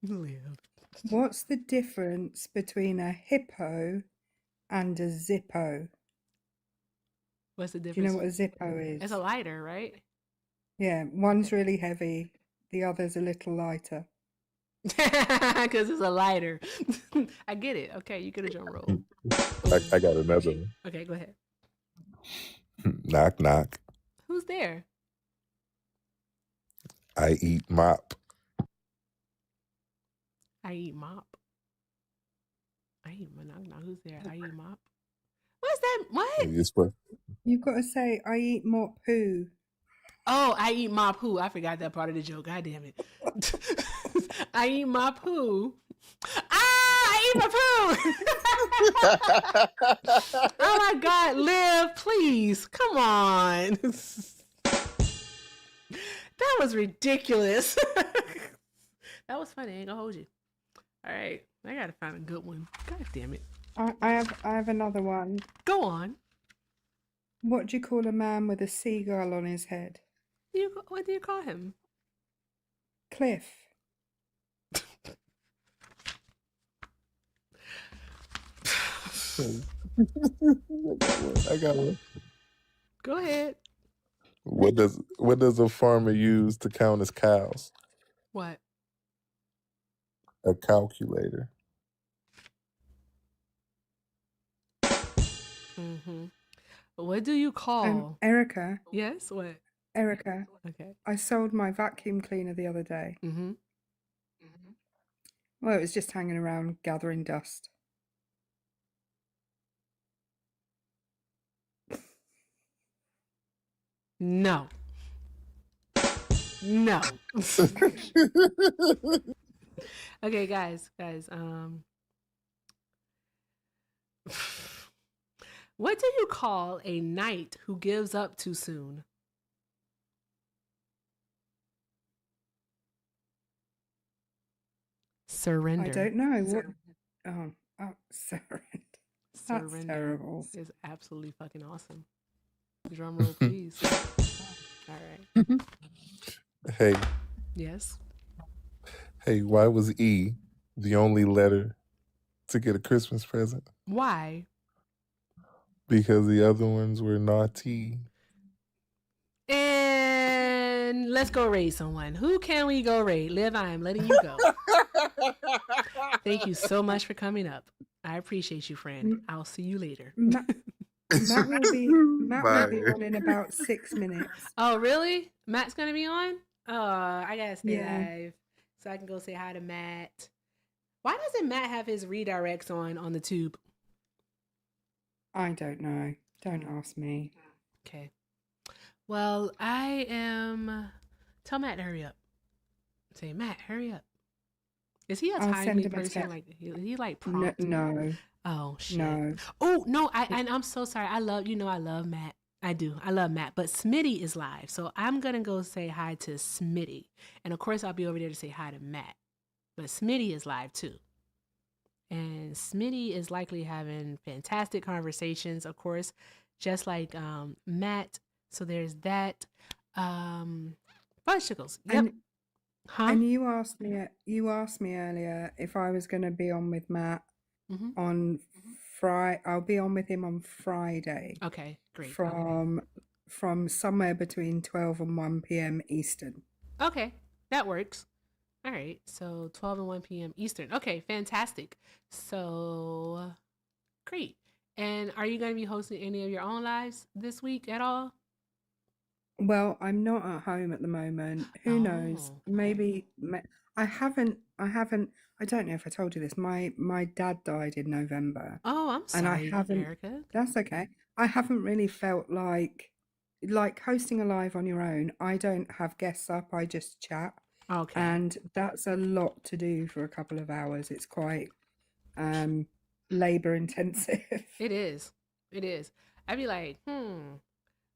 Live. What's the difference between a hippo and a Zippo? What's the difference? Do you know what a Zippo is? It's a lighter, right? Yeah, one's really heavy, the other's a little lighter. Because it's a lighter. I get it. Okay, you get a drum roll. I got another one. Okay, go ahead. Knock, knock. Who's there? I eat mop. I eat mop. I eat knock, knock. Who's there? I eat mop. What's that? What? You've got to say, I eat mop poo. Oh, I eat my poo. I forgot that part of the joke. God damn it. I eat my poo. I eat my poo. Oh my God, Liv, please. Come on. That was ridiculous. That was funny. I ain't gonna hold you. All right. I gotta find a good one. God damn it. I have another one. Go on. What do you call a man with a seagull on his head? What do you call him? Cliff. I got one. Go ahead. What does a farmer use to count his cows? What? A calculator. Mm-hmm. What do you call? Erica. Yes. What? Erica. Okay. I sold my vacuum cleaner the other day. Mm-hmm. Well, it was just hanging around gathering dust. No. No. Okay, guys. What do you call a knight who gives up too soon? Surrender. I don't know. What? Oh, surrender. That's Surrender terrible. is absolutely fucking awesome. Drum roll, please. All right. Hey. Yes. Hey, why was E the only letter to get a Christmas present? Why? Because the other ones were naughty. And let's go raid someone. Who can we go raid? Liv, I am letting you go. Thank you so much for coming up. I appreciate you, friend. I'll see you later. Matt will be on in about 6 minutes. Oh, really? Matt's gonna be on? Oh, I gotta stay Yeah. live so I can go say hi to Matt. Why doesn't Matt have his redirects on the tube? I don't know. Don't ask me. Okay. Well, I am. Tell Matt to hurry up. Say, Matt, hurry up. Is he a I'll send timely him a person? text. Like he like prompt? No. Oh shit. No. Oh no, and I'm so sorry. I love Matt. I do. I love Matt. But Smitty is live. So I'm gonna go say hi to Smitty. And of course I'll be over there to say hi to Matt. But Smitty is live too. And Smitty is likely having fantastic conversations, of course, just like Matt. So there's that. Bicycles. Yep. And you asked me earlier if I was going to be on with Matt on Friday. I'll be on with him on Friday. Okay, great. From somewhere between 12 and 1 p.m. Eastern. Okay, that works. All right, so 12 and 1 p.m. Eastern. Okay, fantastic. So, great. And are you going to be hosting any of your own lives this week at all? Well, I'm not at home at the moment. Who knows? Maybe I haven't. I don't know if I told you this. My dad died in November. Oh, I'm sorry, and I haven't. Erica. That's okay. I haven't really felt like hosting a live on your own. I don't have guests up. I just chat. Okay. And that's a lot to do for a couple of hours. It's quite labor intensive. It is. I'd be like,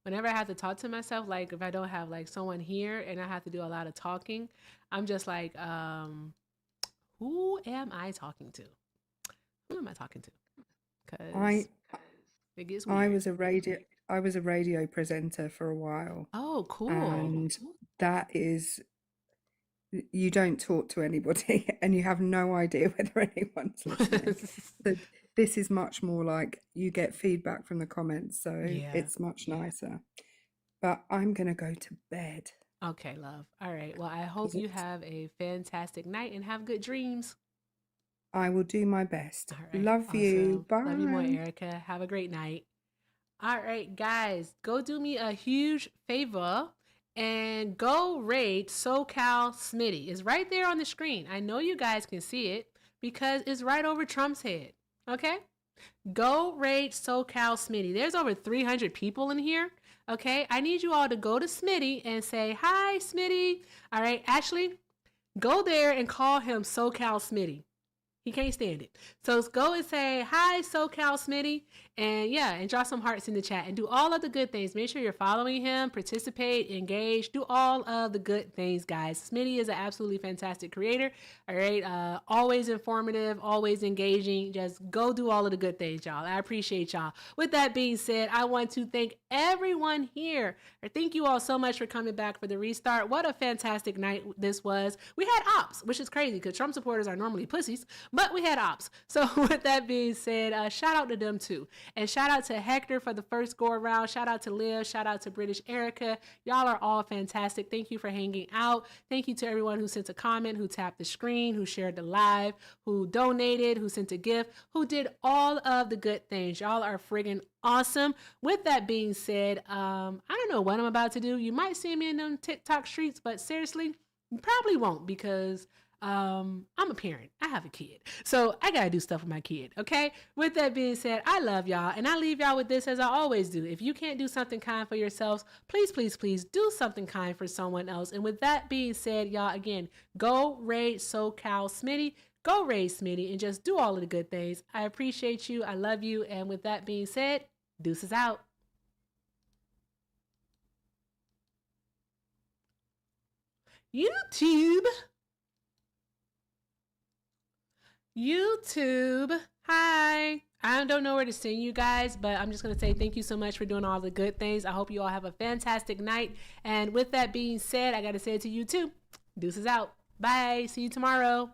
whenever I have to talk to myself, like if I don't have like someone here and I have to do a lot of talking, I'm just like, who am I talking to? Because it gets weird. I was a radio presenter for a while. Oh, cool. And that is, you don't talk to anybody and you have no idea whether anyone's listening. So this is much more like you get feedback from the comments, so it's much nicer. But I'm going to go to bed. Okay, love. All right. Well, I hope you have a fantastic night and have good dreams. I will do my best. All right, Love you. Bye. Love you more, Erica. Have a great night. All right, guys, go do me a huge favor and go raid SoCal Smitty. It's right there on the screen. I know you guys can see it because it's right over Trump's head. Okay? Go raid SoCal Smitty. There's over 300 people in here. Okay? I need you all to go to Smitty and say, hi, Smitty. All right? Ashley, go there and call him SoCal Smitty. He can't stand it. So go and say, hi, SoCal Smitty. And yeah, and draw some hearts in the chat and do all of the good things. Make sure you're following him, participate, engage, do all of the good things, guys. Smitty is an absolutely fantastic creator. All right. Always informative, always engaging. Just go do all of the good things, y'all. I appreciate y'all. With that being said, I want to thank everyone here. Thank you all so much for coming back for the restart. What a fantastic night this was. We had ops, which is crazy because Trump supporters are normally pussies, but we had ops. So with that being said, shout out to them too. And shout out to Hector for the first go around. Shout out to Liv. Shout out to British Erica. Y'all are all fantastic. Thank you for hanging out. Thank you to everyone who sent a comment, who tapped the screen, who shared the live, who donated, who sent a gift, who did all of the good things. Y'all are friggin' awesome. With that being said, I don't know what I'm about to do. You might see me in them TikTok streets, but seriously, you probably won't because I'm a parent. I have a kid. So I gotta do stuff with my kid. Okay. With that being said, I love y'all. And I leave y'all with this as I always do. If you can't do something kind for yourselves, please, please, please do something kind for someone else. And with that being said, y'all, again, go raid SoCal Smitty. Go raid Smitty and just do all of the good things. I appreciate you. I love you. And with that being said, deuces out. YouTube. Hi. I don't know where to send you guys, but I'm just going to say thank you so much for doing all the good things. I hope you all have a fantastic night. And with that being said, I got to say it to you too. Deuces out. Bye. See you tomorrow.